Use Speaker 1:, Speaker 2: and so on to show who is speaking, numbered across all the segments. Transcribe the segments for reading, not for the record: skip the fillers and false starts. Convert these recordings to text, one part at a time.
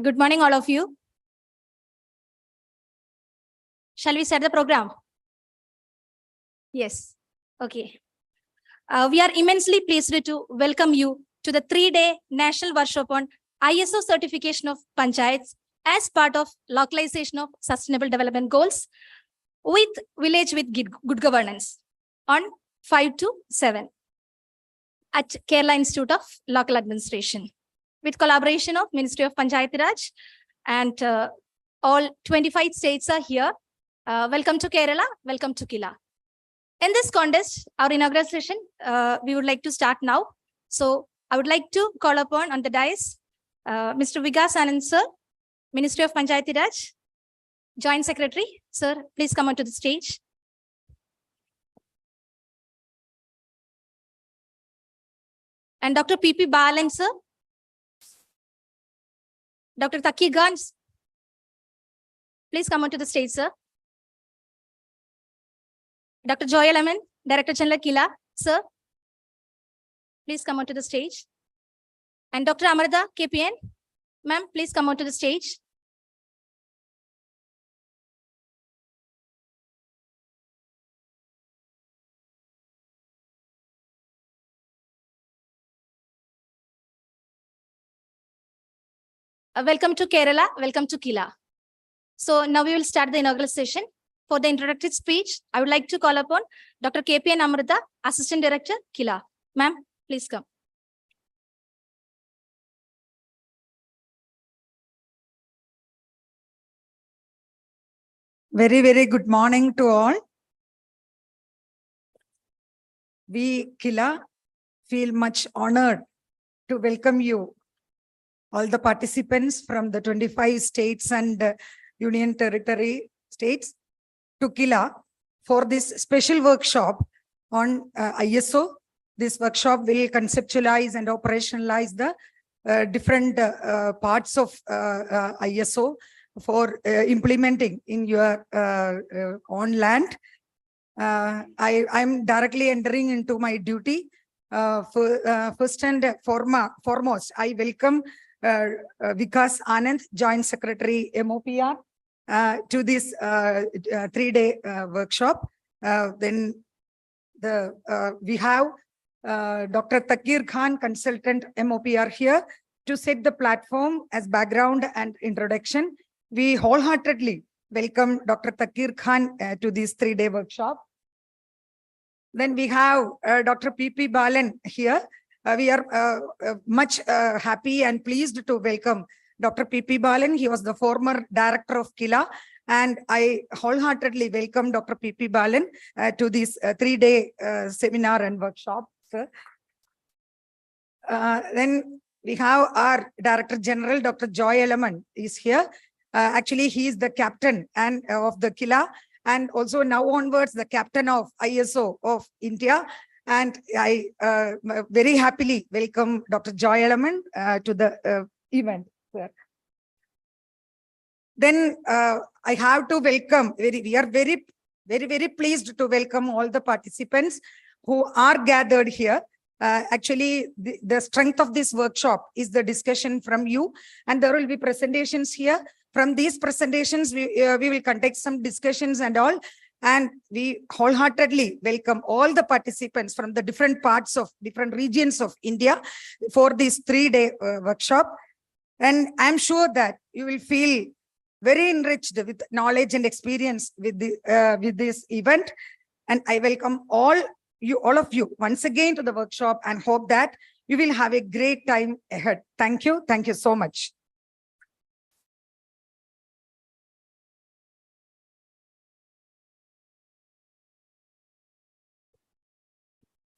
Speaker 1: Good morning, all of you. Shall we start the program? Yes. Okay. We are immensely pleased to welcome you to the 3-day National Workshop on ISO certification of Panchayats as part of localization of Sustainable Development Goals with Village with Good Governance on 5 to 7 at KILA Institute of Local Administration with collaboration of Ministry of Panchayat-Raj and all 25 states are here. Welcome to Kerala, welcome to KILA. In this contest, our inaugural session, we would like to start now. So I would like to call upon on the dais, Mr. Vikas Anand sir, Ministry of Panchayat-Raj, Joint Secretary. Sir, please come onto the stage. And Dr. P.P. Balan sir, Dr. Takir Khan, please come onto the stage, sir. Dr. Joy Lemon, Director General KILA, sir, please come onto the stage. And Dr. Amarda, KPN, ma'am, please come onto the stage. Welcome to Kerala, welcome to KILA. So now we will start the inaugural session. For the introductory speech, I would like to call upon Dr. KPN Amrita, Assistant Director, KILA. Ma'am, please come.
Speaker 2: Very, very good morning to all. We, KILA, feel much honored to welcome you, all the participants from the 25 states and Union Territory states, to KILA for this special workshop on ISO. This workshop will conceptualize and operationalize the different parts of ISO for implementing in your own land. I'm directly entering into my duty. First and foremost, I welcome Vikas Anand, Joint Secretary, MOPR, to this 3-day workshop. Then we have Dr. Takir Khan, Consultant, MOPR, here to set the platform as background and introduction. We wholeheartedly welcome Dr. Takir Khan to this 3-day workshop. Then we have Dr. P.P. Balan here. We are much happy and pleased to welcome Dr. P.P. Balan. He was the former director of KILA, and I wholeheartedly welcome Dr. P.P. Balan to this 3-day seminar and workshop, sir. Then we have our Director General, Dr. Joy Lemon, is here. Actually, he is the captain and of the KILA, and also now onwards the captain of ISO of India. And I very happily welcome Dr. Joy Lemon to the event, sir. Then I have to welcome, we are very pleased to welcome all the participants who are gathered here. Actually, the strength of this workshop is the discussion from you, and there will be presentations here. From these presentations, we will conduct some discussions and all, and we wholeheartedly welcome all the participants from the different parts of different regions of India for this 3-day workshop. And I'm sure that you will feel very enriched with knowledge and experience with this event. And I welcome all of you once again to the workshop and hope that you will have a great time ahead. Thank you. Thank you so much.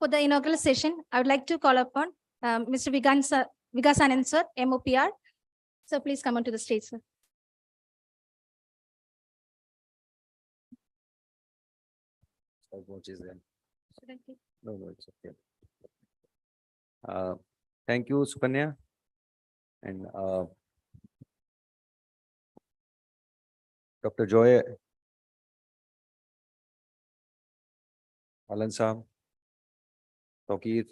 Speaker 1: For the inaugural session, I would like to call upon Mr. Vikas Anand sir, MOPR. So please come onto the stage, sir.
Speaker 3: What is that? No, it's okay. Thank you, Sukanya. And Dr. Joy Alan Saab, Takir,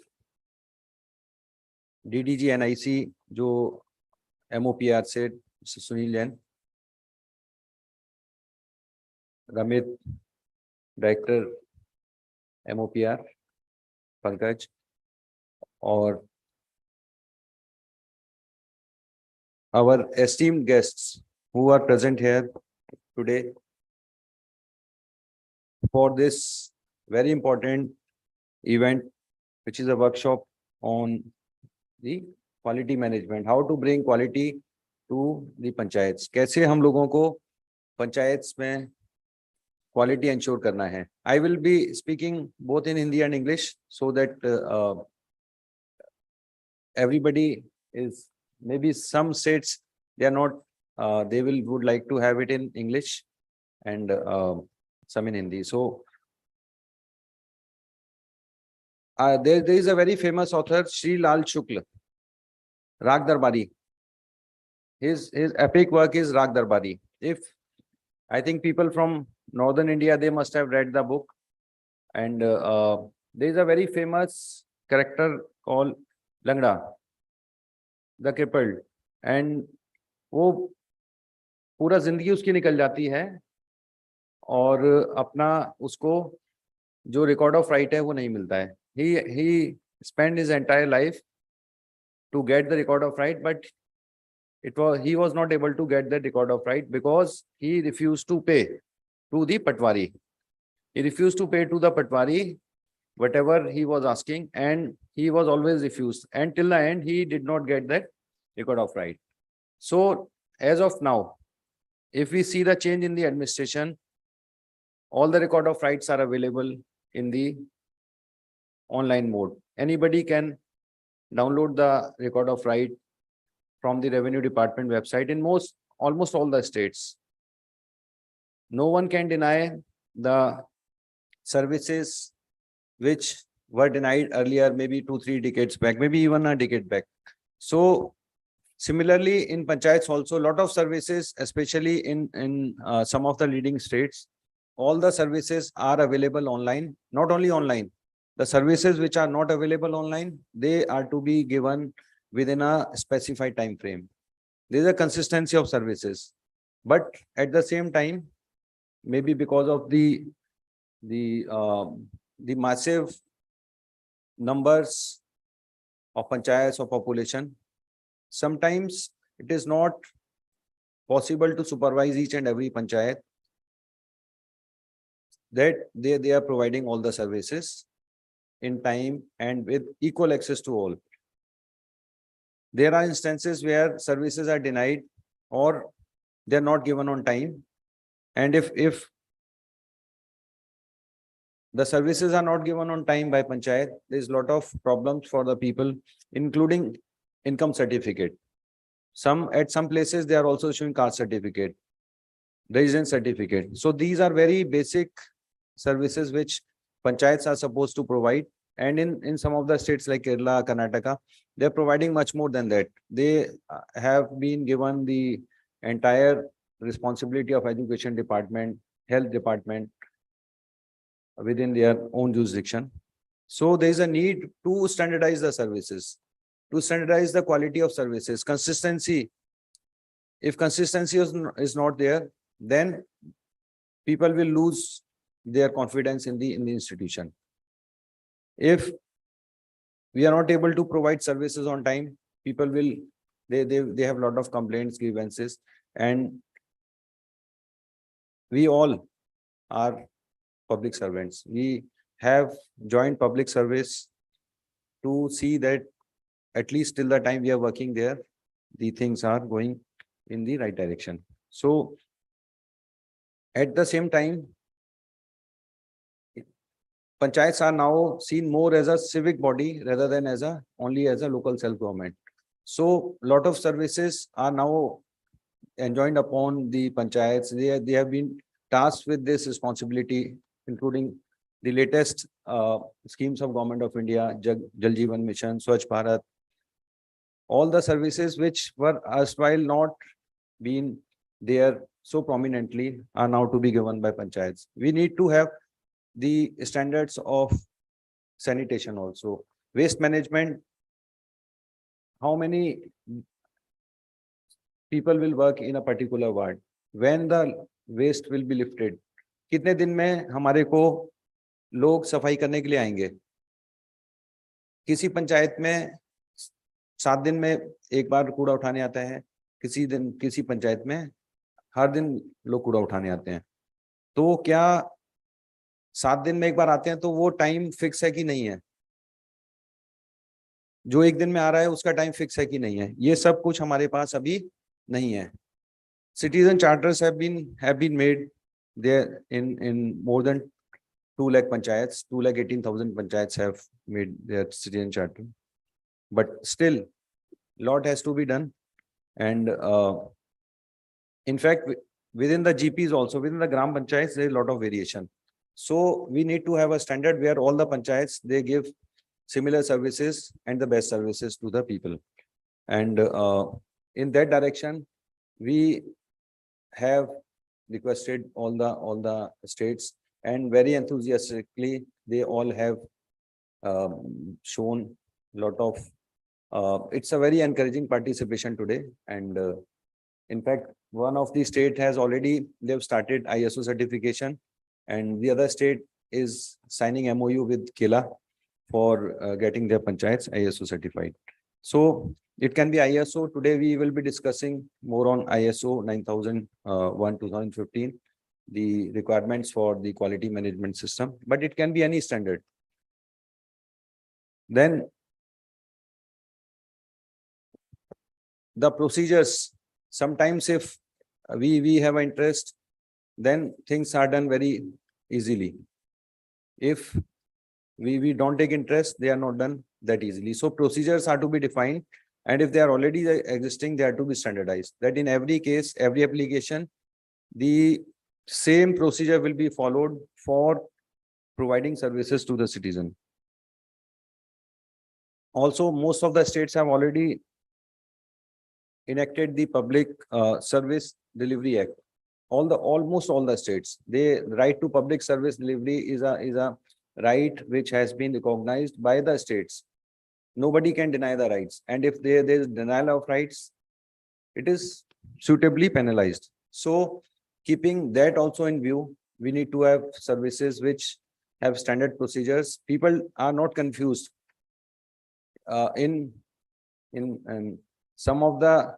Speaker 3: DDG NIC जो MOPR से Mr. Sunil Jain, Ramit, Director, MOPR, Pankaj, or our esteemed guests who are present here today for this very important event, which is a workshop on the quality management, how to bring quality to the panchayats. कैसे हम लोगों को पंचायत में quality ensure करना है. I will be speaking both in Hindi and English so that everybody is, maybe some states they are not, they would like to have it in English and some in Hindi. So there is a very famous author, Sri Lal Shukla, Rag Darbari. His epic work is Rag Darbari. If I think people from northern India, they must have read the book. And there is a very famous character called Langda, the crippled. And वो पूरा जिंदगी उसकी निकल जाती है और अपना उसको जो रिकॉर्ड ऑफ राइट है वो नहीं मिलता है. He spent his entire life to get the record of right, but he was not able to get the record of right because he refused to pay to the Patwari. He refused to pay to the Patwari whatever he was asking, and he was always refused. And till the end, he did not get that record of right. So as of now, if we see the change in the administration, all the record of rights are available in the online mode. Anybody can download the record of right from the Revenue Department website in almost all the states. No one can deny the services which were denied earlier, maybe 2-3 decades back, maybe even a decade back. So similarly in panchayats also, a lot of services, especially in some of the leading states, all the services are available online. Not only online, the services which are not available online, they are to be given within a specified time frame. There is a consistency of services, but at the same time, maybe because of the massive numbers of panchayats of population, sometimes it is not possible to supervise each and every panchayat that they are providing all the services in time and with equal access to all. There are instances where services are denied or they're not given on time. And if the services are not given on time by panchayat, there's a lot of problems for the people, including income certificate. At some places, they are also showing caste certificate, residence certificate. So these are very basic services which panchayats are supposed to provide. And in some of the states like Kerala, Karnataka, they're providing much more than that. They have been given the entire responsibility of education department, health department within their own jurisdiction. So there is a need to standardize the services, to standardize the quality of services, consistency. If consistency is not there, then people will lose their confidence in the institution. If we are not able to provide services on time, people will, they have a lot of complaints, grievances, and we all are public servants. We have joined public service to see that at least till the time we are working there, the things are going in the right direction. So at the same time, panchayats are now seen more as a civic body rather than only as a local self-government. So a lot of services are now enjoined upon the panchayats. They have been tasked with this responsibility, including the latest schemes of Government of India, Jal Jeevan Mission, Swachh Bharat. All the services which were erstwhile not been there so prominently are now to be given by panchayats. We need to have the standards of sanitation also. Waste management, how many people will work in a particular ward, when the waste will be lifted, कितने दिन में हमारे को लोग सफाई करने के लिए आएंगे। किसी पंचायत में 7 दिन में एक बार कूड़ा उठाने आता है, किसी पंचायत में हर दिन लोग कूड़ा उठाने आते हैं। तो क्या 7 दिन में एक बार आते हैं तो वो टाइम फिक्स है कि नहीं है? जो एक दिन में आ रहा है उसका टाइम फिक्स है कि नहीं है? ये सब कुछ हमारे पास अभी नहीं है। Citizen charters have been made there in more than 2 lakh panchayats. 2,18,000 panchayats have made their citizen charter, but still lot has to be done. And in fact, within the GPs also, within the gram panchayats, there is a lot of variation. So we need to have a standard where all the panchayats, they give similar services and the best services to the people. And in that direction, we have requested all the states, and very enthusiastically they all have shown a lot of it's a very encouraging participation today. And in fact, one of the state has already, they've started ISO certification, and the other state is signing MOU with KILA for getting their panchayats ISO certified. So it can be ISO. Today we will be discussing more on ISO 9001:2015, the requirements for the quality management system, but it can be any standard. Then the procedures, sometimes if we have an interest, then things are done very easily. If we don't take interest, they are not done that easily. So procedures are to be defined, and if they are already existing, they are to be standardized. That in every case, every application, the same procedure will be followed for providing services to the citizen. Also, most of the states have already enacted the Public Service Delivery Act. Almost all the states, the right to public service delivery is a right which has been recognized by the states. Nobody can deny the rights, and if there is denial of rights, it is suitably penalized. So keeping that also in view, we need to have services which have standard procedures. People are not confused. In some of the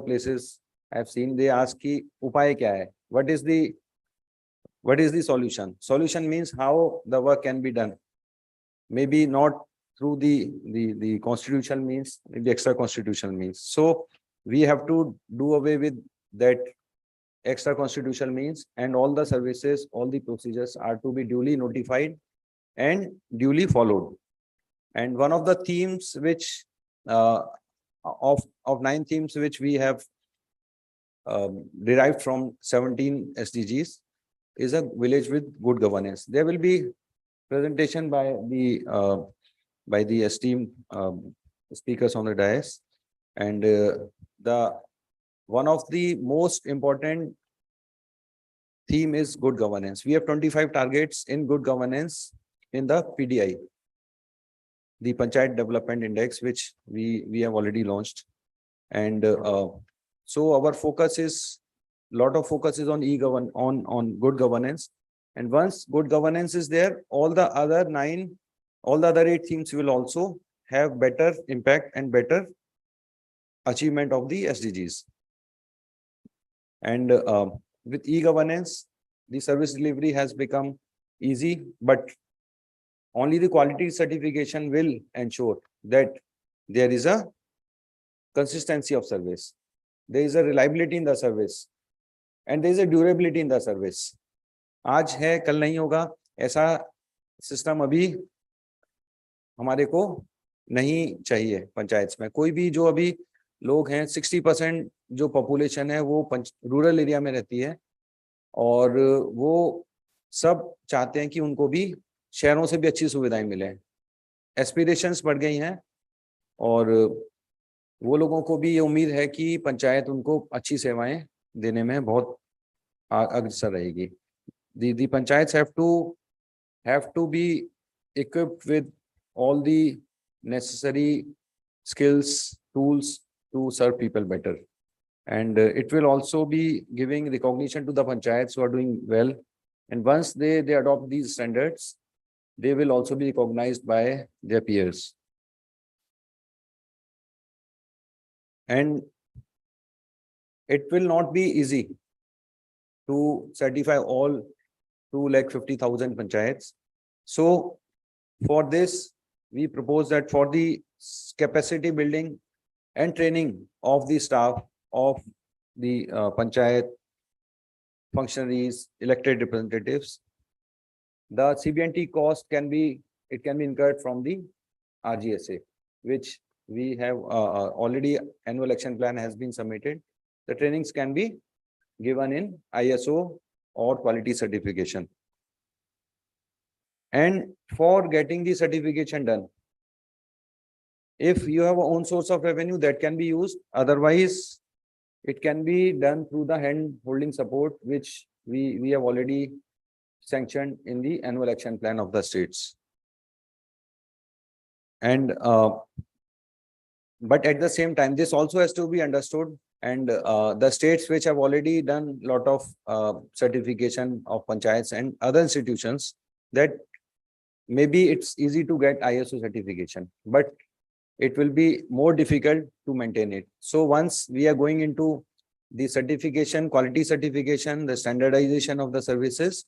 Speaker 3: places I've seen, they ask ki upay kya hai? What is the solution? Solution means how the work can be done. Maybe not through the constitutional means, maybe extra constitutional means. So we have to do away with that extra constitutional means, and all the services, all the procedures are to be duly notified and duly followed. And one of the themes which of 9 themes which we have derived from 17 SDGs is a village with good governance. There will be presentation by the esteemed speakers on the dais, and one of the most important theme is good governance. We have 25 targets in good governance in the PDI, the Panchayat Development Index, which we have already launched. And so our focus is, lot of focus is on on good governance. And once good governance is there, all the other 8 themes will also have better impact and better achievement of the SDGs. And with e-governance, the service delivery has become easy, but only the quality certification will ensure that there is a consistency of service, there is a reliability in the service, and there is a durability in the service. आज है कल नहीं होगा, ऐसा system अभी हमारे को नहीं चाहिए पंचायत में। कोई भी जो अभी लोग हैं, 60% जो पॉपुलेशन है वो रूरल एरिया में रहती है, और वो सब चाहते हैं कि उनको भी शहरों से भी अच्छी सुविधाएं मिले। एस्पिरेशंस बढ़ गई हैं, और वो लोगों को भी ये उम्मीद है कि पंचायत उनको अच्छी सेवाएं देने में बहुत अग्रसर रहेगी। The panchayats have to be equipped with all the necessary skills, tools to serve people better. And it will also be giving recognition to the panchayats who are doing well. And once they adopt these standards, they will also be recognized by their peers. And it will not be easy to certify all 250,000 panchayats. So for this, we propose that for the capacity building and training of the staff of the panchayat functionaries, elected representatives, the CB&T cost can be incurred from the RGSA, which we have already annual action plan has been submitted. The trainings can be given in ISO or quality certification. And for getting the certification done, if you have a own source of revenue, that can be used. Otherwise, it can be done through the hand holding support, which we have already sanctioned in the annual action plan of the states. And but at the same time, this also has to be understood. And the states which have already done a lot of certification of panchayats and other institutions, that maybe it's easy to get ISO certification, but it will be more difficult to maintain it. So once we are going into the certification, quality certification, the standardization of the services,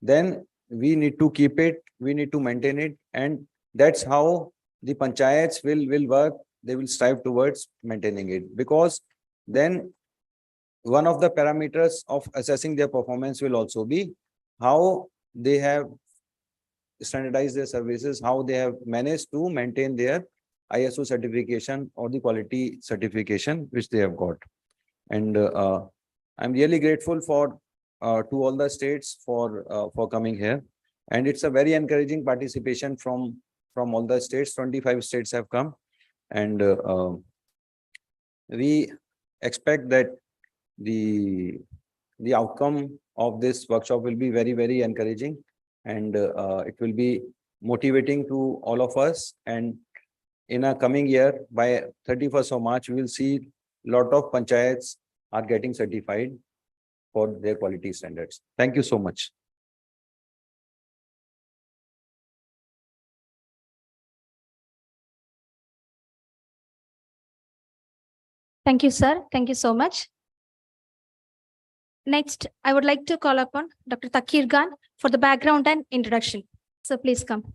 Speaker 3: then we need to keep it, we need to maintain it. And that's how the panchayats will work. They will strive towards maintaining it, because then one of the parameters of assessing their performance will also be how they have standardized their services, how they have managed to maintain their ISO certification or the quality certification which they have got. And I'm really grateful for to all the states for coming here. And it's a very encouraging participation from all the states. 25 states have come. And we expect that the outcome of this workshop will be very, very encouraging, and it will be motivating to all of us. And in a coming year, by 31st of March, we will see a lot of panchayats are getting certified for their quality standards. Thank you so much.
Speaker 1: Thank you, sir. Thank you so much. Next, I would like to call upon Dr. Takir Khan for the background and introduction. So please come.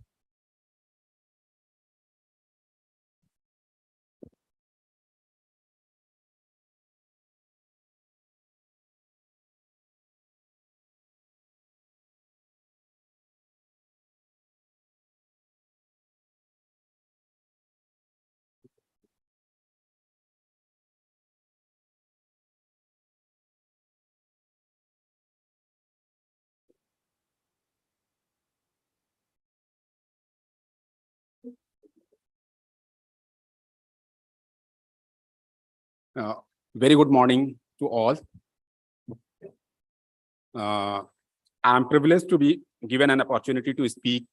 Speaker 4: Very good morning to all. I'm privileged to be given an opportunity to speak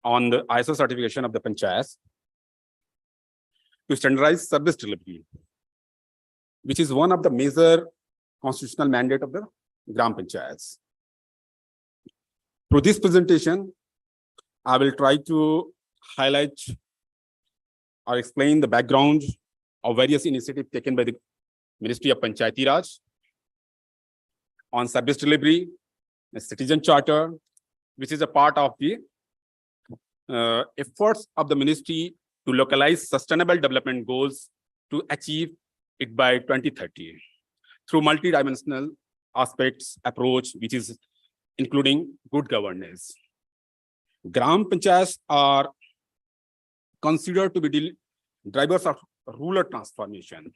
Speaker 4: on the ISO certification of the panchayats to standardize service delivery, which is one of the major constitutional mandate of the Gram Panchayats. Through this presentation, I will try to highlight or explain the background of various initiatives taken by the Ministry of Panchayati Raj on service delivery, a citizen charter, which is a part of the efforts of the ministry to localize sustainable development goals to achieve it by 2030 through multidimensional aspects approach, which is including good governance. Gram Panchayats are considered to be drivers of rural transformation.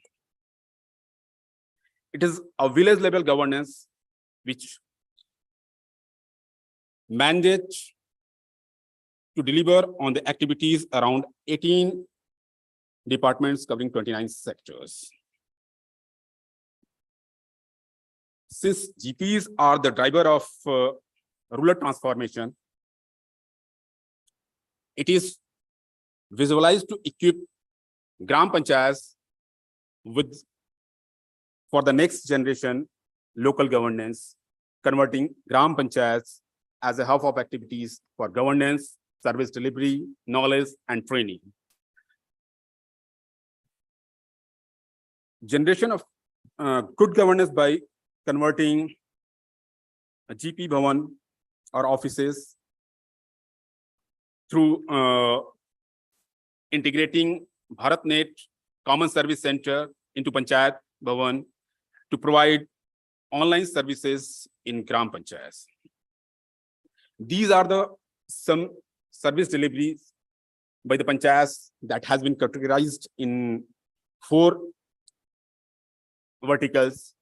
Speaker 4: It is a village level governance which mandates to deliver on the activities around 18 departments covering 29 sectors. Since GPs are the driver of rural transformation, it is visualized to equip Gram Panchayats with for the next generation local governance, converting Gram Panchayats as a hub of activities for governance, service delivery, knowledge, and training. Generation of good governance by converting a GP Bhavan or offices through integrating BharatNet Common Service Center into Panchayat Bhavan to provide online services in Gram Panchayats. These are some service deliveries by the Panchayats that has been categorized in 4 verticals,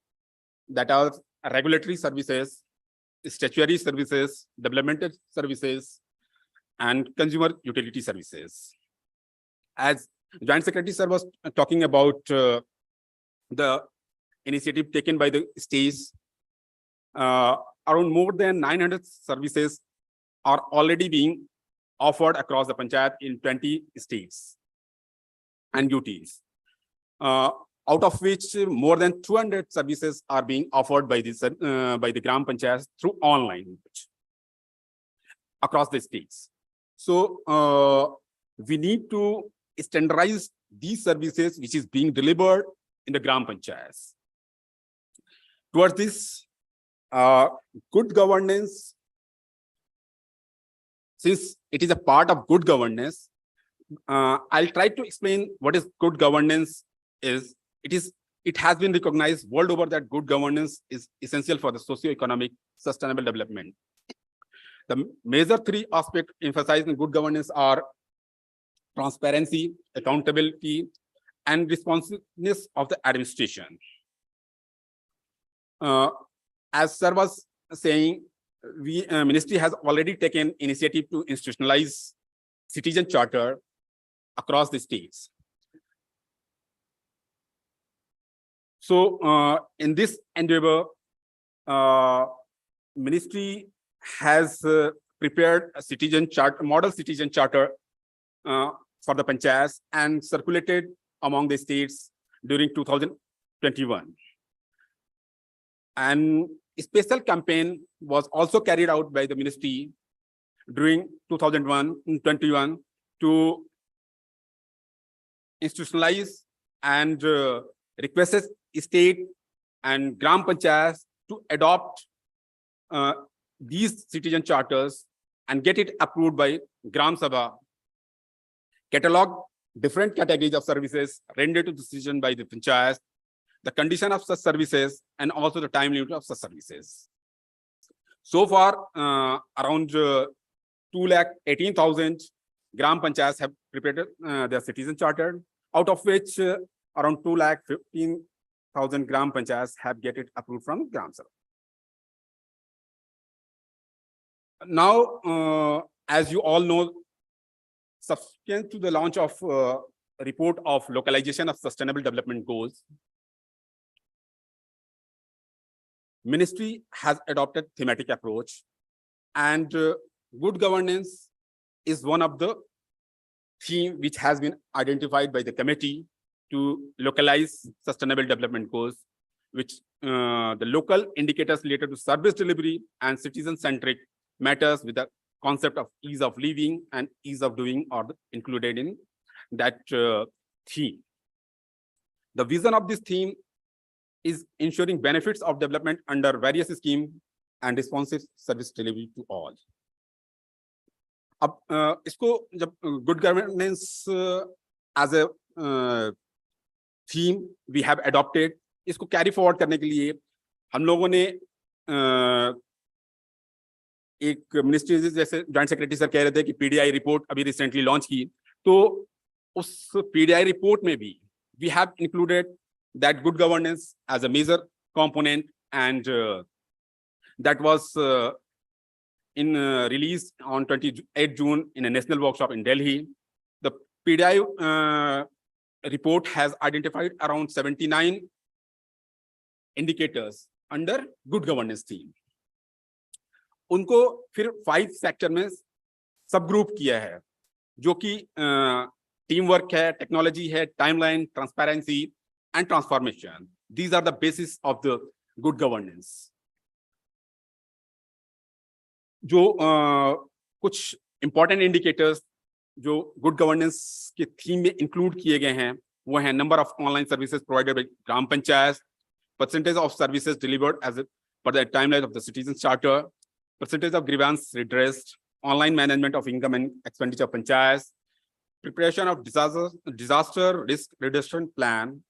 Speaker 4: that are regulatory services, statutory services, developmental services, and consumer utility services. As Joint Secretary Sir was talking about the initiative taken by the states, around more than 900 services are already being offered across the Panchayat in 20 states and UTs. Out of which more than 200 services are being offered by the Gram Panchayats through online across the states. So we need to standardize these services which is being delivered in the Gram Panchayats. Towards this, good governance, since it is a part of good governance, I'll try to explain what is good governance is. It has been recognized world over that good governance is essential for the socio-economic sustainable development. The major 3 aspects emphasized in good governance are transparency, accountability, and responsiveness of the administration. As Sir was saying, Ministry has already taken initiative to institutionalize citizen charter across the states. So in this endeavor, Ministry has prepared a citizen charter, model citizen charter for the Panchayats and circulated among the states during 2021. And a special campaign was also carried out by the Ministry during 2021 to institutionalize and requested state and Gram Panchayats to adopt these citizen charters and get it approved by Gram Sabha, catalog different categories of services rendered to decision by the Panchayats, the condition of such services, and also the time limit of such services. So far, around 218,000 Gram Panchayats have prepared their citizen charter, out of which around 215,000 Gram Panchayats have get it approved from Gram Sabha. Now, as you all know, subsequent to the launch of a report of localization of sustainable development goals, Ministry has adopted thematic approach, and good governance is one of the theme which has been identified by the committee to localize sustainable development goals, which the local indicators related to service delivery and citizen-centric matters with the concept of ease of living and ease of doing are included in that theme. The vision of this theme is ensuring benefits of development under various schemes and responsive service delivery to all. अब इसको जब good governance as a theme we have adopted, इसको carry forward करने के लिए हम लोगों ने एक मिनिस्ट्री जैसे जॉइंट सेक्रेटरी सर कह रहे थे कि पीडीआई रिपोर्ट अभी रिसेंटली लॉन्च की, तो उस पीडीआई रिपोर्ट में भी we have included that good governance as a major component, and that was released on 28 June in a national workshop in Delhi. The PDI report has identified around 79 indicators under good governance theme. उनको फिर 5 sector में सब group किया है, जो कि team work है, technology है, timeline, transparency and transformation. These are the basis of the good governance. जो कुछ important indicators जो good governance के theme में include किए गए हैं, वो हैं number of online services provided by Gram Panchayats, percentage of services delivered as per the timeline of the Citizens Charter, percentage of grievance redressed, online management of income and expenditure of panchayats, preparation of disaster risk reduction plan,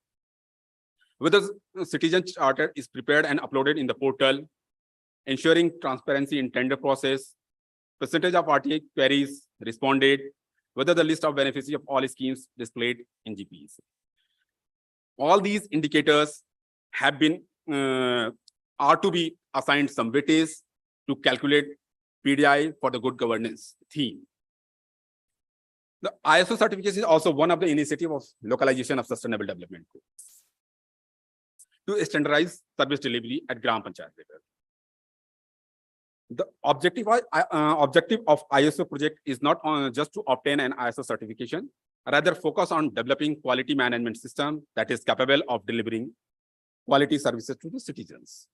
Speaker 4: whether the Citizen Charter is prepared and uploaded in the portal, ensuring transparency in tender process, percentage of RTA queries responded, whether the list of beneficiaries of all schemes displayed in GPs. All these indicators have been are to be assigned some weightage to calculate PDI for the good governance theme. The ISO certification is also one of the initiatives of localization of sustainable development goals to standardize service delivery at Gram Panchayat level. The objective of ISO project is not just to obtain an ISO certification, rather focus on developing quality management system that is capable of delivering quality services to the citizens.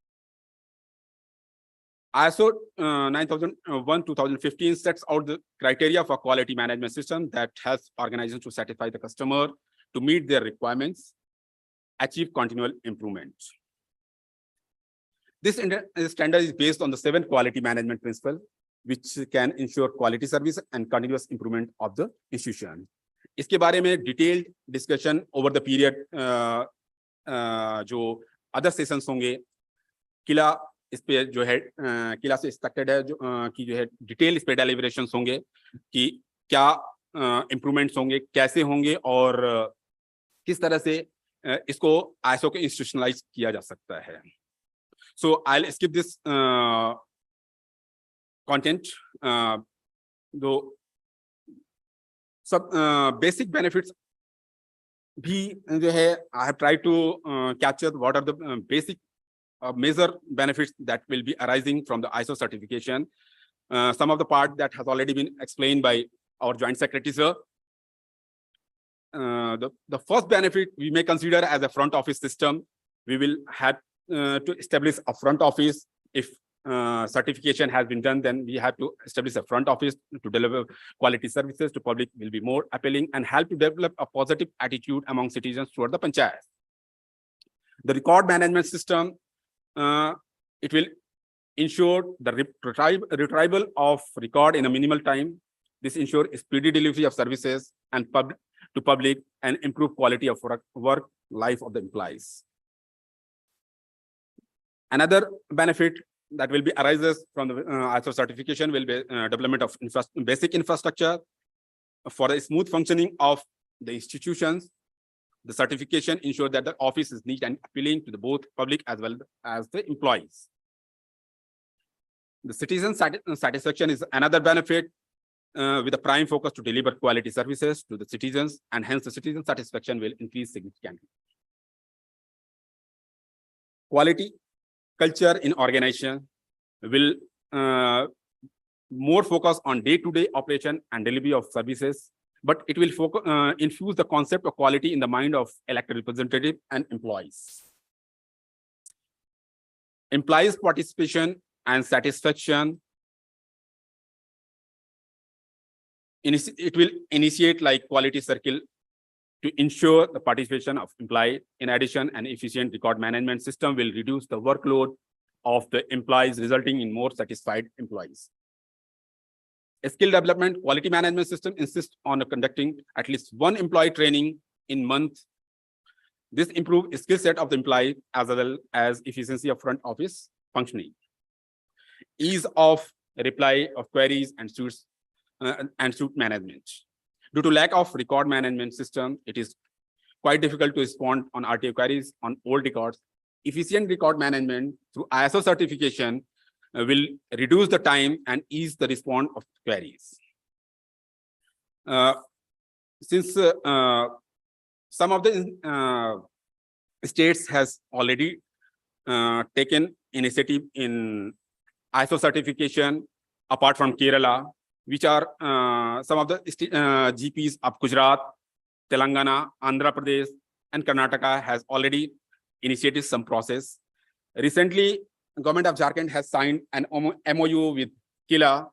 Speaker 4: ISO 9001-2015 sets out the criteria for quality management system that helps organizations to satisfy the customer, to meet their requirements, achieve continual improvement. This standard is based on the 7 quality management principles, which can ensure quality service and continuous improvement of the institution. इसके बारे में detailed discussion over the period जो other sessions होंगे, किला इस पे जो है किला से एक्सपेक्टेड है जो कि जो है डिटेल इस पे डेलिब्रेशंस होंगे कि क्या इंप्रूवमेंट्स होंगे, कैसे होंगे और किस तरह से इसको आईएसओ को इंस्टीट्यूशनलाइज किया जा सकता है. So I will skip this content. दो सब बेसिक बेनिफिट्स भी जो है I have tried to capture what are the basic major benefits that will be arising from the ISO certification. Some of the part that has already been explained by our Joint Secretary, sir. The first benefit we may consider as a front office system. We will have to establish a front office. If certification has been done, then we have to establish a front office to deliver quality services to public will be more appealing and help to develop a positive attitude among citizens toward the panchayat. The record management system, it will ensure the retrieval of record in a minimal time. This ensures speedy delivery of services and to public and improve quality of work life of the employees. Another benefit that will be arises from the ISO certification will be development of basic infrastructure for the smooth functioning of the institutions. The certification ensures that the office is neat and appealing to the both public as well as the employees. The citizen satisfaction is another benefit with a prime focus to deliver quality services to the citizens, and hence the citizen satisfaction will increase significantly. Quality culture in organization will more focus on day-to-day operation and delivery of services, but it will infuse the concept of quality in the mind of elected representatives and employees. Employees' participation and satisfaction, it will initiate like quality circle to ensure the participation of employee. In addition, an efficient record management system will reduce the workload of the employees, resulting in more satisfied employees. A skill development quality management system insists on conducting at least one employee training in month. This improves skill set of the employee as well as efficiency of front office functioning. Ease of reply of queries and suits and suit management. Due to lack of record management system, it is quite difficult to respond on RTA queries on old records. Efficient record management through ISO certification will reduce the time and ease the response of queries. Since some of the states has already taken initiative in ISO certification, apart from Kerala, which are some of the GPs of Gujarat, Telangana, Andhra Pradesh, and Karnataka has already initiated some process. Recently, Government of Jharkhand has signed an MOU with KILA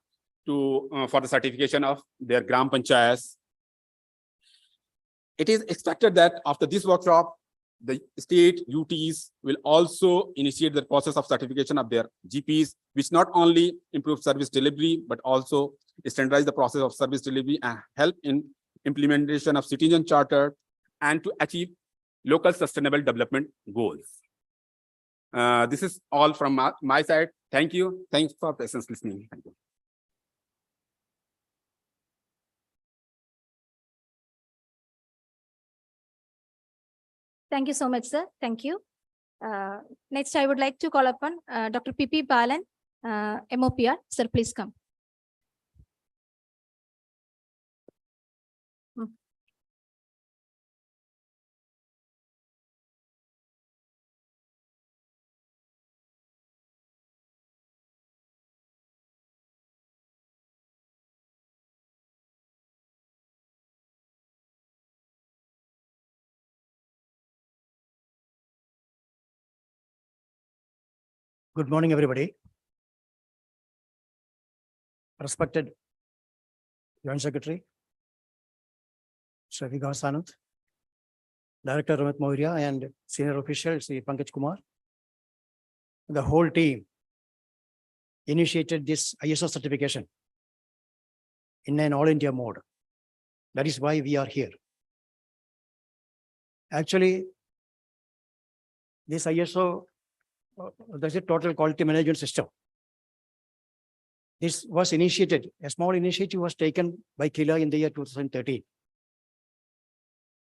Speaker 4: for the certification of their Gram Panchayats. It is expected that after this workshop, the state UTs will also initiate the process of certification of their GPs, which not only improve service delivery, but also standardize the process of service delivery and help in implementation of citizen charter and to achieve local sustainable development goals. This is all from my side. Thank you. Thanks for patience listening. Thank you.
Speaker 1: Thank you so much, sir. Thank you. Next, I would like to call upon Dr. P.P. Balan, MOPR. Sir, please come.
Speaker 5: Good morning, everybody. Respected Joint Secretary, Sri Vikas Anand, Director Ramit Moiria, and Senior Official Sri Pankaj Kumar. The whole team initiated this ISO certification in an all India mode. That is why we are here. Actually, this ISO, that's a total quality management system. This was initiated, a small initiative was taken by KILA in the year 2013.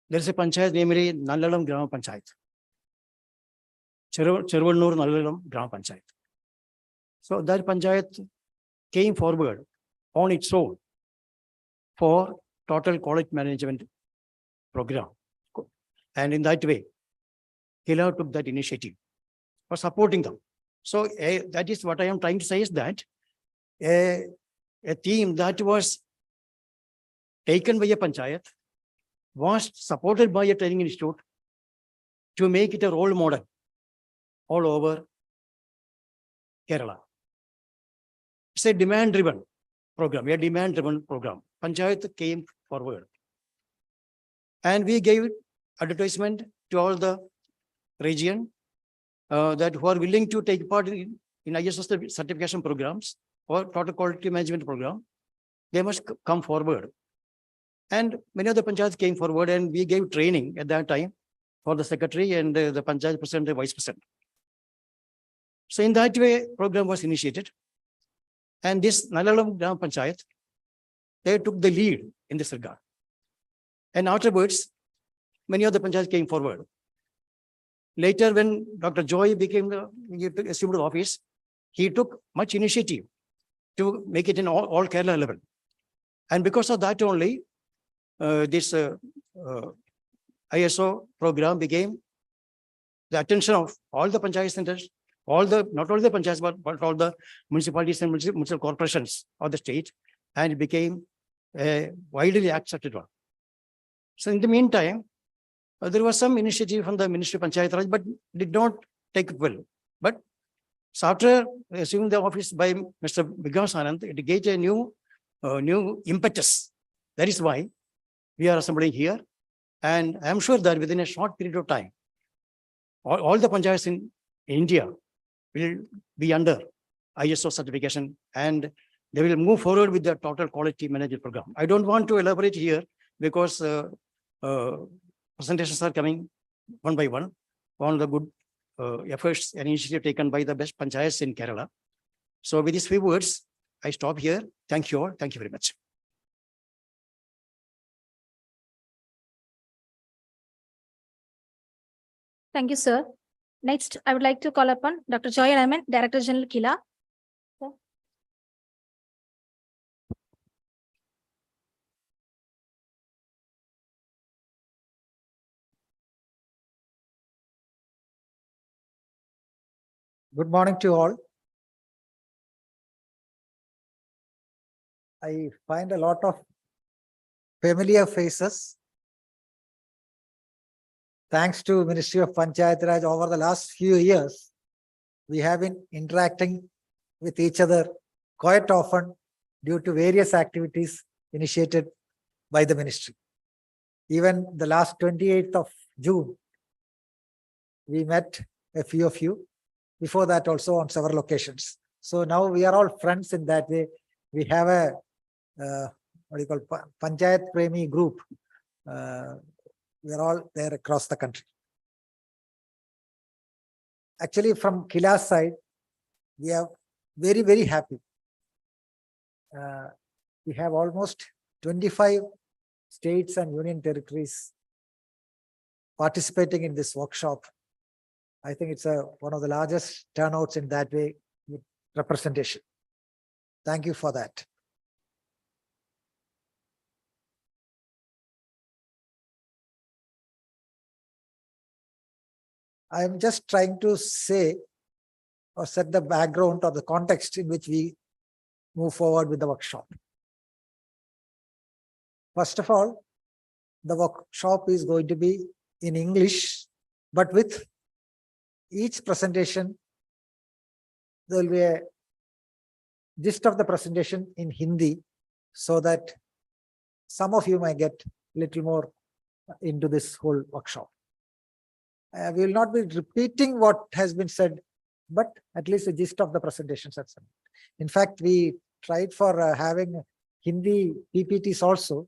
Speaker 5: There is a panchayat, namely Nallalam Grama Panchayat. Chervalnur Nallalam Grama Panchayat. So that panchayat came forward on its own for total quality management program. And in that way, KILA took that initiative for supporting them. So that is what I am trying to say is that a theme that was taken by a panchayat was supported by a training institute to make it a role model all over Kerala. It's a demand-driven program, Panchayat came forward. And we gave advertisement to all the region that who are willing to take part in ISO certification programs or total quality management program, they must come forward. And many of the panchayats came forward, and we gave training at that time for the secretary and the panchayat president and vice president. So in that way, program was initiated. And this Nallalam Gram Panchayat, they took the lead in this regard. And afterwards, many of the panchayats came forward. Later, when Dr. Joy assumed the office, he took much initiative to make it in all Kerala level. And because of that only, this ISO program became the attention of all the panchayat centers, not only the panchayats, but all the municipalities and municipal corporations of the state, and it became a widely accepted one. So in the meantime, there was some initiative from the Ministry of Panchayat Raj, but did not take it well. But so after assuming the office by Mr. Vikas Anand, it gave a new impetus. That is why we are assembling here. And I am sure that within a short period of time, all the panchayats in India will be under ISO certification, and they will move forward with the total quality management program. I don't want to elaborate here because presentations are coming one by one on the good efforts and initiative taken by the best panchayats in Kerala. So with these few words, I stop here. Thank you all. Thank you very much.
Speaker 1: Thank you, sir. Next, I would like to call upon Dr. Joy Rahman, Director General KILA.
Speaker 6: Good morning to all. I find a lot of familiar faces. thanks to Ministry of Panchayat Raj over the last few years, we have been interacting with each other quite often due to various activities initiated by the ministry. Even the last 28th of June, we met a few of you. Before that also on several occasions. So now we are all friends in that way. We have a, what do you call, Panchayat Premi group. We are all there across the country. Actually, from KILA's side, we are very, very happy. We have almost 25 states and union territories participating in this workshop. I think it's one of the largest turnouts in that way with representation. Thank you for that. I am just trying to say or set the background or the context in which we move forward with the workshop. First of all, the workshop is going to be in English, but with each presentation, there will be a gist of the presentation in Hindi so that some of you might get a little more into this whole workshop. We will not be repeating what has been said, but at least the gist of the presentations. In fact, we tried for having Hindi PPTs also,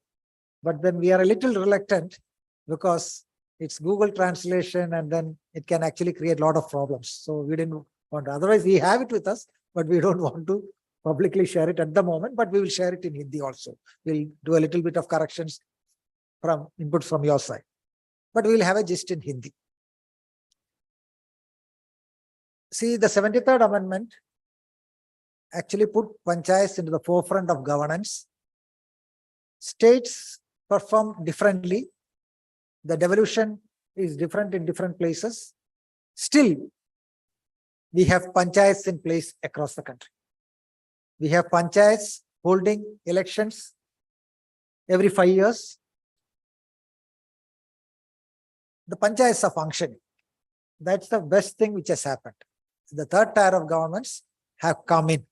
Speaker 6: but then we are a little reluctant because it's Google translation and then it can actually create a lot of problems. So we didn't want to. Otherwise, we have it with us, but we don't want to publicly share it at the moment, but we will share it in Hindi also. We'll do a little bit of corrections from input from your side, but we will have a gist in Hindi. See, the 73rd Amendment actually put panchayats into the forefront of governance. States perform differently. The devolution is different in different places. Still, we have panchayats in place across the country. We have panchayats holding elections every 5 years. The panchayats are functioning. That's the best thing which has happened. The third tier of governments have come in.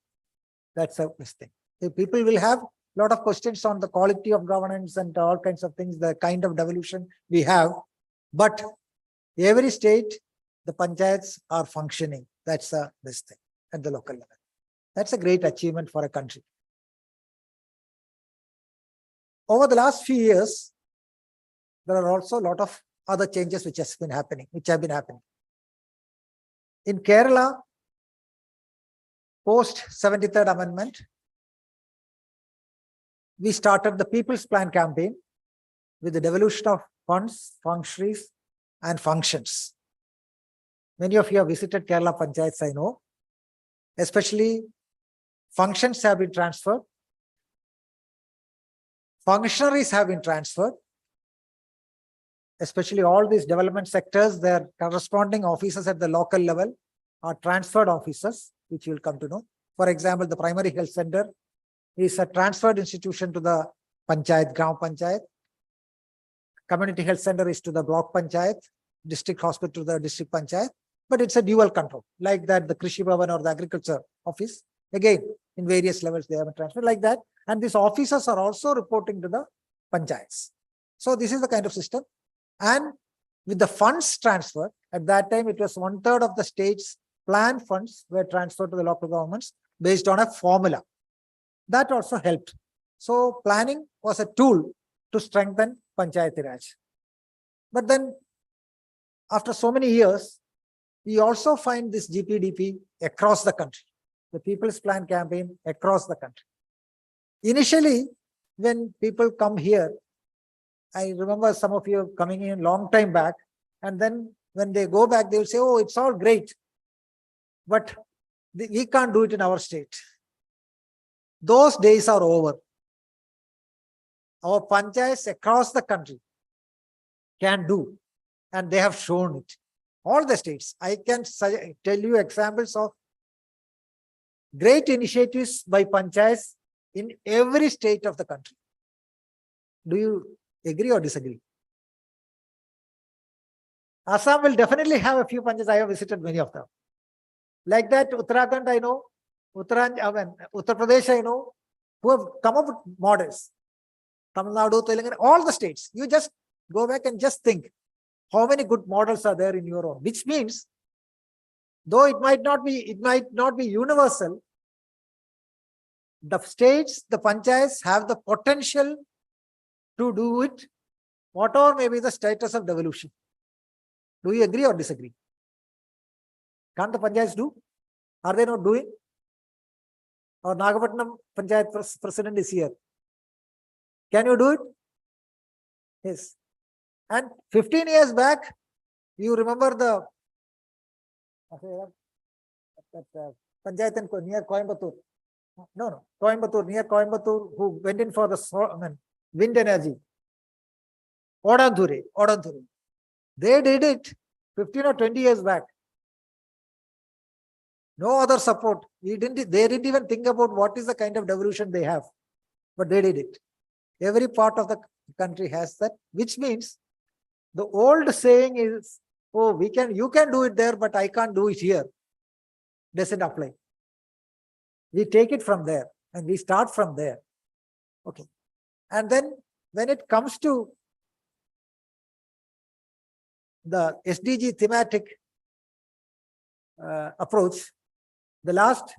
Speaker 6: That's the best thing. The people will have a lot of questions on the quality of governance and all kinds of things, the kind of devolution we have. But every state, the panchayats are functioning. That's the best thing at the local level. That's a great achievement for a country. Over the last few years, there are also a lot of other changes which have been happening. In Kerala, post 73rd Amendment, we started the People's Plan campaign with the devolution of funds, functionaries, and functions. Many of you have visited Kerala Panchayats, I know. Especially, functions have been transferred. Functionaries have been transferred. Especially all these development sectors, their corresponding officers at the local level are transferred officers, which you will come to know. For example, the primary health center is a transferred institution to the panchayat, Gram Panchayat. Community health center is to the block panchayat, district hospital to the district panchayat, but it's a dual control. Like that, the Krishi Bhavan or the agriculture office, again, in various levels, they have been transferred like that. And these officers are also reporting to the panchayats. So this is the kind of system. And with the funds transferred, at that time, it was 1/3 of the state's plan funds were transferred to the local governments based on a formula. That also helped. So planning was a tool to strengthen Panchayati Raj. But then, after so many years, we also find this GPDP across the country, the People's Plan campaign across the country. Initially, when people come here, I remember some of you coming in a long time back, and then when they go back, they will say, oh, it's all great, but we can't do it in our state. Those days are over. Our panchayats across the country can do, and they have shown it. All the states, I can tell you examples of great initiatives by panchayats in every state of the country. Do you agree or disagree? Assam will definitely have a few panchayats. I have visited many of them. Like that, Uttarakhand, I know, Uttar Pradesh, I know, who have come up with models. Tamil Nadu, Telangana, all the states. You just go back and just think how many good models are there in your own, which means, though it might not be universal, the states, the panchayats have the potential to do it, whatever may be the status of devolution. Do you agree or disagree? Can't the panchayats do? Are they not doing? Our Nagapattinam Panchayat president is here. Can you do it? Yes. And 15 years back, you remember the Panchayat near Coimbatore. No, Coimbatore, near Coimbatore, who went in for the wind energy. Odanthure. They did it 15 or 20 years back. No other support. They didn't even think about what is the kind of devolution they have. But they did it. Every part of the country has that, which means the old saying is, oh, you can do it there, but I can't do it here. Doesn't apply. We take it from there and we start from there. Okay. And then when it comes to the SDG thematic approach, the last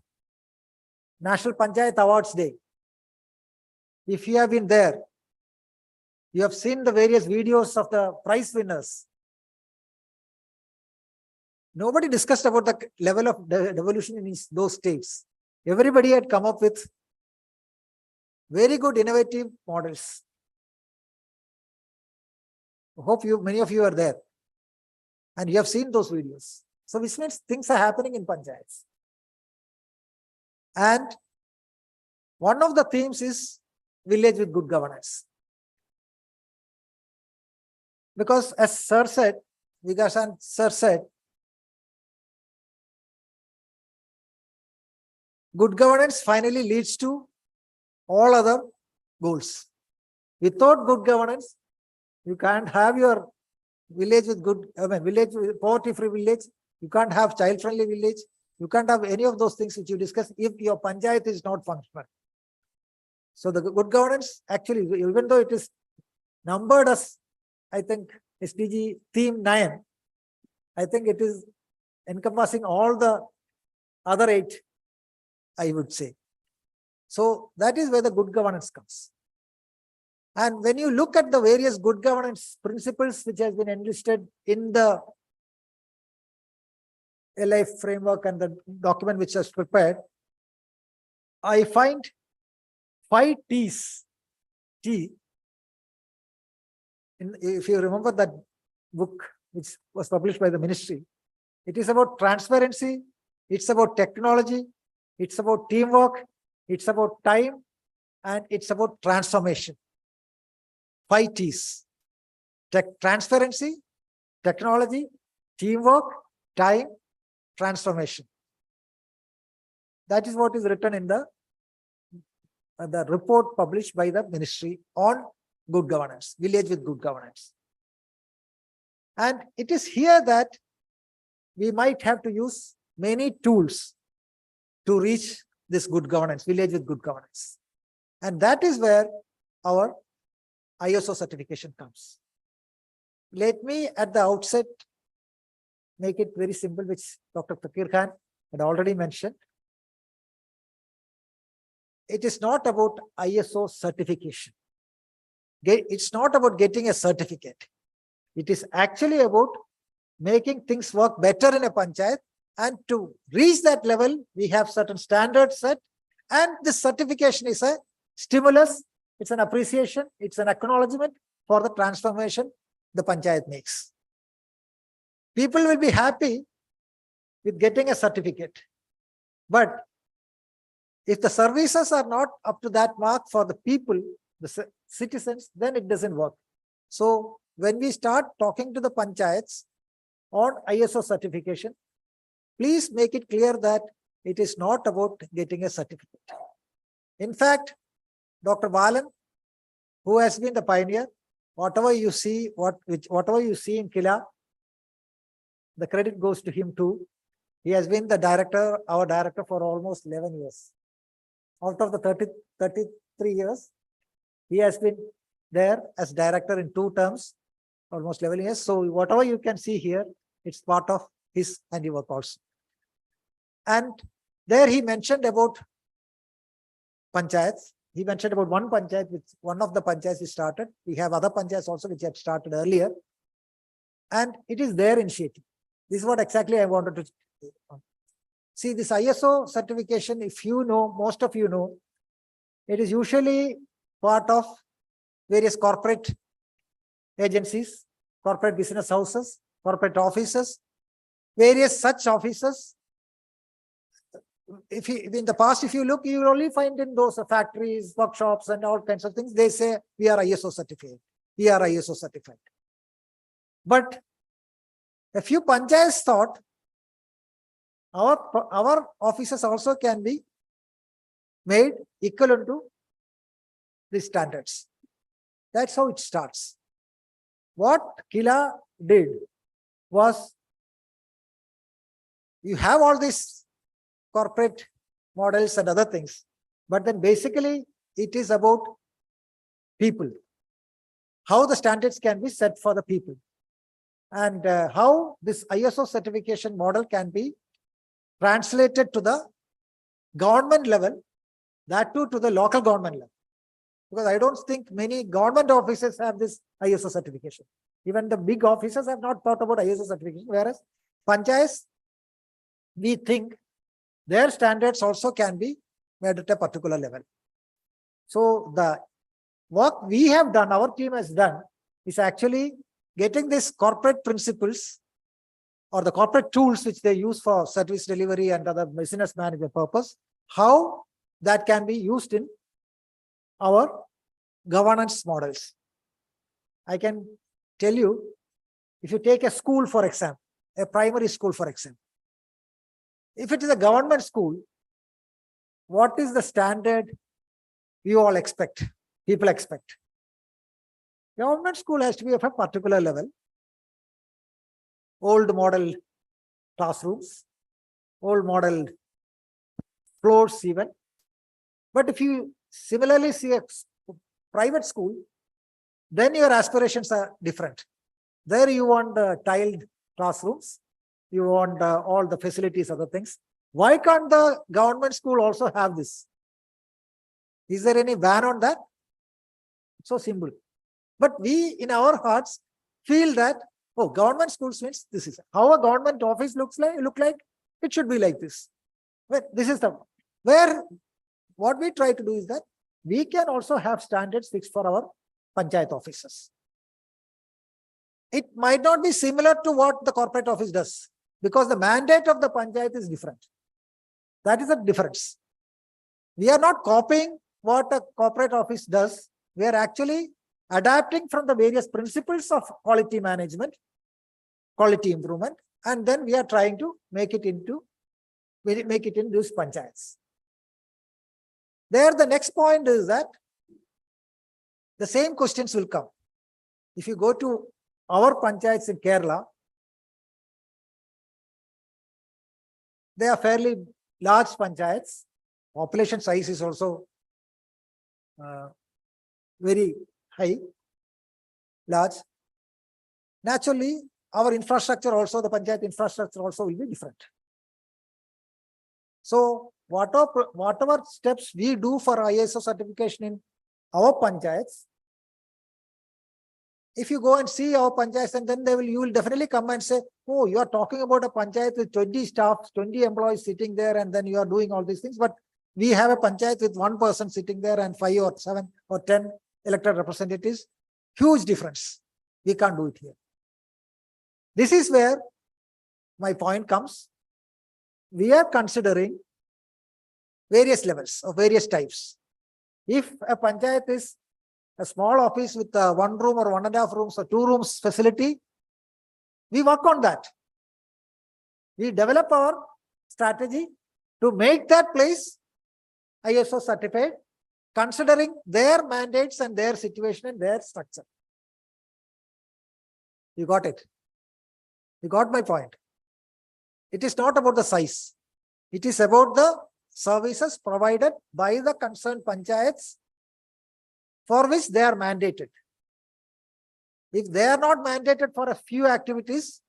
Speaker 6: National Panchayat Awards Day, if you have been there, you have seen the various videos of the prize winners. Nobody discussed about the level of devolution in those states. Everybody had come up with very good innovative models. I hope many of you are there and you have seen those videos. So which means things are happening in panchayats. And one of the themes is village with good governance. Because as Sir said, Vigasan Sir said, good governance finally leads to all other goals. Without good governance, you can't have your village with village with poverty-free village. You can't have child-friendly village. You can't have any of those things which you discuss if your panchayat is not functional. So the good governance, actually, even though it is numbered as, I think, SDG theme 9, I think it is encompassing all the other 8, I would say. So that is where the good governance comes. And when you look at the various good governance principles which has been enlisted in the LI framework and the document which was prepared, I find 5 T's. If you remember that book which was published by the ministry, it is about transparency, it's about technology, it's about teamwork, it's about time, and it's about transformation. 5 T's. Transparency, technology, teamwork, time, transformation. That is what is written in the report published by the ministry on good governance, village with good governance. And it is here that we might have to use many tools to reach this good governance, village with good governance. And that is where our ISO certification comes. Let me at the outset make it very simple, which Dr. Fakir Khan had already mentioned. It is not about ISO certification. It's not about getting a certificate. It is actually about making things work better in a panchayat, and to reach that level, we have certain standards set, and this certification is a stimulus, it's an appreciation, it's an acknowledgement for the transformation the panchayat makes. People will be happy with getting a certificate, but if the services are not up to that mark for the people, the citizens, then it doesn't work. So when we start talking to the panchayats on ISO certification, please make it clear that it is not about getting a certificate. In fact, Dr. Balan, who has been the pioneer, whatever you see in KILA, the credit goes to him too. He has been the director, our director for almost 11 years. Out of the 33 years, he has been there as director in 2 terms, almost 11 years. So whatever you can see here, it's part of his handiwork also. And there he mentioned about panchayats. He mentioned about one panchayat, which one of the panchayats he started. We have other panchayats also which had started earlier. And it is their initiative. This is what exactly I wanted to see. This ISO certification, if you know, most of you know, it is usually part of various corporate agencies, corporate business houses, corporate offices, various such offices. If you, in the past, if you look, you will only find in those factories, workshops, and all kinds of things. They say we are ISO certified. We are ISO certified. But a few panchayats thought our offices also can be made equivalent to the standards. That's how it starts. What KILA did was, you have all these corporate models and other things, but then basically it is about people, how the standards can be set for the people, and how this ISO certification model can be translated to the government level, that too to the local government level. Because I don't think many government offices have this ISO certification. Even the big offices have not thought about ISO certification, whereas panchayats, we think their standards also can be made at a particular level. So the work we have done, our team has done, is actually getting these corporate principles or the corporate tools which they use for service delivery and other business management purpose, how that can be used in our governance models. I can tell you, if you take a school, for example, a primary school, for example, if it is a government school, what is the standard you all expect, people expect? Government school has to be of a particular level. Old model classrooms, old model floors even. But if you similarly see a private school, then your aspirations are different. There you want tiled classrooms, you want all the facilities, other things. Why can't the government school also have this? Is there any ban on that? It's so simple. But we in our hearts feel that, oh, government schools means this is how a government office look like, it should be like this. Well, this is the where what we try to do is that we can also have standards fixed for our panchayat offices. It might not be similar to what the corporate office does, because the mandate of the panchayat is different. That is the difference. We are not copying what a corporate office does. We are actually adapting from the various principles of quality management, quality improvement, and then we are trying to make it in these panchayats. There, the next point is that the same questions will come. If you go to our panchayats in Kerala, they are fairly large panchayats. Population size is also very high, large. Naturally, our infrastructure also, the panchayat infrastructure also will be different. So whatever steps we do for ISO certification in our panchayats, if you go and see our panchayats, and then you will definitely come and say, oh, you are talking about a panchayat with 20 staff, 20 employees sitting there, and then you are doing all these things. But we have a panchayat with 1 person sitting there and 5 or 7 or 10 elected representatives. Huge difference. We can't do it here. This is where my point comes. We are considering various levels of various types. If a panchayat is a small office with 1 room or 1.5 rooms or 2 rooms facility, we work on that. We develop our strategy to make that place ISO certified, considering their mandates and their situation and their structure. You got it? You got my point? It is not about the size. It is about the services provided by the concerned panchayats for which they are mandated. If they are not mandated for a few activities,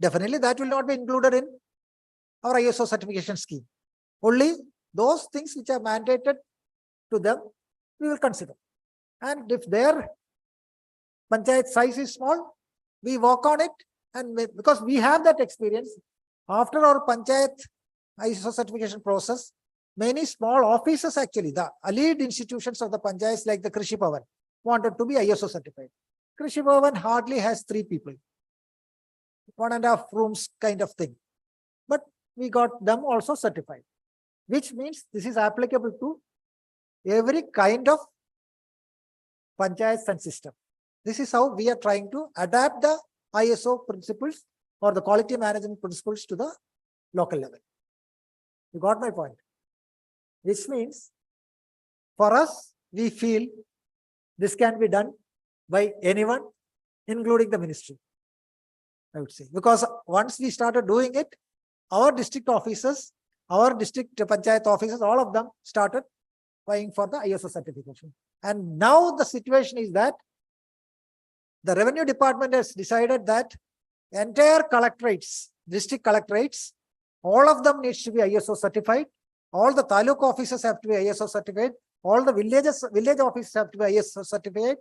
Speaker 6: definitely that will not be included in our ISO certification scheme. Only those things which are mandated to them, we will consider. And if their panchayat size is small, we work on it. And because we have that experience, after our panchayat ISO certification process, many small offices actually, the lead institutions of the panchayats like the Krishi Bhavan wanted to be ISO certified. Krishi Bhavan hardly has 3 people, 1.5 rooms kind of thing. But we got them also certified, which means this is applicable to every kind of panchayats and system. This is how we are trying to adapt the ISO principles or the quality management principles to the local level. You got my point? Which means for us, we feel this can be done by anyone, including the ministry, I would say. Because once we started doing it, our district officers, our district panchayat officers, all of them started vying for the ISO certification. And now the situation is that the revenue department has decided that entire collectorates, district collectorates, all of them needs to be ISO certified. All the taluk offices have to be ISO certified. All the village offices have to be ISO certified.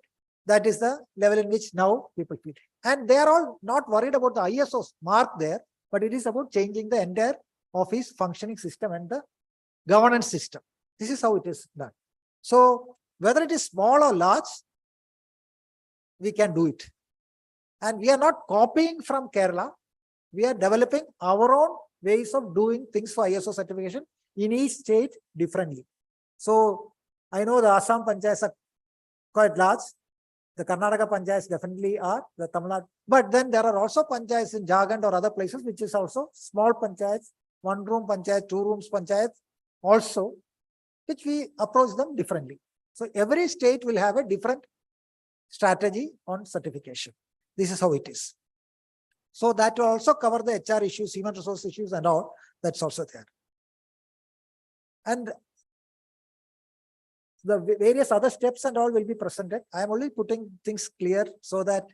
Speaker 6: That is the level in which now people feel. And they are all not worried about the ISO mark there, but it is about changing the entire office functioning system and the governance system. This is how it is done. So whether it is small or large, we can do it. And we are not copying from Kerala. We are developing our own ways of doing things for ISO certification in each state differently. So I know the Assam panchayats are quite large. The Karnataka panchayats definitely are, the Tamil Nadu. But then there are also panchayats in Jharkhand or other places, which is also small panchayats, 1 room panchayat, 2 rooms panchayats also, which we approach them differently. So every state will have a different strategy on certification. This is how it is. So that will also cover the HR issues, human resource issues and all, that's also there. And the various other steps and all will be presented. I am only putting things clear so that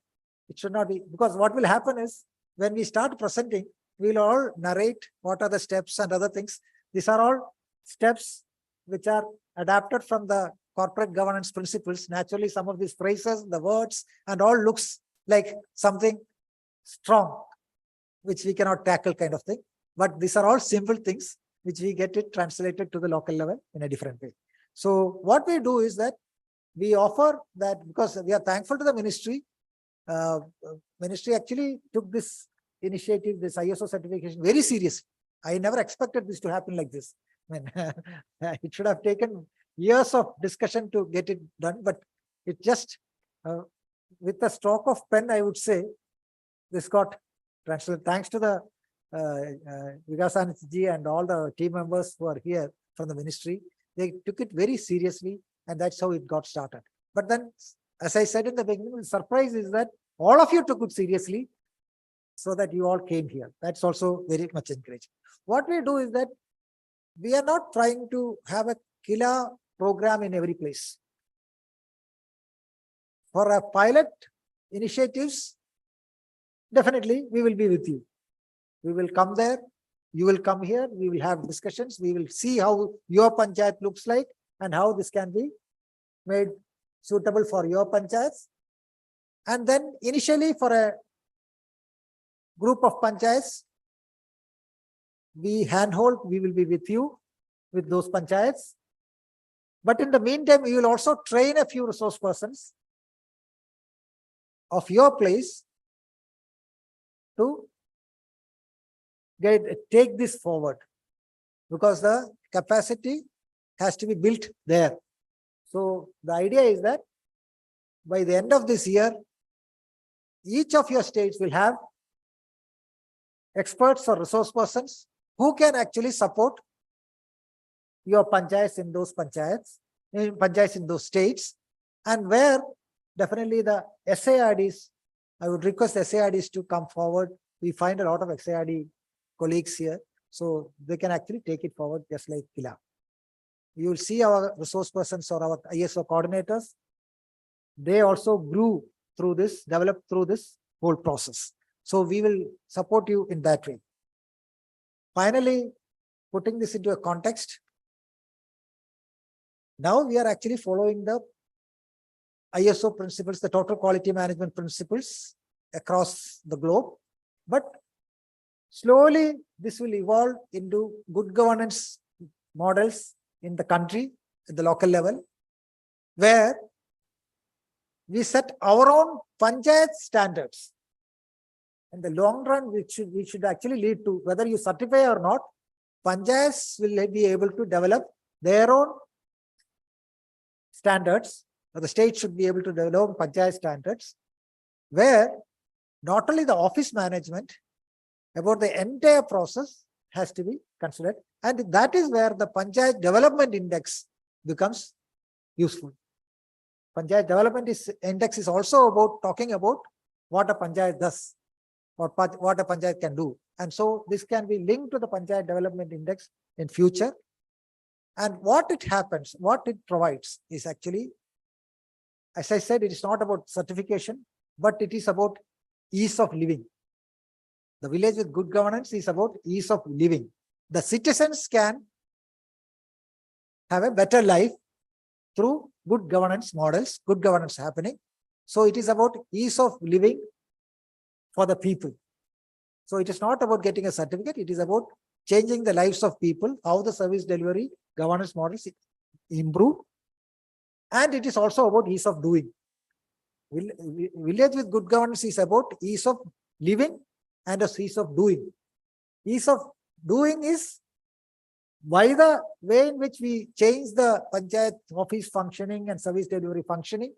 Speaker 6: it should not be, because what will happen is when we start presenting, we'll all narrate what are the steps and other things. These are all steps which are adapted from the corporate governance principles. Naturally, some of these phrases, the words and all looks like something strong, which we cannot tackle kind of thing. But these are all simple things which we get it translated to the local level in a different way. So what we do is that we offer that, because we are thankful to the ministry. Ministry actually took this initiative, this ISO certification very seriously. I never expected this to happen like this. I mean, it should have taken years of discussion to get it done, but it just, with a stroke of pen, I would say, this got translated. Thanks to the Vikas ji and all the team members who are here from the ministry. They took it very seriously, and that's how it got started. But then, as I said in the beginning, the surprise is that all of you took it seriously, so that you all came here. That's also very much encouraging. What we do is that we are not trying to have a KILA program in every place. For a pilot initiatives, definitely we will be with you. We will come there. You will come here. We will have discussions. We will see how your panchayat looks like and how this can be made suitable for your panchayats. And then initially for a group of panchayats, we handhold, we will be with you with those panchayats. But in the meantime, we will also train a few resource persons of your place to take this forward, because the capacity has to be built there. So the idea is that by the end of this year, each of your states will have experts or resource persons who can actually support your panchayats in those panchayats in those states, and where definitely the SARDs, I would request SARDs to come forward. We find a lot of SARD colleagues here. So they can actually take it forward just like KILA. You will see our resource persons or our ISO coordinators. They also grew through this, developed through this whole process. So we will support you in that way. Finally, putting this into a context, now we are actually following the ISO principles, the total quality management principles across the globe. But slowly this will evolve into good governance models in the country at the local level, where we set our own panchayat standards. In the long run, we should actually lead to, whether you certify or not, panchayats will be able to develop their own standards, or the state should be able to develop panchayat standards, where not only the office management, about the entire process has to be considered. And that is where the Panchayat Development Index becomes useful. Panchayat Development Index is also about talking about what a Panchayat does, or what a Panchayat can do. And so this can be linked to the Panchayat Development Index in future. And what it happens, what it provides is actually, as I said, it is not about certification, but it is about ease of living. The village with good governance is about ease of living. The citizens can have a better life through good governance models, good governance happening. So it is about ease of living for the people. So it is not about getting a certificate. It is about changing the lives of people, how the service delivery governance models improve. And it is also about ease of doing. Village with good governance is about ease of living and a ease of doing. Ease of doing is by the way in which we change the panchayat office functioning and service delivery functioning.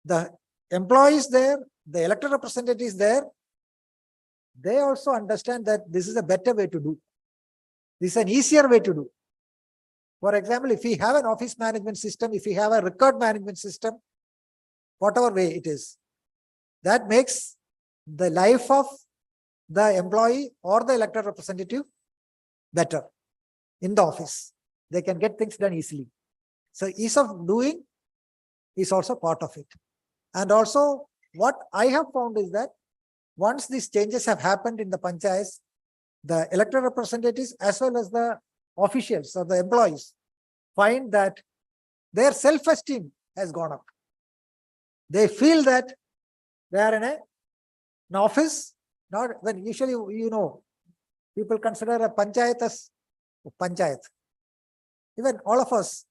Speaker 6: The employees there, the elected representatives there, they also understand that this is a better way to do. This is an easier way to do. For example, if we have an office management system, if we have a record management system, whatever way it is, that makes the life of the employee or the elected representative better in the office. They can get things done easily. So ease of doing is also part of it. And also what I have found is that once these changes have happened in the panchayats, the elected representatives as well as the officials or the employees find that their self-esteem has gone up. They feel that they are in an office, not when usually, people consider a panchayat as panchayat. Even all of us,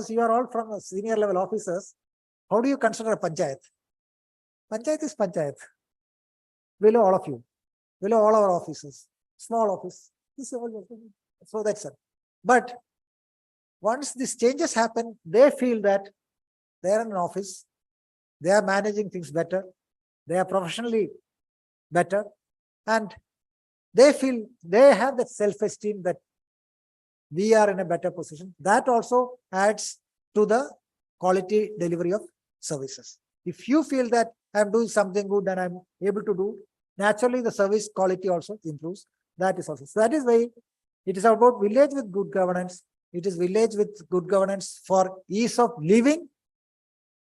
Speaker 6: you are all from senior level officers. How do you consider a panchayat? Panchayat is panchayat. Below all of you, below all our officers, small office. So that's it. But once these changes happen, they feel that they are in an office, they are managing things better, they are professionally better, and they feel they have that self-esteem that we are in a better position. That also adds to the quality delivery of services. If you feel that I'm doing something good and I'm able to do, naturally the service quality also improves. That is also. So that is why it is about village with good governance. It is village with good governance for ease of living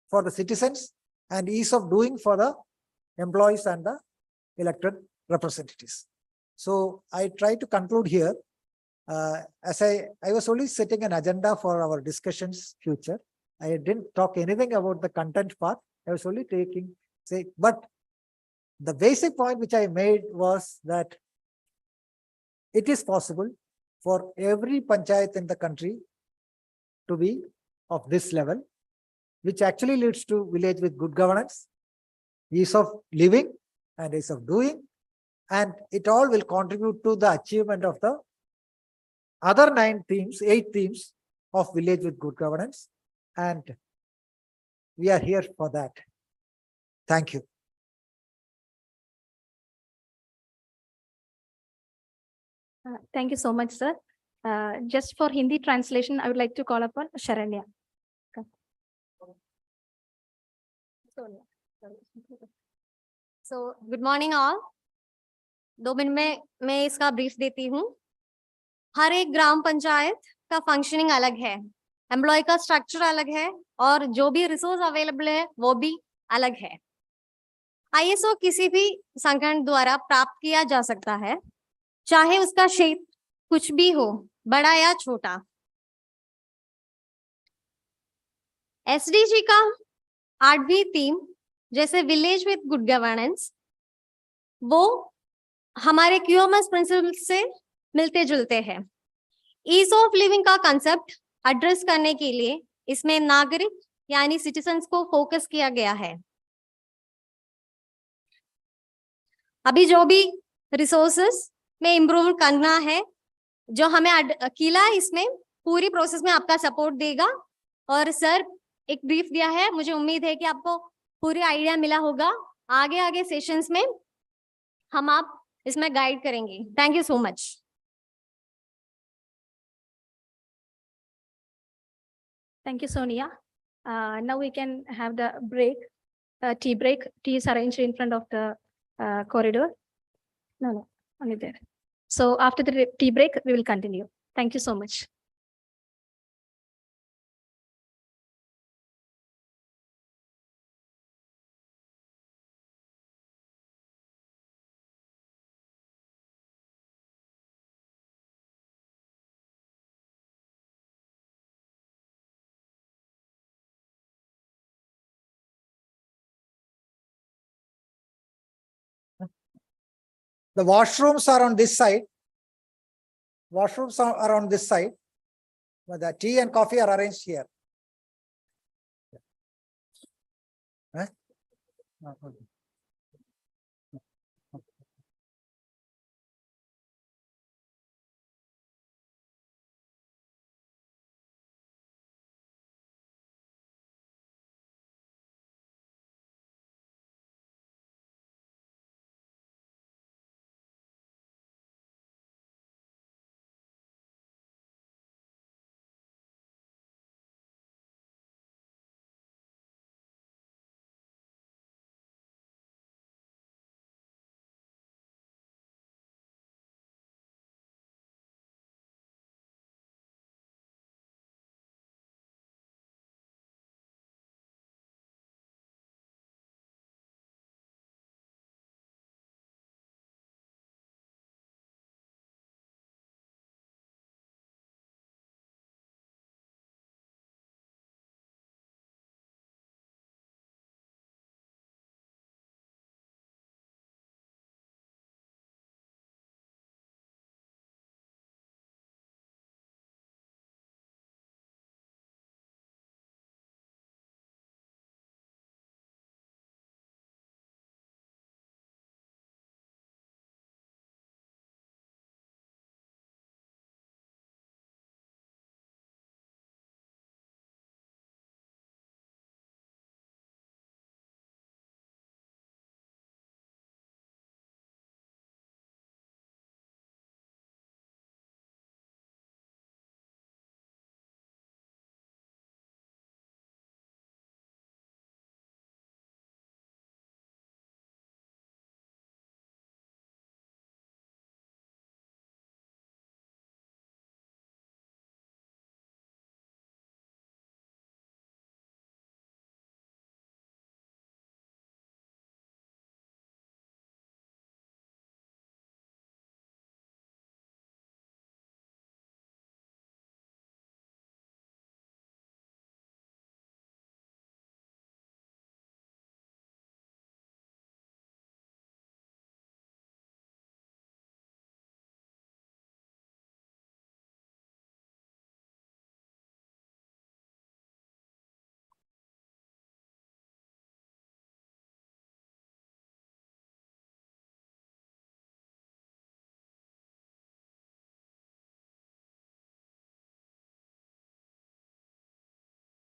Speaker 6: for the citizens and ease of doing for the employees and the elected representatives. So I try to conclude here. As I was only setting an agenda for our discussions future. I didn't talk anything about the content part. I was only but the basic point which I made was that it is possible for every panchayat in the country to be of this level, which actually leads to village with good governance, ease of living and ease of doing, and it all will contribute to the achievement of the other 8 themes of village with good governance, and we are here for that. Thank you.
Speaker 1: Thank you so much, sir. Just for Hindi translation, I would like to call upon Sharanya.
Speaker 7: So, good morning all. 2 minute में मैं इसका brief देती हूँ। हर एक ग्राम पंचायत का functioning अलग है, employ का स्ट्रक्चर अलग है और जो भी रिसोर्स अवेलेबल है वो भी अलग है। आईएसओ किसी भी संगठन द्वारा प्राप्त किया जा सकता है, चाहे उसका क्षेत्र कुछ भी हो, बड़ा या छोटा। एसडीजी का 8वीं थीम जैसे विलेज विद गुड गवर्नेंस, वो हमारे क्यूएमएस प्रिंसिपल से मिलते जुलते हैं। ईज ऑफ लिविंग का कंसेप्ट एड्रेस करने के लिए इसमें नागरिक यानी सिटीजन्स को फोकस किया गया है। अभी जो भी रिसोर्सेस में इम्प्रूव करना है, जो हमें किला इसमें पूरी प्रोसेस में आपका सपोर्ट देगा। और सर एक ब्रीफ दिया है, मुझे उम्मीद है कि आपको पूरी आइडिया मिला होगा। आगे आगे सेशंस में हम आप इसमें गाइड करेंगे। Thank you so much.
Speaker 1: Thank you, Sonia. Now we can have the break, tea break. Tea is arranged in front of the corridor. No, only there. So after the tea break, we will continue. Thank you so much.
Speaker 6: The washrooms are on this side. Washrooms are on this side. But the tea and coffee are arranged here. Huh?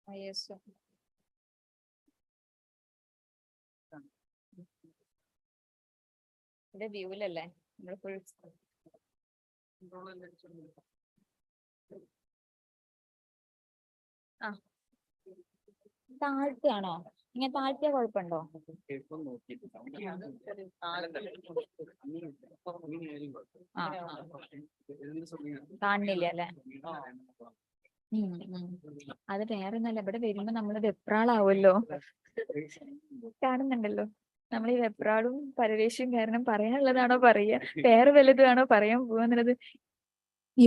Speaker 7: Yes. ഇത് വ്യൂവിലല്ലേ നമ്മൾ full ആ താഴ്ത്തിയാണോ? ഇങ്ങനെ താഴ്ത്തിയ കുഴപ്പമുണ്ടോ?
Speaker 8: ആ, കാണുന്നില്ല അല്ലെ? അത് വേറെ ഒന്നല്ല, ഇവിടെ വരുമ്പോ നമ്മള് വെപ്രാളാവുമല്ലോ. കാണുന്നുണ്ടല്ലോ, നമ്മൾ ഈ വെപ്രാളും പരവേശവും കാരണം പറയാനുള്ളതാണോ പറയാ, വേറെ വല്ലതുമാണോ പറയാൻ പോവാന്നുള്ളത്.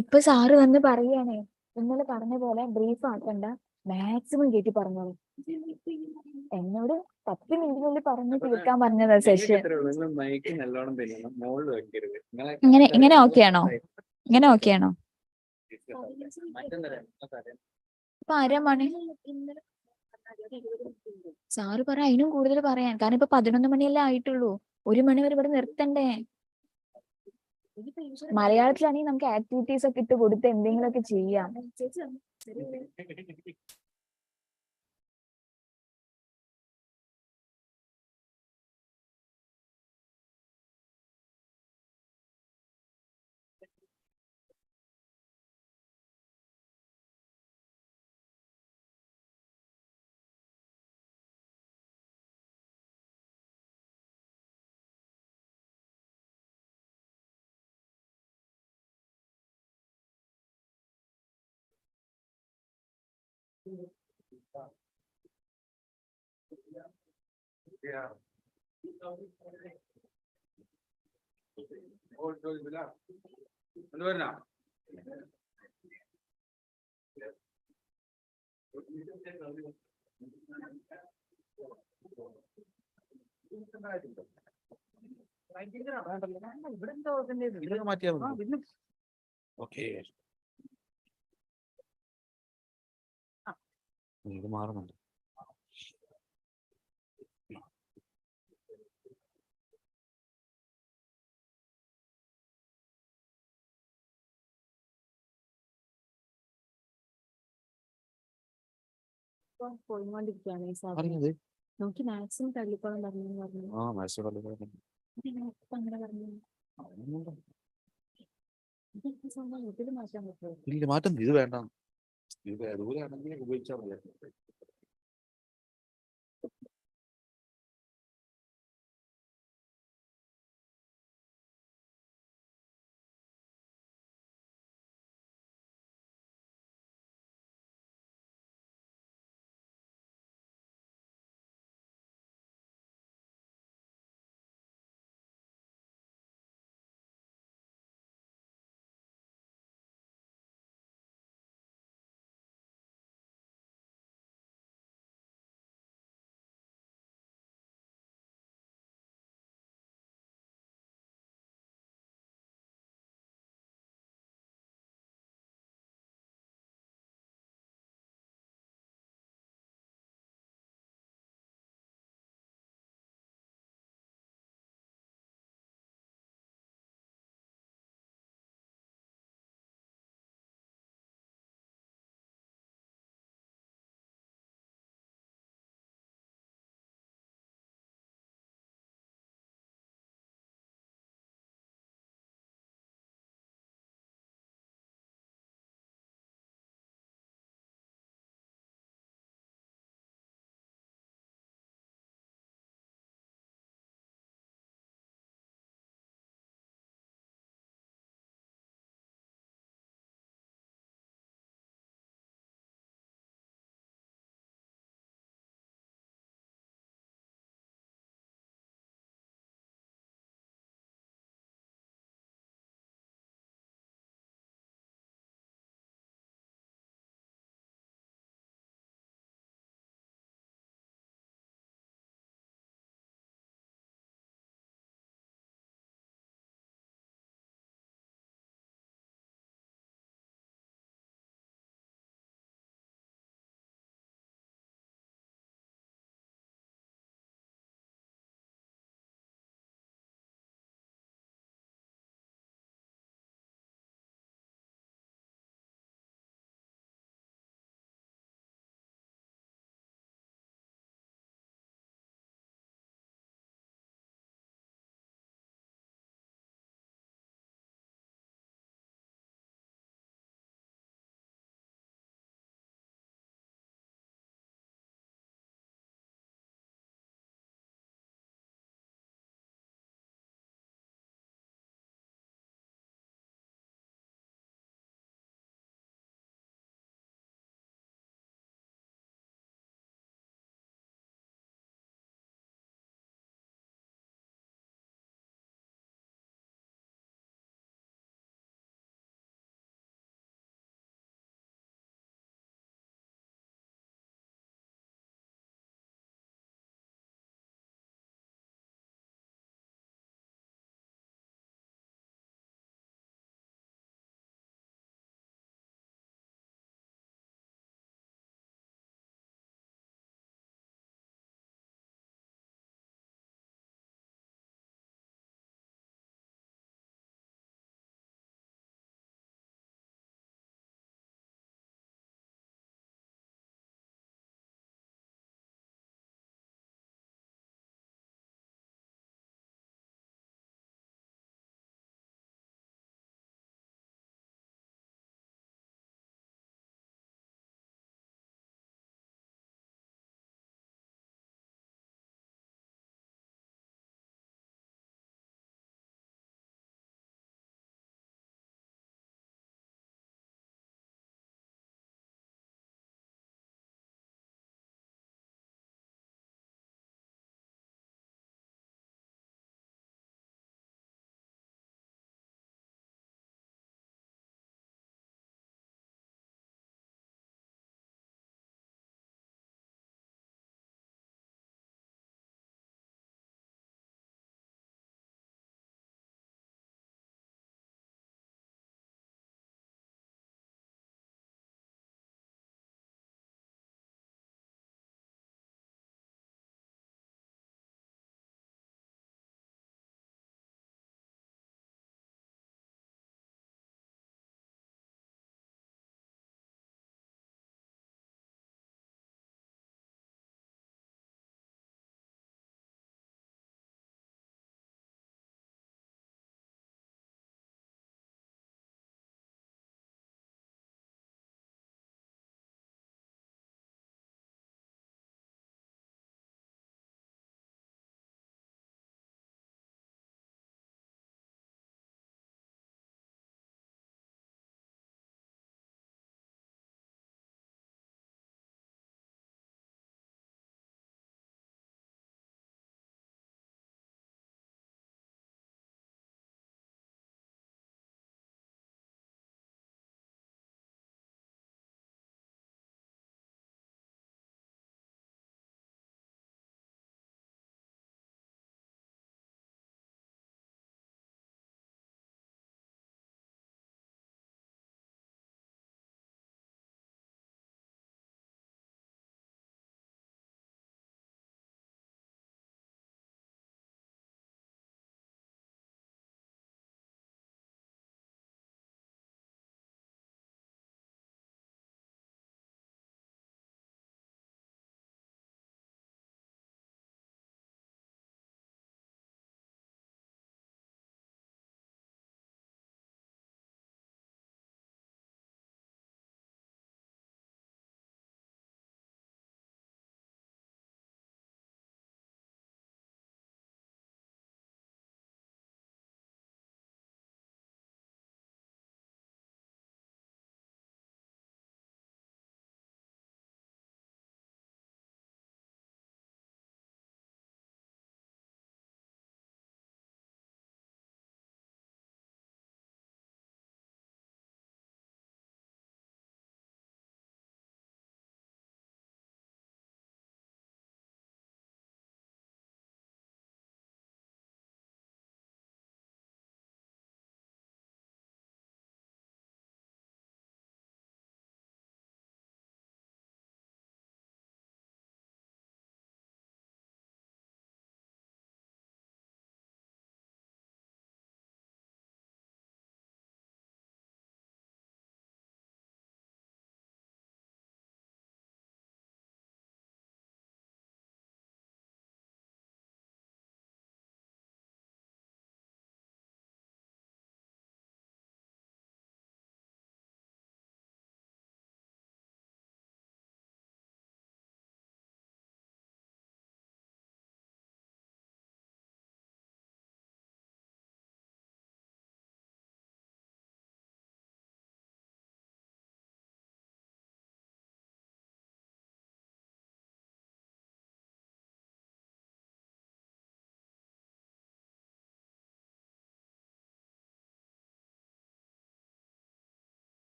Speaker 8: ഇപ്പൊ സാറ് വന്ന് പറയാണേ, ഇന്നലെ പറഞ്ഞ പോലെ ബ്രീഫ് ആക്കണ്ട, മാക്സിമം കേട്ടി പറഞ്ഞോളൂ. എന്നോട് 10 മിനിറ്റിനുള്ളിൽ പറഞ്ഞു തീർക്കാൻ പറഞ്ഞതാ സെഷൻ. ഇങ്ങനെ ഓക്കെ ആണോ? ഇങ്ങനെ ഓക്കെ ആണോ? ഇപ്പൊ അരമണി സാറ് പറ, അതിനും കൂടുതൽ പറയാൻ, കാരണം ഇപ്പൊ 11 മണിയല്ലേ ആയിട്ടുള്ളൂ. 1 മണി വരെ ഇവിടെ നിർത്തണ്ടേ? മലയാളത്തിലാണെങ്കിൽ നമുക്ക് ആക്ടിവിറ്റീസ് ഒക്കെ ഇട്ട് കൊടുത്ത് എന്തെങ്കിലുമൊക്കെ ചെയ്യാം.
Speaker 3: ഓക്കെ, ഇത് മാറുന്നുണ്ട്.
Speaker 8: പോയിക്കൊണ്ടിരിക്കുകയാണ് ഈ സാധനം.
Speaker 3: പറഞ്ഞത്
Speaker 8: നമുക്ക് മാക്സിമം തള്ളിക്കോളം പറഞ്ഞു.
Speaker 3: ആ മനസ്സിലായി.
Speaker 8: അങ്ങനെ പറഞ്ഞു ഇതിൽ മാറ്റാൻ പറ്റുമോ?
Speaker 3: ഇല്ല, മാറ്റുന്നു. ഇത് വേണ്ട, ഇത് ദൂരെയാണെങ്കിൽ ഉപയോഗിച്ചാൽ മതി.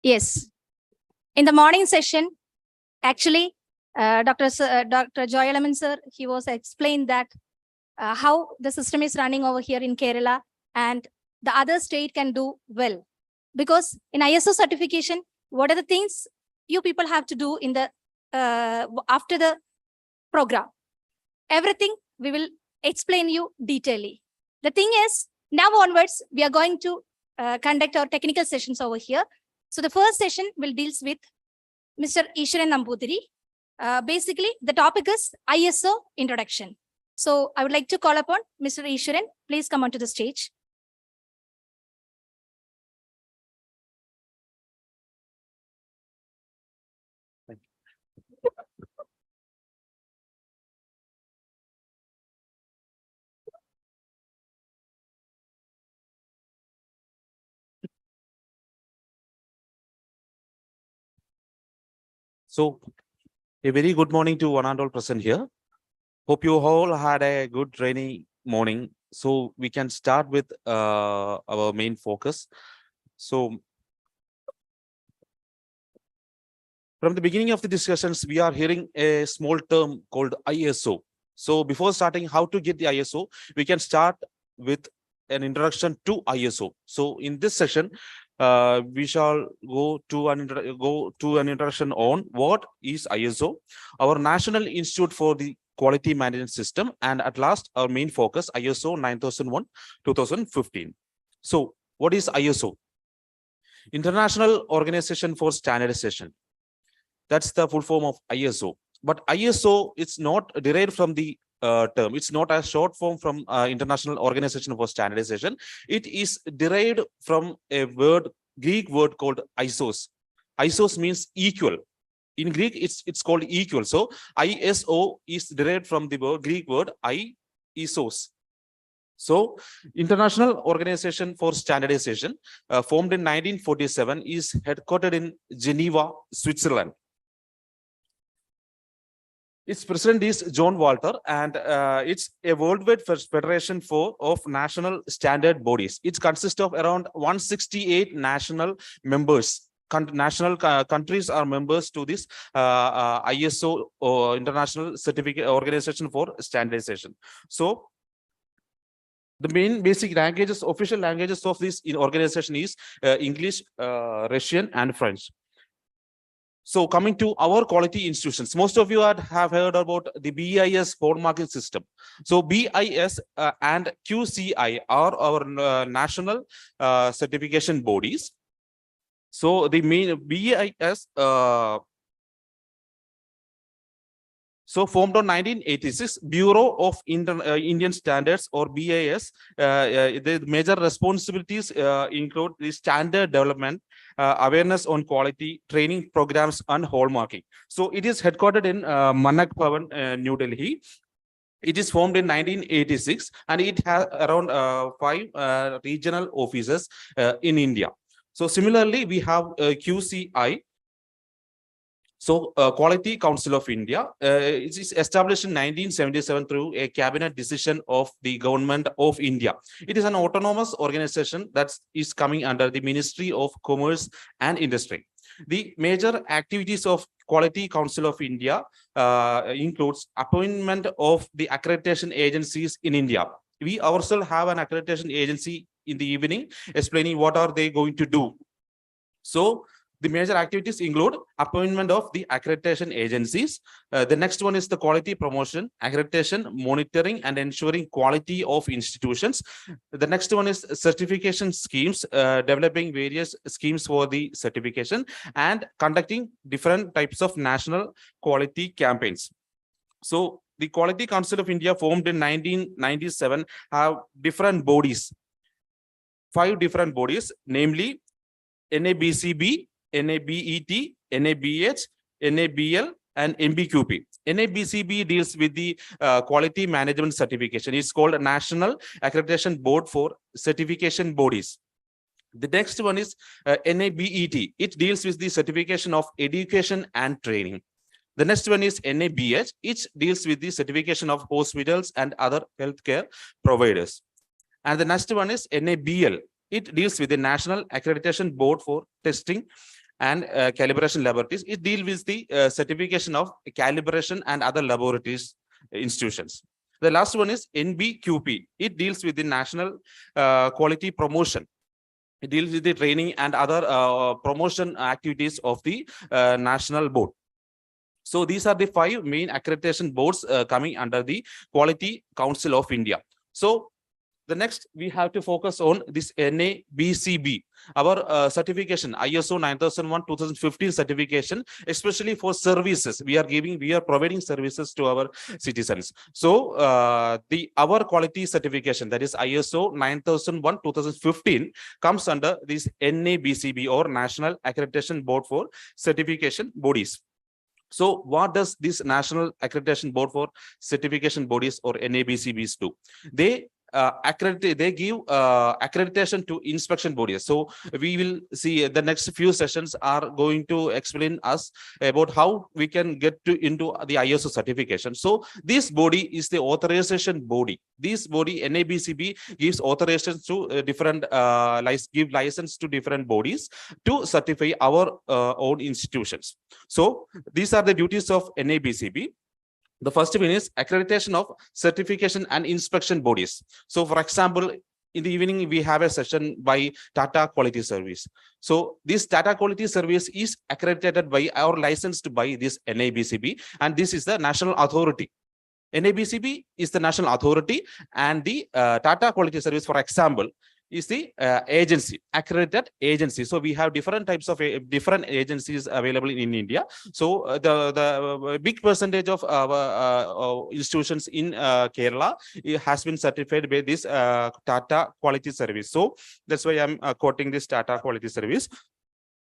Speaker 1: Yes. In the morning session, actually, Dr. Joy Elaman sir, he was explained that how the system is running over here in Kerala and the other state can do well. Because in ISO certification, what are the things you people have to do in the after the program? Everything we will explain you detailedly. The thing is, now onwards, we are going to conduct our technical sessions over here. So the first session will deals with Mr. Ishwaran Nambudiri. Basically, the topic is ISO introduction. So I would like to call upon Mr. Ishwaran. Please come onto the stage.
Speaker 9: So, a very good morning to one and all present here. Hope you all had a good rainy morning. So we can start with our main focus. So from the beginning of the discussions, we are hearing a small term called ISO. So before starting how to get the ISO, we can start with an introduction to ISO. So in this session, we shall go to an introduction on what is ISO, our National Institute for the Quality Management System, and at last our main focus ISO 9001-2015. So what is ISO? International Organization for Standardization. That's the full form of ISO. But ISO is not derived from the term. It's not a short form from International Organization for Standardization. It is derived from a Greek word called isos. Isos means equal. In Greek, it's called equal. So ISO is derived from the Greek word isos. So International Organization for Standardization, formed in 1947, is headquartered in Geneva, Switzerland. Its president is John Walter, and it's a worldwide federation of national standard bodies. It consists of around 168 national members. National countries are members to this ISO, or International Certificate Organization for Standardization. So the main basic languages, official languages of this organization is English, Russian, and French. So coming to our quality institutions, most of you have heard about the BIS hallmarking system. So BIS and QCI are our national certification bodies. So the main BIS, so formed on 1986, Bureau of Indian Standards, or BIS. The major responsibilities include the standard development, awareness on quality, training programs, and hallmarking. So it is headquartered in Manak Bhavan, New Delhi. It is formed in 1986, and it has around 5 regional offices in India. So similarly, we have QCI. So Quality Council of India, it is established in 1977 through a cabinet decision of the government of India. It is an autonomous organization that is coming under the Ministry of Commerce and Industry. The major activities of Quality Council of India includes appointment of the accreditation agencies in India. We ourselves have an accreditation agency in the evening explaining what are they going to do. So the major activities include appointment of the accreditation agencies. The next one is the quality promotion, accreditation, monitoring, and ensuring quality of institutions. The next one is certification schemes, developing various schemes for the certification and conducting different types of national quality campaigns. So the Quality Council of India, formed in 1997, have different bodies, 5 different bodies, namely NABCB, NABET, NABH, NABL, and MBQP. NABCB deals with the quality management certification. It's called a National Accreditation Board for Certification Bodies. The next one is NABET. It deals with the certification of education and training. The next one is NABH. It deals with the certification of hospitals and other healthcare providers. And the next one is NABL. It deals with the National Accreditation Board for Testing and calibration laboratories. It deals with the certification of calibration and other laboratories institutions. The last one is NBQP. It deals with the national quality promotion. It deals with the training and other promotion activities of the national board. So these are the 5 main accreditation boards coming under the Quality Council of India. So the next we have to focus on this NABCB, our certification, ISO 9001-2015 certification, especially for services. We are providing services to our citizens. So our quality certification, that is ISO 9001-2015, comes under this NABCB, or National Accreditation Board for Certification Bodies. So what does this National Accreditation Board for Certification Bodies, or NABCBs, do? They they give accreditation to inspection bodies. So we will see the next few sessions are going to explain us about how we can get into the ISO certification. So this body is the authorization body. This body, NABCB, gives authorization to different give license to different bodies to certify our own institutions. So these are the duties of NABCB. The first one is accreditation of certification and inspection bodies. So for example, in the evening, we have a session by Tata Quality Service. So this Tata Quality Service is accredited by or licensed by this NABCB, and this is the national authority. NABCB is the national authority, and the Tata Quality Service, for example, is the agency, accredited agency. So we have different types of different agencies available in India. So the big percentage of our institutions in Kerala has been certified by this Tata Quality Service. So that's why I'm quoting this Tata Quality Service.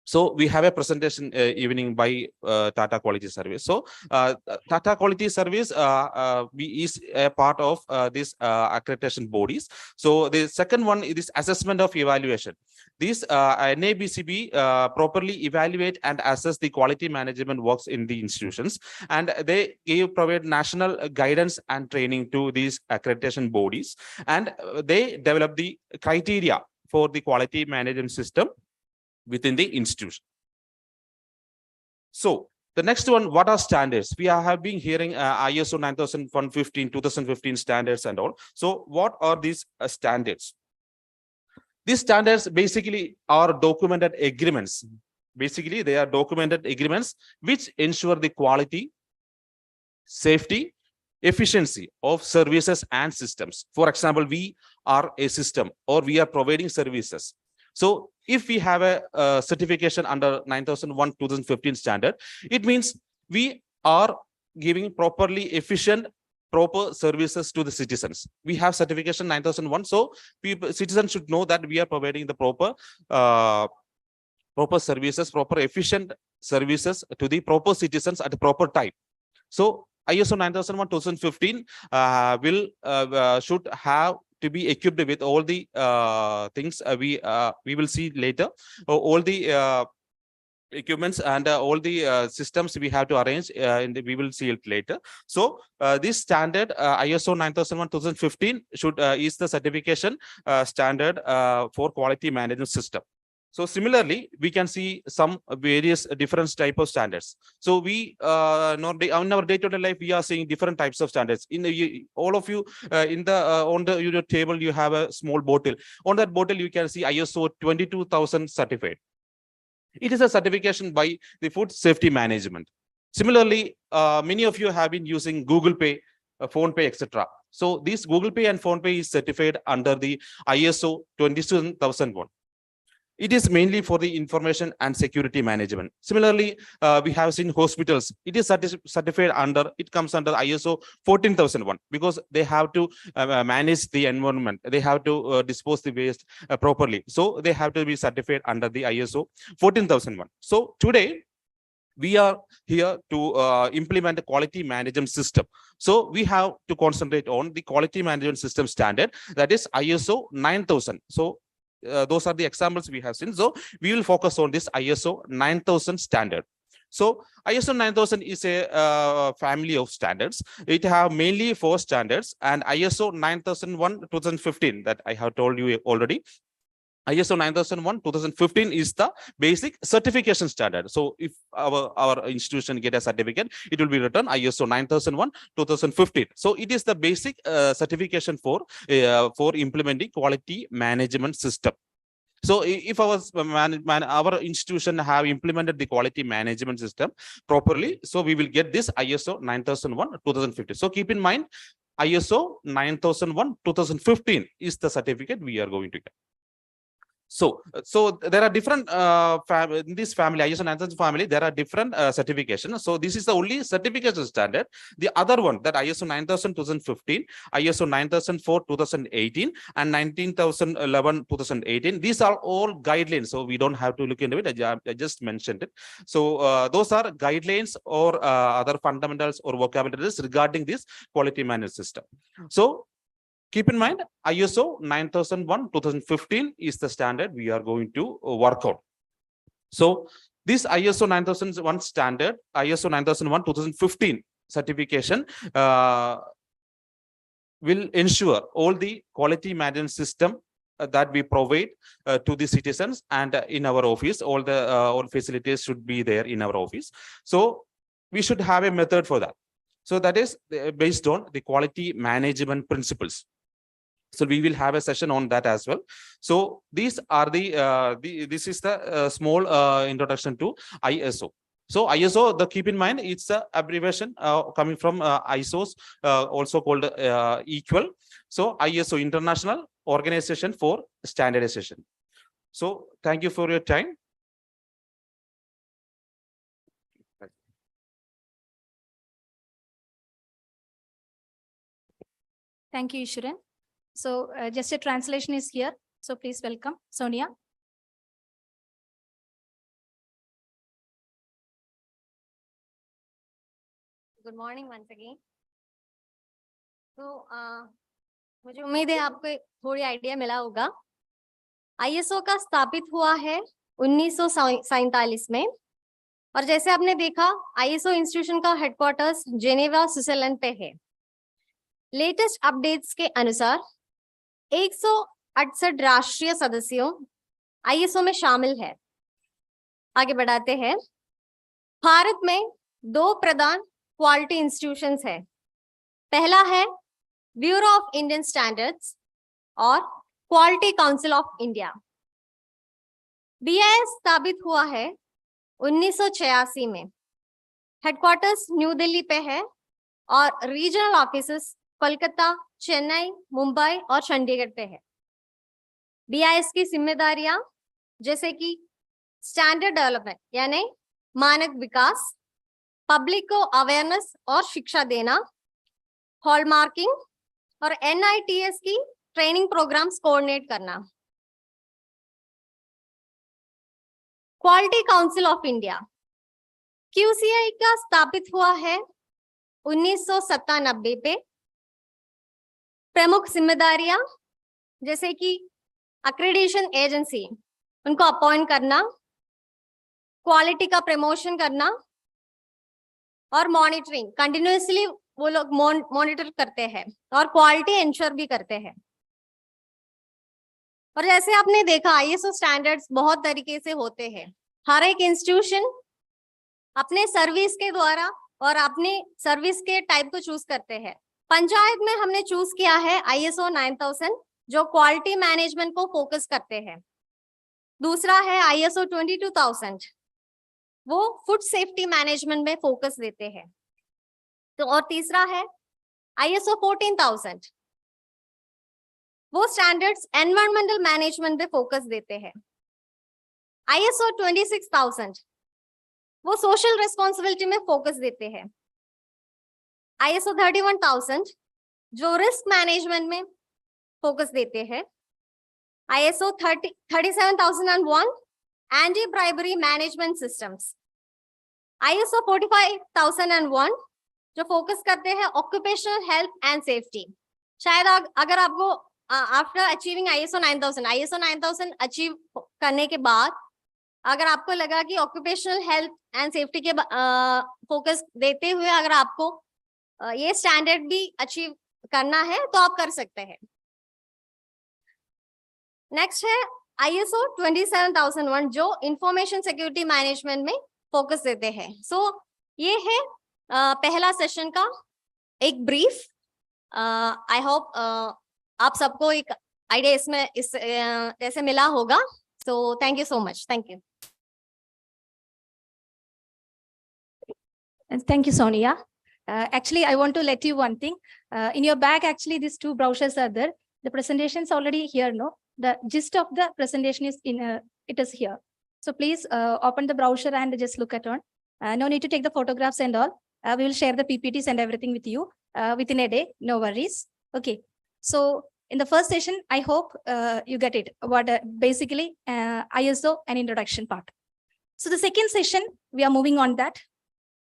Speaker 9: So we have a presentation evening by Tata Quality Service. So Tata Quality Service is a part of this accreditation bodies. So the second one is assessment of evaluation. This NABCB properly evaluate and assess the quality management works in the institutions, and they provide national guidance and training to these accreditation bodies, and they develop the criteria for the quality management system within the institution. So the next one, what are standards? We have been hearing ISO 9001-15, 2015 standards and all. So what are these standards? These standards basically are documented agreements. Basically, they are documented agreements which ensure the quality, safety, efficiency of services and systems. For example, we are a system, or we are providing services. So if we have a certification under 9001-2015 standard, it means we are giving properly efficient, proper services to the citizens. We have certification 9001, so citizens should know that we are providing the proper services, proper efficient services to the proper citizens at the proper time. So ISO 9001-2015 should have to be equipped with all the things we will see later, all the equipments and all the systems we have to arrange, and we will see it later. So this standard ISO 9001-2015 should is the certification standard for quality management system. So similarly, we can see some various different type of standards. So we in our day-to-day life, we are seeing different types of standards. In the all of you in the on the your table, you have a small bottle. On that bottle, you can see ISO 22000 certified. It is a certification by the Food Safety Management. Similarly, many of you have been using Google Pay, Phone Pay, etc. So this Google Pay and Phone Pay is certified under the ISO 27001. It is mainly for the information and security management. Similarly, we have seen hospitals. It is certified under, it comes under ISO 14001 because they have to manage the environment. They have to dispose the waste properly. So they have to be certified under the ISO 14001. So today, we are here to implement a quality management system. So we have to concentrate on the quality management system standard, that is ISO 9000. So those are the examples we have seen. So we will focus on this ISO 9000 standard. So ISO 9000 is a family of standards. It have mainly 4 standards, and ISO 9001-2015 that I have told you already. ISO 9001 2015 is the basic certification standard. So if our institution get a certificate, it will be written ISO 9001 2015. So it is the basic certification for implementing quality management system. So if our institution have implemented the quality management system properly, so we will get this ISO 9001 2015. So keep in mind, ISO 9001 2015 is the certificate we are going to get. So there are different in this family, ISO 9000 family, there are different certifications. So this is the only certification standard. The other one, that ISO 9000 2015, ISO 9004 2018, and 19011 2018. These are all guidelines. So we don't have to look into it. I just mentioned it. So those are guidelines or other fundamentals or vocabularies regarding this quality management system. So keep in mind, ISO 9001 2015 is the standard we are going to work on. So this ISO 9001 standard, ISO 9001 2015 certification will ensure all the quality management system that we provide to the citizens, and in our office, all facilities should be there in our office. So we should have a method for that. So that is based on the quality management principles. So we will have a session on that as well. So these are this is the small introduction to ISO. So ISO, keep in mind, it's a abbreviation coming from ISOs, also called equal. So ISO, International Organization for Standardization. So thank you for your time.
Speaker 1: Thank you, Ishwaran. So just a translation is here. So please welcome Sonia.
Speaker 7: Good morning once again. तो मुझे उम्मीद है आपको थोड़ी idea मिला होगा। ISO का स्थापित हुआ है 1947 में, और जैसे आपने देखा, आईएसओ इंस्टीट्यूशन का हेडक्वार्टर्स जेनेवा, स्विट्जरलैंड पे है। लेटेस्ट अपडेट्स के अनुसार 168 राष्ट्रीय सदस्यों आईएसओ में शामिल है। आगे बढ़ाते हैं। भारत में 2 प्रधान क्वालिटी इंस्टीट्यूशंस है। पहला है ब्यूरो ऑफ इंडियन स्टैंडर्ड्स और quality council of India. BIS स्थापित हुआ है 1986 में। हेडक्वार्टर्स न्यू दिल्ली पे है और रीजनल ऑफिसेस कोलकाता, चेन्नई, मुंबई और चंडीगढ़ पे है। बीआईएस की जिम्मेदारियां जैसे कि स्टैंडर्ड डेवलपमेंट यानी मानक विकास, पब्लिक को अवेयरनेस और शिक्षा देना, हॉलमार्किंग और एनआईटीएस की ट्रेनिंग प्रोग्राम्स कोऑर्डिनेट करना। Quality council of India QCI का स्थापित हुआ है 1997 पे। प्रमुख जिम्मेदारियां जैसे कि अक्रेडिटेशन एजेंसी, उनको अपॉइंट करना, क्वालिटी का प्रमोशन करना और मॉनिटरिंग, कंटिन्यूअसली वो लोग मॉनिटर करते हैं और क्वालिटी इंश्योर भी करते हैं। और जैसे आपने देखा, आईएसओ स्टैंडर्ड्स बहुत तरीके से होते हैं। हर एक इंस्टीट्यूशन अपने सर्विस के द्वारा और अपने सर्विस के टाइप को चूज करते हैं। पंचायत में हमने चूज किया है आईएसओ 9000, जो क्वालिटी मैनेजमेंट को फोकस करते हैं। दूसरा है आईएसओ 22000, वो फूड सेफ्टी मैनेजमेंट में फोकस देते हैं। तो और तीसरा है आईएसओ 14000, वो स्टैंडर्ड्स एनवायरमेंटल मैनेजमेंट पे फोकस देते हैं। आईएसओ 26000, वो सोशल रिस्पॉन्सिबिलिटी में फोकस देते हैं। आईएसओ 31000, जो रिस्क मैनेजमेंट में फोकस देते हैं। ISO 37001, anti bribery management systems. ISO 45001, जो फोकस करते हैं ऑक्यूपेशनल हेल्थ एंड सेफ्टी। शायद अगर आपको आफ्टर अचीविंग आईएसओ 9000 अचीव करने के बाद अगर आपको लगा कि ऑक्यूपेशनल हेल्थ एंड सेफ्टी के फोकस देते हुए अगर आपको ये स्टैंडर्ड भी अचीव करना है तो आप कर सकते हैं। नेक्स्ट है ISO 27001 जो इंफॉर्मेशन सिक्योरिटी मैनेजमेंट में फोकस देते हैं. सो ये है पहला सेशन का एक ब्रीफ. आई होप आप सबको एक आइडिया इसमें इस जैसे मिला होगा. So thank you so much. Thank you.
Speaker 1: And thank you, Sonia. Actually, I want to let you one thing. In your bag, actually, these two brochures are there. The presentation is already here, no? The gist of the presentation is it is here. So please open the brochure and just look at on. No need to take the photographs and all. We will share the PPTs and everything with you within a day. No worries. Okay. So in the first session, I hope you get it. What basically ISO and introduction part. So the second session, we are moving on that.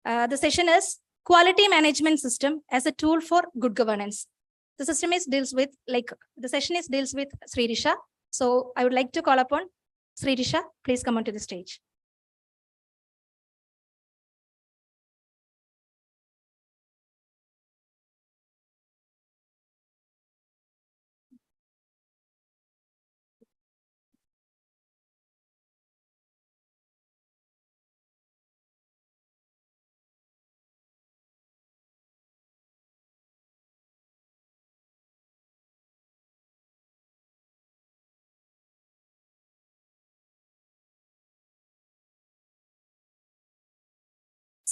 Speaker 1: The session is quality management system as a tool for good governance. The system is deals with the session is deals with Sririsha. So I would like to call upon Sririsha. Please come onto the stage.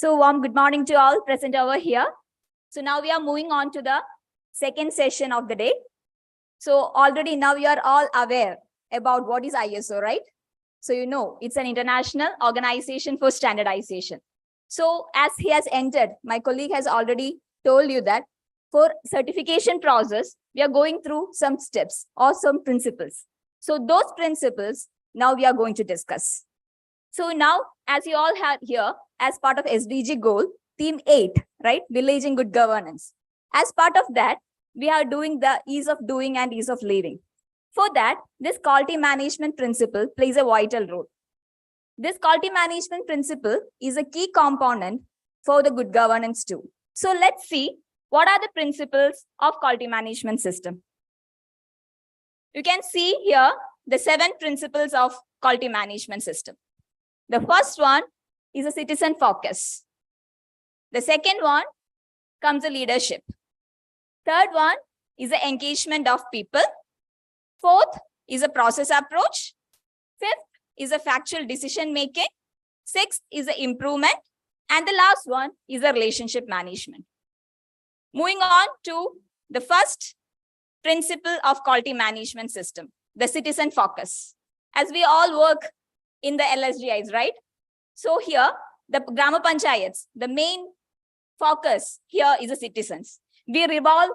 Speaker 10: So warm good morning to all present over here. So now we are moving on to the second session of the day. So already now you are all aware about what is ISO, right? So you know it's an international organization for standardization. So as he has entered, my colleague has already told you that for certification process, we are going through some steps or some principles. So those principles now we are going to discuss. So now, as you all have here, as part of SDG goal, theme 8, right? Village in good governance. As part of that, we are doing the ease of doing and ease of living. For that, this quality management principle plays a vital role. This quality management principle is a key component for the good governance too. So let's see what are the principles of quality management system. You can see here the 7 principles of quality management system. The first one is a citizen focus. The second one comes a leadership. Third one is the engagement of people. Fourth is a process approach. Fifth is a factual decision making. Sixth is the improvement. And the last one is the relationship management. Moving on to the first principle of quality management system, the citizen focus. As we all work in the LSGIs, right? So here, the Grama Panchayats, the main focus here is the citizens. We revolve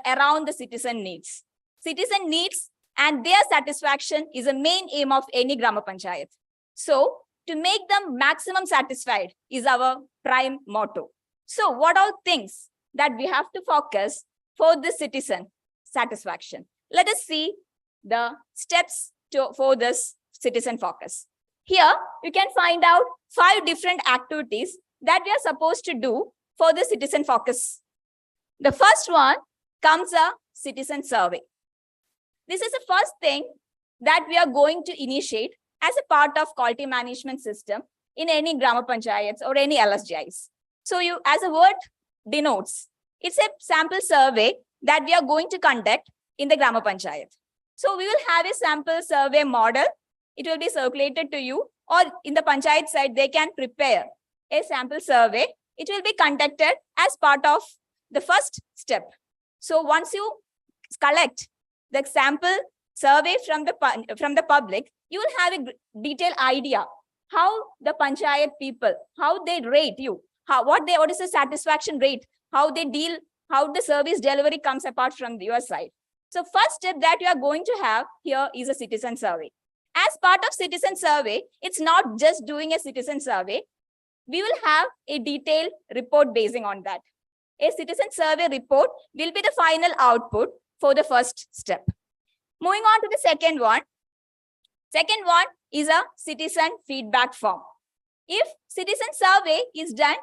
Speaker 10: around the citizen needs. Citizen needs and their satisfaction is a main aim of any Grama Panchayat. So to make them maximum satisfied is our prime motto. So what all things that we have to focus for the citizen satisfaction? Let us see the steps for this citizen focus. Here, you can find out 5 different activities that we are supposed to do for the citizen focus. The first one comes a citizen survey. This is the first thing that we are going to initiate as a part of quality management system in any Grama Panchayats or any LSGIs. So you, as a word denotes, it's a sample survey that we are going to conduct in the Grama Panchayat. So we will have a sample survey model. It will be circulated to you, or in the Panchayat side, they can prepare a sample survey. It will be conducted as part of the first step. So once you collect the sample survey from the public, you will have a detailed idea how the Panchayat people, how they rate you, what is the satisfaction rate, how they deal, how the service delivery comes apart from your side. So first step that you are going to have here is a citizen survey. As part of citizen survey, it's not just doing a citizen survey. We will have a detailed report basing on that. A citizen survey report will be the final output for the first step. Moving on to the second one. Second one is a citizen feedback form. If citizen survey is done,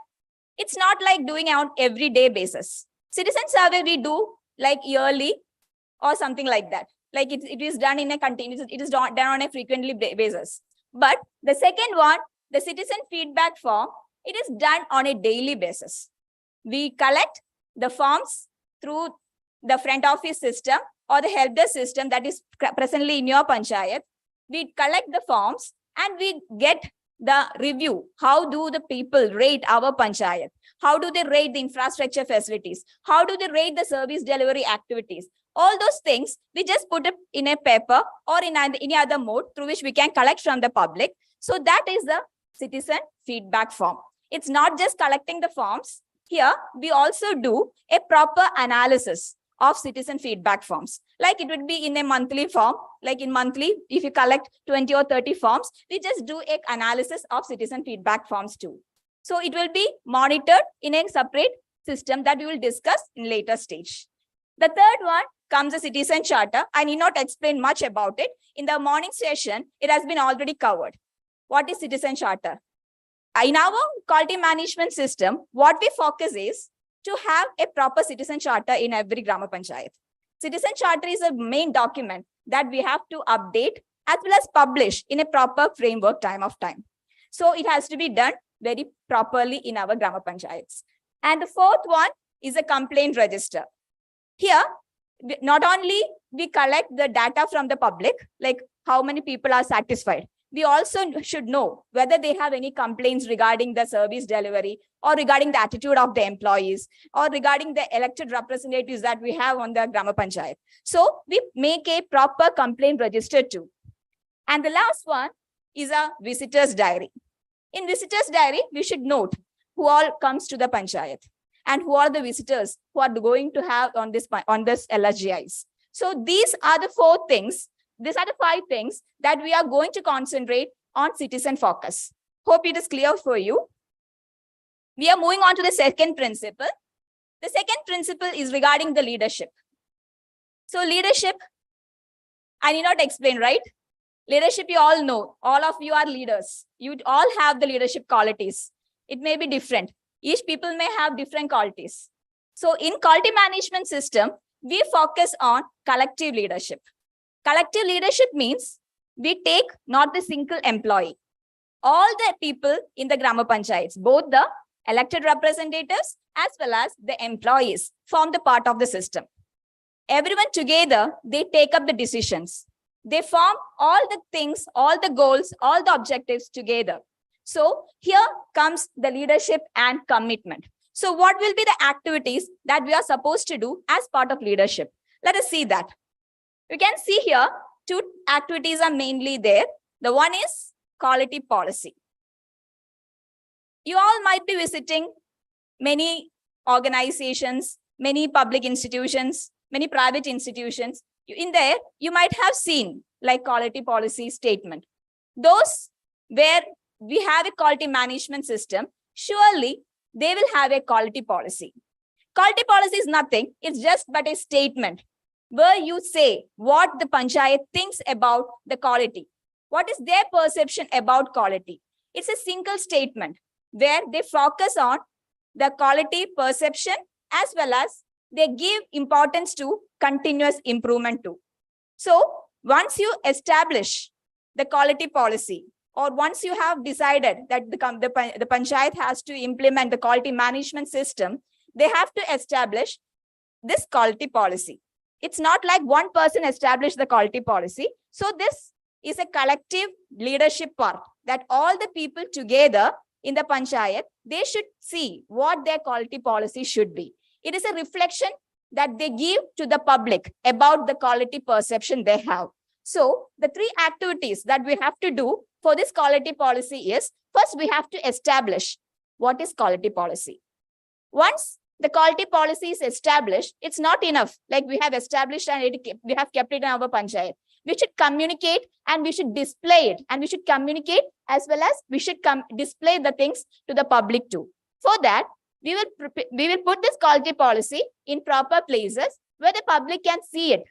Speaker 10: it's not like doing on everyday basis. Citizen survey we do like yearly or something like that. like it is done in a continuous, it is done on a frequently basis. But the second one, the citizen feedback form, it is done on a daily basis. We collect the forms through the front office system or the help desk system that is presently in your panchayat. We collect the forms and we get the review. How do the people rate our panchayat? How do they rate the infrastructure facilities? How do they rate the service delivery activities? All those things, we just put it in a paper or in any other mode through which we can collect from the public. So that is the citizen feedback form. It's not just collecting the forms. Here, we also do a proper analysis of citizen feedback forms. Like it would be in a monthly form, like in monthly, if you collect 20 or 30 forms, we just do an analysis of citizen feedback forms too. So it will be monitored in a separate system that we will discuss in later stage. The third one comes a citizen charter. I need not explain much about it. In the morning session, it has been already covered. What is citizen charter? In our quality management system, what we focus is to have a proper citizen charter in every Grama Panchayat. Citizen charter is a main document that we have to update as well as publish in a proper framework time. So it has to be done very properly in our Grama Panchayats. And the fourth one is a complaint register. Here, not only we collect the data from the public, like how many people are satisfied, we also should know whether they have any complaints regarding the service delivery or regarding the attitude of the employees or regarding the elected representatives that we have on the Grama Panchayat. So we make a proper complaint register too. And the last one is a visitor's diary. In visitor's diary, we should note who all comes to the Panchayat and who are the visitors who are going to have on this LSGIs. So these are the four things. These are the 5 things that we are going to concentrate on citizen focus. Hope it is clear for you. We are moving on to the second principle. The second principle is regarding the leadership. So leadership, I need not explain, right? Leadership, you all know, all of you are leaders. You all have the leadership qualities. It may be different. Each people may have different qualities. So in quality management system, we focus on collective leadership. Collective leadership means we take not the single employee. All the people in the Grama Panchayats, both the elected representatives as well as the employees, form the part of the system. Everyone together, they take up the decisions. They form all the things, all the goals, all the objectives together. So here comes the leadership and commitment. So what will be the activities that we are supposed to do as part of leadership? Let us see that. You can see here, 2 activities are mainly there. The one is quality policy. You all might be visiting many organizations, many public institutions, many private institutions. In there, you might have seen like quality policy statement. Those where we have a quality management system, surely they will have a quality policy. Quality policy is nothing. It's just but a statement where you say what the panchayat thinks about the quality. What is their perception about quality? It's a single statement where they focus on the quality perception as well as they give importance to continuous improvement too. So once you establish the quality policy, or once you have decided that the panchayat has to implement the quality management system, they have to establish this quality policy. It's not like one person established the quality policy. So this is a collective leadership part that all the people together in the panchayat, they should see what their quality policy should be. It is a reflection that they give to the public about the quality perception they have. So the 3 activities that we have to do for this quality policy is, first we have to establish what is quality policy. Once the quality policy is established, it's not enough. Like we have established and we have kept it in our panchayat. We should communicate and we should display it, and we should communicate as well as we should display the things to the public too. For that, we will put this quality policy in proper places where the public can see it.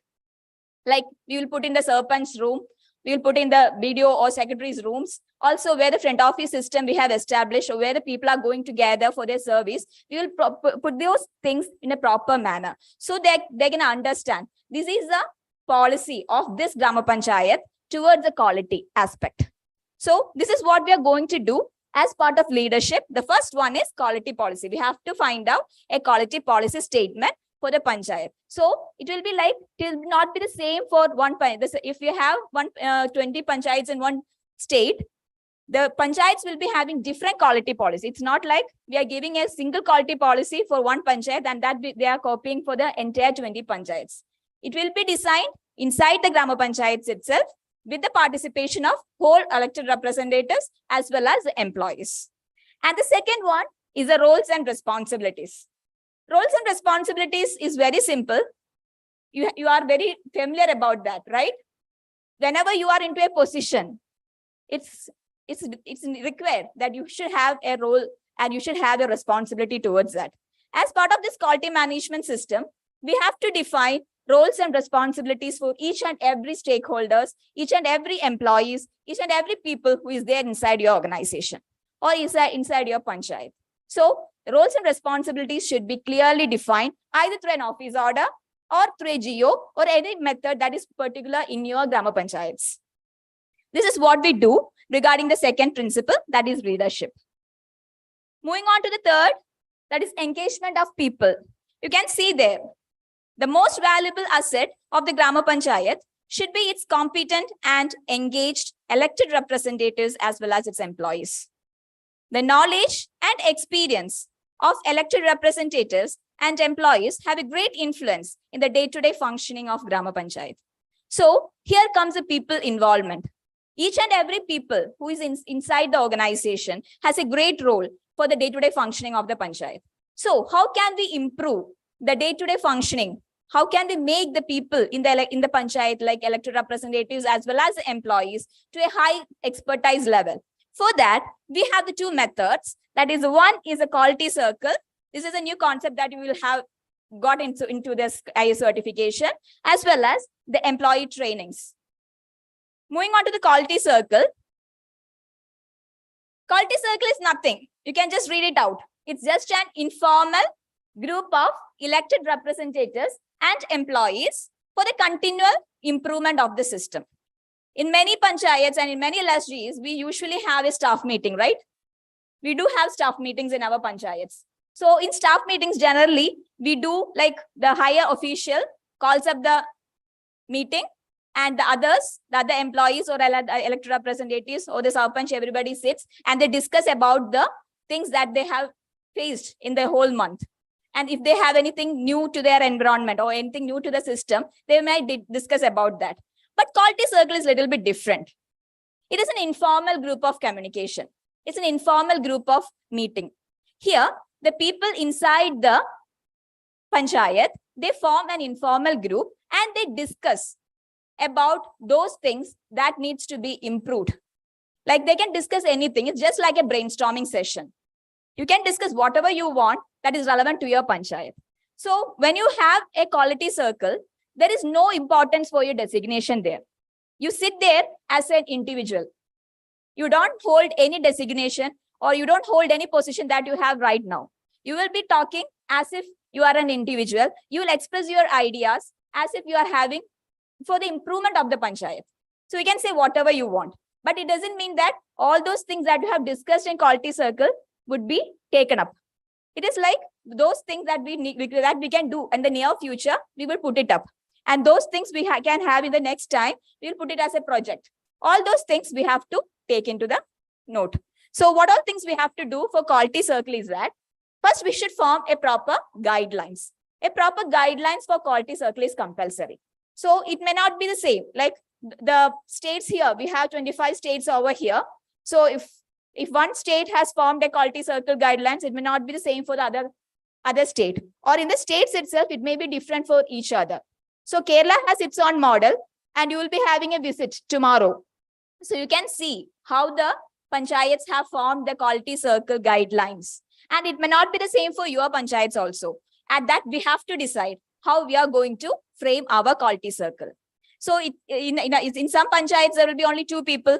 Speaker 10: Like we will put in the Sarpanch's room, we will put in the BDO or secretary's rooms, also where the front office system we have established or where the people are going to gather for their service. We will put those things in a proper manner so that they can understand this is the policy of this Grama Panchayat towards the quality aspect. So this is what we are going to do as part of leadership. The first one is quality policy. We have to find out a quality policy statement for the panchayat. So it will be like, it will not be the same for one panchayat. If you have 20 panchayats in one state, the panchayats will be having different quality policy. It's not like we are giving a single quality policy for one panchayat and that they are copying for the entire 20 panchayats. It will be designed inside the Grama Panchayats itself with the participation of whole elected representatives as well as the employees. And the second one is the roles and responsibilities. Roles and responsibilities is very simple. You are very familiar about that, right? Whenever you are into a position, it's required that you should have a role and you should have a responsibility towards that. As part of this quality management system, we have to define roles and responsibilities for each and every stakeholders, each and every employees, each and every people who is there inside your organization or inside your panchayat. So roles and responsibilities should be clearly defined either through an office order or through a GO or any method that is particular in your Grama Panchayats. This is what we do regarding the second principle, that is leadership. Moving on to the third, that is engagement of people. You can see there, the most valuable asset of the Grama Panchayat should be its competent and engaged elected representatives as well as its employees. The knowledge and experience of elected representatives and employees have a great influence in the day-to-day functioning of Grama Panchayat. So here comes the people involvement. Each and every people who is inside the organization has a great role for the day-to-day functioning of the panchayat. So how can we improve the day-to-day functioning? How can we make the people in the panchayat, like elected representatives as well as the employees, to a high expertise level? For that, we have the two methods. That is, one is a quality circle. This is a new concept that you will have got into this ISO certification, as well as the employee trainings. Moving on to the quality circle. Quality circle is nothing. You can just read it out. It's just an informal group of elected representatives and employees for the continual improvement of the system. In many panchayats and in many LSGs, we usually have a staff meeting, right? We do have staff meetings in our panchayats. So in staff meetings, generally, we do like the higher official calls up the meeting, and the others, the other employees or elected representatives or the sarpanch, everybody sits and they discuss about the things that they have faced in the whole month. And if they have anything new to their environment or anything new to the system, they might discuss about that. But quality circle is a little bit different. It is an informal group of communication. It's an informal group of meeting. Here, the people inside the panchayat, they form an informal group and they discuss about those things that needs to be improved. Like they can discuss anything. It's just like a brainstorming session. You can discuss whatever you want that is relevant to your panchayat. So when you have a quality circle, there is no importance for your designation there. You sit there as an individual. You don't hold any designation or you don't hold any position that you have right now. You will be talking as if you are an individual. You will express your ideas as if you are having for the improvement of the panchayat. So you can say whatever you want, but it doesn't mean that all those things that you have discussed in quality circle would be taken up. It is like those things that we can do in the near future, we will put it up. And those things we can have in the next time, we will put it as a project. All those things we have to take into the note. So what all things we have to do for quality circle is that first we should form a proper guidelines. A proper guidelines for quality circle is compulsory. So it may not be the same. Like the states here, we have 25 states over here. So if one state has formed a quality circle guidelines, it may not be the same for the other state. Or in the states itself, it may be different for each other. So Kerala has its own model and you will be having a visit tomorrow. So you can see how the panchayats have formed the quality circle guidelines. And it may not be the same for your panchayats also. At that, we have to decide how we are going to frame our quality circle. So in some panchayats, there will be only 2 people.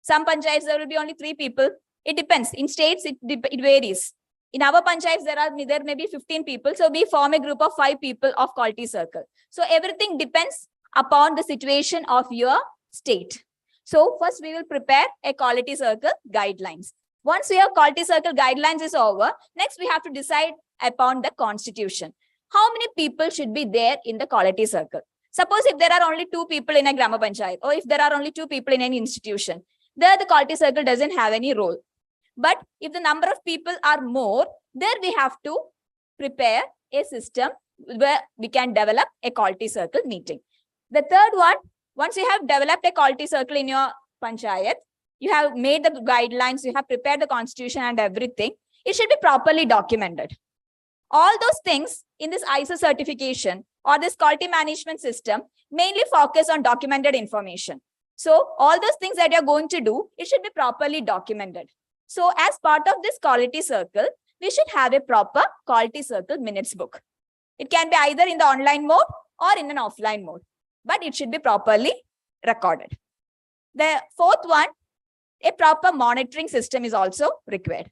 Speaker 10: Some panchayats, there will be only 3 people. It depends. In states, it varies. In our panchayats, there may be 15 people. So we form a group of 5 people of quality circle. So everything depends upon the situation of your state. So first we will prepare a quality circle guidelines. Once we have quality circle guidelines is over, next we have to decide upon the constitution. How many people should be there in the quality circle? Suppose if there are only 2 people in a Grama Panchayat, or if there are only 2 people in any institution, there the quality circle doesn't have any role. But if the number of people are more, there we have to prepare a system where we can develop a quality circle meeting. The third one, once you have developed a quality circle in your panchayat, you have made the guidelines, you have prepared the constitution and everything, it should be properly documented. All those things in this ISO certification or this quality management system mainly focus on documented information. So all those things that you're going to do, it should be properly documented. So as part of this quality circle, we should have a proper quality circle minutes book. It can be either in the online mode or in an offline mode, but it should be properly recorded. The fourth one, a proper monitoring system is also required.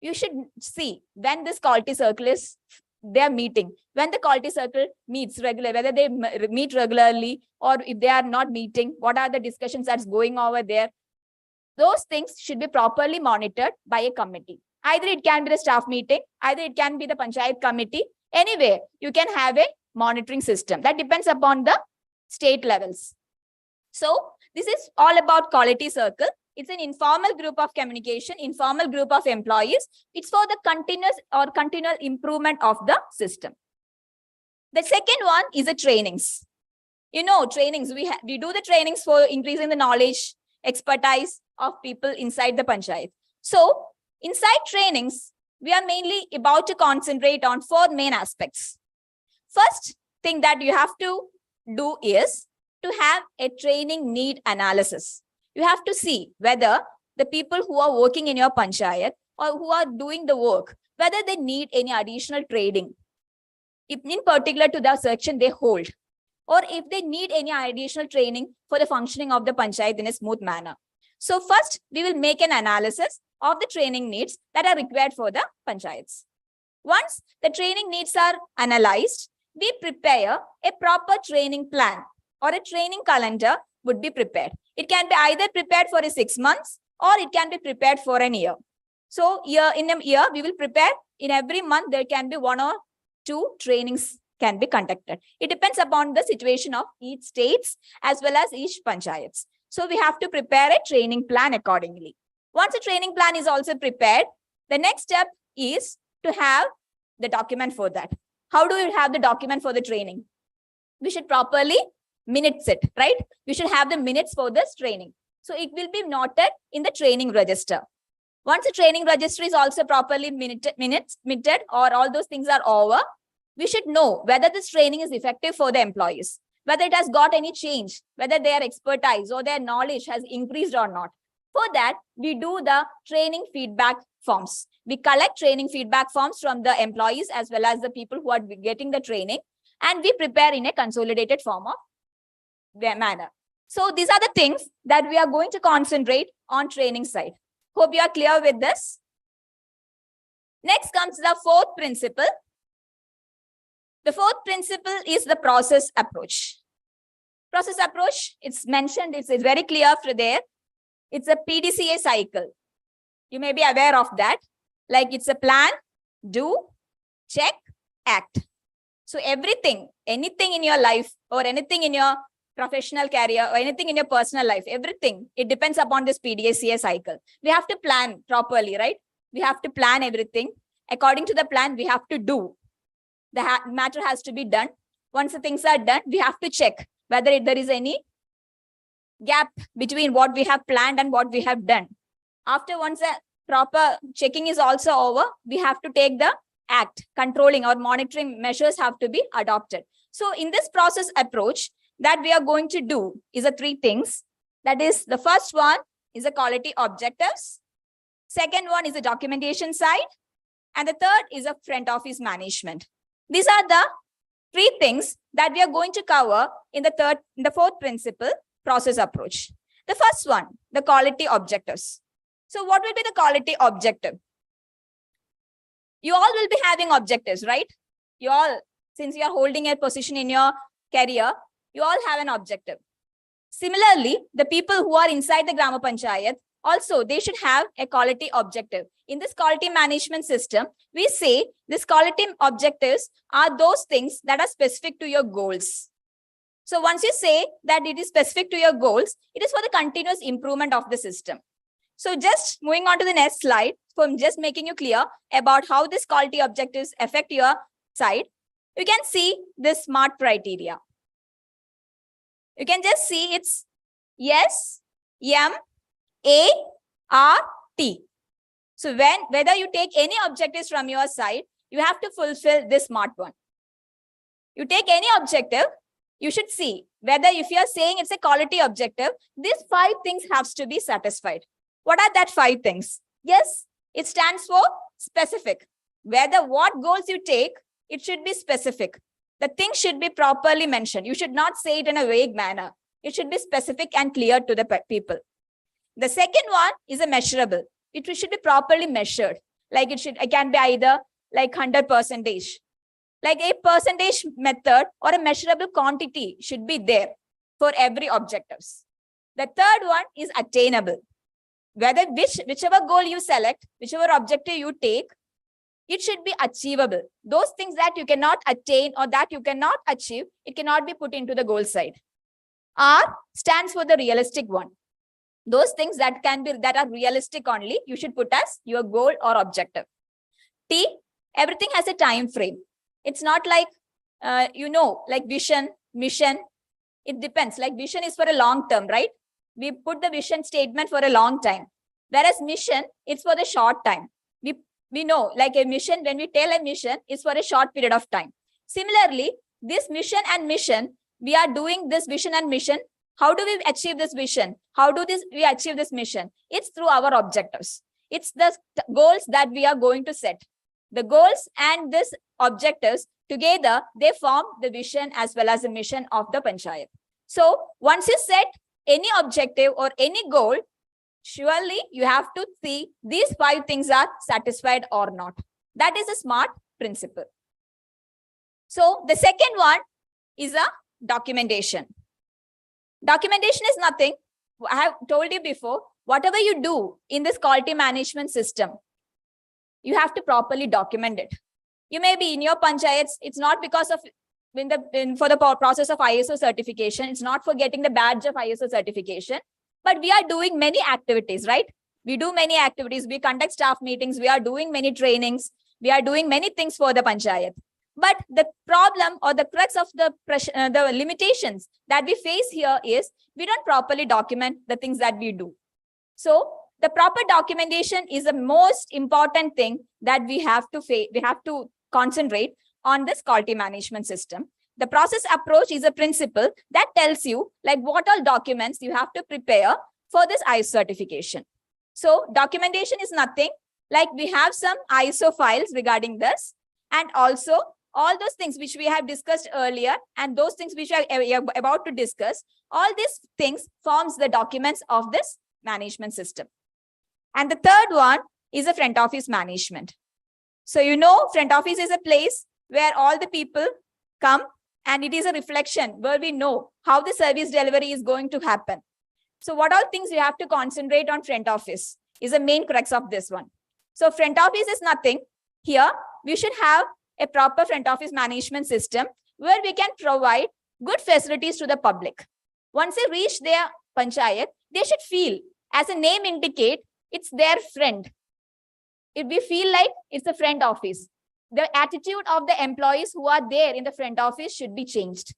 Speaker 10: You should see when this quality circle is their meeting, when the quality circle meets regularly, whether they meet regularly or if they are not meeting, what are the discussions that's going over there. Those things should be properly monitored by a committee. Either it can be the staff meeting, either it can be the panchayat committee. Anyway, you can have a monitoring system. That depends upon the state levels. So this is all about quality circle. It's an informal group of communication, informal group of employees. It's for the continual improvement of the system. The second one is the trainings. You know, trainings, we do the trainings for increasing the knowledge, expertise of people inside the panchayat. So inside trainings, we are mainly about to concentrate on 4 main aspects. First thing that you have to do is to have a training need analysis. You have to see whether the people who are working in your panchayat or who are doing the work, whether they need any additional training, if in particular to the section they hold, or if they need any additional training for the functioning of the panchayat in a smooth manner. So first, we will make an analysis of the training needs that are required for the panchayats. Once the training needs are analyzed, we prepare a proper training plan or a training calendar would be prepared. It can be either prepared for 6 months or it can be prepared for an year. So in a year, we will prepare in every month, there can be 1 or 2 trainings can be conducted. It depends upon the situation of each states as well as each panchayats. So we have to prepare a training plan accordingly. Once a training plan is also prepared, the next step is to have the document for that. How do you have the document for the training? We should properly minutes it, right? We should have the minutes for this training. So it will be noted in the training register. Once the training register is also properly minuted or all those things are over, we should know whether this training is effective for the employees, whether it has got any change, whether their expertise or their knowledge has increased or not. For that, we do the training feedback forms. We collect training feedback forms from the employees as well as the people who are getting the training, and we prepare in a consolidated form of manner. So these are the things that we are going to concentrate on training side. Hope you are clear with this. Next comes the 4th principle. The 4th principle is the process approach. Process approach, it's mentioned, it's very clear for there. It's a PDCA cycle. You may be aware of that. Like it's a plan, do, check, act. So everything, anything in your life or anything in your professional career or anything in your personal life, everything, it depends upon this PDCA cycle. We have to plan properly, right? We have to plan everything. According to the plan, we have to do. The matter has to be done. Once the things are done, we have to check whether there is any gap between what we have planned and what we have done. After once a proper checking is also over, we have to take the act, controlling or monitoring measures have to be adopted. So in this process approach that we are going to do is the 3 things. That is, the first one is the quality objectives. Second one is the documentation side. And the third is the front office management. These are the 3 things that we are going to cover in the 4th principle, process approach. The first one, the quality objectives. So what will be the quality objective? You all will be having objectives, right? You all, since you are holding a position in your career, you all have an objective. Similarly, the people who are inside the Grama Panchayat, also they should have a quality objective. In this quality management system, we say this quality objectives are those things that are specific to your goals. So once you say that it is specific to your goals, it is for the continuous improvement of the system. So just moving on to the next slide, from just making you clear about how this quality objectives affect your side, you can see this SMART criteria. You can just see it's S, M, A, R, T. So whether you take any objectives from your side, you have to fulfill this SMART one. You take any objective, you should see whether if you are saying it's a quality objective, these 5 things have to be satisfied. What are that 5 things? Yes, it stands for specific. Whether what goals you take, it should be specific. The thing should be properly mentioned. You should not say it in a vague manner. It should be specific and clear to the people. The second one is a measurable. It should be properly measured. Like it can be either like 100%. Like a percentage method or a measurable quantity should be there for every objectives. The third one is attainable. Whether whichever goal you select, whichever objective you take, it should be achievable. Those things that you cannot attain or that you cannot achieve, it cannot be put into the goal side. R stands for the realistic one. Those things that are realistic only, you should put as your goal or objective. T, everything has a time frame. It's not like, like vision, mission. It depends. Like vision is for a long term, right? We put the vision statement for a long time. Whereas mission, it's for the short time. We know like a mission, when we tell a mission, is for a short period of time. Similarly, this mission and mission, we are doing this vision and mission. How do we achieve this vision? How do we achieve this mission? It's through our objectives. It's the goals that we are going to set. The goals and these objectives together, they form the vision as well as the mission of the Panchayat. So once you set any objective or any goal, surely you have to see these 5 things are satisfied or not. That is a SMART principle. So the second one is a documentation. Documentation is nothing. I have told you before, whatever you do in this quality management system, you have to properly document it. You may be in your panchayats, it's not because of for the process of ISO certification, it's not for getting the badge of ISO certification, but we are doing many activities, right? We do many activities, we conduct staff meetings, we are doing many trainings, we are doing many things for the panchayat. But the problem or the crux of the limitations that we face here is we don't properly document the things that we do. So the proper documentation is the most important thing that we have to concentrate on this quality management system. The process approach is a principle that tells you like what all documents you have to prepare for this ISO certification. So documentation is nothing like we have some ISO files regarding this, and also all those things which we have discussed earlier and those things which we are about to discuss, all these things forms the documents of this management system. And the third one is a front office management. So front office is a place where all the people come, and it is a reflection where we know how the service delivery is going to happen. So what all things you have to concentrate on front office is the main crux of this one. So front office is nothing. Here, we should have a proper front office management system where we can provide good facilities to the public. Once they reach their panchayat, they should feel, as a name indicate, it's their friend. If we feel like it's a front office, the attitude of the employees who are there in the front office should be changed.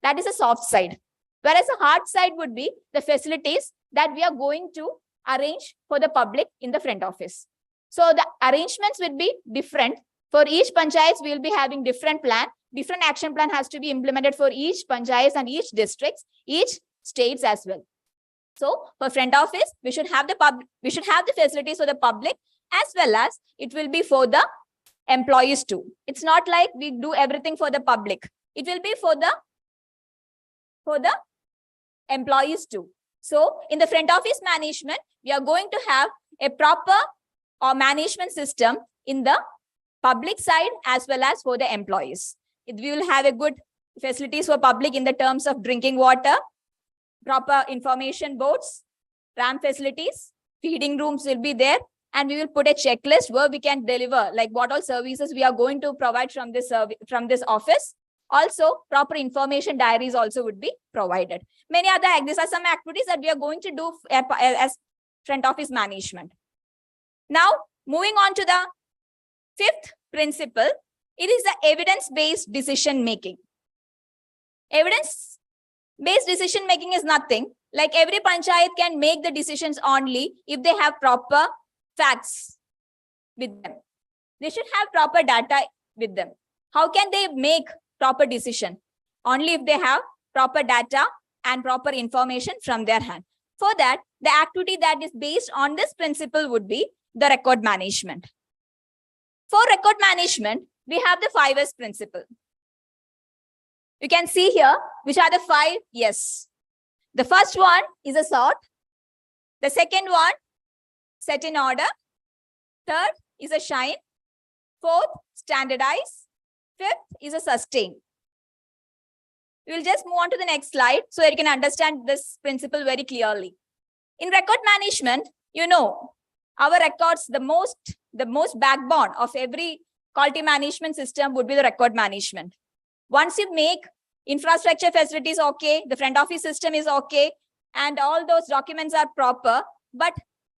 Speaker 10: That is a soft side. Whereas a hard side would be the facilities that we are going to arrange for the public in the front office. So the arrangements will be different. For each panchayat, we will be having different plan. Different action plan has to be implemented for each panchayat and each districts, each states as well. So for front office, we should have the facilities for the public as well as it will be for the employees too. It's not like we do everything for the public. It will be for the employees too. So in the front office management, we are going to have a proper management system in the public side as well as for the employees. We will have a good facilities for public in the terms of drinking water, proper information boards, ramp facilities, feeding rooms will be there, and we will put a checklist where we can deliver, like what all services we are going to provide from this office. Also, proper information diaries also would be provided. Many other, these are some activities that we are going to do as front office management. Now, moving on to the fifth principle, it is the evidence-based decision making. Evidence-based decision making is nothing. Like every panchayat can make the decisions only if they have proper facts with them. They should have proper data with them. How can they make proper decision? Only if they have proper data and proper information from their hand. For that, the activity that is based on this principle would be the record management. For record management, we have the 5S principle. You can see here, which are the 5 yes. The first one is a sort. The second one, set in order. Third is a shine. Fourth, standardize. Fifth is a sustain. We will just move on to the next slide so that you can understand this principle very clearly. In record management, you know, our records, the most backbone of every quality management system would be the record management. Once you make infrastructure facilities okay, the front office system is okay, and all those documents are proper, but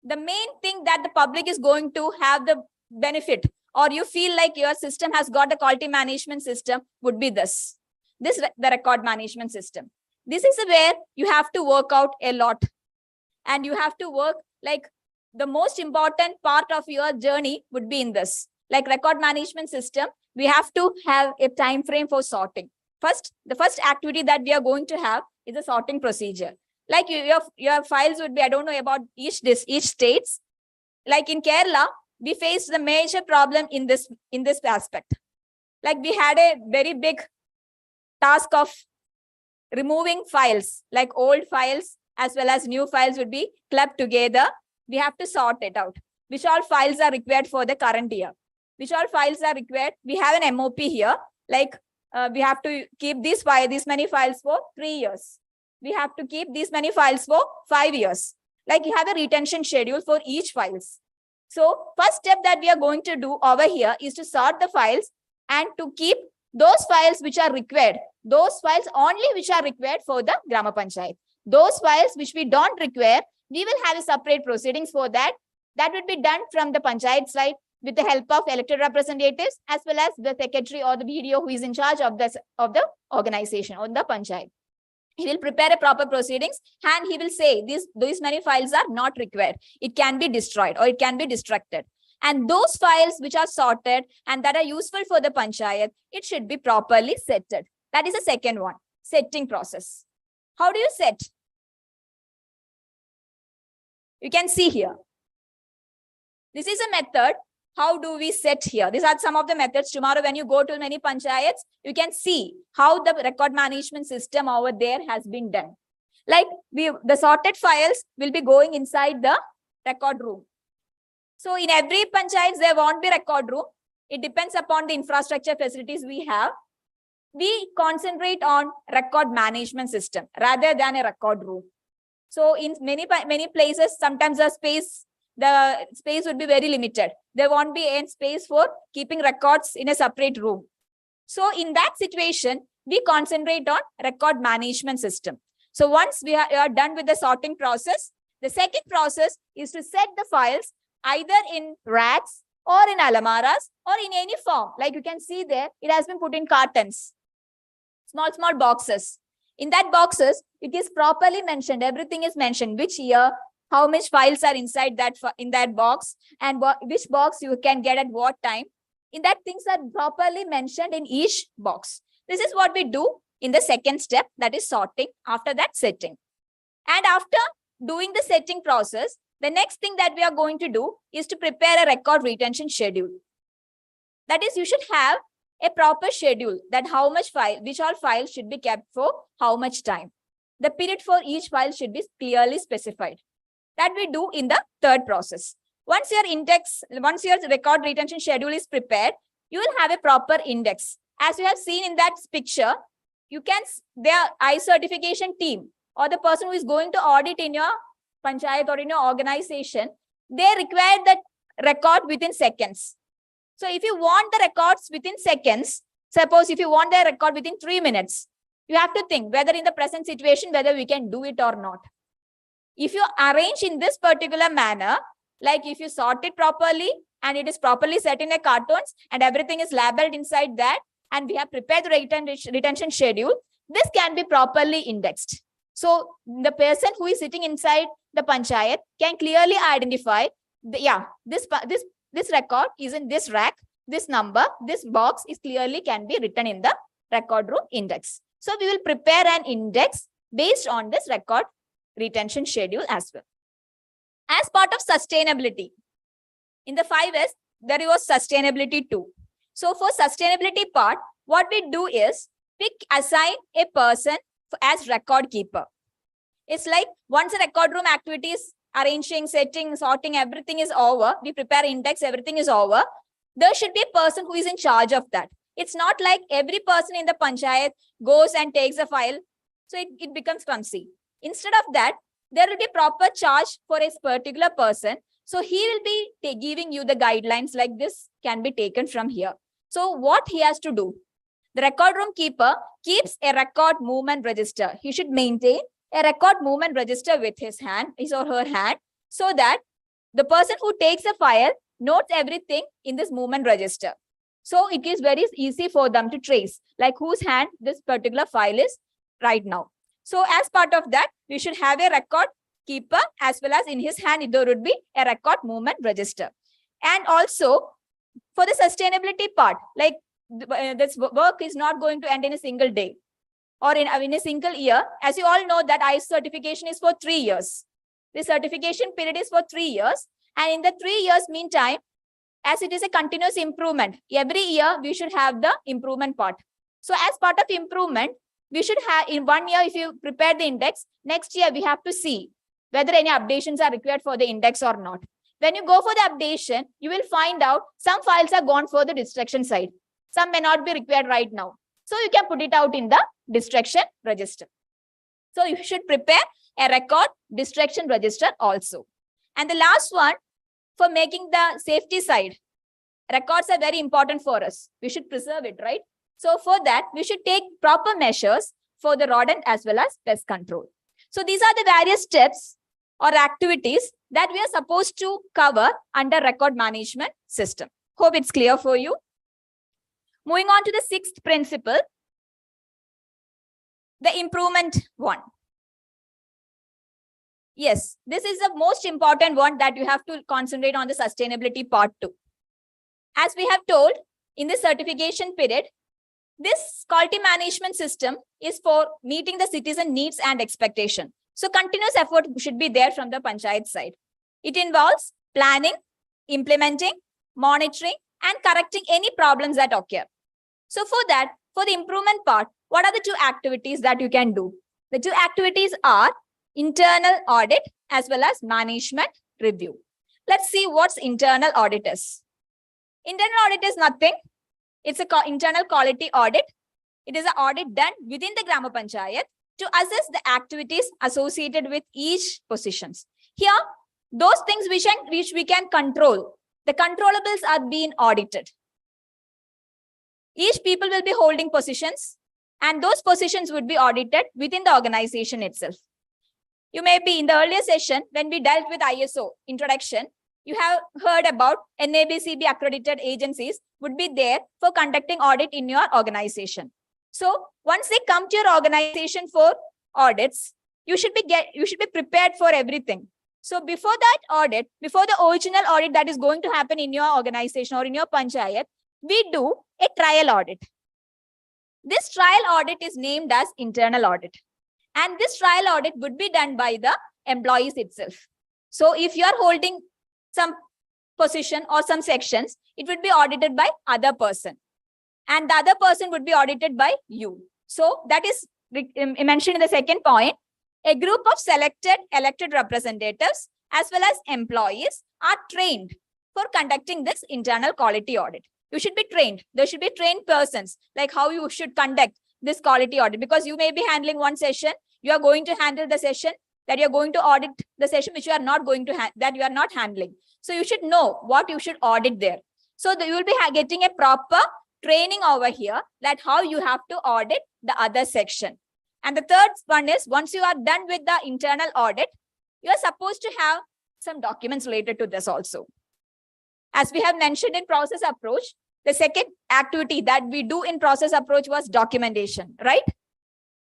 Speaker 10: the main thing that the public is going to have the benefit, or you feel like your system has got the quality management system, would be the record management system. This is where you have to work out a lot, and you have to work, like the most important part of your journey would be in this. Like record management system, we have to have a time frame for sorting. The first activity that we are going to have is a sorting procedure. Like your files would be, I don't know about each states. Like in Kerala, we faced the major problem in this aspect. Like we had a very big task of removing files, like old files as well as new files would be clubbed together. We have to sort it out. Which all files are required for the current year? Which all files are required? We have an MOP here. Like we have to keep these many files for 3 years. We have to keep these many files for 5 years. Like you have a retention schedule for each files. So first step that we are going to do over here is to sort the files and to keep those files which are required. Those files only which are required for the Grama Panchayat. Those files which we don't require, we will have a separate proceedings for that. That will be done from the Panchayat side with the help of elected representatives as well as the secretary or the BDO who is in charge of the organization or the Panchayat. He will prepare a proper proceedings and he will say these many files are not required. It can be destroyed or it can be destructed. And those files which are sorted and that are useful for the Panchayat, it should be properly setted. That is the second one, setting process. How do you set? You can see here. This is a method. How do we set here? These are some of the methods. Tomorrow, when you go to many panchayats, you can see how the record management system over there has been done. Like the sorted files will be going inside the record room. So in every panchayat, there won't be record room. It depends upon the infrastructure facilities we have. We concentrate on record management system rather than a record room. So in many places, sometimes the space would be very limited. There won't be any space for keeping records in a separate room. So in that situation, we concentrate on record management system. So once we are done with the sorting process, the second process is to set the files either in racks or in alamaras or in any form. Like you can see there, it has been put in cartons, small boxes. In that boxes, it is properly mentioned. Everything is mentioned, which year, how much files are inside that box, and which box you can get at what time. In that, things are properly mentioned in each box. This is what we do in the second step, that is sorting, after that setting. And after doing the setting process, the next thing that we are going to do is to prepare a record retention schedule. That is, you should have a proper schedule that which all files should be kept for how much time. The period for each file should be clearly specified. That we do in the third process. Once your record retention schedule is prepared, you will have a proper index. As you have seen in that picture, you can, their I certification team or the person who is going to audit in your panchayat or in your organization, they require that record within seconds. So if you want the records within seconds, suppose if you want the record within 3 minutes, you have to think whether in the present situation, whether we can do it or not. If you arrange in this particular manner, like if you sort it properly and it is properly set in a cartons and everything is labeled inside that, and we have prepared the retention schedule, this can be properly indexed. So the person who is sitting inside the panchayat can clearly identify, this record is in this rack, this number, this box is clearly can be written in the record room index. So we will prepare an index based on this record retention schedule as well. As part of sustainability, in the 5S, there was sustainability too. So for sustainability part, what we do is we assign a person as record keeper. It's like once the record room activities, arranging, setting, sorting, everything is over, we prepare index, everything is over, there should be a person who is in charge of that. It's not like every person in the panchayat goes and takes a file, so it becomes clumsy. Instead of that, there will be proper charge for a particular person. So he will be giving you the guidelines like this can be taken from here. So what he has to do? The record room keeper keeps a record movement register. He should maintain a record movement register with his or her hand, so that the person who takes a file notes everything in this movement register. So it is very easy for them to trace, like whose hand this particular file is right now. So as part of that, we should have a record keeper as well as in his hand, there would be a record movement register. And also for the sustainability part, like this work is not going to end in a single day or in a single year. As you all know that ISO certification is for 3 years. The certification period is for 3 years. And in the 3 years meantime, as it is a continuous improvement, every year we should have the improvement part. So as part of improvement, we should have in 1 year, if you prepare the index, next year we have to see whether any updations are required for the index or not. When you go for the updation, you will find out some files are gone for the destruction side. Some may not be required right now. So you can put it out in the destruction register. So you should prepare a record destruction register also. And the last one, for making the safety side, records are very important for us. We should preserve it, right? So for that, we should take proper measures for the rodent as well as pest control. So these are the various steps or activities that we are supposed to cover under record management system. Hope it's clear for you. Moving on to the 6th principle, the improvement one. Yes, this is the most important one that you have to concentrate on the sustainability part too. As we have told in the certification period, this quality management system is for meeting the citizen needs and expectation. So continuous effort should be there from the panchayat side. It involves planning, implementing, monitoring, and correcting any problems that occur. So for that, for the improvement part, what are the 2 activities that you can do? The 2 activities are internal audit as well as management review. Let's see what's internal audit is. Internal audit is nothing. It's an internal quality audit. It is an audit done within the Grama Panchayat to assess the activities associated with each positions. Here, those things which we can control, the controllables are being audited. Each people will be holding positions and those positions would be audited within the organization itself. You may be in the earlier session when we dealt with ISO introduction, you have heard about NABCB accredited agencies would be there for conducting audit in your organization. So once they come to your organization for audits, you should be prepared for everything. So before that audit, before the original audit that is going to happen in your organization or in your panchayat, we do a trial audit. This trial audit is named as internal audit. And this trial audit would be done by the employees itself. So if you are holding some position or some sections, it would be audited by other person. And the other person would be audited by you. So that is mentioned in the second point. A group of selected elected representatives as well as employees are trained for conducting this internal quality audit. You should be trained. There should be trained persons, like how you should conduct this quality audit, because you may be handling one session, you are going to handle the session that you're going to audit, the session which you are not going to that you are not handling. So you should know what you should audit there. So you will be getting a proper training over here that how you have to audit the other section. And the third one is, once you are done with the internal audit, you are supposed to have some documents related to this also. As we have mentioned in process approach, the second activity that we do in process approach was documentation, right?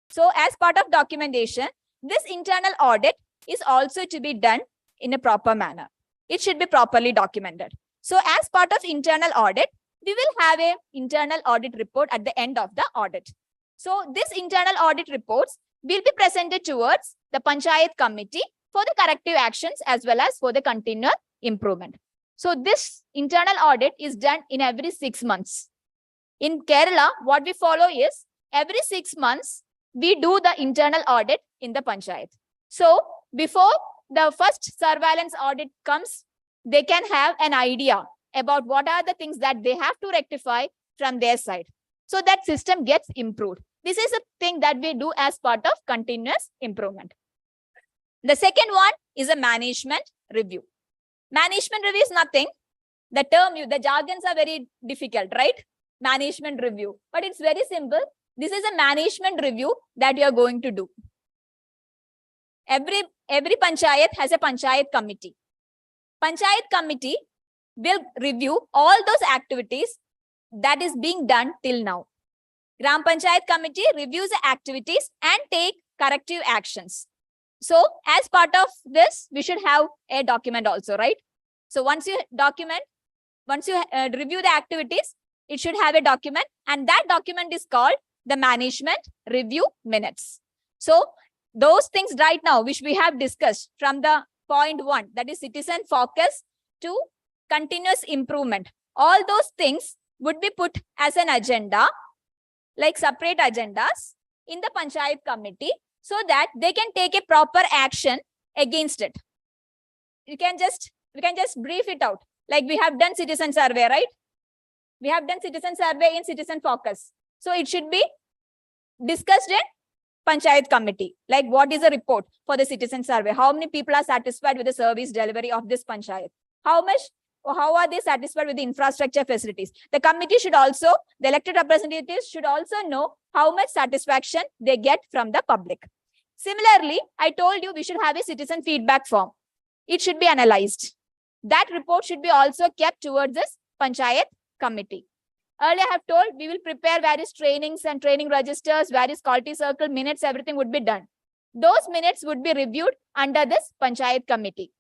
Speaker 10: So as part of documentation, this internal audit is also to be done in a proper manner. It should be properly documented. So as part of internal audit, we will have an internal audit report at the end of the audit. So this internal audit reports will be presented towards the Panchayat committee for the corrective actions as well as for the continual improvement. So this internal audit is done in every 6 months. In Kerala, what we follow is every 6 months, we do the internal audit in the Panchayat. So before the first surveillance audit comes, they can have an idea about what are the things that they have to rectify from their side. So that system gets improved. This is a thing that we do as part of continuous improvement. The second one is a management review. Management review is nothing. The term, the jargons are very difficult, right? Management review. But it's very simple. This is a management review that you are going to do. Every panchayat has a panchayat committee. Panchayat committee will review all those activities that is being done till now. Gram Panchayat committee reviews the activities and take corrective actions. So as part of this, we should have a document also, right? So once you document, once you review the activities, it should have a document, and that document is called the management review minutes. So those things right now, which we have discussed from the point 1, that is citizen focus to continuous improvement, all those things would be put as an agenda, like separate agendas in the Panchayat committee, so that they can take a proper action against it. We can just brief it out. Like we have done citizen survey, right? We have done citizen survey in citizen focus. So it should be discussed in Panchayat committee. Like what is the report for the citizen survey? How many people are satisfied with the service delivery of this Panchayat? How are they satisfied with the infrastructure facilities? The committee should also, the elected representatives should also know how much satisfaction they get from the public. Similarly, I told you we should have a citizen feedback form. It should be analyzed. That report should be also kept towards this Panchayat committee. Earlier I have told we will prepare various trainings and training registers, various quality circle minutes, everything would be done. Those minutes would be reviewed under this Panchayat committee.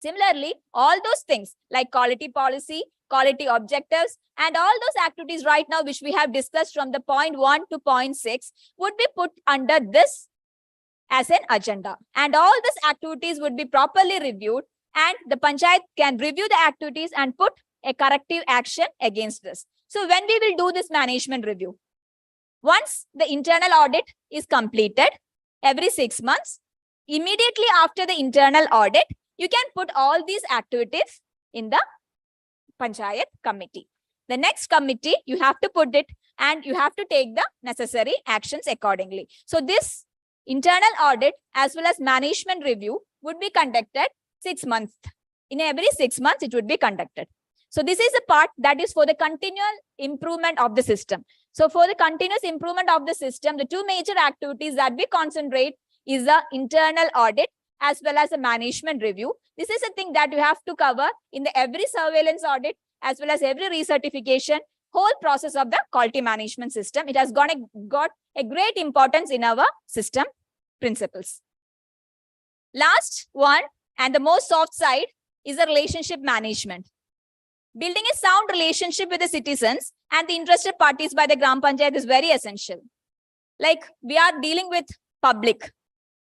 Speaker 10: Similarly, all those things like quality policy, quality objectives, and all those activities right now, which we have discussed from the point 1 to point 6, would be put under this as an agenda. And all these activities would be properly reviewed, and the Panchayat can review the activities and put a corrective action against this. So when we will do this management review, once the internal audit is completed every 6 months, immediately after the internal audit, you can put all these activities in the Panchayat committee. The next committee, you have to put it and you have to take the necessary actions accordingly. So this internal audit as well as management review would be conducted 6 months. In every 6 months, it would be conducted. So this is a part that is for the continual improvement of the system. So for the continuous improvement of the system, the two major activities that we concentrate is the internal audit as well as a management review. This is a thing that you have to cover in the every surveillance audit as well as every recertification, whole process of the quality management system. It has got a great importance in our system principles. Last one and the most soft side is the relationship management. Building a sound relationship with the citizens and the interested parties by the Gram Panchayat is very essential. Like we are dealing with public.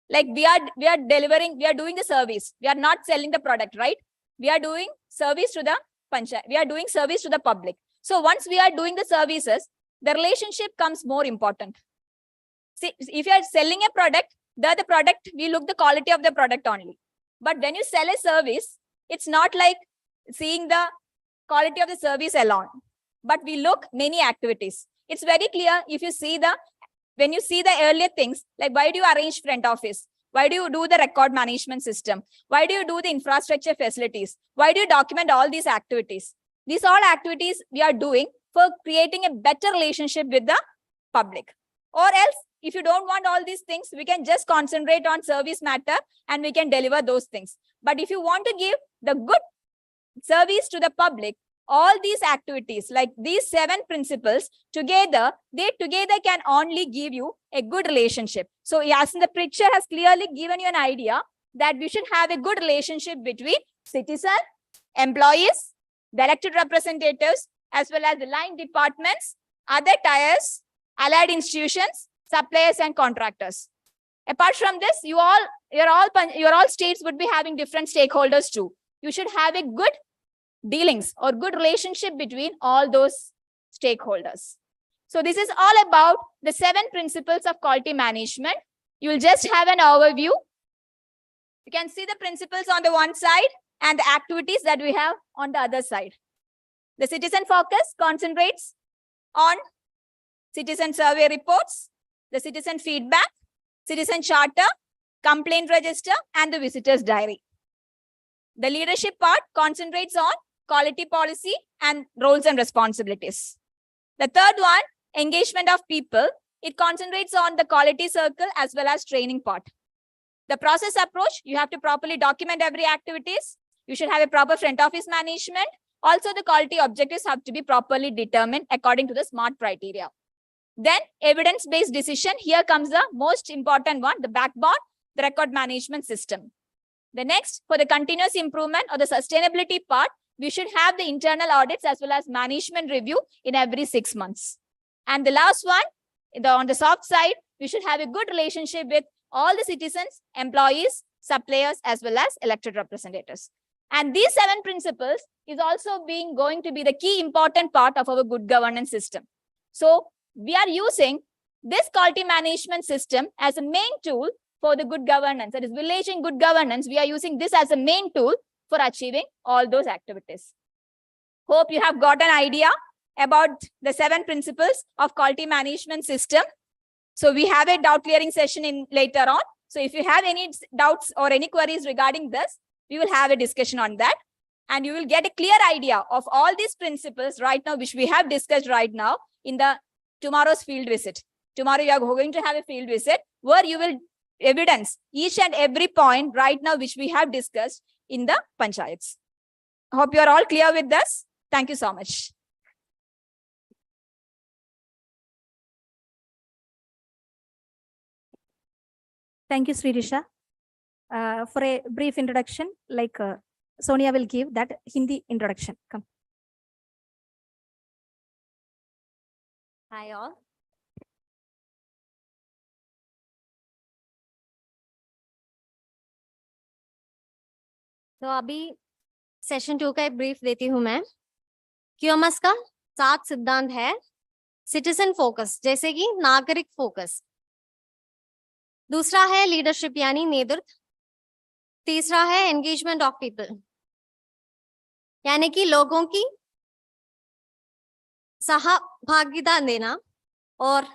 Speaker 10: Like we are doing the service. We are not selling the product, right? We are doing service to the Panchayat. We are doing service to the public. So once we are doing the services, the relationship comes more important. See, if you are selling a product, the product, we look the quality of the product only. But when you sell a service, it's not like seeing the quality of the service alone. But we look many activities. It's very clear if you see when you see the earlier things, like why do you arrange front office? Why do you do the record management system? Why do you do the infrastructure facilities? Why do you document all these activities? These all activities we are doing for creating a better relationship with the public. Or else, if you don't want all these things, we can just concentrate on service matter and we can deliver those things. But if you want to give the good service to the public, all these activities, like these 7 principles together, they together can only give you a good relationship. So yes, the picture has clearly given you an idea that we should have a good relationship between citizen, employees, the elected representatives, as well as the line departments, other tiers, allied institutions, suppliers and contractors. Apart from this, your all states would be having different stakeholders too. You should have a good dealings or good relationship between all those stakeholders. So this is all about the 7 principles of quality management. You will just have an overview. You can see the principles on the one side and the activities that we have on the other side. The citizen focus concentrates on citizen survey reports, the citizen feedback, citizen charter, complaint register, and the visitor's diary. The leadership part concentrates on quality policy and roles and responsibilities. The third one, engagement of people, it concentrates on the quality circle as well as training part. The process approach, you have to properly document every activities. You should have a proper front office management. Also, the quality objectives have to be properly determined according to the SMART criteria. Then evidence-based decision, here comes the most important one, the backbone, the record management system. The next, for the continuous improvement or the sustainability part, we should have the internal audits as well as management review in every 6 months. And the last one, on the soft side, we should have a good relationship with all the citizens, employees, suppliers, as well as elected representatives. And these 7 principles is also going to be the key important part of our good governance system. So we are using this quality management system as a main tool for the good governance. That is village in good governance. We are using this as a main tool for achieving all those activities. Hope you have got an idea about the 7 principles of quality management system. So we have a doubt clearing session later on. So if you have any doubts or any queries regarding this, we will have a discussion on that. And you will get a clear idea of all these principles right now, which we have discussed right now in the tomorrow's field visit. Tomorrow you are going to have a field visit where you will evidence each and every point right now, which we have discussed in the panchayats. Hope you are all clear with this. Thank you so much.
Speaker 1: Thank you, Sririsha. For a brief introduction, like Sonia will give that Hindi introduction. Come.
Speaker 7: Hi all. तो अभी session 2 का एक brief देती हूं मैं। QMS का 7 सिद्धांत है। सिटीजन फोकस, जैसे कि नागरिक फोकस। दूसरा है लीडरशिप यानी नेतृत्व। तीसरा है एंगेजमेंट ऑफ पीपल, यानी कि लोगों की सहभागिता देना। और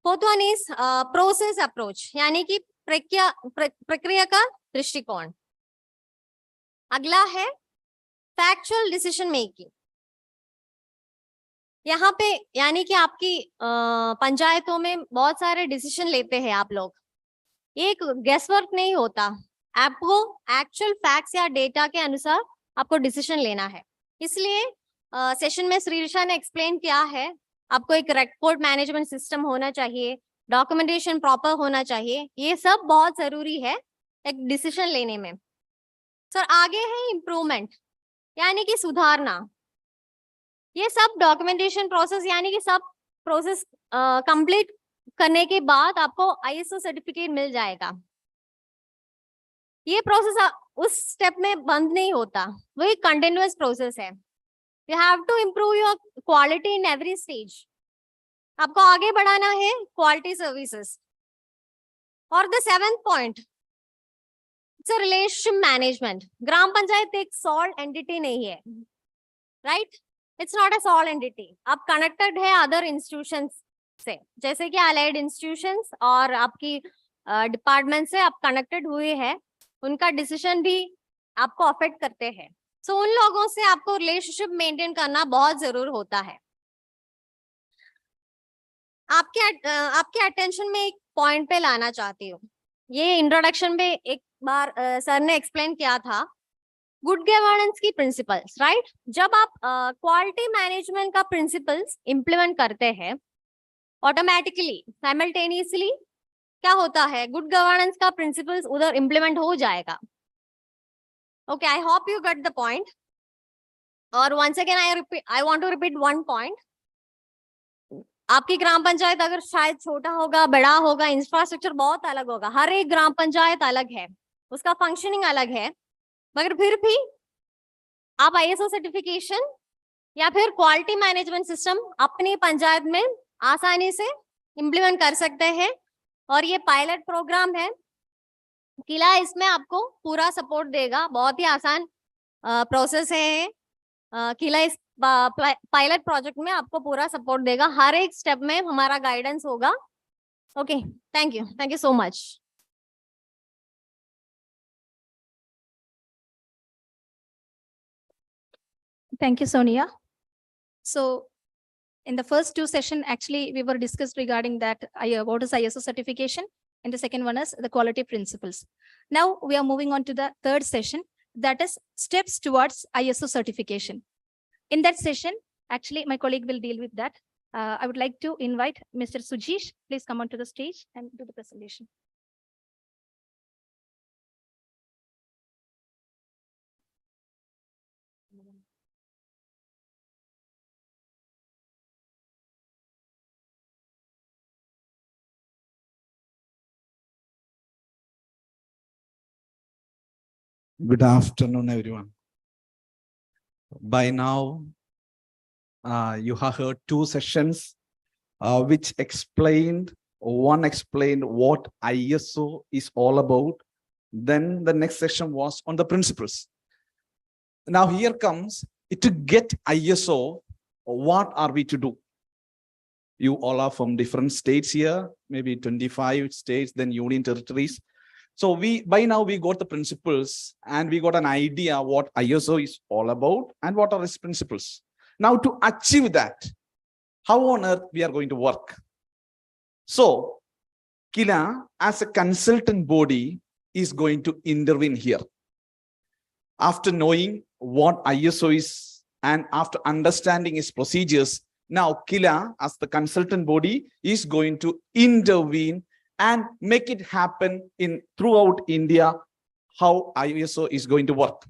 Speaker 7: fourth one is process approach, यानी कि प्रक्रिया का दृष्टिकोण। अगला है फैक्चुअल डिसीजन मेकिंग। यहाँ पे यानी कि आपकी पंचायतों में बहुत सारे डिसीजन लेते हैं आप लोग, एक गेस वर्क नहीं होता, आपको एक्चुअल फैक्ट्स या डेटा के अनुसार आपको डिसीजन लेना है। इसलिए सेशन में श्रीरिषा ने एक्सप्लेन किया है, आपको एक रिकॉर्ड मैनेजमेंट सिस्टम होना चाहिए, डॉक्यूमेंटेशन प्रॉपर होना चाहिए, ये सब बहुत जरूरी है एक डिसीजन लेने में। सर आगे है इम्प्रूवमेंट, यानी कि सुधारना। ये सब डॉक्यूमेंटेशन प्रोसेस यानी कि सब प्रोसेस कंप्लीट करने के बाद आपको आईएसओ सर्टिफिकेट मिल जाएगा। ये प्रोसेस उस स्टेप में बंद नहीं होता, वो एक कंटिन्यूअस प्रोसेस है। You have to improve your quality in every stage. आपको आगे बढ़ाना है क्वालिटी सर्विसेज। और the 7th point, it's relationship management. Gram panchayat एक सॉल्व एंटिटी नहीं है, right? It's not a sole entity. आप कनेक्टेड है अदर इंस्टीट्यूशंस से, जैसे कि अलाइड इंस्टीट्यूशंस और आपकी डिपार्टमेंट से आप कनेक्टेड हुए हैं, उनका डिसीजन भी आपको अफेक्ट करते हैं। सो उन लोगों से आपको रिलेशनशिप मेंटेन करना बहुत जरूर होता है। आपके अटेंशन में एक पॉइंट पे लाना चाहती हूँ। ये इंट्रोडक्शन में एक बार सर ने एक्सप्लेन किया था गुड गवर्नेंस की प्रिंसिपल्स, राइट। जब आप क्वालिटी मैनेजमेंट का प्रिंसिपल्स इंप्लीमेंट करते हैं, ऑटोमेटिकली साइमल्टेनियसली क्या होता है, गुड गवर्नेंस का प्रिंसिपल्स उधर इंप्लीमेंट हो जाएगा। Okay, I hope you get the point. और once again I want to repeat one point. आपकी ग्राम पंचायत अगर शायद छोटा होगा, बड़ा होगा, इंफ्रास्ट्रक्चर बहुत अलग होगा, हर एक ग्राम पंचायत अलग है, उसका फंक्शनिंग अलग है, मगर फिर भी आप आईएसओ सर्टिफिकेशन या फिर क्वालिटी मैनेजमेंट सिस्टम अपनी पंचायत में आसानी से इम्प्लीमेंट कर सकते हैं। और ये पायलट प्रोग्राम है, किला इसमें आपको पूरा सपोर्ट देगा। बहुत ही आसान प्रोसेस है। किला इस पायलट प्रोजेक्ट में आपको पूरा सपोर्ट देगा, हर एक स्टेप में हमारा गाइडेंस होगा। Okay, thank you so much.
Speaker 1: Thank you, Sonia. So in the first two sessions, actually, we were discussed regarding that what is ISO certification, and the second one is the quality principles. Now we are moving on to the third session, that is steps towards ISO certification. In that session, actually, my colleague will deal with that. I would like to invite Mr. Sujish. Please come onto the stage and do the presentation.
Speaker 11: Good afternoon, everyone. By now, you have heard two sessions which explained what ISO is all about. Then the next session was on the principles. Now here comes to get ISO, what are we to do? You all are from different states here, maybe 25 states, then union territories. So by now we got the principles and we got an idea what ISO is all about and what are its principles. Now to achieve that, how on earth we are going to work? So KILA as a consultant body is going to intervene here. After knowing what ISO is and after understanding its procedures, now KILA as the consultant body is going to intervene and make it happen throughout India, how ISO is going to work.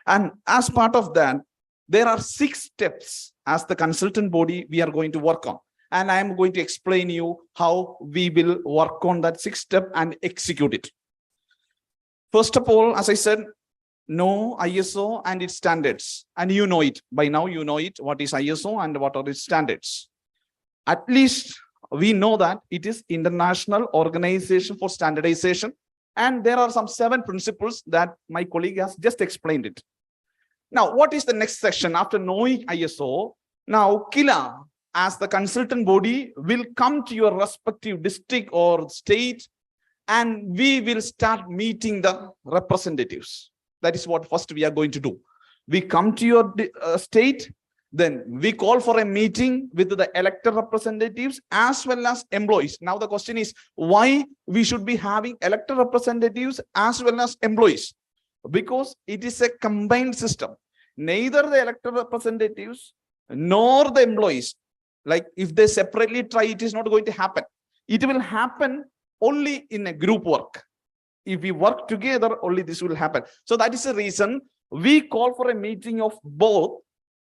Speaker 11: And as part of that, there are 6 steps as the consultant body we are going to work on. And I am going to explain you how we will work on that 6th step and execute it. First of all, as I said, know ISO and its standards. And you know it. By now you know it, what is ISO and what are its standards. At least we know that it is International Organization for Standardization, and there are some 7 principles that my colleague has just explained it. Now, what is the next section after knowing ISO? Now, KILA as the consultant body will come to your respective district or state, and we will start meeting the representatives. That is what first we are going to do. We come to your state, then we call for a meeting with the elected representatives as well as employees. Now the question is why we should be having elected representatives as well as employees? Because it is a combined system. Neither the elected representatives nor the employees, like if they separately try, it is not going to happen. It will happen only in a group work. If we work together, only this will happen. So that is the reason we call for a meeting of both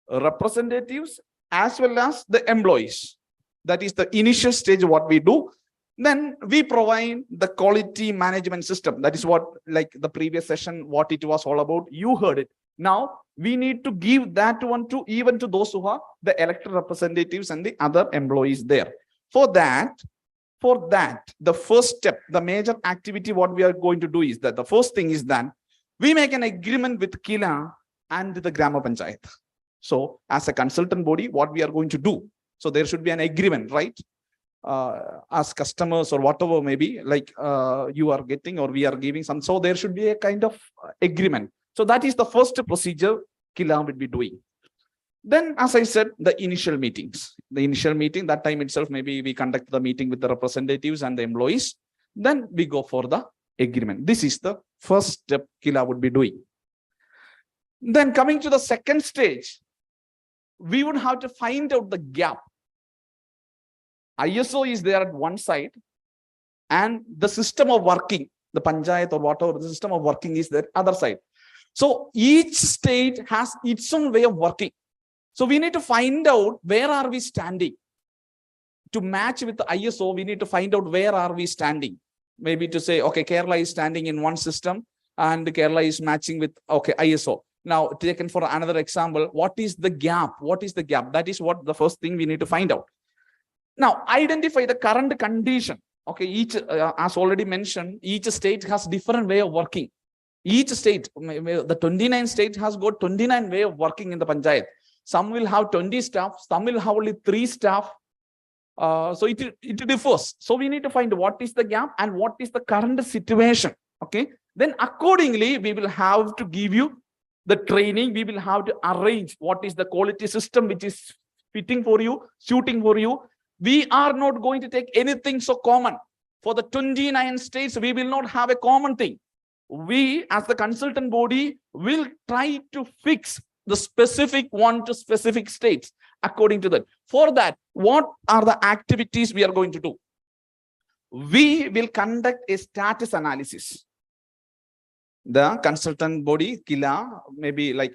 Speaker 11: representatives as well as the employees. That is the initial stage of what we do. Then we provide the quality management system. That is what, like the previous session, what it was all about. You heard it. Now we need to give that one to even to those who are the elected representatives and the other employees there. For that, the first step, the major activity, what we are going to do is that the first thing is that we make an agreement with KILA and the Grama Panchayat. So as a consultant body, what we are going to do? So there should be an agreement, right? As customers or whatever maybe, like you are getting or we are giving some. So there should be a kind of agreement. So that is the first procedure KILA will be doing. Then, as I said, the initial meetings. The initial meeting, that time itself, maybe we conduct the meeting with the representatives and the employees. Then we go for the agreement. This is the first step KILA would be doing. Then coming to the second stage, we would have to find out the gap. ISO is there at one side, and the system of working, the panchayat or whatever, the system of working is the other side. So each state has its own way of working. So we need to find out where are we standing. To match with the ISO, we need to find out where are we standing. Maybe to say, okay, Kerala is standing in one system and Kerala is matching with, okay, ISO. Now, taken for another example, what is the gap? What is the gap? That is what the first thing we need to find out. Now, identify the current condition. Okay, each, as already mentioned, each state has different way of working. Each state, the 29 states has got 29 way of working in the panchayat. Some will have 20 staff, some will have only 3 staff. So it differs. So we need to find what is the gap and what is the current situation. Okay. Then accordingly, we will have to give you the training. We will have to arrange what is the quality system which is fitting for you, suiting for you. We are not going to take anything so common. For the 29 states, we will not have a common thing. We as the consultant body will try to fix the specific one to specific states according to that. For that, what are the activities we are going to do? We will conduct a status analysis. The consultant body, KILA, maybe like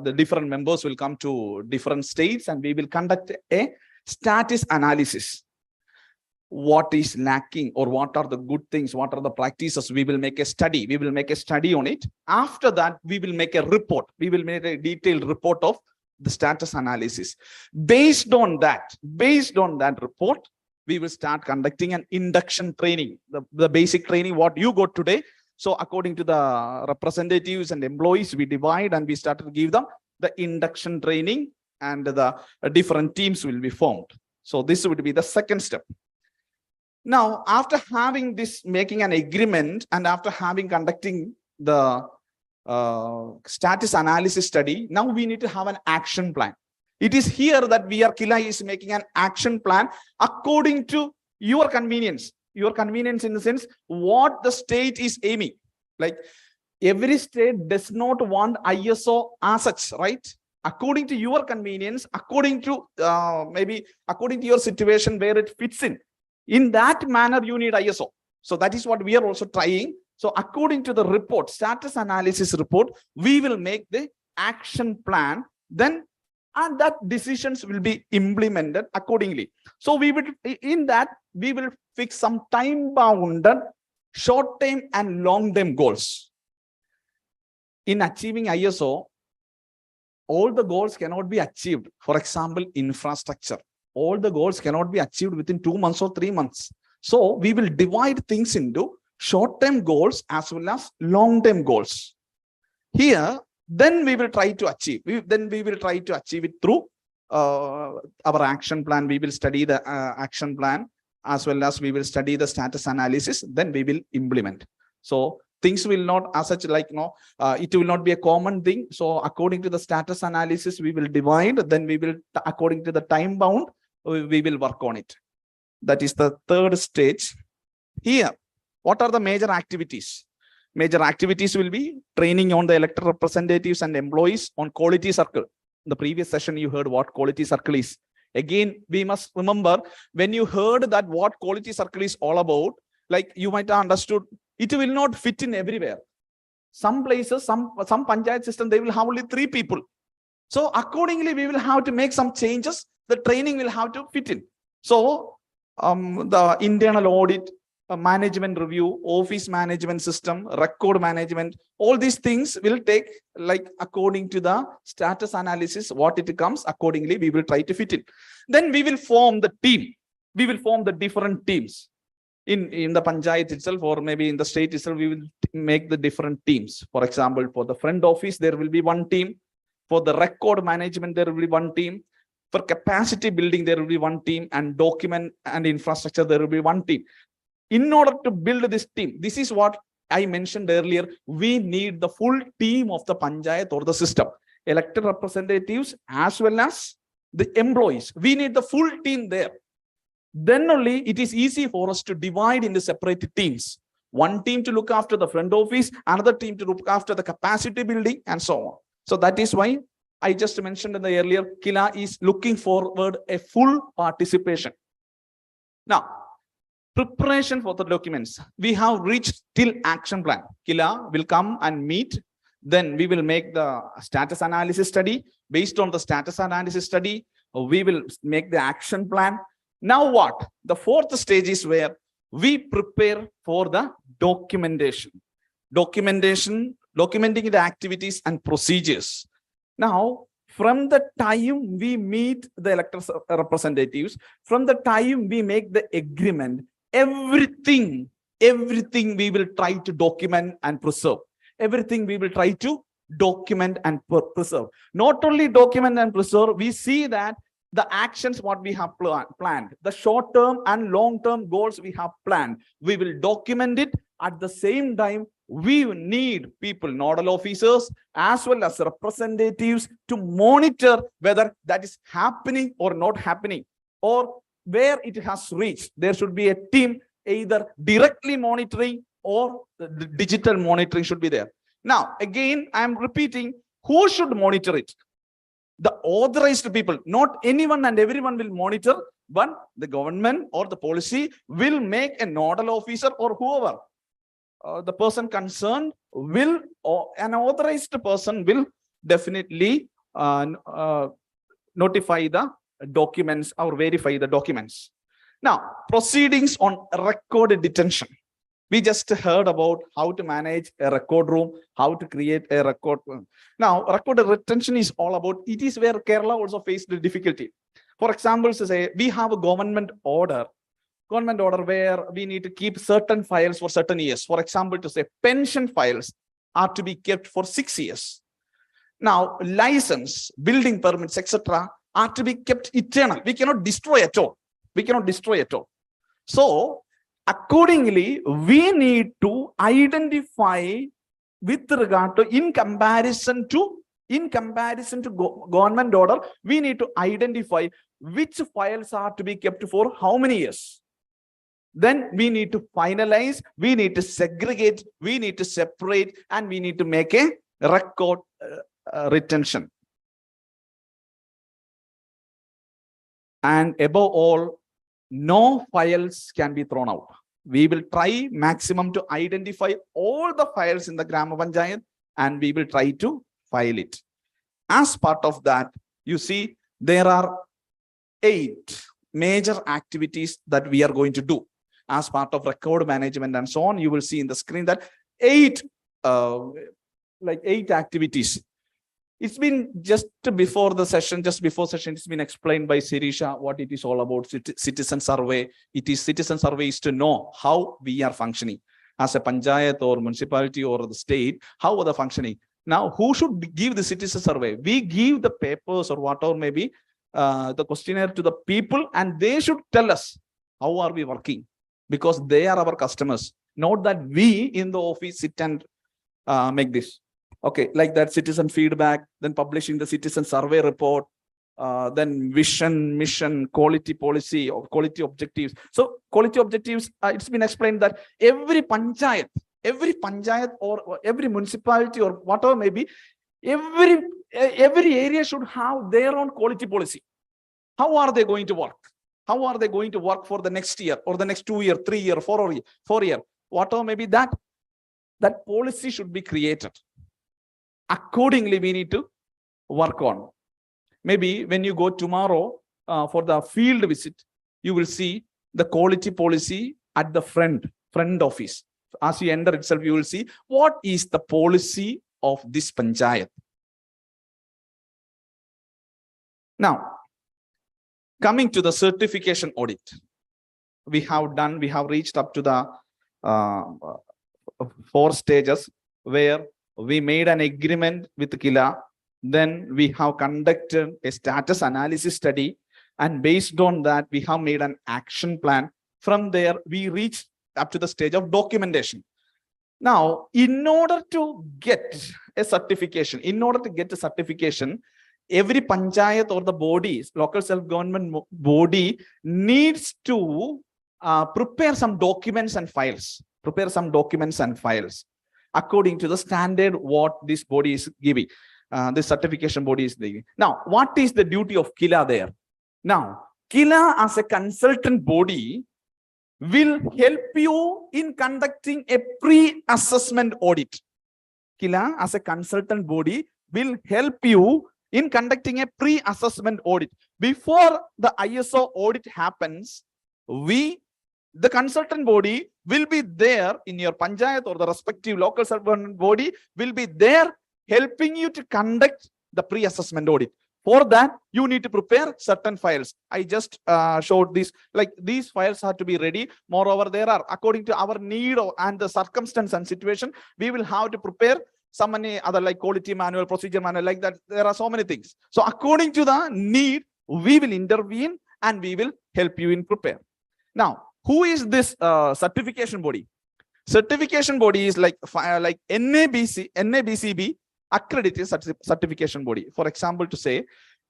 Speaker 11: the different members will come to different states and we will conduct a status analysis. What is lacking or what are the good things, what are the practices? We will make a study. We will make a study on it. After that, we will make a report. We will make a detailed report of the status analysis. Based on that report, we will start conducting an induction training, the basic training, what you got today. So according to the representatives and employees, we divide and we start to give them the induction training and the different teams will be formed. So this would be the second step. Now, after having this, making an agreement and after having conducting the status analysis study, now we need to have an action plan. It is here that KILA is making an action plan according to your convenience in the sense what the state is aiming. Like every state does not want ISO as such, right? According to your convenience, according to maybe according to your situation where it fits in that manner, you need ISO. So that is what we are also trying. So according to the report, status analysis report, we will make the action plan, then and that decisions will be implemented accordingly. So we will, in that, we will fix some time-bounded short-term and long-term goals. In achieving ISO, all the goals cannot be achieved. For example, infrastructure. All the goals cannot be achieved within 2 months or 3 months. So we will divide things into short-term goals as well as long-term goals. Here, then we will try to achieve. We will try to achieve it through our action plan. We will study the action plan as well as we will study the status analysis. Then we will implement. So things will not as such like, it will not be a common thing. So according to the status analysis, we will divide. Then we will, according to the time bound, we will work on it. That is the third stage. Here, what are the major activities? Major activities will be training on the elected representatives and employees on quality circle. In the previous session, you heard what quality circle is. Again, we must remember when you heard that what quality circle is all about, like you might have understood, it will not fit in everywhere. Some places, some panchayat system, they will have only 3 people. So accordingly, we will have to make some changes. The training will have to fit in. So the internal audit, management review, office management system, record management, all these things will take like according to the status analysis, what it comes, accordingly, we will try to fit in. Then we will form the team. We will form the different teams. In the panchayat itself or maybe in the state itself, we will make the different teams. For example, for the front office, there will be one team. For the record management, there will be one team. For capacity building, there will be one team, and document and infrastructure, there will be one team. In order to build this team, this is what I mentioned earlier, we need the full team of the panchayat or the system, elected representatives as well as the employees. We need the full team there. Then only it is easy for us to divide into separate teams. One team to look after the front office, another team to look after the capacity building, and so on. So that is why I just mentioned in the earlier, KILA is looking forward a full participation. Now, preparation for the documents. We have reached till action plan. KILA will come and meet. Then we will make the status analysis study. Based on the status analysis study, we will make the action plan. Now what? The fourth stage is where we prepare for the documentation. Documenting the activities and procedures. Now, from the time we meet the elected representatives, from the time we make the agreement, everything we will try to document and preserve. Everything we will try to document and preserve. Not only document and preserve, we see that the actions what we have planned, the short-term and long-term goals we have planned, we will document it. At the same time, we need people, nodal officers, as well as representatives to monitor whether that is happening or not happening, or where it has reached. There should be a team either directly monitoring or the digital monitoring should be there. Now, again, I am repeating, who should monitor it? The authorized people. Not anyone and everyone will monitor, but the government or the policy will make a nodal officer or whoever. The person concerned will, or an authorized person will definitely notify the documents or verify the documents. Now, proceedings on record detention. We just heard about how to manage a record room, how to create a record room. Now, record retention is all about, it is where Kerala also faced the difficulty. For example, to say we have a government order where we need to keep certain files for certain years. For example, to say pension files are to be kept for 6 years. Now, license, building permits, etc. are to be kept eternal. We cannot destroy at all. So, accordingly, we need to identify with regard to, in comparison to government order, we need to identify which files are to be kept for how many years. Then we need to finalize, we need to segregate, we need to separate, and we need to make a record retention. And above all, no files can be thrown out. We will try maximum to identify all the files in the Grama Panchayat and we will try to file it. As part of that, you see, there are 8 major activities that we are going to do as part of record management and so on. You will see in the screen that 8 activities. It's been just before session, it's been explained by Sirisha what it is all about. Citizen survey. Citizen survey is to know how we are functioning as a panchayat or municipality or the state, how are they functioning. Now, who should give the citizen survey? We give the papers or whatever maybe the questionnaire to the people, and they should tell us how are we working, because they are our customers, not that we in the office sit and make this. Okay, like that citizen feedback, then publishing the citizen survey report, then vision, mission, quality policy or quality objectives. So quality objectives, it's been explained that every panchayat or every municipality or whatever may be, every area should have their own quality policy. How are they going to work? How are they going to work for the next year or the next 2 year, 3 year, 4 year, whatever maybe that policy should be created. Accordingly, we need to work on. Maybe when you go tomorrow for the field visit, you will see the quality policy at the front office. As you enter itself, you will see what is the policy of this panchayat. Now, coming to the certification audit, we have reached up to the 4 stages where we made an agreement with KILA Then we have conducted a status analysis study, and based on that, we have made an action plan. From there, we reached up to the stage of documentation. Now, in order to get a certification, every panchayat or the bodies, local self-government body needs to prepare some documents and files. According to the standard what this body is giving, this certification body is giving. Now, what is the duty of KILA there? Now, KILA as a consultant body will help you in conducting a pre-assessment audit. KILA as a consultant body will help you in conducting a pre-assessment audit. Before the ISO audit happens, the consultant body will be there in your panchayat or the respective local self-government body will be there helping you to conduct the pre-assessment audit. For that, you need to prepare certain files. I just showed this, like these files have to be ready. Moreover, there are, according to our need and the circumstance and situation, we will have to prepare so many other like quality manual, procedure manual, like that. There are so many things. So according to the need, we will intervene and we will help you in prepare. Now, who is this certification body? Certification body is like NABCB accredited certification body. For example, to say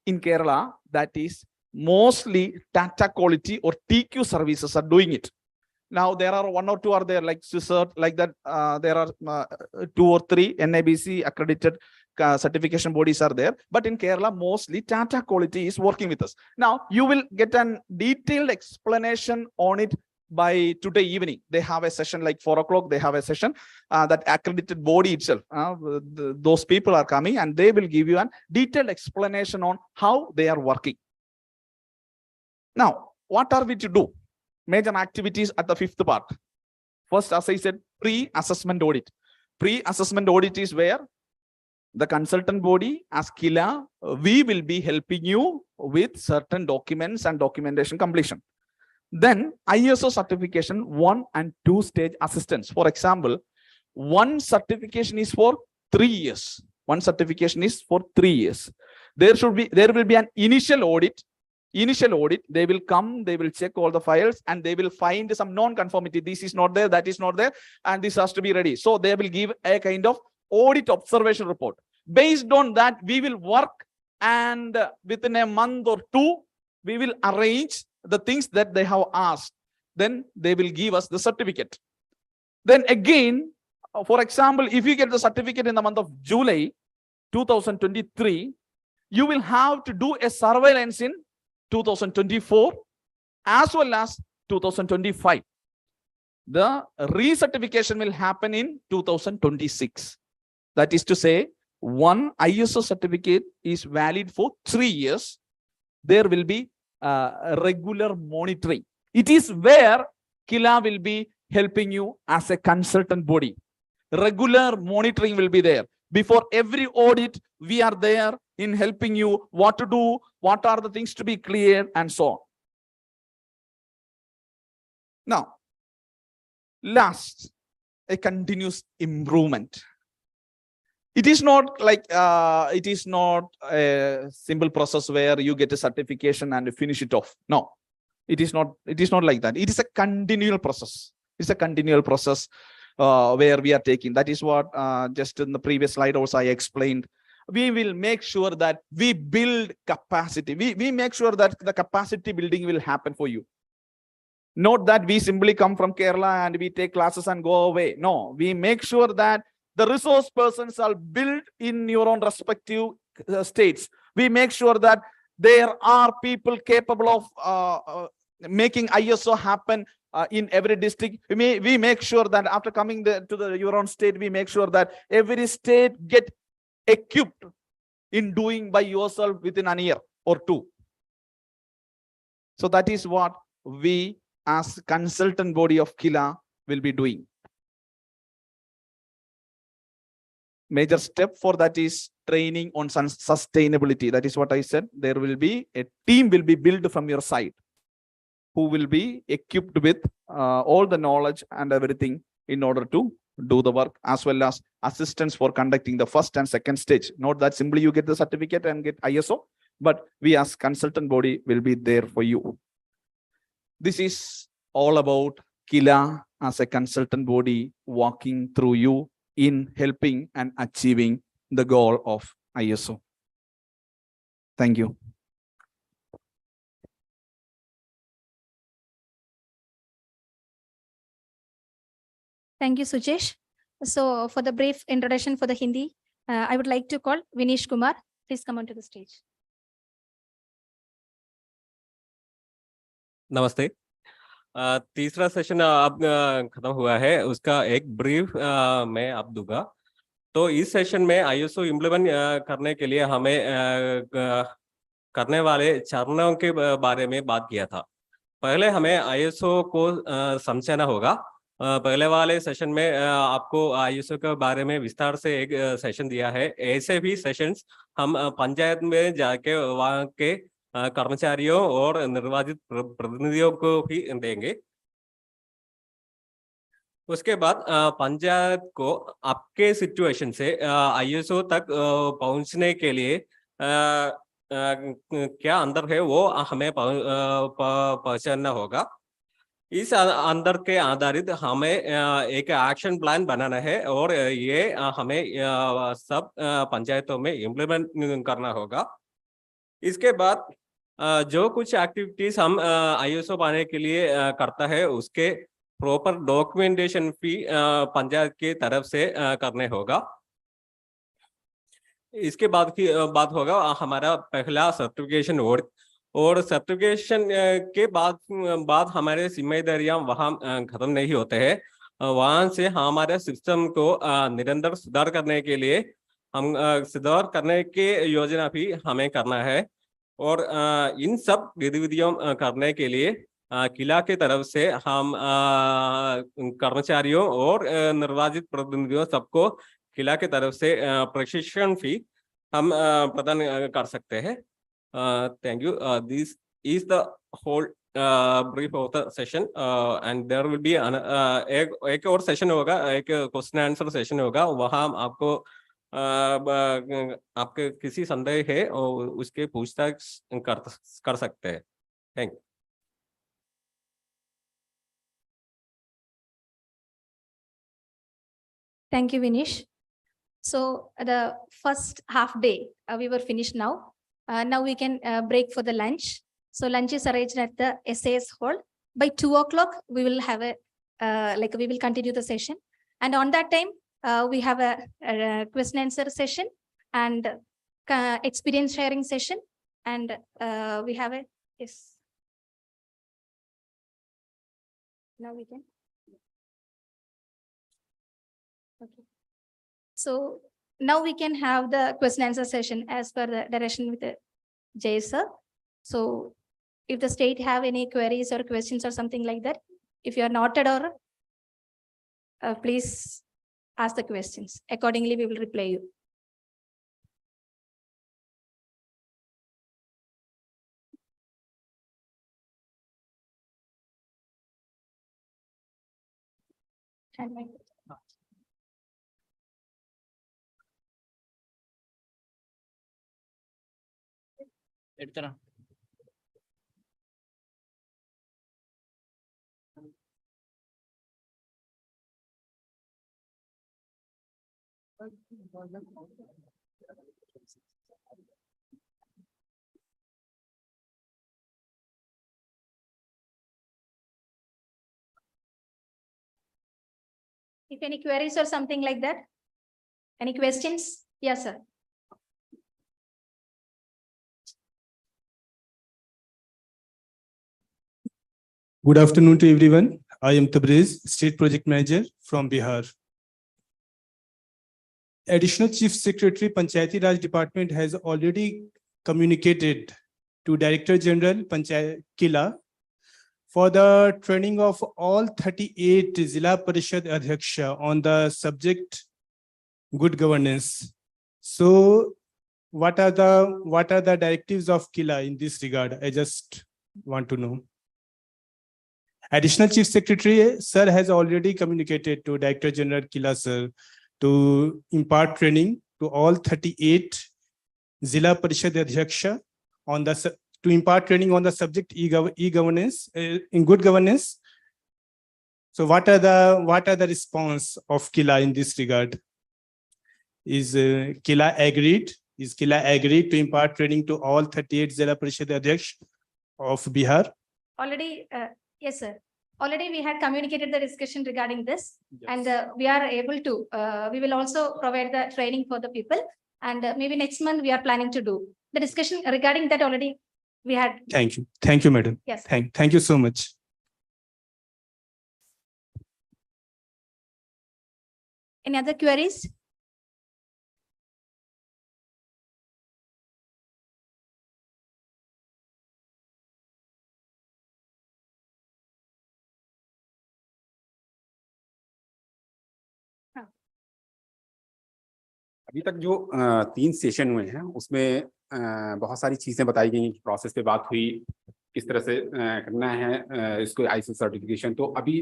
Speaker 11: in Kerala, that is mostly Tata Quality or TQ services are doing it. Now there are one or two are there like CISR, like that. There are 2 or 3 NABC accredited certification bodies are there. But in Kerala, mostly Tata Quality is working with us. Now you will get a detailed explanation on it by today evening. They have a session like 4 o'clock. They have a session that accredited body itself. Those people are coming and they will give you a detailed explanation on how they are working. Now, what are we to do? Major activities at the 5th part. First, as I said, pre-assessment audit. Pre-assessment audit is where the consultant body as KILA, we will be helping you with certain documents and documentation completion. Then ISO certification 1 and 2 stage assistance. For example, one certification is for 3 years. One certification is for 3 years. There will be an initial audit. They will come, they will check all the files and they will find some non-conformity. This is not there, that is not there, and this has to be ready. So they will give a kind of audit observation report. Based on that, we will work, and within a month or 2, we will arrange the things that they have asked. Then they will give us the certificate. Then again, for example, if you get the certificate in the month of July 2023, you will have to do a surveillance in 2024 as well as 2025. The recertification will happen in 2026. That is to say, one ISO certificate is valid for 3 years. There will be regular monitoring. It is where KILA will be helping you as a consultant body. Regular monitoring will be there. Before every audit, we are there in helping you what to do, what are the things to be cleared, and so on. Now, last, a continuous improvement. It is not like it is not a simple process where you get a certification and finish it off. No, it is not like that. It is a continual process. It's a continual process where we are taking. That is what just in the previous slide also I explained. We will make sure that we build capacity. We make sure that the capacity building will happen for you. Not that we simply come from Kerala and we take classes and go away. No, we make sure that the resource persons are built in your own respective states. We make sure that there are people capable of making ISO happen in every district. We make sure that after coming to your own state, we make sure that every state get equipped in doing by yourself within a year or 2. So that is what we as consultant body of KILA will be doing. Major step for that is training on sustainability. That is what I said. There will be a team will be built from your side who will be equipped with all the knowledge and everything in order to do the work, as well as assistance for conducting the first and second stage. Not that simply you get the certificate and get ISO, but we as consultant body will be there for you. This is all about KILA as a consultant body walking through you in helping and achieving the goal of ISO. Thank you.
Speaker 1: Thank you, Sujesh. So for the brief introduction for the Hindi, I would like to call Vinish Kumar. Please come onto the stage.
Speaker 12: नमस्ते। तीसरा session अब खत्म हुआ है, उसका एक brief मैं अब दूंगा। तो इस सेशन में आईएसओ इम्प्लीमेंट करने के लिए हमें करने वाले चरणों के बारे में बात किया था। पहले हमें आईएसओ को समझना होगा। पहले वाले सेशन में आपको आईएसओ के बारे में विस्तार से एक सेशन दिया है। ऐसे भी सेशंस हम पंचायत में जाके वहाँ के कर्मचारियों और निर्वाचित प्रतिनिधियों को भी देंगे। उसके बाद पंचायत को आपके सिचुएशन से आईएसओ तक पहुंचने के लिए क्या अंदर है वो हमें पहचानना होगा। इस अंदर के आधारित हमें एक एक्शन प्लान बनाना है और ये हमें सब पंचायतों में इम्प्लीमेंट करना होगा। इसके बाद जो कुछ एक्टिविटीज हम आईएसओ पाने के लिए करता है उसके प्रॉपर डॉक्यूमेंटेशन भी पंचायत की तरफ से करने होगा। इसके बाद की बात होगा हमारा पहला सर्टिफिकेशन और सर्टिफिकेशन के बाद हमारे जिम्मेदारियां वहाँ खत्म नहीं होते हैं। वहाँ से हमारे सिस्टम को निरंतर सुधार करने के लिए हम सुधार करने की योजना भी हमें करना है। और इन सब गतिविधियों करने के लिए किला की तरफ से हम कर्मचारियों और निर्वाचित प्रतिनिधियों सबको किला की तरफ से प्रशिक्षण भी हम प्रदान कर सकते हैं। Thank you. This is the whole brief of the session, and there will be एक और सेशन होगा, एक क्वेश्चन आंसर सेशन होगा। वहाँ आपको आपके किसी संदेह है और उसके पूछताछ कर सकते हैं। Thank you.
Speaker 1: Thank you, Vinish. So the first half day, we were finished now. Now we can break for the lunch. So lunch is arranged at the SAS hall. By 2 o'clock, we will have a, we will continue the session. And on that time, we have a question answer session and experience sharing session. And we have a, yes. Now we can. Okay. So now we can have the question answer session as per the direction with the Jay sir. So if the state have any queries or questions or something like that, if you are noted or please ask the questions. Accordingly, we will reply you. And my if any queries or something like that, any questions? Yes, sir.
Speaker 13: Good afternoon to everyone. I am Tabriz, State Project Manager from Bihar. Additional Chief Secretary, Panchayati Raj Department has already communicated to Director General Panchayat KILA for the training of all 38 Zila Parishad Adhyaksha on the subject good governance. So what are the directives of KILA in this regard? I just want to know. Additional Chief Secretary, sir, has already communicated to Director General KILA, sir, to impart training to all 38 Zilla Parishad Adhyaksha on the to impart training on the subject e-governance, in good governance. So what are the response of KILA in this regard? Is KILA agreed? Is KILA agreed to impart training to all 38 Zilla Parishad Adhyaksh of Bihar?
Speaker 1: Already, yes, sir. Already we had communicated the discussion regarding this, and we are able to, we will also provide the training for the people, and maybe next month we are planning to do the discussion regarding that already we had.
Speaker 13: Thank you. Thank you, madam.
Speaker 1: Yes.
Speaker 13: Thank you so much.
Speaker 1: Any other queries?
Speaker 4: अभी तक जो 3 session हुए हैं उसमें बहुत सारी चीजें बताई गई, प्रोसेस पे बात हुई, किस तरह से करना है इसको आईएसओ सर्टिफिकेशन। तो अभी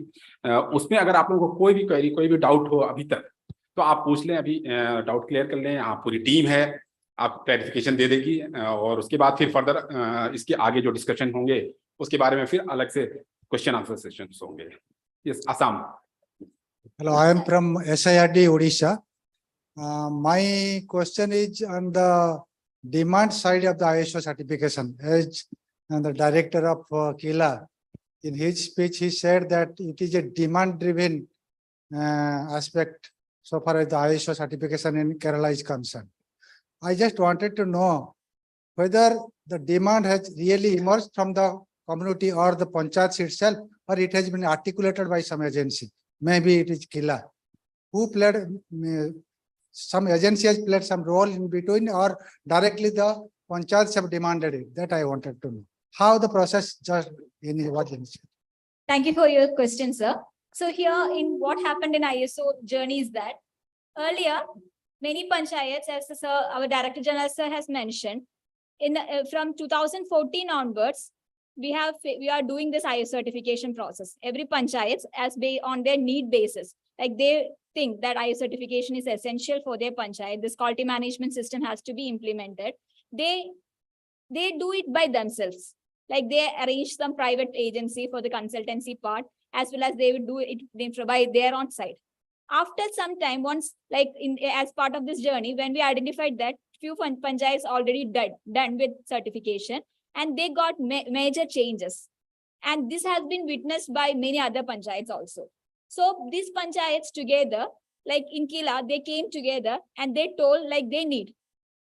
Speaker 4: उसमें अगर आप लोगों को कोई भी क्वेरी, कोई भी डाउट हो अभी तक, तो आप पूछ लें, अभी डाउट क्लियर कर लें। आप पूरी टीम है, आप क्लैरिफिकेशन दे देगी, और उसके बाद फिर फर्दर इसके आगे जो डिस्कशन होंगे उसके बारे में फिर अलग से क्वेश्चन आंसर सेशंस होंगे। Yes, Assam.
Speaker 6: Hello, I am from SIRD Odisha. My question is on the demand side of the ISO certification. As the director of KILA, in his speech, he said that it is a demand-driven aspect so far as the ISO certification in Kerala is concerned. I just wanted to know whether the demand has really emerged from the community or the panchayats itself, or it has been articulated by some agency. Maybe it is KILA. Who played, some agency has played some role in between, or directly the panchayats have demanded it. That I wanted to know. How the process just in what initiative?
Speaker 10: Thank you for your question, sir. So here in what happened in ISO journey is that earlier, many panchayats, as sir, our Director General sir has mentioned, in from 2014 onwards, we are doing this ISO certification process. Every panchayats as on their need basis, like they think that ISO certification is essential for their panchayat. This quality management system has to be implemented. They do it by themselves. Like they arrange some private agency for the consultancy part, as well as they would do it, they provide their on site. After some time, once like as part of this journey, when we identified that few panchayats already done with certification, and they got major changes. And this has been witnessed by many other panchayats also. So these panchayats together, like in KILA, they came together and they told like they need.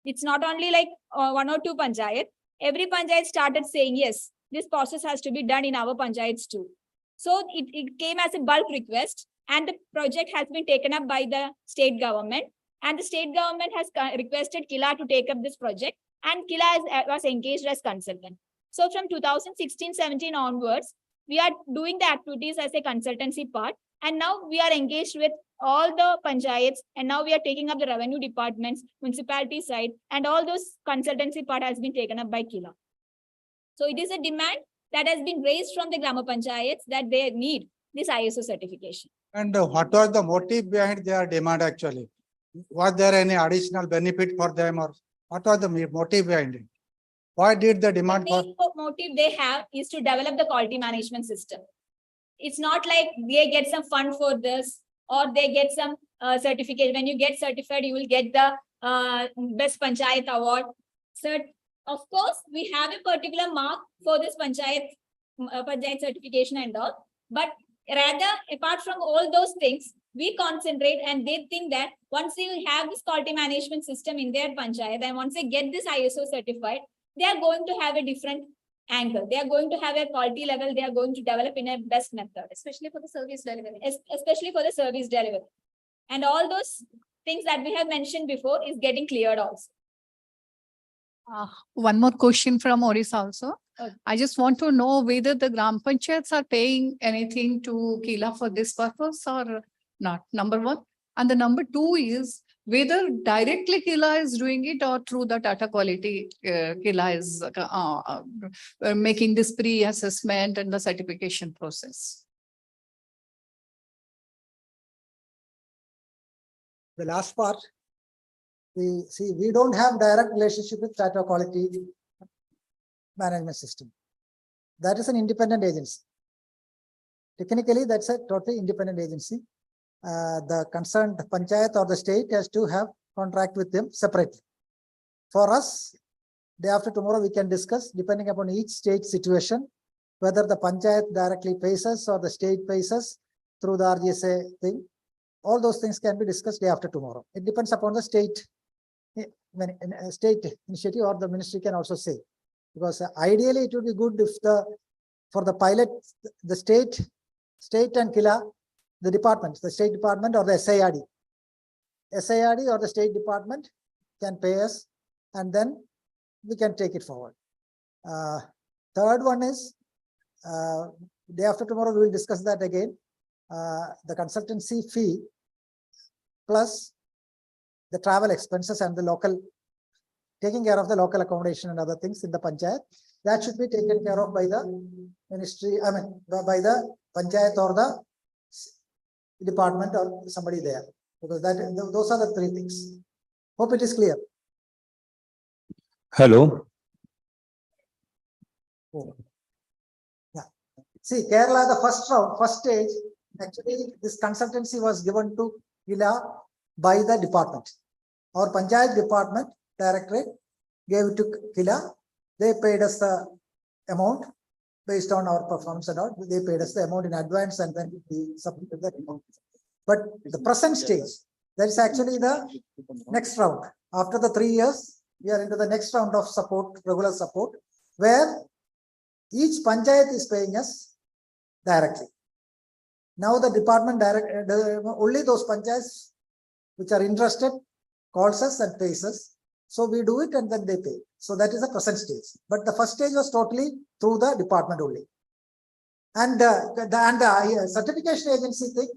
Speaker 10: It's not only like 1 or 2 panchayat. Every panchayat started saying, yes, this process has to be done in our panchayats too. So it came as a bulk request, and the project has been taken up by the state government, and the state government has requested KILA to take up this project, and KILA was engaged as consultant. So from 2016-17 onwards, we are doing the activities as a consultancy part, and now we are engaged with all the panchayats, and now we are taking up the revenue departments, municipality side, and all those consultancy part has been taken up by KILA. So it is a demand that has been raised from the Grama Panchayats that they need this ISO certification.
Speaker 6: And what was the motive behind their demand actually? Was there any additional benefit for them, or what was the motive behind it? Why did the demand
Speaker 10: The main motive they have is to develop the quality management system. It's not like they get some fund for this, or they get some certificate. When you get certified, you will get the best panchayat award. So of course, we have a particular mark for this panchayat certification and all, but rather apart from all those things, we concentrate, and they think that once you have this quality management system in their panchayat, and once they get this ISO certified, they are going to have a different angle. They are going to have a quality level. They are going to develop in a best method, especially for the service delivery. Especially for the service delivery. And all those things that we have mentioned before is getting cleared also.
Speaker 14: One more question from Odisha also.
Speaker 10: Okay.
Speaker 14: I just want to know whether the Gram Panchayats are paying anything to KILA for this purpose or not, number one. And the number two is, whether directly KILA is doing it or through the data quality, KILA is making this pre-assessment and the certification process.
Speaker 6: The last part, we don't have direct relationship with data quality management system. That is an independent agency. Technically, that's a totally independent agency. The concerned panchayat or the state has to have contract with them separately. For us, day after tomorrow, we can discuss, depending upon each state situation, whether the panchayat directly pays us or the state pays us through the RGSA thing. All those things can be discussed day after tomorrow. It depends upon the state, state initiative, or the ministry can also say. Because ideally, it would be good if for the pilot, the state and KILA, the departments, the state department or the SIRD or the state department can pay us, and then we can take it forward. Third one is, day after tomorrow, we will discuss that again. The consultancy fee plus the travel expenses and the local, taking care of the local accommodation and other things in the panchayat, that should be taken care of by the ministry, by the panchayat or the department or somebody there, because those are the three things. Hope it is clear.
Speaker 15: Hello.
Speaker 6: Oh. Yeah. See, Kerala, the first stage, actually, this consultancy was given to KILA by the department. Our panchayat department directorate gave it to KILA. They paid us the amount based on our performance and all. They paid us the amount in advance, and then we submitted that amount. But the present stage, that is actually the next round. After the 3 years, we are into the next round of support, regular support, where each panchayat is paying us directly. Now the department only those panchayats which are interested calls us and pays us. So we do it and then they pay. So that is the present stage. But the first stage was totally through the department only. And the certification agency thing,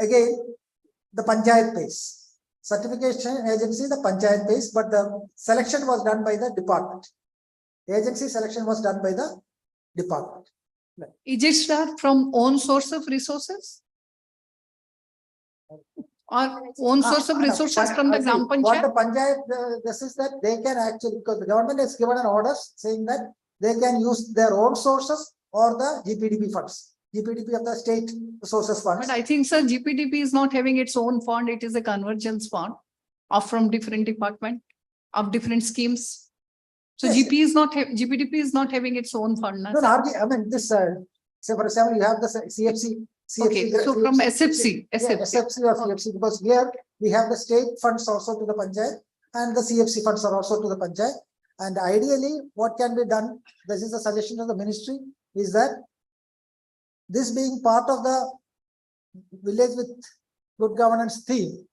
Speaker 6: again, the panchayat pays. Certification agency, the panchayat pays, but the selection was done by the department. Agency selection was done by the department.
Speaker 14: Is it start from own source of resources? Or own source of resources from the Gram Panchayat?
Speaker 6: What the panchayat, this is that they can actually, because the government has given an order saying that they can use their own sources or the GPDP funds. GPDP of the state resources funds.
Speaker 14: But I think, sir, GPDP is not having its own fund. It is a convergence fund from different department of different schemes. So
Speaker 6: Yes.
Speaker 14: GPDP is not having its own fund.
Speaker 6: No, I mean, this, say for example, you have the CFC.
Speaker 14: Okay, so from SFC.
Speaker 6: SFC or CFC, because here we have the state funds also to the panchayat and the CFC funds are also to the panchayat. And ideally, what can be done, this is a suggestion of the ministry, is that this being part of the village with good governance theme,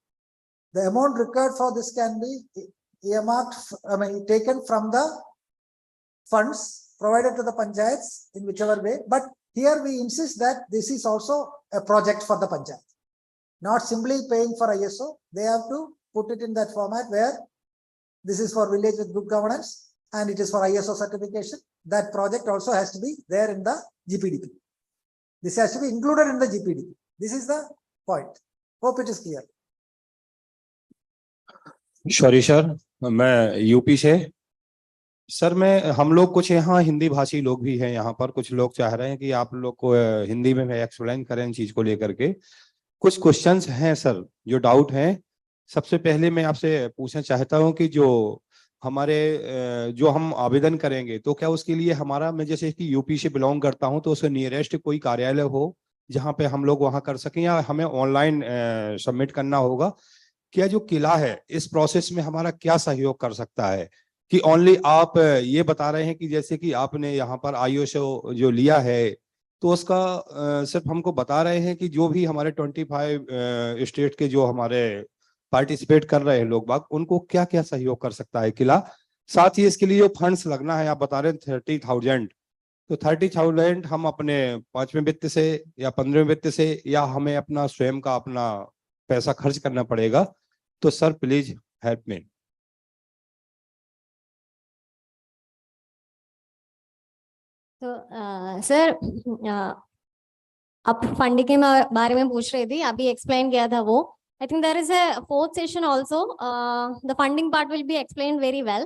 Speaker 6: the amount required for this can be earmarked, taken from the funds provided to the panchayats in whichever way. But here we insist that this is also a project for the panchayat, not simply paying for ISO. They have to put it in that format where this is for village with good governance and it is for ISO certification. That project also has to be there in the GPDP. This has to be included in the GPDP. This is the point. Hope it is clear.
Speaker 15: Sorry sir, मैं UP से sir, हम लोग कुछ यहाँ हिंदी भाषी लोग भी हैं यहाँ पर। कुछ लोग चाह रहे हैं कि आप लोग को हिंदी में एक्सप्लेन करें इन चीज को लेकर के। कुछ क्वेश्चंस हैं सर जो डाउट हैं। सबसे पहले मैं आपसे पूछना चाहता हूं कि जो हम आवेदन करेंगे तो क्या उसके लिए हमारा, मैं जैसे कि यूपी से बिलोंग करता हूं तो उसके नियरेस्ट कोई कार्यालय हो जहां पे हम लोग वहां कर सकें, या हमें ऑनलाइन सबमिट करना होगा? क्या जो किला है इस प्रोसेस में हमारा क्या सहयोग कर सकता है? कि ओनली आप ये बता रहे हैं कि जैसे कि आपने यहाँ पर आईएसओ जो लिया है तो उसका सिर्फ हमको बता रहे हैं कि जो भी हमारे 25 स्टेट के जो हमारे पार्टिसिपेट कर रहे हैं लोग बाग, उनको क्या क्या सहयोग कर सकता है किला? साथ ही इसके लिए जो फंड्स लगना है, आप बता रहे हैं 30,000, तो 30,000 हम अपने 5वें वित्त से या 15वें वित्त से, या हमें अपना स्वयं का अपना पैसा खर्च करना पड़ेगा? तो सर प्लीज हेल्प मी।
Speaker 7: तो सर आप फंडिंग के बारे में पूछ रही थी, अभी एक्सप्लेन किया था वो। I think there is a fourth session also, the funding part will be explained very well.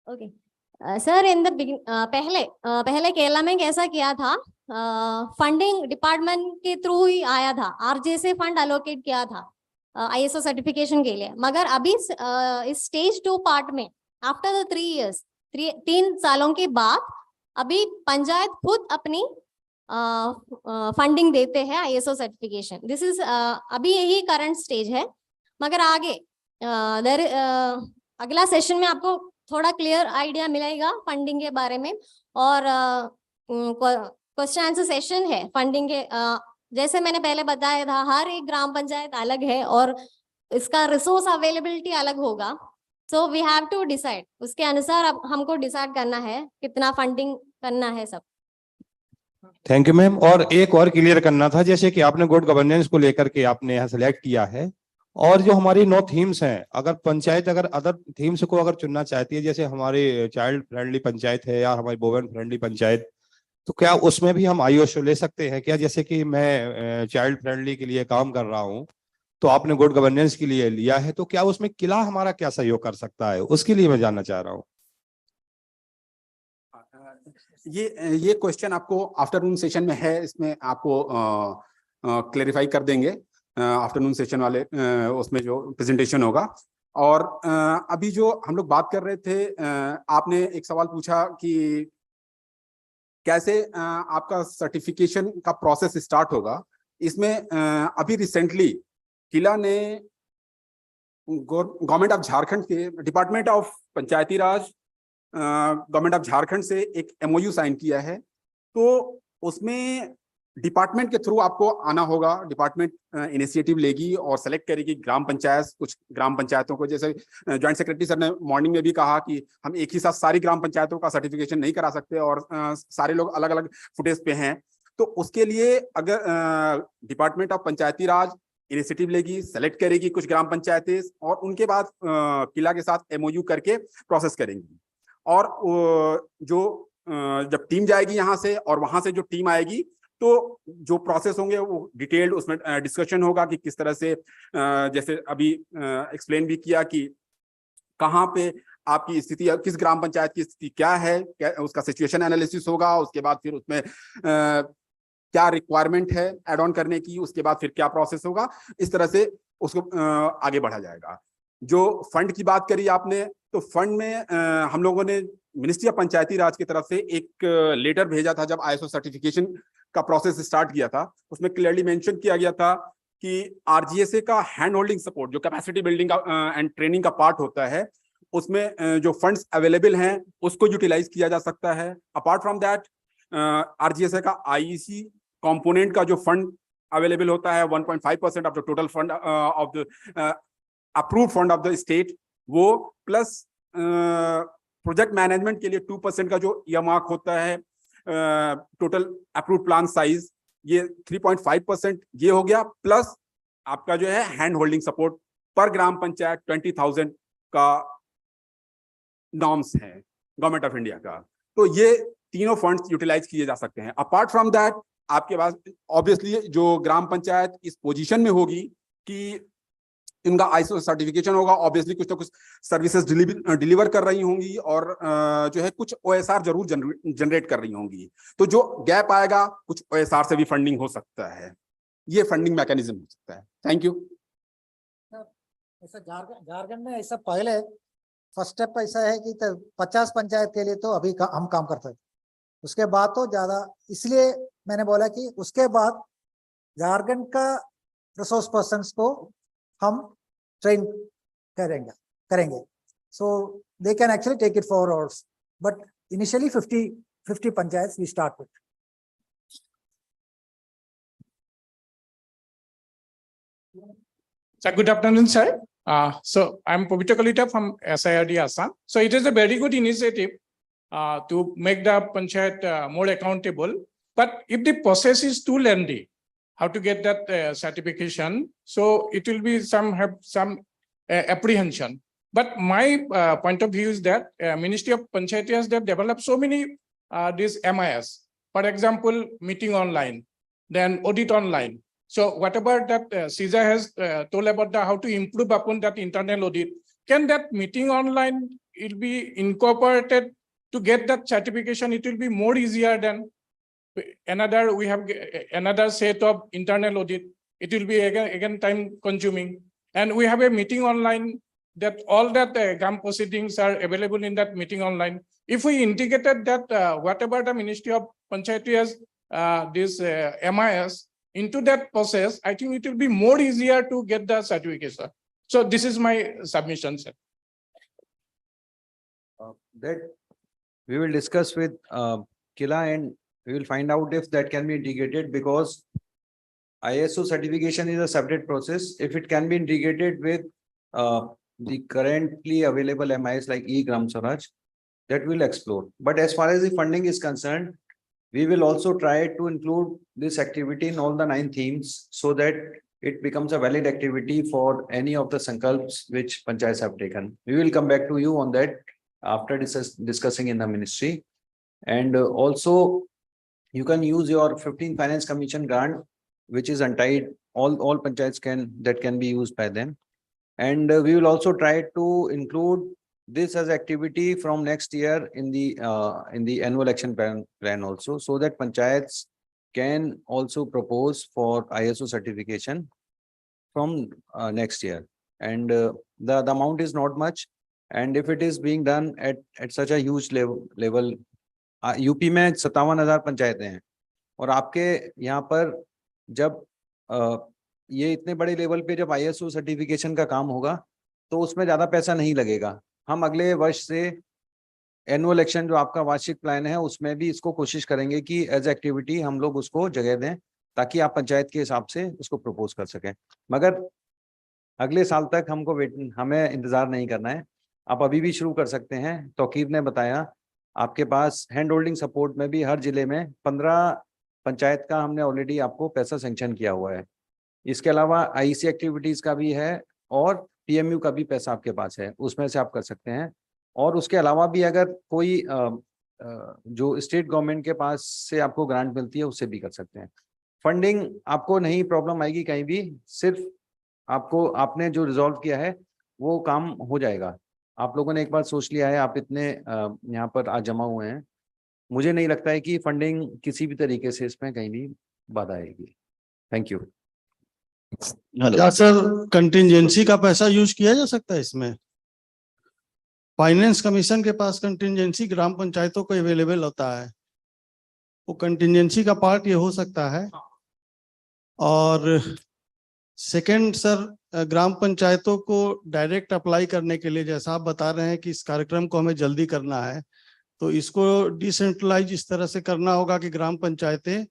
Speaker 7: Okay sir, in the पहले केरला में कैसा किया था, फंडिंग डिपार्टमेंट के थ्रू ही आया था, आरजे से फंड अलोकेट किया था आईएसओ सर्टिफिकेशन के लिए। मगर अभी इस स्टेज 2 पार्ट में आफ्टर द 3 years, 3 सालों के बाद अभी पंचायत खुद अपनी फंडिंग देते हैं आईएसओ सर्टिफिकेशन। दिस इज अभी यही करंट स्टेज है। मगर आगे अगला सेशन में आपको थोड़ा क्लियर आइडिया मिलेगा फंडिंग के बारे में। और क्वेश्चन आंसर सेशन है फंडिंग के, जैसे मैंने पहले बताया था, हर एक ग्राम पंचायत अलग है और इसका रिसोर्स अवेलेबिलिटी अलग होगा। So we have to decide, उसके अनुसार अब हमको डिसाइड करना है कितना फंडिंग करना है सब।
Speaker 15: Thank you ma'am. और एक और क्लियर करना था, जैसे कि आपने गुड गवर्नेंस को लेकर के आपने यहाँ सेलेक्ट किया है, और जो हमारी 9 थीम्स हैं, अगर पंचायत अगर अदर थीम्स को अगर चुनना चाहती है, जैसे हमारी चाइल्ड फ्रेंडली पंचायत है या हमारी वुमेन फ्रेंडली पंचायत, तो क्या उसमें भी हम आईओएसओ ले सकते हैं क्या? जैसे कि मैं चाइल्ड फ्रेंडली के लिए काम कर रहा हूँ, तो आपने गुड गवर्नेंस के लिए लिया है, तो क्या उसमें किला हमारा क्या सहयोग कर सकता है? उसके लिए मैं जानना चाह रहा हूँ।
Speaker 4: ये क्वेश्चन आपको आफ्टरनून सेशन में है, इसमें आपको क्लेरिफाई कर देंगे आफ्टरनून सेशन वाले उसमें जो प्रेजेंटेशन होगा। और अभी जो हम लोग बात कर रहे थे, आपने एक सवाल पूछा कि कैसे आपका सर्टिफिकेशन का प्रोसेस स्टार्ट होगा। इसमें अभी रिसेंटली किला ने गवर्नमेंट ऑफ झारखंड के department of Panchayati Raj government of Jharkhand से एक एमओयू साइन किया है। तो उसमें डिपार्टमेंट के थ्रू आपको आना होगा, डिपार्टमेंट इनिशिएटिव लेगी और सेलेक्ट करेगी ग्राम पंचायत, कुछ ग्राम पंचायतों को। जैसे जॉइंट सेक्रेटरी सर ने मॉर्निंग में भी कहा कि हम एक ही साथ सारी ग्राम पंचायतों का सर्टिफिकेशन नहीं करा सकते और सारे लोग अलग अलग फुटेज पे हैं। तो उसके लिए अगर department of Panchayati Raj initiative लेगी, सेलेक्ट करेगी कुछ ग्राम पंचायतें और उनके बाद किला के साथ एमओयू करके प्रोसेस करेंगी। और जो जब टीम जाएगी यहाँ से और वहां से जो टीम आएगी, तो जो प्रोसेस होंगे वो डिटेल्ड उसमें डिस्कशन होगा कि किस तरह से, जैसे अभी एक्सप्लेन भी किया कि कहाँ पे आपकी स्थिति, किस ग्राम पंचायत की स्थिति क्या है, उसका सिचुएशन एनालिसिस होगा। उसके बाद फिर उसमें क्या रिक्वायरमेंट है एड ऑन करने की, उसके बाद फिर क्या प्रोसेस होगा, इस तरह से उसको आगे बढ़ा जाएगा। जो फंड की बात करी आपने, तो फंड में हम लोगों ने मिनिस्ट्री ऑफ पंचायती राज की तरफ से एक लेटर भेजा था जब आईएसओ सर्टिफिकेशन का प्रोसेस स्टार्ट किया था। उसमें क्लियरली मेंशन किया गया था कि आरजीएसए का हैंड होल्डिंग सपोर्ट, जो कैपेसिटी बिल्डिंग का एंड ट्रेनिंग का पार्ट होता है, उसमें जो फंड्स अवेलेबल हैं उसको यूटिलाइज किया जा सकता है। अपार्ट फ्रॉम दैट आरजीएसए का आईईसी कंपोनेंट का जो फंड अवेलेबल होता है 1.5% of the total fund of the approved fund of the state, वो प्लस प्रोजेक्ट मैनेजमेंट के लिए 2% का जो ईयरमार्क होता है टोटल अप्रूव्ड प्लान साइज, ये 3.5% ये हो गया। प्लस आपका जो है हैंड होल्डिंग सपोर्ट पर ग्राम पंचायत 20,000 का नॉर्म्स है गवर्नमेंट ऑफ इंडिया का। तो ये तीनों फंड्स यूटिलाइज किए जा सकते हैं। अपार्ट फ्रॉम दैट आपके पास ऑब्वियसली जो ग्राम पंचायत इस पोजीशन में होगी कि इनका आईएसओ सर्टिफिकेशन होगा, ऑब्वियसली कुछ तो कुछ सर्विसेज डिलीवर कर रही होंगी और जो है कुछ ओएसआर जरूर जनरेट कर रही होंगी। तो जो गैप आएगा, कुछ ओएसआर से भी फंडिंग हो सकता है। ये फंडिंग मैकेनिज्म हो सकता है। Thank you.
Speaker 6: ऐसा झारखंड में ऐसा पहले फर्स्ट स्टेप ऐसा है कि 50 पंचायत के लिए तो अभी हम काम करते हैं, उसके बाद तो ज्यादा, इसलिए मैंने बोला कि उसके बाद झारखंड का रिसोर्स पर्सन्स को हम ट्रेन करेंगे so they can actually take it forward, but initially 50 panchayat we start with.
Speaker 16: So good afternoon, sir. So I'm Pavitra Kalita from SIRD Assam. So it is a very good initiative to make the panchayat more accountable. But if the process is too lengthy, how to get that certification, so it will be have some apprehension. But my point of view is that Ministry of Panchayats have developed so many these MIS. For example, meeting online, then audit online. So whatever that CISA has told about how to improve upon that internal audit, can that meeting online will be incorporated to get that certification? It will be more easier than another. We have another set of internal audit. It will be again time consuming, and we have a meeting online that all that GAM proceedings are available in that meeting online. If we integrated that whatever the Ministry of Panchayat has this MIS into that process, I think it will be more easier to get the certification. So this is my submission, sir.
Speaker 3: That we will discuss with KILA, and we will find out if that can be integrated, because ISO certification is a separate process. If it can be integrated with the currently available MIS like e-Gram Swaraj, that we'll explore. But as far as the funding is concerned, we will also try to include this activity in all the 9 themes, so that it becomes a valid activity for any of the sankalps which panchayats have taken. We will come back to you on that after discussing in the ministry. And also you can use your 15 Finance Commission grant, which is untied. All panchayats can be used by them. And we will also try to include this as activity from next year in the annual action plan also, so that panchayats can also propose for ISO certification from next year. And the amount is not much, and if it is being done at such a huge level, UP में 57,000 पंचायतें हैं, और आपके यहाँ पर जब ये इतने बड़े लेवल पे जब ISO सर्टिफिकेशन का काम होगा, तो उसमें ज्यादा पैसा नहीं लगेगा. हम अगले वर्ष से एनुअल एक्शन जो आपका वार्षिक प्लान है, उसमें भी इसको कोशिश करेंगे कि एज एक्टिविटी हम लोग उसको जगह दें, ताकि आप पंचायत के हिसाब से उसको प्रपोज कर सकें. मगर अगले साल तक हमें इंतजार नहीं करना है. आप अभी भी शुरू कर सकते हैं. तौकीब ने बताया, आपके पास हैंड होल्डिंग सपोर्ट में भी हर जिले में 15 पंचायत का हमने ऑलरेडी आपको पैसा सेंक्शन किया हुआ है. इसके अलावा आईसी एक्टिविटीज का भी है, और PMU का भी पैसा आपके पास है, उसमें से आप कर सकते हैं. और उसके अलावा भी अगर कोई जो स्टेट गवर्नमेंट के पास से आपको ग्रांट मिलती है, उससे भी कर सकते हैं. फंडिंग आपको नहीं प्रॉब्लम आएगी कहीं भी, सिर्फ आपने जो रिजॉल्व किया है वो काम हो जाएगा. आप लोगों ने एक बार सोच लिया है, आप इतने यहाँ पर आज जमा हुए हैं, मुझे नहीं लगता है कि फंडिंग किसी भी तरीके से इसमें कहीं भी बाधा आएगी. Thank you.
Speaker 5: क्या सर कंटिंजेंसी का पैसा यूज किया जा सकता है इसमें? फाइनेंस कमीशन के पास कंटिंजेंसी ग्राम पंचायतों को अवेलेबल होता है, वो कंटिंजेंसी का पार्ट ये हो सकता है. और सेकंड सर, ग्राम पंचायतों को डायरेक्ट अप्लाई करने के लिए, जैसा आप बता रहे हैं कि इस कार्यक्रम को हमें जल्दी करना है, तो इसको डिसेंट्रलाइज इस तरह से करना होगा कि ग्राम पंचायतें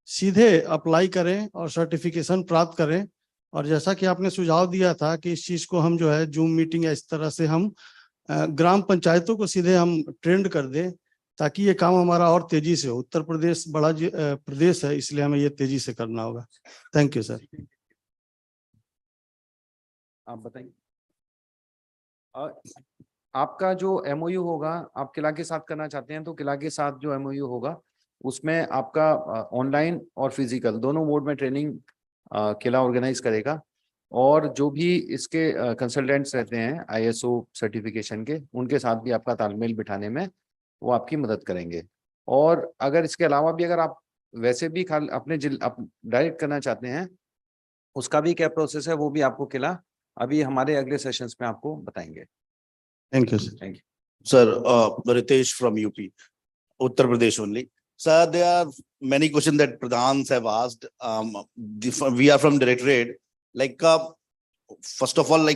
Speaker 5: सीधे अप्लाई करें और सर्टिफिकेशन प्राप्त करें. और जैसा कि आपने सुझाव दिया था कि इस चीज को हम जो है जूम मीटिंग या इस तरह से हम ग्राम पंचायतों को सीधे हम ट्रेंड कर दें, ताकि ये काम हमारा और तेजी से हो. उत्तर प्रदेश बड़ा प्रदेश है, इसलिए हमें ये तेजी से करना होगा. Thank you sir.
Speaker 3: आप बताइए. आपका जो MOU होगा, आप किला के साथ करना चाहते हैं, तो किला के साथ जो MOU होगा, उसमें आपका ऑनलाइन और फिजिकल दोनों मोड में ट्रेनिंग किला ऑर्गेनाइज करेगा. और जो भी इसके कंसल्टेंट्स रहते हैं ISO सर्टिफिकेशन के, उनके साथ भी आपका तालमेल बिठाने में वो आपकी मदद करेंगे. और अगर इसके अलावा भी अगर आप वैसे भी अपने डायरेक्ट करना चाहते हैं, उसका भी क्या प्रोसेस है, वो भी आपको किला अभी हमारे अगले सेशंस में आपको बताएंगे.
Speaker 5: Thank you sir.
Speaker 3: Thank you.
Speaker 17: Sir, Ritesh from UP, Uttar Pradesh only. Sir, there are many questions that Pradhans have asked. We are from Directorate. Like, first of all,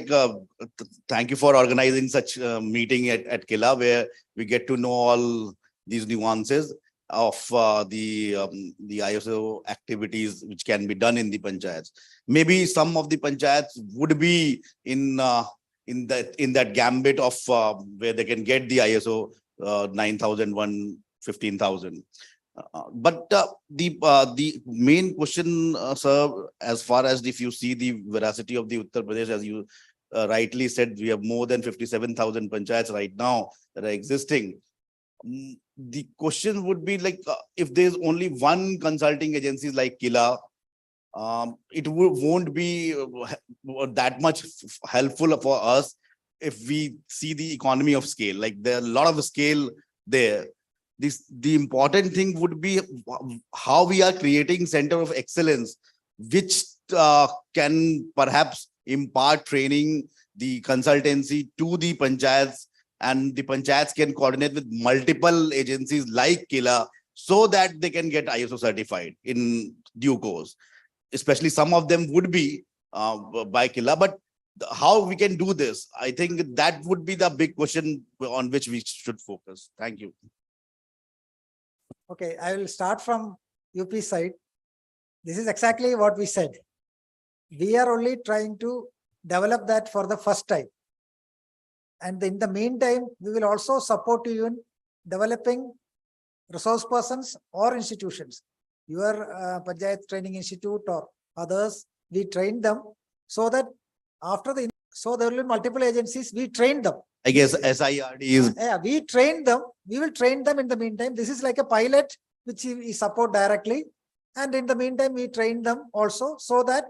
Speaker 17: thank you for organizing such a meeting at KILA, where we get to know all these nuances of the ISO activities which can be done in the panchayats. Maybe some of the panchayats would be in that gambit of where they can get the ISO 9001, 15,000. The main question, sir, as far as if you see the veracity of the Uttar Pradesh, as you rightly said, we have more than 57,000 panchayats right now that are existing. The question would be like, if there's only one consulting agency like KILA, it won't be that much helpful for us if we see the economy of scale. Like there are a lot of scale there. The important thing would be how we are creating center of excellence, which can perhaps impart training, the consultancy to the panchayats, and the panchayats can coordinate with multiple agencies like KILA so that they can get ISO certified in due course. Especially some of them would be by KILA, but how we can do this, I think that would be the big question on which we should focus. Thank you.
Speaker 6: Okay, I will start from UP side. This is exactly what we said. We are only trying to develop that for the first time. And in the meantime, we will also support you in developing resource persons or institutions. Your Panchayat Training Institute or others, we train them so that after so there will be multiple agencies, we train them.
Speaker 17: I guess SIRD is.
Speaker 6: Yeah, we train them. We will train them in the meantime. This is like a pilot which we support directly. And in the meantime, we train them also so that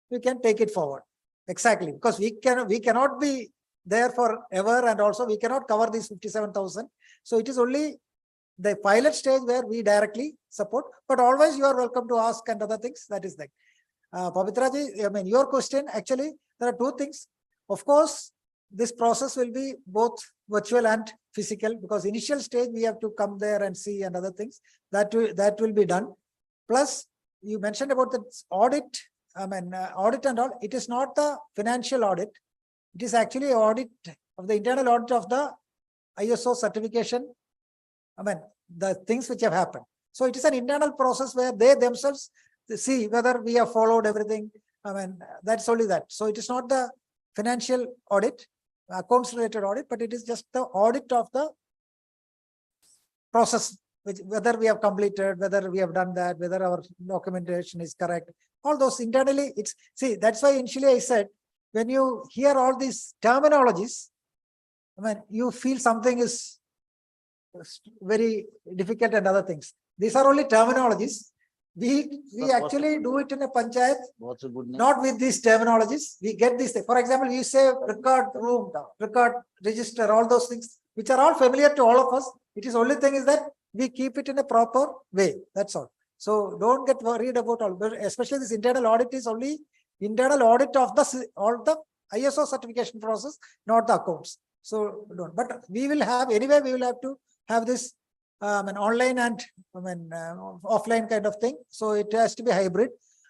Speaker 6: we can take it forward. Exactly. Because we cannot be there forever, and also we cannot cover these 57,000. So it is only the pilot stage where we directly support, but always you are welcome to ask and other things. That is like, Pavitra ji, I mean, your question, actually, there are two things. Of course, this process will be both virtual and physical, because initial stage we have to come there and see and other things that will be done. Plus, you mentioned about the audit. I mean, audit and all. It is not the financial audit. It is actually audit of the internal audit of the ISO certification. I mean, the things which have happened. So it is an internal process where they themselves see whether we have followed everything. I mean, that's only that. So it is not the financial audit, accounts related audit, but it is just the audit of the process, whether we have completed, whether we have done that, whether our documentation is correct. All those internally, see, that's why initially I said, when you hear all these terminologies, I mean, you feel something is very difficult and other things. These are only terminologies. We actually do it in a panchayat, not with these terminologies. We get this. For example, you say record room, record register, all those things, which are all familiar to all of us. It is only thing is that we keep it in a proper way. That's all. So don't get worried about all, but especially this internal audit is only internal audit of all the ISO certification process, not the accounts. So don't. But we will have anyway. We will have to have this an online and offline kind of thing. So it has to be hybrid.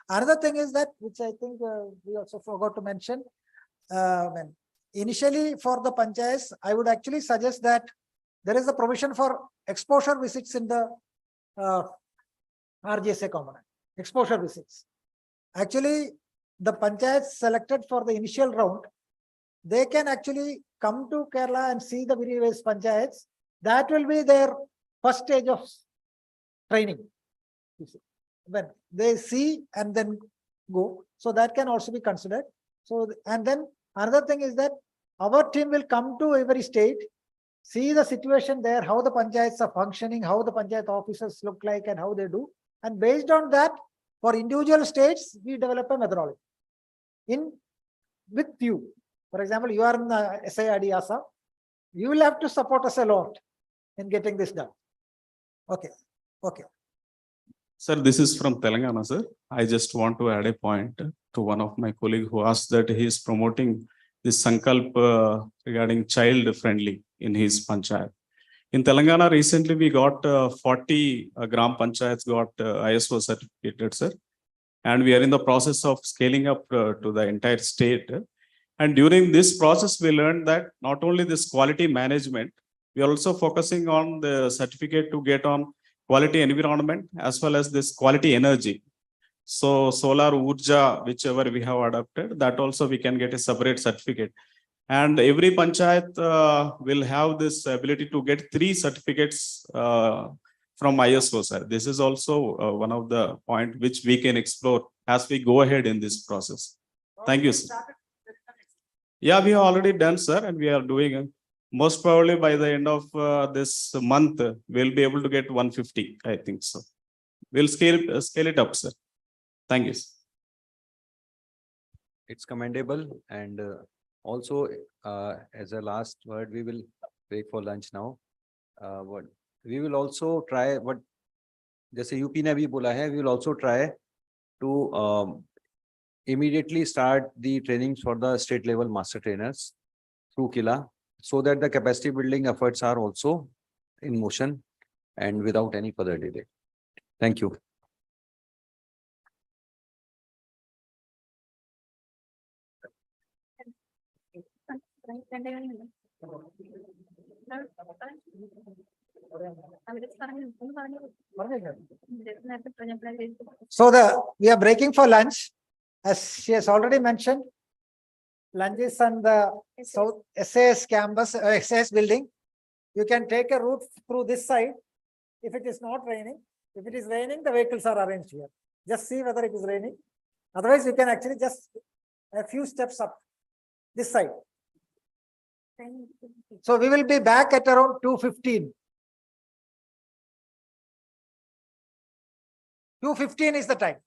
Speaker 6: Another thing is that, which I think we also forgot to mention, initially for the panchayats, I would actually suggest that there is a provision for exposure visits in the RGSA component. Exposure visits. Actually, the panchayats selected for the initial round, they can actually come to Kerala and see the various panchayats. That will be their first stage of training. When they see and then go, so that can also be considered. So, and then another thing is that our team will come to every state, see the situation there, how the panchayats are functioning, how the panchayat officers look like and how they do. And based on that, for individual states, we develop a methodology with you. For example, you are in the SIRD Assam, you will have to support us a lot in getting this done. Okay. Okay.
Speaker 4: Sir, this is from Telangana, sir. I just want to add a point to one of my colleagues who asked that he is promoting this Sankalp regarding child friendly in his panchayat. In Telangana, recently we got 40 Gram Panchayats got ISO certificated, sir. And we are in the process of scaling up to the entire state. And during this process, we learned that not only this quality management, we are also focusing on the certificate to get on quality environment as well as this quality energy. So solar urja, whichever we have adopted, that also we can get a separate certificate. And every panchayat will have this ability to get 3 certificates from
Speaker 18: from ISO, sir. This is also one of the point which we can explore as we go ahead in this process. Thank you, sir. Yeah, we have already done, sir, and we are doing it. Most probably by the end of this month, we'll be able to get 150, I think so. We'll scale it up, sir. Thank you, sir.
Speaker 3: It's commendable, and also as a last word, we will break for lunch now. What we will also try, what जैसे UP ने अभी बोला है, we will also try to immediately start the trainings for the state level master trainers through KILA, so that the capacity building efforts are also in motion and without any further delay. Thank you.
Speaker 6: So we are breaking for lunch. As she has already mentioned, lunch is on the South SAS campus, SAS building. You can take a route through this side if it is not raining. If it is raining, the vehicles are arranged here. Just see whether it is raining. Otherwise, you can actually just a few steps up this side. So we will be back at around 2:15. 2:15 is the time.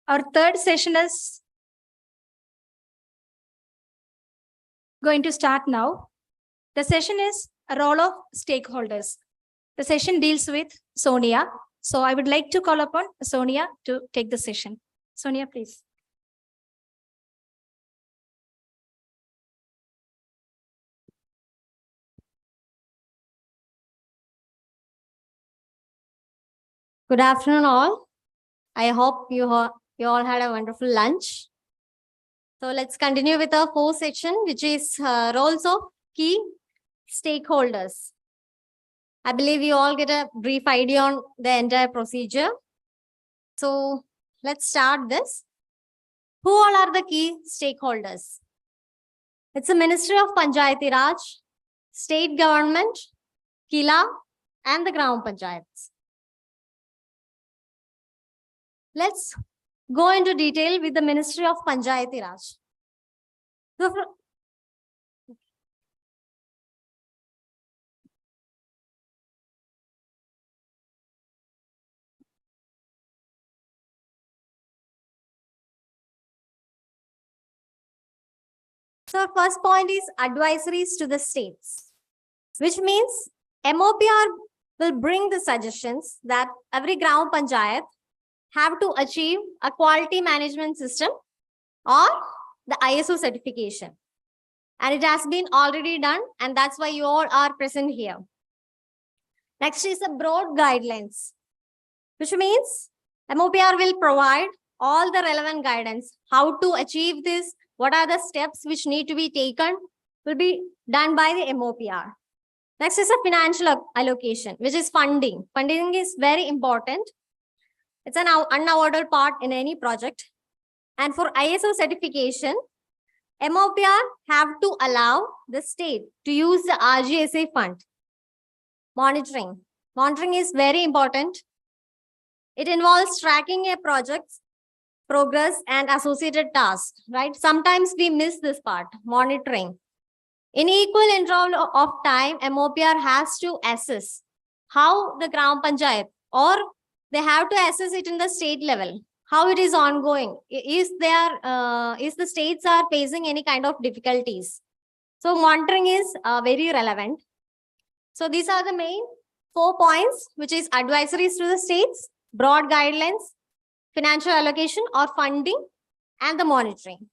Speaker 1: Our third session is going to start now. The session is a role of stakeholders. The session deals with Sonia. So I would like to call upon Sonia to take the session. Sonia, please.
Speaker 7: Good afternoon, all. I hope you all had a wonderful lunch. So let's continue with our fourth section, which is roles of key stakeholders. I believe you all get a brief idea on the entire procedure. So let's start this. Who all are the key stakeholders? It's the Ministry of Panchayati-Raj, state government, KILA, and the Gram Panchayats. Let's go into detail with the Ministry of Panchayati-Raj. So first point is advisories to the states, which means MOPR will bring the suggestions that every Gram Panchayat have to achieve a quality management system or the ISO certification. And it has been already done, and that's why you all are present here. Next is the broad guidelines, which means MOPR will provide all the relevant guidance, how to achieve this, what are the steps which need to be taken, will be done by the MOPR. Next is a financial allocation, which is funding. Funding is very important. It's an unavoidable part in any project. And for ISO certification, MOPR have to allow the state to use the RGSA fund. Monitoring. Monitoring is very important. It involves tracking a project's progress and associated tasks, right? Sometimes we miss this part, monitoring. In equal interval of time, MOPR has to assess how the Gram Panchayat, or they have to assess it in the state level, how it is ongoing. Is the states are facing any kind of difficulties? So monitoring is very relevant. So these are the main 4 points, which is advisories to the states, broad guidelines, financial allocation or funding, and the monitoring.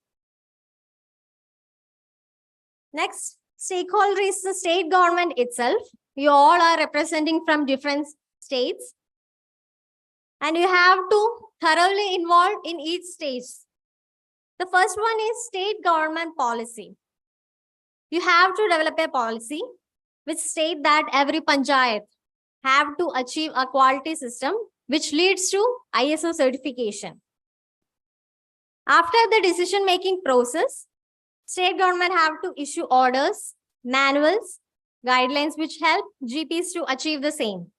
Speaker 7: Next, stakeholder is the state government itself. You all are representing from different states. And you have to thoroughly involve in each stage. The first one is state government policy. You have to develop a policy which state that every panchayat have to achieve a quality system which leads to ISO certification. After the decision-making process, state government have to issue orders, manuals, guidelines which help GPs to achieve the same.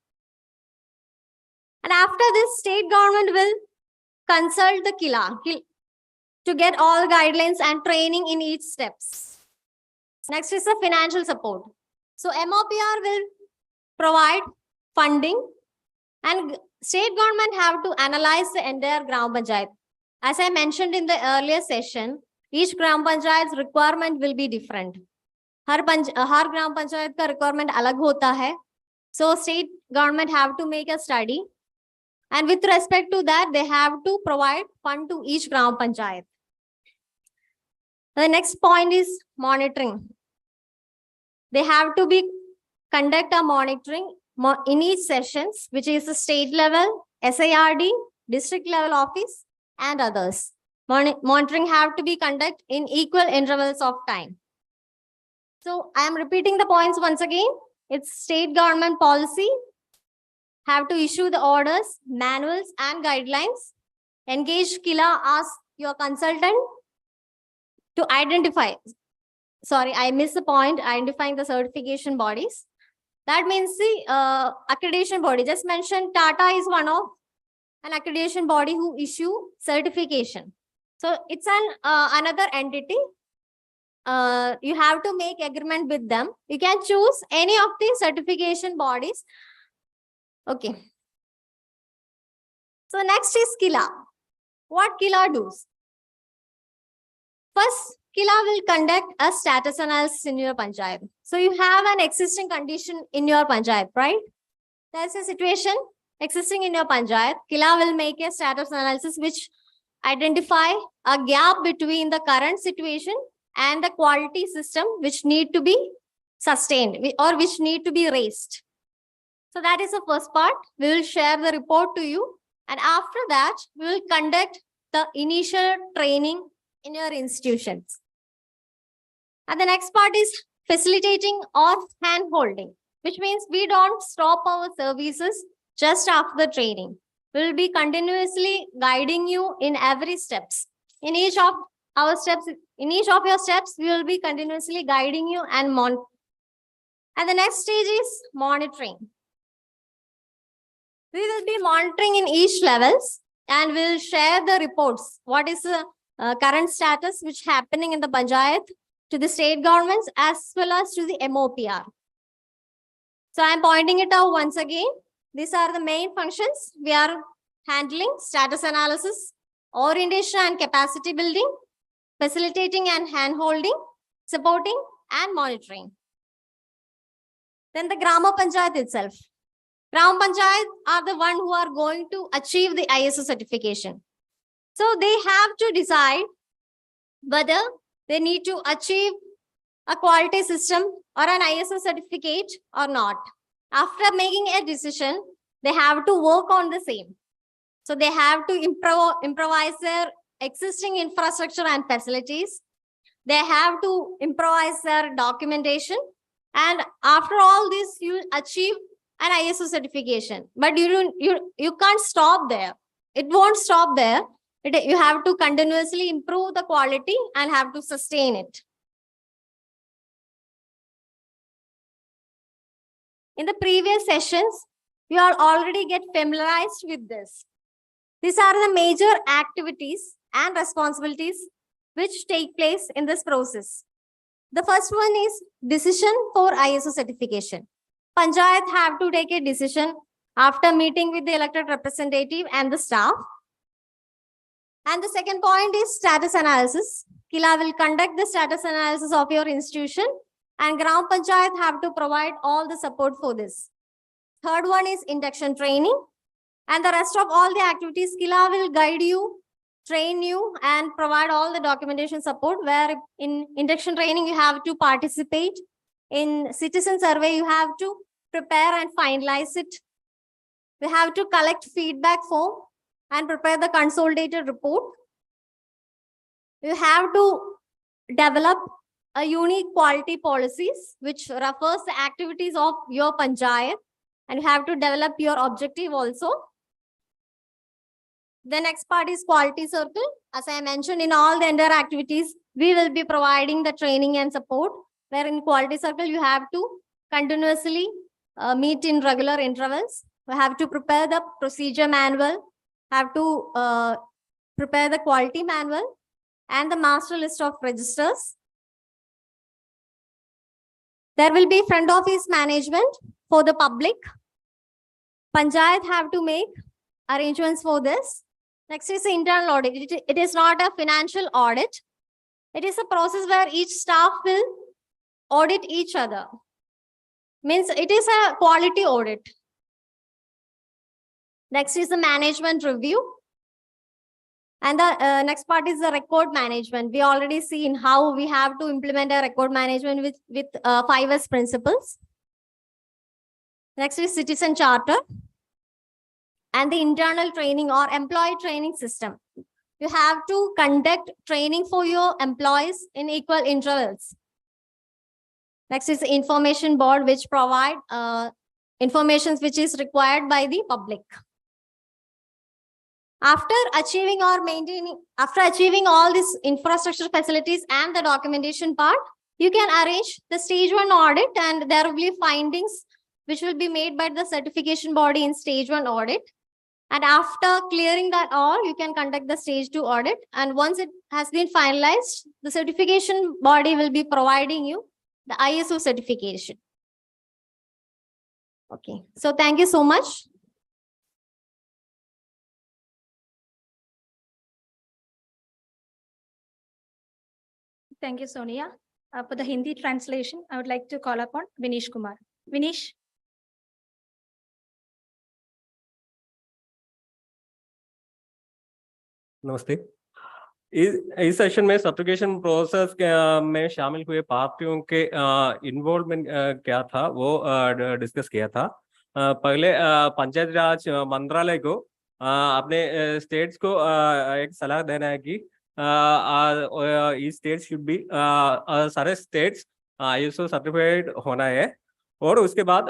Speaker 7: And after this, state government will consult the KILA to get all guidelines and training in each steps. Next is the financial support. So MOPR will provide funding, and state government have to analyze the entire Gram Panchayat. As I mentioned in the earlier session, each Gram Panchayat's requirement will be different. Har Gram Panchayat ka requirement alag hota hai. So state government have to make a study. And with respect to that, they have to provide fund to each Gram Panchayat. The next point is monitoring. They have to conduct a monitoring in each sessions, which is the state level, SIRD, district level office, and others. Monitoring have to be conducted in equal intervals of time. So I am repeating the points once again. It's state government policy, have to issue the orders, manuals, and guidelines. Engage KILA as your consultant to identify. Sorry, I missed the point, identifying the certification bodies. That means the accreditation body. Just mentioned Tata is one of an accreditation body who issue certification. So it's another entity. You have to make agreement with them. You can choose any of the certification bodies. Okay. So next is KILA. what KILA does. First, KILA will conduct a status analysis in your panchayat. So you have an existing condition in your panchayat, right? There's a situation existing in your panchayat. KILA will make a status analysis which identify a gap between the current situation and the quality system which need to be sustained or which need to be raised. So that is the first part. We will share the report to you. And after that, we will conduct the initial training in your institutions. And the next part is facilitating or hand-holding, which means we don't stop our services just after the training. We will be continuously guiding you in every steps. In each of our steps, in each of your steps, we will be continuously guiding you and the next stage is monitoring. We will be monitoring in each levels and we'll share the reports. What is the current status which happening in the panchayat to the state governments as well as to the MOPR. So I'm pointing it out once again. These are the main functions we are handling: status analysis, orientation and capacity building, facilitating and hand-holding, supporting and monitoring. Then the Grama Panchayat itself. Grama Panchayat are the one who are going to achieve the ISO certification. So they have to decide whether they need to achieve a quality system or an ISO certificate or not. After making a decision, they have to work on the same. So they have to improvise their existing infrastructure and facilities. They have to improvise their documentation. And after all this, you achieve an ISO certification. But you can't stop there. It won't stop there. You have to continuously improve the quality and have to sustain it. In the previous sessions, you all already get familiarized with this. These are the major activities and responsibilities which take place in this process. The first one is decision for ISO certification. Panchayat have to take a decision after meeting with the elected representative and the staff. And the second point is status analysis. KILA will conduct the status analysis of your institution and Gram Panchayat have to provide all the support for this. Third one is induction training. And the rest of all the activities, KILA will guide you, train you and provide all the documentation support, where in induction training, you have to participate. In citizen survey, you have to prepare and finalize it. We have to collect feedback form and prepare the consolidated report. You have to develop a unique quality policies, which refers the activities of your panchayat, and you have to develop your objective also. The next part is quality circle. As I mentioned, in all the entire activities, we will be providing the training and support, where in quality circle, you have to continuously meet in regular intervals. We have to prepare the procedure manual, have to prepare the quality manual and the master list of registers. There will be front office management for the public. Panchayat have to make arrangements for this. Next is the internal audit. It is not a financial audit. It is a process where each staff will audit each other. Means it is a quality audit. Next is the management review. And the next part is the record management. We already seen how we have to implement a record management with 5S principles. Next is citizen charter and the internal training or employee training system. You have to conduct training for your employees in equal intervals. Next is the information board, which provide information which is required by the public. After achieving or maintaining, after achieving all these infrastructure facilities and the documentation part, you can arrange the stage 1 audit, and there will be findings which will be made by the certification body in stage 1 audit. And after clearing that all, you can conduct the stage 2 audit. And once it has been finalized, the certification body will be providing you the ISO certification. Okay, so thank you so much.
Speaker 1: Thank you, Sonia. For the Hindi translation, I would like to call upon Vinish Kumar. Vinish.
Speaker 12: नमस्ते। इस session में certification process में शामिल हुए पार्टियों के involvement क्या था वो डिस्कस किया था। पहले पंचायत राज मंत्रालय को अपने स्टेट्स को एक सलाह देना है कि इस स्टेट्स शुड बी सारे स्टेट्स ISO सर्टिफाइड होना है और उसके बाद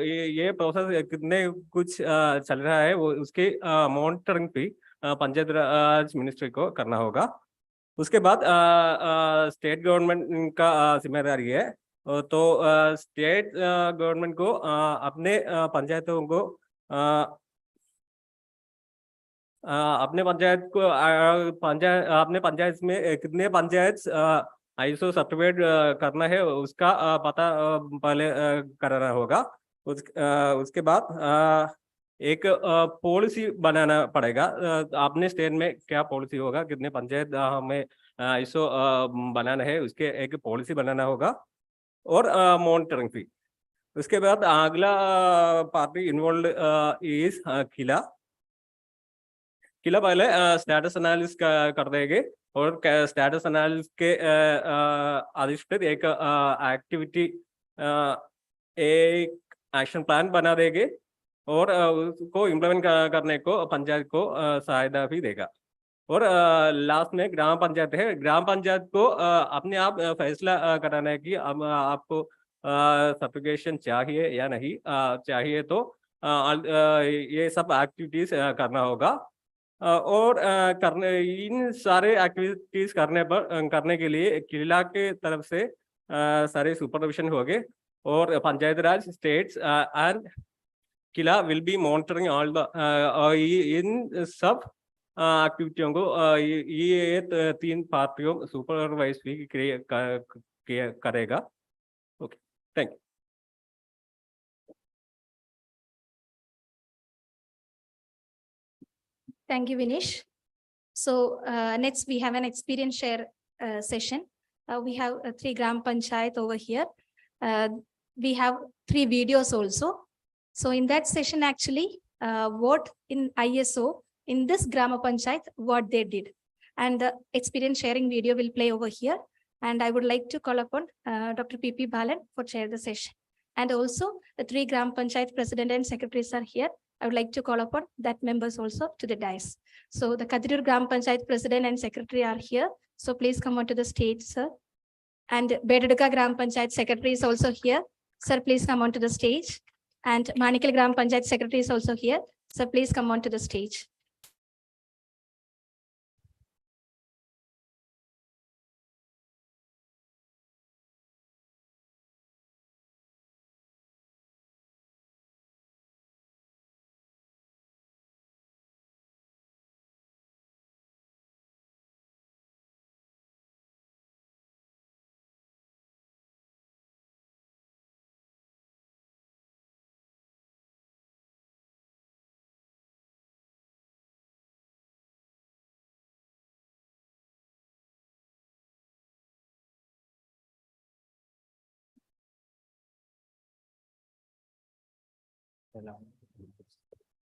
Speaker 12: ये प्रोसेस कितने कुछ चल रहा है वो उसके मॉनिटरिंग भी पंचायत राज मिनिस्ट्री को करना होगा। उसके बाद स्टेट गवर्नमेंट का जिम्मेदारी है तो स्टेट गवर्नमेंट को अपने पंचायतों को अपने पंचायत को अपने पंचायत में कितने पंचायत ISO सर्टिफाइड करना है उसका पता पहले कराना होगा। उसके बाद एक पॉलिसी बनाना पड़ेगा। अपने स्टेट में क्या पॉलिसी होगा, कितने पंचायत हमें ISO बनाना है उसके एक पॉलिसी बनाना होगा और मॉनिटरिंग भी। उसके बाद अगला पार्टी इन्वॉल्व इज किला। किला पहले स्टेटस एनालिसिस कर देंगे और स्टेटस एनालिसिस के अधिष्ठित एक एक्टिविटी एक एक्शन प्लान बना देंगे और उसको इम्प्लीमेंट करने को पंचायत को सहायता भी देगा। और लास्ट में ग्राम पंचायत है। ग्राम पंचायत को अपने आप फैसला कराना है कि अब आपको सर्टिफिकेशन चाहिए या नहीं चाहिए तो ये सब एक्टिविटीज करना होगा। और करने इन सारे एक्टिविटीज करने के लिए किला के तरफ से सारे सुपरविजन होंगे और panchayat raj states and zila will be monitoring all the इन सब एक्टिविटियों को ये तीन पार्टियों सुपरवाइज भी करेगा। Okay, thank you.
Speaker 1: Thank you, Vinish. So next we have an experience share session. We have 3 Gram Panchayat over here. We have 3 videos also. So in that session, actually, what in ISO, in this Grama Panchayat, what they did. And the experience sharing video will play over here. And I would like to call upon Dr. P.P. Balan for chair the session. And also the 3 Gram Panchayat president and secretaries are here. I would like to call upon that members also to the dais. So the Kadirur Gram Panchayat president and secretary are here. So please come onto the stage, sir. And Bedaduka Gram Panchayat secretary is also here. Sir, please come onto the stage. And Manikal Gram Panchayat secretary is also here. So please come onto the stage.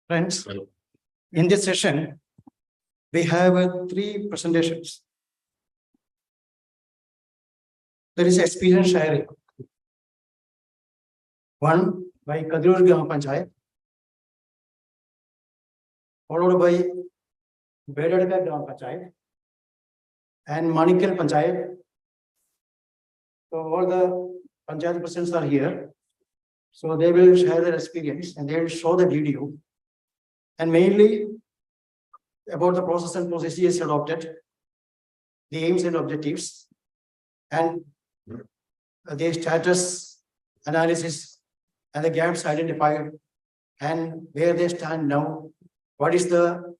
Speaker 5: Friends, in this session, we have 3 presentations. There is experience sharing. One by Kadirur Gram Panchayat, followed by Bedaduka Gram Panchayat and Manikal Panchayat. So all the Panchayat presidents are here. So they will share their experience and they will show the video. And mainly about the process and procedures adopted, the aims and objectives, and the status analysis and the gaps identified and where they stand now. What is the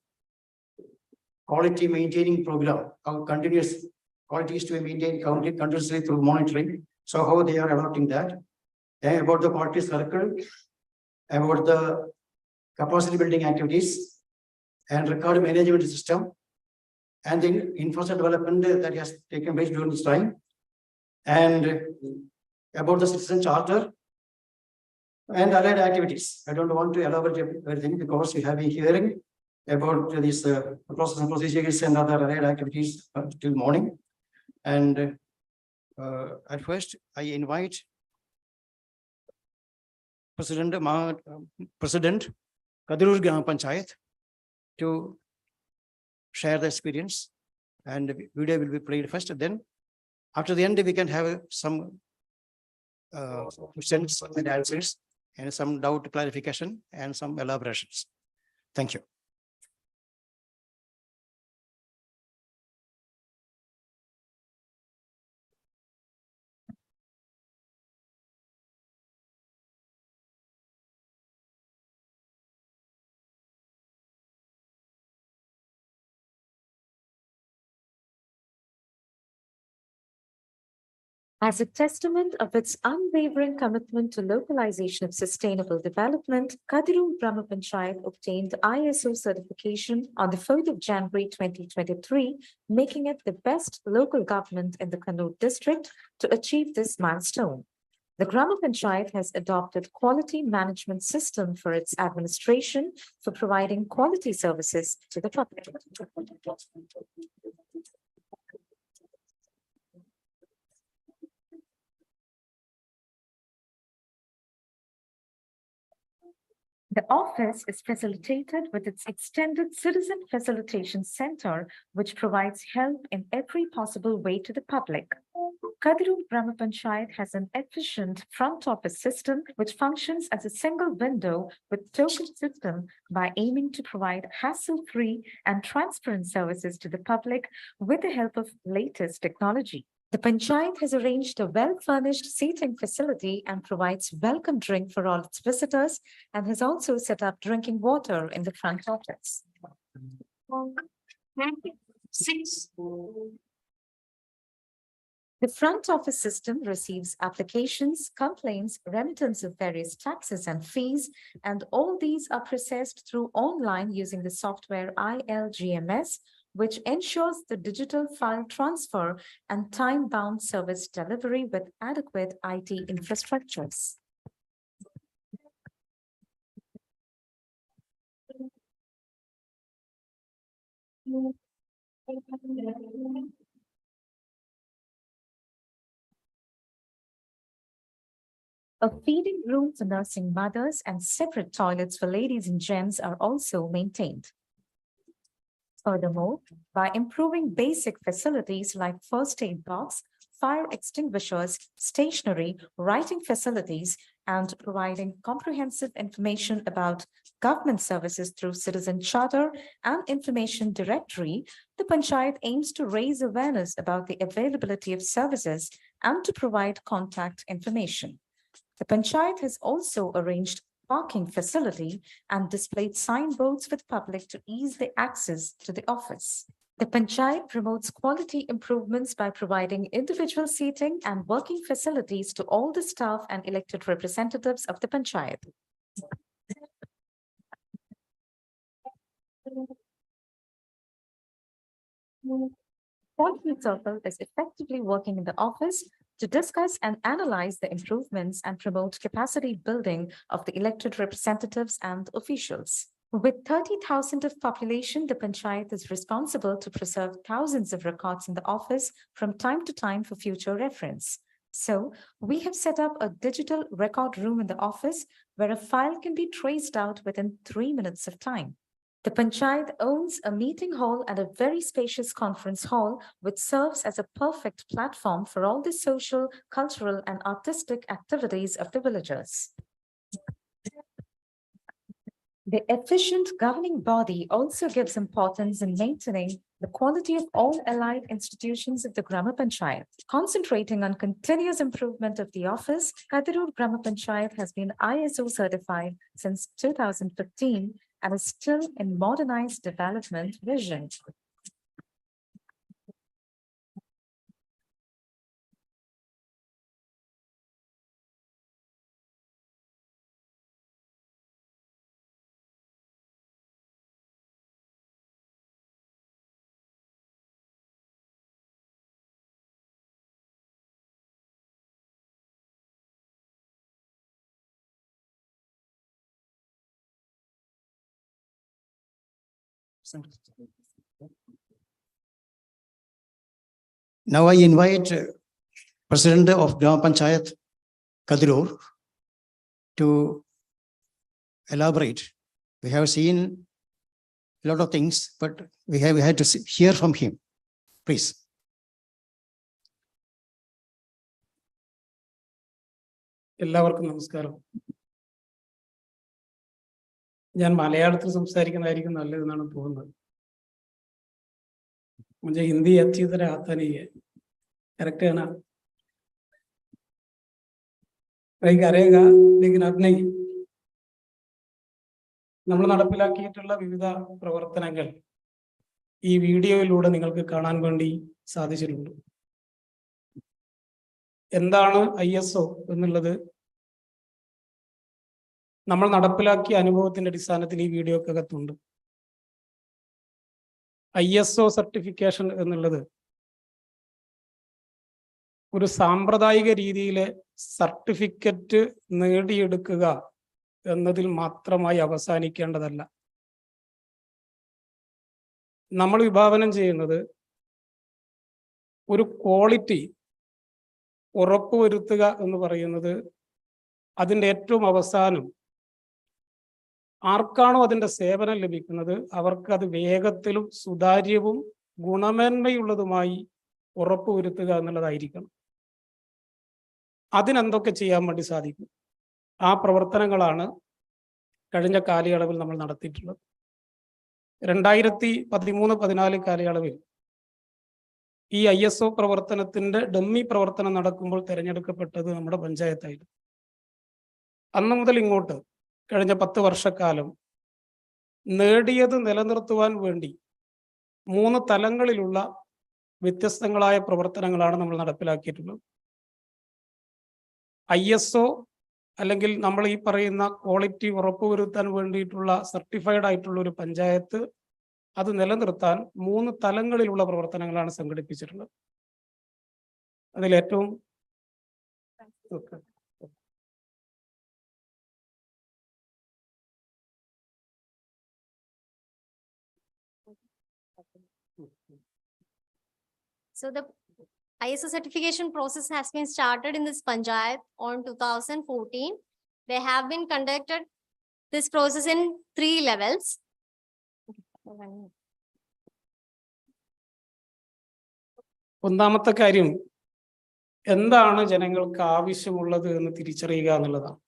Speaker 5: quality maintaining program? How continuous quality is to be maintained continuously through monitoring. So how they are adopting that. And about the quality circle, about the capacity building activities and record management system, and the infrastructure development that has taken place during this time, and about the citizen charter and allied activities. I don't want to elaborate everything because we have been hearing about these process and procedures and other allied activities till morning. And at first, I invite President Kadirur Gram Panchayat to share the experience, and the video will be played first. Then after the end, we can have some questions and answers and some doubt clarification and some elaborations. Thank you.
Speaker 19: As a testament of its unwavering commitment to localization of sustainable development, Kadiru Brahma Panchayat obtained ISO certification on the 4th of January 2023, making it the best local government in the Kannur district to achieve this milestone. The Grama Panchayat has adopted quality management system for its administration for providing quality services to the public. The office is facilitated with its extended Citizen Facilitation Center, which provides help in every possible way to the public. Kadiru Brahma Panchayat has an efficient front office system which functions as a single window with token system by aiming to provide hassle-free and transparent services to the public with the help of latest technology. The Panchayat has arranged a well-furnished seating facility and provides welcome drink for all its visitors, and has also set up drinking water in the front office. The front office system receives applications, complaints, remittance of various taxes and fees, and all these are processed through online using the software ILGMS, which ensures the digital file transfer and time-bound service delivery with adequate IT infrastructures. A feeding room for nursing mothers and separate toilets for ladies and gents are also maintained. Furthermore, by improving basic facilities like first aid box, fire extinguishers, stationery, writing facilities, and providing comprehensive information about government services through Citizen Charter and Information Directory, the Panchayat aims to raise awareness about the availability of services and to provide contact information. The Panchayat has also arranged parking facility and displayed signboards with public to ease the access to the office. The Panchayat promotes quality improvements by providing individual seating and working facilities to all the staff and elected representatives of the Panchayat. Quality Circle is effectively working in the office to discuss and analyze the improvements and promote capacity building of the elected representatives and officials. With 30,000 of population, the Panchayat is responsible to preserve thousands of records in the office from time to time for future reference. So we have set up a digital record room in the office where a file can be traced out within 3 minutes of time. The Panchayat owns a meeting hall and a very spacious conference hall, which serves as a perfect platform for all the social, cultural, and artistic activities of the villagers. The efficient governing body also gives importance in maintaining the quality of all allied institutions of the Grama Panchayat. Concentrating on continuous improvement of the office, Kadirur Grama Panchayat has been ISO certified since 2015 and is still in modernized development vision.
Speaker 5: Now I invite President of Gram Panchayat, Kadirur, to elaborate. We have seen a lot of things, but we had to hear from him. Please.
Speaker 20: എല്ലാവർക്കും നമസ്കാരം. ഞാൻ മലയാളത്തിൽ സംസാരിക്കുന്നതായിരിക്കും നല്ലതെന്നാണ് തോന്നുന്നത്. मुझे हिंदी अच्छी तरह आता नहीं है, करेक्ट है ना? ट्राई करेगा लेकिन अब नहीं. നമ്മൾ നടപ്പിലാക്കിയിട്ടുള്ള വിവിധ പ്രവർത്തനങ്ങൾ ഈ വീഡിയോയിലൂടെ നിങ്ങൾക്ക് കാണാൻ വേണ്ടി സാധിച്ചിട്ടുണ്ട്. എന്താണ് ISO എന്നുള്ളത് നമ്മൾ നടപ്പിലാക്കിയ അനുഭവത്തിന്റെ അടിസ്ഥാനത്തിൽ ഈ വീഡിയോക്കകത്തുണ്ട്. ISO സർട്ടിഫിക്കേഷൻ എന്നുള്ളത് ഒരു സാമ്പ്രദായിക രീതിയിലെ സർട്ടിഫിക്കറ്റ് നേടിയെടുക്കുക എന്നതിൽ മാത്രമായി അവസാനിക്കേണ്ടതല്ല. നമ്മൾ വിഭാവനം ചെയ്യുന്നത് ഒരു ക്വാളിറ്റി ഉറപ്പുവരുത്തുക എന്ന് പറയുന്നത് അതിൻ്റെ ഏറ്റവും അവസാനം ആർക്കാണോ അതിൻ്റെ സേവനം ലഭിക്കുന്നത് അവർക്ക് അത് വേഗത്തിലും സുതാര്യവും ഗുണമേന്മയുള്ളതുമായി ഉറപ്പുവരുത്തുക എന്നുള്ളതായിരിക്കണം. അതിനെന്തൊക്കെ ചെയ്യാൻ വേണ്ടി സാധിക്കും? ആ പ്രവർത്തനങ്ങളാണ് കഴിഞ്ഞ കാലയളവിൽ നമ്മൾ നടത്തിയിട്ടുള്ളത്. 2013-14 കാലയളവിൽ ഈ ISO പ്രവർത്തനത്തിന്റെ ഡമ്മി പ്രവർത്തനം നടക്കുമ്പോൾ തിരഞ്ഞെടുക്കപ്പെട്ടത് നമ്മുടെ പഞ്ചായത്തായിരുന്നു. അന്നു മുതൽ ഇങ്ങോട്ട് കഴിഞ്ഞ 10 വർഷക്കാലം നേടിയത് നിലനിർത്തുവാൻ വേണ്ടി 3 തലങ്ങളിലുള്ള വ്യത്യസ്തങ്ങളായ പ്രവർത്തനങ്ങളാണ് നമ്മൾ നടപ്പിലാക്കിയിട്ടുള്ളത്. ISO അല്ലെങ്കിൽ നമ്മൾ ഈ പറയുന്ന ക്വാളിറ്റി ഉറപ്പുവരുത്താൻ വേണ്ടിയിട്ടുള്ള സർട്ടിഫൈഡ് ആയിട്ടുള്ള ഒരു പഞ്ചായത്ത് അത് നിലനിർത്താൻ 3 തലങ്ങളിലുള്ള പ്രവർത്തനങ്ങളാണ് സംഘടിപ്പിച്ചിട്ടുള്ളത്. അതിലേറ്റവും
Speaker 7: So the ISO certification process has been started in this Panchayat on 2014. They have been conducted this process in 3 levels.
Speaker 20: ഒന്നാമത്തെ കാര്യം എന്താണ് ജനങ്ങൾക്ക് ആവശ്യമുള്ളത് എന്ന് തിരിച്ചറിയുക എന്നുള്ളതാണ്.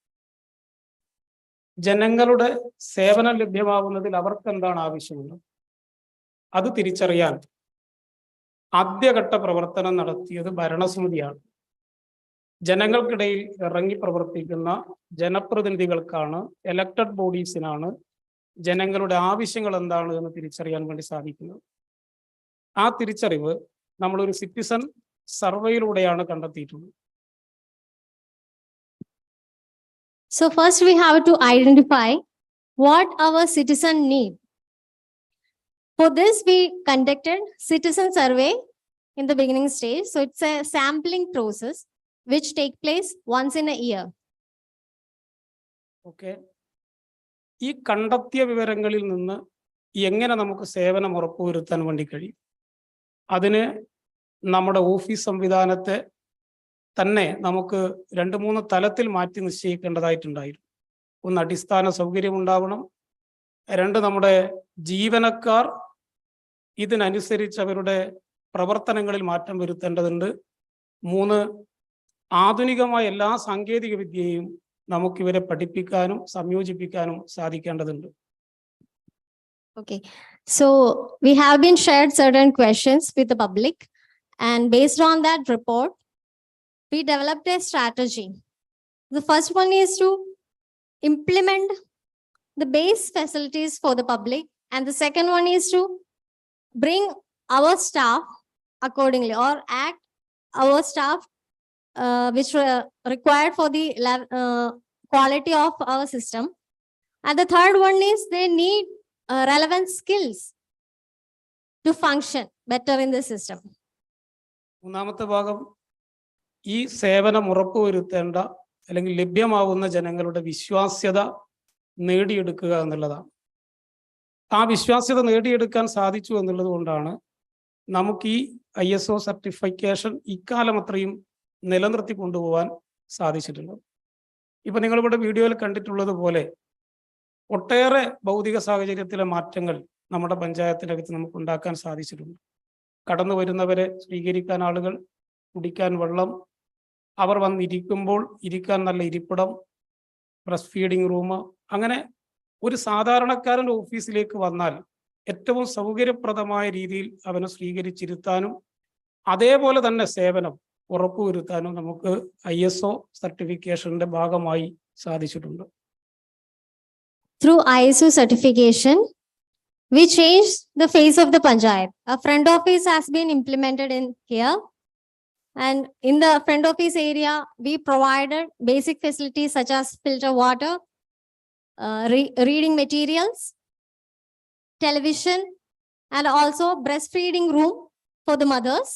Speaker 20: ജനങ്ങളുടെ സേവനം ലഭ്യമാവുന്നതിൽ അവർക്ക് എന്താണ് ആവശ്യമുള്ളത് അത് തിരിച്ചറിയാൻ ആദ്യഘട്ട പ്രവർത്തനം നടത്തിയത് ഭരണസമിതിയാണ്. ജനങ്ങൾക്കിടയിൽ ഇറങ്ങി പ്രവർത്തിക്കുന്ന ജനപ്രതിനിധികൾക്കാണ്, എലക്ടഡ് ബോഡീസിനാണ് ജനങ്ങളുടെ ആവശ്യങ്ങൾ എന്താണ് എന്ന് തിരിച്ചറിയാൻ വേണ്ടി സാധിക്കുന്നത്. ആ തിരിച്ചറിവ് നമ്മളൊരു സിറ്റിസൺ സർവേയിലൂടെയാണ് കണ്ടെത്തിയിട്ടുള്ളത്.
Speaker 7: So first we have to identify what our citizen need. For this we conducted citizen survey in the beginning stage. So it's a sampling process which take place once in a year.
Speaker 20: Okay. ഈ കണ്ടെത്തിയ വിവരങ്ങളിൽ നിന്ന് എങ്ങനെ നമുക്ക് സേവനം ഉറപ്പുവരുത്താൻ വേണ്ടി കഴിയും? അതിന് നമ്മുടെ ഓഫീസ് സംവിധാനത്തെ തന്നെ നമുക്ക് 2-3 തലത്തിൽ മാറ്റി നിശ്ചയിക്കേണ്ടതായിട്ടുണ്ടായിരുന്നു. ഒന്ന്, അടിസ്ഥാന സൗകര്യം ഉണ്ടാവണം. 2, നമ്മുടെ ജീവനക്കാർ ഇതിനനുസരിച്ച് അവരുടെ പ്രവർത്തനങ്ങളിൽ മാറ്റം വരുത്തേണ്ടതുണ്ട്. 3, ആധുനികമായ എല്ലാ സാങ്കേതിക വിദ്യയും നമുക്കിവരെ പഠിപ്പിക്കാനും സംയോജിപ്പിക്കാനും സാധിക്കേണ്ടതുണ്ട്.
Speaker 7: Okay, so we have been shared certain questions with the public, and based on that report, we developed a strategy. The first one is to implement the base facilities for the public, and the second one is to bring our staff accordingly or act our staff which were required for the quality of our system. And the third one is they need relevant skills to function better in the system.
Speaker 20: മൂന്നാമത്തെ ഭാഗം ഈ സേവനം ഉറപ്പുവരുത്തേണ്ട അല്ലെങ്കിൽ ലഭ്യമാവുന്ന ജനങ്ങളുടെ വിശ്വാസ്യത നേടിയെടുക്കുക എന്നുള്ളതാണ്. ആ വിശ്വാസ്യത നേടിയെടുക്കാൻ സാധിച്ചു എന്നുള്ളത് കൊണ്ടാണ് നമുക്ക് ഈ ISO സർട്ടിഫിക്കേഷൻ ഇക്കാലം അത്രയും നിലനിർത്തി കൊണ്ടുപോകാൻ സാധിച്ചിട്ടുള്ളത്. ഇപ്പൊ നിങ്ങളിവിടെ വീഡിയോയിൽ കണ്ടിട്ടുള്ളത് പോലെ ഒട്ടേറെ ഭൗതിക സാഹചര്യത്തിലെ മാറ്റങ്ങൾ നമ്മുടെ പഞ്ചായത്തിനകത്ത് നമുക്ക് ഉണ്ടാക്കാൻ സാധിച്ചിട്ടുണ്ട്. കടന്നു വരുന്നവരെ സ്വീകരിക്കാൻ ആളുകൾ, കുടിക്കാൻ വെള്ളം, അവർ വന്നിരിക്കുമ്പോൾ ഇരിക്കാൻ നല്ല ഇരിപ്പിടം, ബ്രസ്റ്റ് ഫീഡിംഗ് റൂം, അങ്ങനെ ഒരു സാധാരണക്കാരൻ്റെ ഓഫീസിലേക്ക് വന്നാൽ ഏറ്റവും സൗകര്യപ്രദമായ രീതിയിൽ അവനെ സ്വീകരിച്ചിരുത്താനും അതേപോലെ തന്നെ സേവനം ഉറപ്പുവരുത്താനും നമുക്ക് ISO സർട്ടിഫിക്കേഷന്റെ ഭാഗമായി സാധിച്ചിട്ടുണ്ട്.
Speaker 7: Through ISO certification, we changed the face of the Panchayat. A front office has been implemented in here. And in the front office area, we provided basic facilities such as filter water, reading materials, television, and also breastfeeding room for the mothers.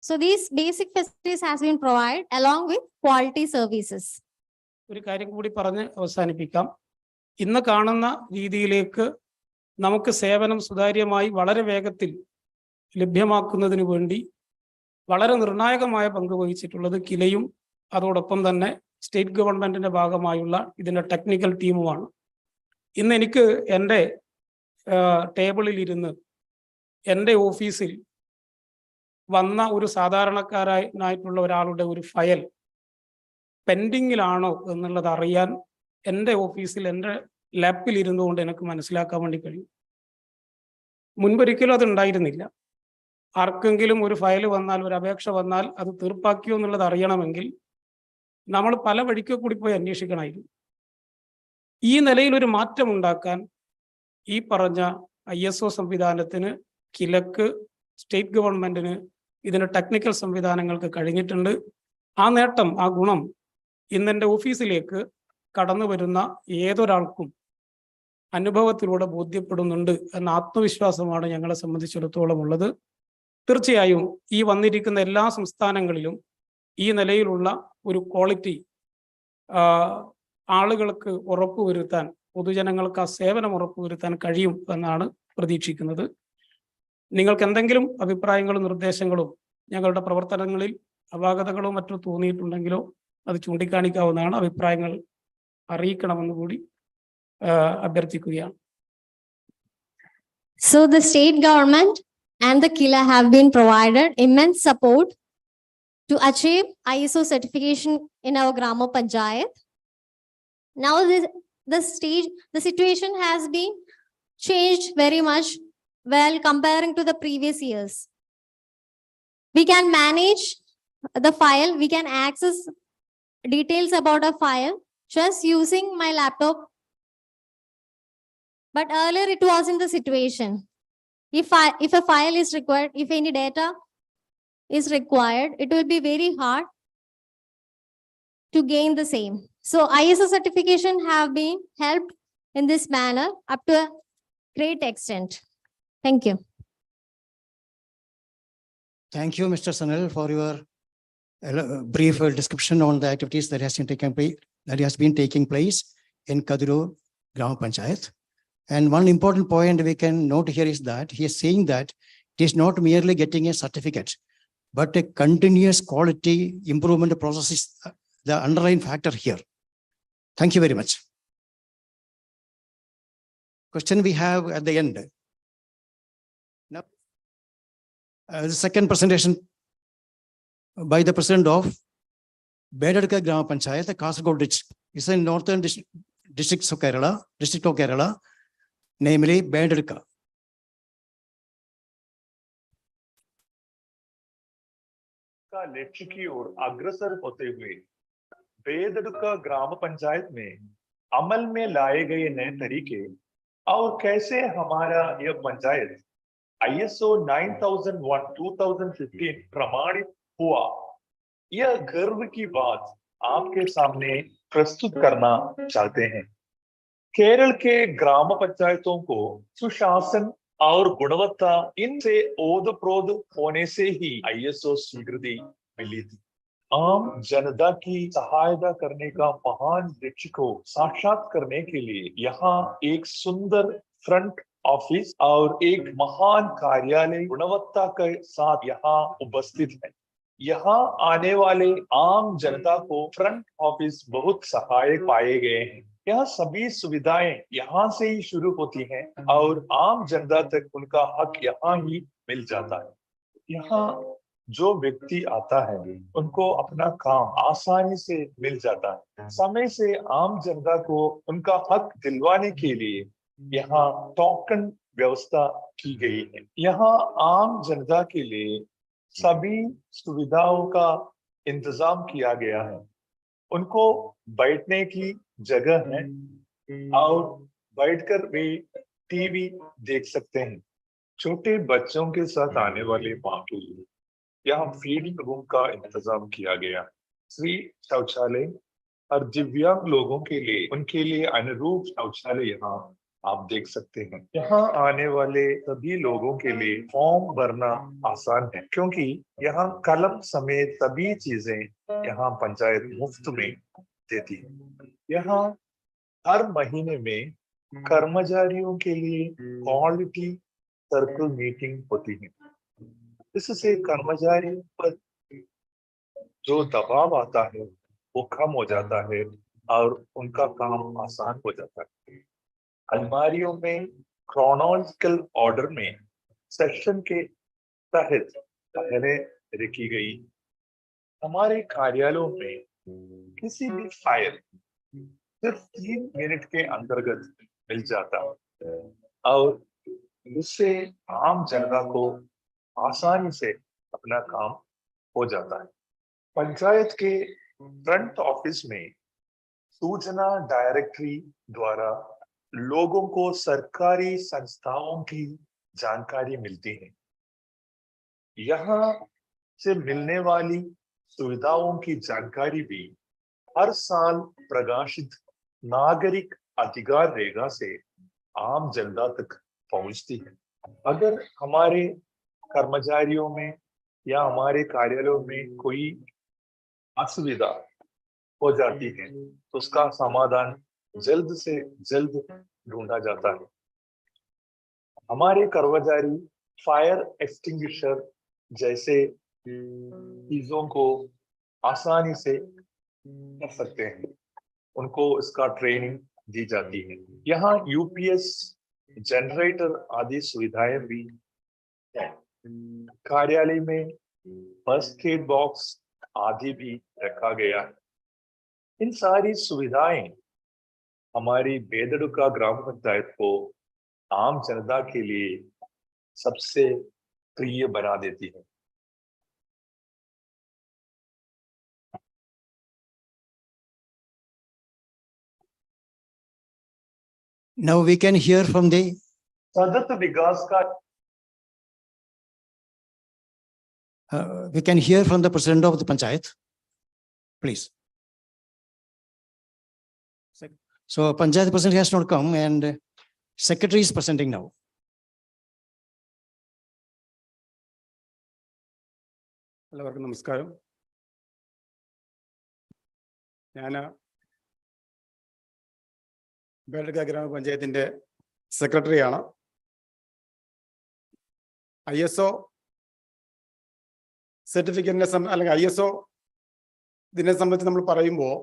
Speaker 7: So these basic facilities has been provided along with quality services.
Speaker 20: ഒരു കാര്യം കൂടി പറഞ്ഞ് അവസാനിപ്പിക്കാം. ഇന്ന് കാണുന്ന രീതിയിലേക്ക് നമുക്ക് സേവനം സുതാര്യമായി വളരെ വേഗത്തിൽ ലഭ്യമാക്കുന്നതിന് വേണ്ടി വളരെ നിർണായകമായ പങ്ക് വഹിച്ചിട്ടുള്ളത് കിലയും അതോടൊപ്പം തന്നെ സ്റ്റേറ്റ് ഗവൺമെന്റിന്റെ ഭാഗമായുള്ള ഇതിന്റെ ടെക്നിക്കൽ ടീമുമാണ്. ഇന്ന് എനിക്ക് എൻ്റെ ടേബിളിൽ ഇരുന്ന് എൻ്റെ ഓഫീസിൽ വന്ന ഒരു സാധാരണക്കാരനായിട്ടുള്ള ഒരാളുടെ ഒരു ഫയൽ പെൻഡിങ്ങിലാണോ എന്നുള്ളത് അറിയാൻ എൻ്റെ ഓഫീസിൽ എൻ്റെ ലാപ്പിൽ ഇരുന്നുകൊണ്ട് എനിക്ക് മനസ്സിലാക്കാൻ വേണ്ടി കഴിയും. മുൻപൊരിക്കലും അത് ഉണ്ടായിരുന്നില്ല. ആർക്കെങ്കിലും ഒരു ഫയൽ വന്നാൽ, ഒരു അപേക്ഷ വന്നാൽ അത് തീർപ്പാക്കിയോ എന്നുള്ളത് അറിയണമെങ്കിൽ നമ്മൾ പല വഴിക്ക് കൂടി പോയി അന്വേഷിക്കണമായിരുന്നു. ഈ നിലയിൽ ഒരു മാറ്റം ഉണ്ടാക്കാൻ ഈ പറഞ്ഞ ISO സംവിധാനത്തിന്, കിലക്ക്, സ്റ്റേറ്റ് ഗവൺമെന്റിന്, ഇതിന്റെ ടെക്നിക്കൽ സംവിധാനങ്ങൾക്ക് കഴിഞ്ഞിട്ടുണ്ട്. ആ നേട്ടം, ആ ഗുണം ഇന്നെൻ്റെ ഓഫീസിലേക്ക് കടന്നു വരുന്ന ഏതൊരാൾക്കും അനുഭവത്തിലൂടെ ബോധ്യപ്പെടുന്നുണ്ട് എന്ന ആത്മവിശ്വാസമാണ് ഞങ്ങളെ സംബന്ധിച്ചിടത്തോളം ഉള്ളത്. തീർച്ചയായും ഈ വന്നിരിക്കുന്ന എല്ലാ സംസ്ഥാനങ്ങളിലും ഈ നിലയിലുള്ള ഒരു ക്വാളിറ്റി ആളുകൾക്ക് ഉറപ്പുവരുത്താൻ, പൊതുജനങ്ങൾക്ക് ആ സേവനം ഉറപ്പുവരുത്താൻ കഴിയും എന്നാണ് പ്രതീക്ഷിക്കുന്നത്. നിങ്ങൾക്ക് എന്തെങ്കിലും അഭിപ്രായങ്ങളും നിർദ്ദേശങ്ങളും ഞങ്ങളുടെ പ്രവർത്തനങ്ങളിൽ അപാകതകളോ മറ്റോ തോന്നിയിട്ടുണ്ടെങ്കിലോ അത് ചൂണ്ടിക്കാണിക്കാവുന്നതാണ്. അഭിപ്രായങ്ങൾ അറിയിക്കണമെന്ന് കൂടി അഭ്യർത്ഥിക്കുകയാണ്.
Speaker 7: So the state government and the KILA have been provided immense support to achieve ISO certification in our Grama Panchayat. Now the situation has been changed very much while comparing to the previous years. We can manage the file, we can access details about a file just using my laptop. But earlier it wasn't the situation. If a file is required, if any data is required, it will be very hard to gain the same. So ISO certification have been helped in this manner up to a great extent. Thank you.
Speaker 5: Thank you, Mr. Sanil, for your brief description on the activities that has been taking place in Kaduru Grama Panchayat. And one important point we can note here is that he is saying that it is not merely getting a certificate, but a continuous quality improvement process is the underlying factor here. Thank you very much. Question we have at the end. Now, the second presentation by the president of Bedadka Grama Panchayat, Kasaragod district. It's in northern districts of Kerala, namely Bedadka.
Speaker 21: का लक्ष्य की ओर अग्रसर होते हुए बेदड़का ग्राम पंचायत में अमल में लाए गए नए तरीके और कैसे हमारा यह पंचायत ISO 9001-2015 प्रमाणित हुआ, यह गर्व की बात आपके सामने प्रस्तुत करना चाहते हैं। केरल के ग्राम पंचायतों को सुशासन और गुणवत्ता इनसे ओतप्रोत होने से ही ISO स्वीकृति मिली थी। आम जनता की सहायता करने का महान लक्ष्य को साक्षात करने के लिए यहाँ एक सुंदर फ्रंट ऑफिस और एक महान कार्यालय गुणवत्ता के साथ यहाँ उपस्थित है। यहाँ आने वाले आम जनता को फ्रंट ऑफिस बहुत सहायक पाए गए हैं। यह सभी सुविधाएं यहाँ से ही शुरू होती हैं और आम जनता तक उनका हक यहाँ ही मिल जाता है। यहाँ जो व्यक्ति आता है उनको अपना काम आसानी से मिल जाता है। समय से आम जनता को उनका हक दिलवाने के लिए यहाँ टोकन व्यवस्था की गई है। यहाँ आम जनता के लिए सभी सुविधाओं का इंतजाम किया गया है। उनको बैठने की जगह है और बैठकर वे टीवी देख सकते हैं। छोटे बच्चों के साथ आने वाले माँ के लिए यहाँ फीडिंग रूम का इंतजाम किया गया। फ्री शौचालय और दिव्यांग लोगों के लिए उनके लिए अनुरूप शौचालय यहाँ आप देख सकते हैं। यहाँ आने वाले सभी लोगों के लिए फॉर्म भरना आसान है क्योंकि यहाँ कलम समेत सभी चीजें यहाँ पंचायत मुफ्त में देती है। यहाँ हर महीने में कर्मचारियों के लिए क्वालिटी सर्कल मीटिंग होती है। इससे कर्मचारियों पर जो दबाव आता है वो कम हो जाता है और उनका काम आसान हो जाता है। अलमारियों में क्रोनोलॉजिकल ऑर्डर में सेक्शन के तहत पहले रखी गई। हमारे कार्यालयों में किसी भी फाइल सिर्फ 3 मिनट के अंतर्गत मिल जाता है और उससे आम जनता को आसानी से अपना काम हो जाता है। पंचायत के फ्रंट ऑफिस में सूचना डायरेक्टरी द्वारा लोगों को सरकारी संस्थाओं की जानकारी मिलती है। यहाँ से मिलने वाली सुविधाओं की जानकारी भी हर साल प्रकाशित नागरिक अधिकार रेखा से आम जनता तक पहुंचती है। अगर हमारे कर्मचारियों में या हमारे कार्यालयों में कोई असुविधा हो जाती है तो उसका समाधान जल्द से जल्द ढूंढा जाता है। हमारे कर्मचारी फायर एक्सटिंग्विशर जैसे चीजों को आसानी से कर सकते हैं। उनको इसका ट्रेनिंग दी जाती है। यहाँ यूपीएस जनरेटर आदि सुविधाएं भी हैं। कार्यालय में फर्स्ट एड बॉक्स आदि भी रखा गया है। इन सारी सुविधाएं हमारी बेदड़ुका ग्राम पंचायत को आम जनता के लिए सबसे प्रिय बना देती है।
Speaker 5: Now we can hear from the
Speaker 21: सतत विकास का
Speaker 5: we can hear from the president of the panchayat, please. So panchayat president has not come and secretary is presenting now.
Speaker 20: എല്ലാവർക്കും നമസ്കാരം. ഞാൻ ബേഡക ഗ്രാമപഞ്ചായത്തിന്റെ സെക്രട്ടറിയാണ്. ISO സർട്ടിഫിക്കറ്റിനെ അല്ലെങ്കിൽ ISO ഇതിനെ സംബന്ധിച്ച് നമ്മൾ പറയുമ്പോൾ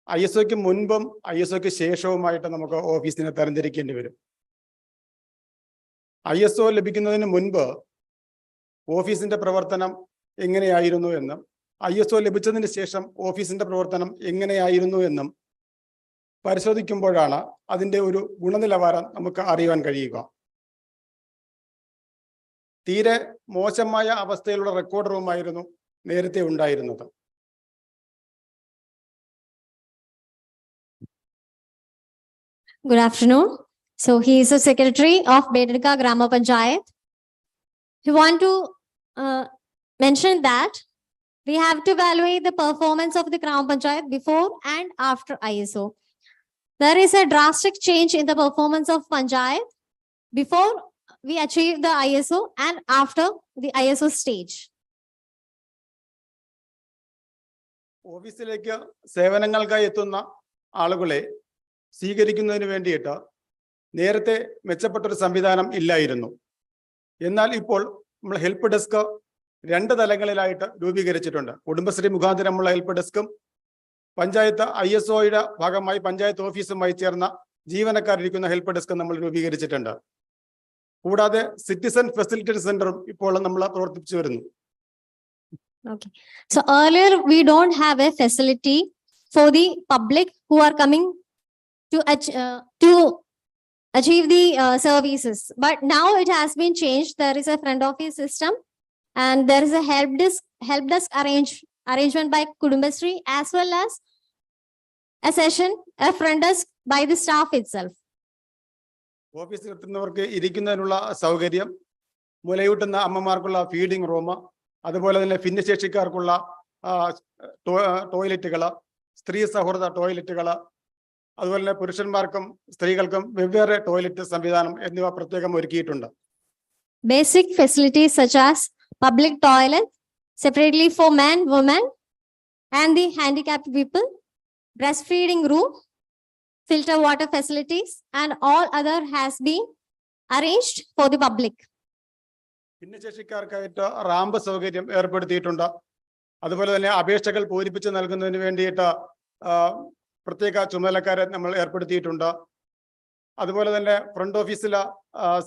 Speaker 20: ISOയ്ക്ക് മുൻപും ISOയ്ക്ക് ശേഷവുമായിട്ട് നമുക്ക് ഓഫീസിനെ തരംതിരിക്കേണ്ടി വരും. ISO ലഭിക്കുന്നതിന് മുൻപ് ഓഫീസിന്റെ പ്രവർത്തനം എങ്ങനെയായിരുന്നു എന്നും ISO ലഭിച്ചതിന് ശേഷം ഓഫീസിന്റെ പ്രവർത്തനം എങ്ങനെയായിരുന്നു എന്നും പരിശോധിക്കുമ്പോഴാണ് അതിന്റെ ഒരു ഗുണനിലവാരം നമുക്ക് അറിയാൻ കഴിയുക. തീരെ മോശമായ അവസ്ഥയിലുള്ള റെക്കോർഡ് റൂമായിരുന്നു നേരത്തെ ഉണ്ടായിരുന്നത്.
Speaker 7: Good afternoon. So he is the secretary of Bedadka Grama Panchayat. We want to mention that we have to evaluate the performance of the Grama Panchayat before and after ISO. There is a drastic change in the performance of Panchayat before we achieve the ISO and after the ISO stage.
Speaker 20: ഓഫീസിലേക്ക് സേവനങ്ങൾക്കായി എത്തുന്ന ആളുകളെ സ്വീകരിക്കുന്നതിന് വേണ്ടിയിട്ട് നേരത്തെ മെച്ചപ്പെട്ട ഒരു സംവിധാനം ഇല്ലായിരുന്നു. എന്നാൽ ഇപ്പോൾ നമ്മൾ ഹെൽപ്പ് ഡെസ്ക് 2 തലങ്ങളിലായിട്ട് രൂപീകരിച്ചിട്ടുണ്ട്. കുടുംബശ്രീ മുഖാന്തരമുള്ള ഹെൽപ്പ് ഡെസ്കും പഞ്ചായത്ത് ISOയുടെ ഭാഗമായി പഞ്ചായത്ത് ഓഫീസുമായി ചേർന്ന ജീവനക്കാരിരിക്കുന്ന ഹെൽപ്പ് ഡെസ്ക് നമ്മൾ രൂപീകരിച്ചിട്ടുണ്ട്. കൂടാതെ സിറ്റിസൺ ഫെസിലിറ്റേഷൻ സെന്ററും ഇപ്പോൾ നമ്മൾ പ്രവർത്തിപ്പിച്ചു വരുന്നു.
Speaker 7: Okay. So earlier we don't have a facility for the public who are coming to achieve the services. But now it has been changed. There is a front office system and there is a help desk arrangement by Kudumbasri as well as a front desk by the staff itself.
Speaker 20: ഓഫീസിൽ എത്തുന്നവർക്ക് ഇരിക്കുന്നതിനുള്ള സൗകര്യം, മുലയൂട്ടുന്ന അമ്മമാർക്കുള്ള feeding room, അതുപോലെ തന്നെ ഭിന്നശേഷിക്കാർക്കുള്ള ടോയ്ലറ്റുകൾ, സ്ത്രീ സൗഹൃദ ടോയ്ലറ്റുകൾ, അതുപോലെ തന്നെ പുരുഷന്മാർക്കും സ്ത്രീകൾക്കും വെവ്വേറെ ടോയ്ലറ്റ് സംവിധാനം എന്നിവ പ്രത്യേകം ഒരുക്കിയിട്ടുണ്ട്.
Speaker 7: Basic facilities such as public toilet separately for men, women and the handicapped people, breastfeeding room, filter water facilities and all other has been arranged for the public.
Speaker 20: ഭിന്നശേഷിക്കാർക്കായിട്ട് റാമ്പ് സൗകര്യം ഏർപ്പെടുത്തിയിട്ടുണ്ട്. അതുപോലെ തന്നെ അപേക്ഷകൾ പൂരിപ്പിച്ച് നൽകുന്നതിന് വേണ്ടിയിട്ട് പ്രത്യേക ചുമതലക്കാരെ നമ്മൾ ഏർപ്പെടുത്തിയിട്ടുണ്ട്. അതുപോലെ തന്നെ ഫ്രണ്ട് ഓഫീസിലെ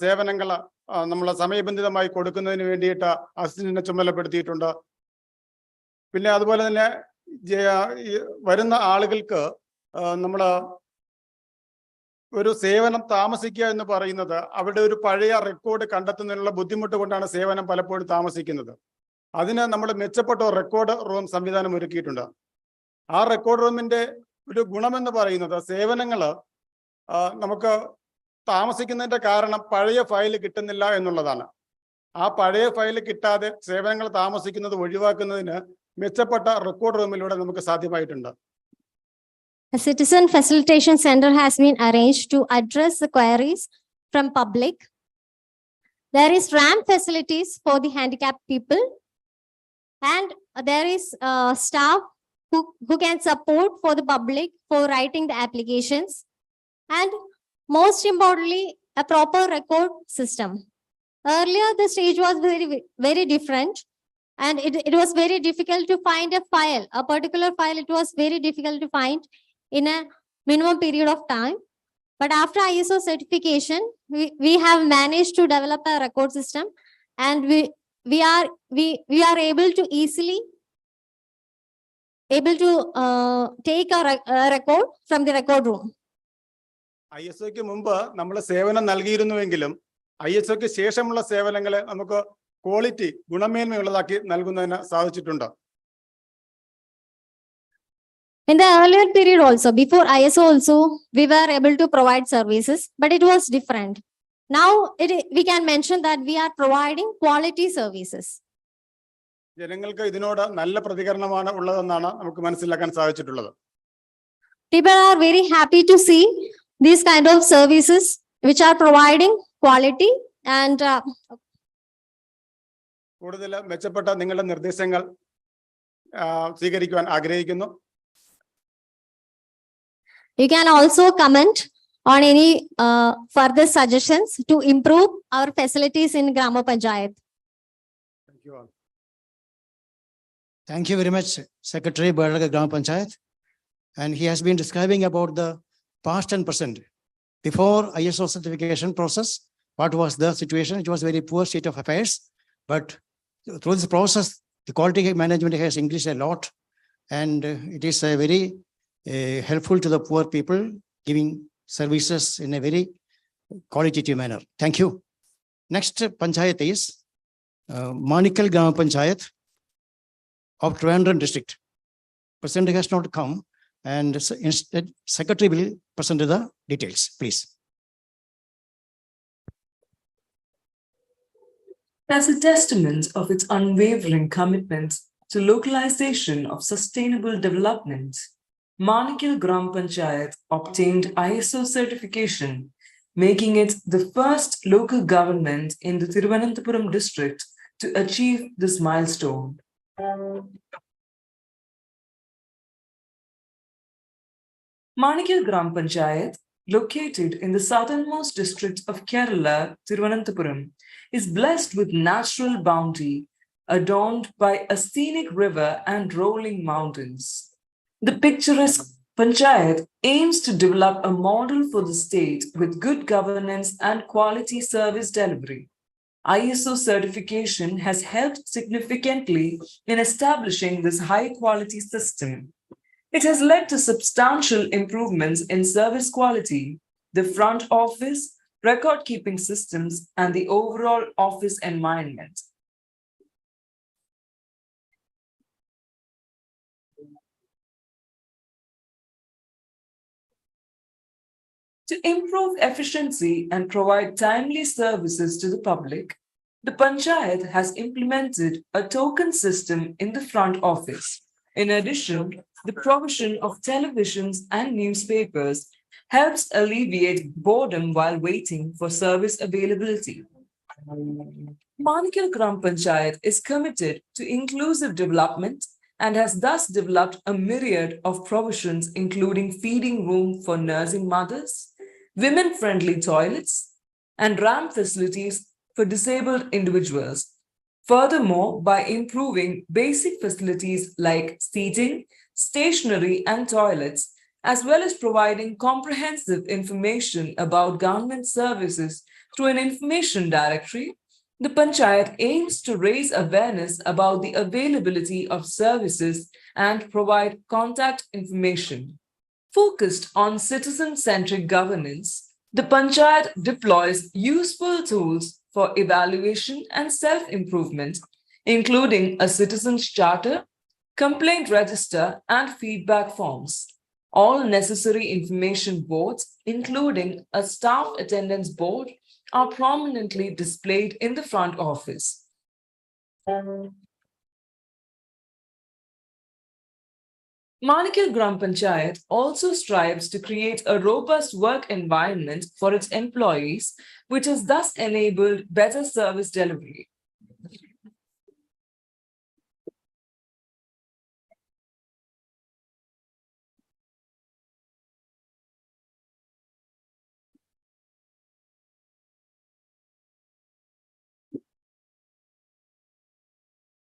Speaker 20: സേവനങ്ങൾ നമ്മൾ സമയബന്ധിതമായി കൊടുക്കുന്നതിന് വേണ്ടിയിട്ട് അസിസ്റ്റന്റിനെ ചുമതലപ്പെടുത്തിയിട്ടുണ്ട്. പിന്നെ അതുപോലെ തന്നെ വരുന്ന ആളുകൾക്ക് നമ്മൾ ഒരു സേവനം താമസിക്കുക എന്ന് പറയുന്നത് അവരുടെ ഒരു പഴയ റെക്കോർഡ് കണ്ടെത്തുന്നതിനുള്ള ബുദ്ധിമുട്ട് കൊണ്ടാണ് സേവനം പലപ്പോഴും താമസിക്കുന്നത്. അതിന് നമ്മൾ മെച്ചപ്പെട്ട റെക്കോർഡ് റൂം സംവിധാനം ഒരുക്കിയിട്ടുണ്ട്. ആ റെക്കോർഡ് റൂമിന്റെ ഒരു ഗുണമെന്ന് പറയുന്നത് സേവനങ്ങൾ നമുക്ക് താമസിക്കുന്നതിന്റെ കാരണം പഴയ ഫയൽ കിട്ടുന്നില്ല എന്നുള്ളതാണ്. ആ പഴയ ഫയൽ കിട്ടാതെ സേവനങ്ങൾ താമസിക്കുന്നത് ഒഴിവാക്കുന്നതിന് മെച്ചപ്പെട്ട റെക്കോർഡ് റൂമിലൂടെ നമുക്ക് സാധ്യമായിട്ടുണ്ട്.
Speaker 7: A citizen facilitation center has been arranged to address the queries from public. There is ramp facilities for the handicapped people and there is staff who can support for the public for writing the applications and most importantly a proper record system. Earlier the stage was very different and it was very difficult to find a file, a particular file. It was very difficult to find in a minimum period of time. But after ISO certification, we have managed to develop a record system and we are able to easily take a record from the record room.
Speaker 20: ISOയ്ക്ക് മുമ്പ് നമ്മൾ സേവനം നൽകിയിരുന്നുവെങ്കിലും ISOയ്ക്ക് ശേഷമുള്ള സേവനങ്ങളെ നമുക്ക് quality ഗുണമേന്മയുള്ളതാക്കി നൽകുന്നതിന് സാധിച്ചിട്ടുണ്ട്.
Speaker 7: In the earlier period also, before ISO also, we were able to provide services, but it was different. Now we can mention that we are providing quality services.
Speaker 20: ജനങ്ങൾക്ക് ഇതിനോട് നല്ല പ്രതികരണമാണ് ഉള്ളതെന്നാണ് നമുക്ക് മനസ്സിലാക്കാൻ സാധിച്ചിട്ടുള്ളത്.
Speaker 7: People are very happy to see these kind of services which are providing quality and
Speaker 20: കൂടുതൽ മെച്ചപ്പെട്ട നിങ്ങളുടെ നിർദ്ദേശങ്ങൾ സ്വീകരിക്കുവാൻ ആഗ്രഹിക്കുന്നു.
Speaker 7: You can also comment on any further suggestions to improve our facilities in Grama Panchayat.
Speaker 20: Thank you all.
Speaker 5: Thank you very much, Secretary Balaga Grama Panchayat. And he has been describing about the past and present. Before ISO certification process, what was the situation? It was very poor state of affairs. But through this process, the quality management has increased a lot. And it is a very helpful to the poor people, giving services in a very qualitative manner. Thank you. Next Panchayat is Manikal Grama Panchayat of Trivandrum district. President has not come and instead Secretary will present the details, please.
Speaker 2: As a testament of its unwavering commitment to localization of sustainable development, Manikal Gram Panchayat obtained ISO certification, making it the first local government in the Thiruvananthapuram district to achieve this milestone. Manikal Gram Panchayat located in the southernmost district of Kerala, Thiruvananthapuram, is blessed with natural bounty, adorned by a scenic river and rolling mountains. The picturesque Panchayat aims to develop a model for the state with good governance and quality service delivery. ISO certification has helped significantly in establishing this high-quality system. It has led to substantial improvements in service quality, the front office, record-keeping systems, and the overall office environment. To improve efficiency and provide timely services to the public, the Panchayat has implemented a token system in the front office. In addition, the provision of televisions and newspapers helps alleviate boredom while waiting for service availability. Manikal Gram Panchayat is committed to inclusive development and has thus developed a myriad of provisions including feeding room for nursing mothers, women-friendly toilets, and ramp facilities for disabled individuals. Furthermore, by improving basic facilities like seating, stationery, and toilets, as well as providing comprehensive information about government services through an information directory, the Panchayat aims to raise awareness about the availability of services and provide contact information. Focused on citizen-centric governance, the Panchayat deploys useful tools for evaluation and self-improvement, including a citizen's charter, complaint register, and feedback forms. All necessary information boards, including a staff attendance board, are prominently displayed in the front office. Manikal Gram Panchayat also strives to create a robust work environment for its employees, which has thus enabled better service delivery.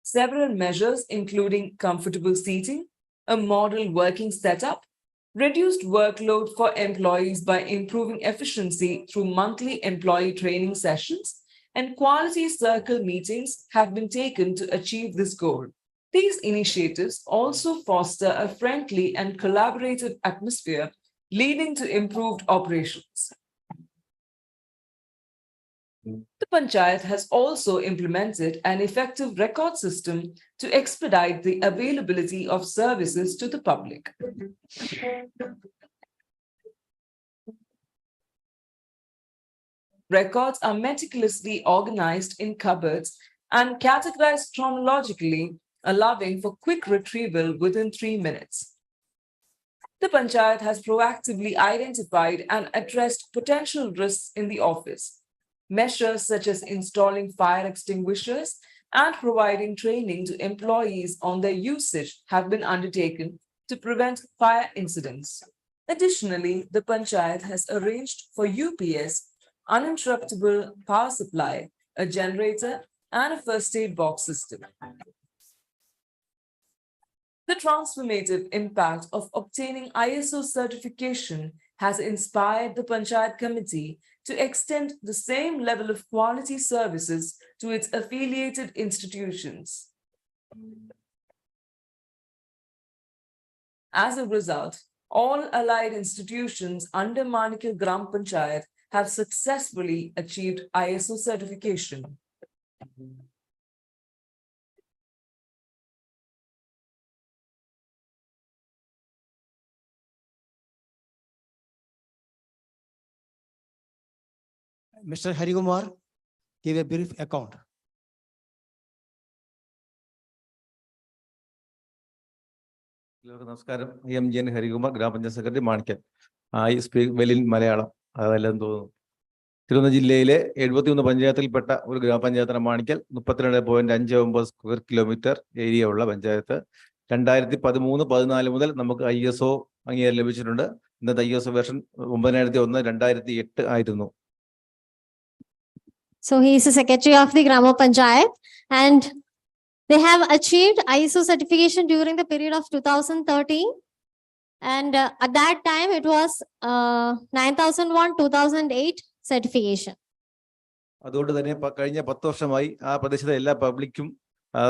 Speaker 2: Several measures, including comfortable seating, a model working setup, reduced workload for employees by improving efficiency through monthly employee training sessions, and quality circle meetings have been taken to achieve this goal. These initiatives also foster a friendly and collaborative atmosphere, leading to improved operations. The Panchayat has also implemented an effective record system to expedite the availability of services to the public. Records are meticulously organized in cupboards and categorized chronologically, allowing for quick retrieval within 3 minutes. The Panchayat has proactively identified and addressed potential risks in the office. Measures such as installing fire extinguishers and providing training to employees on their usage have been undertaken to prevent fire incidents. Additionally, the Panchayat has arranged for UPS, uninterruptible power supply, a generator, and a first aid box system. The transformative impact of obtaining ISO certification has inspired the Panchayat Committee to extend the same level of quality services to its affiliated institutions. As a result, all allied institutions under Manikal Gram Panchayat have successfully achieved ISO certification.
Speaker 5: Mr. Harikumar, give a brief account.
Speaker 3: നമസ്കാരം. M Harikumar, ഗ്രാമപഞ്ചായത്ത് secretary, Manickal. I speak well in Malayalam. അതെല്ലാം തോന്നുന്നു. തിരുവനന്തപുരം ജില്ലയിലെ 71 പഞ്ചായത്തിൽപ്പെട്ട ഒരു ഗ്രാമപഞ്ചായത്താണ് Manickal. 32.59 square kilometre area ഉള്ള പഞ്ചായത്ത്. 2013-14 മുതൽ നമുക്ക് ISO അംഗീകാരം ലഭിച്ചിട്ടുണ്ട്. ഇന്നത്തെ ISO version 9001/2008 ആയിരുന്നു.
Speaker 7: So he is the secretary of the Grama Panchayat, and they have achieved ISO certification during the period of 2013. And at that time, it was 9001/2008 certification.
Speaker 3: അതുകൊണ്ട് തന്നെ കഴിഞ്ഞ 10 വർഷമായി ആ പ്രദേശത്തെ എല്ലാ പബ്ലിക്കും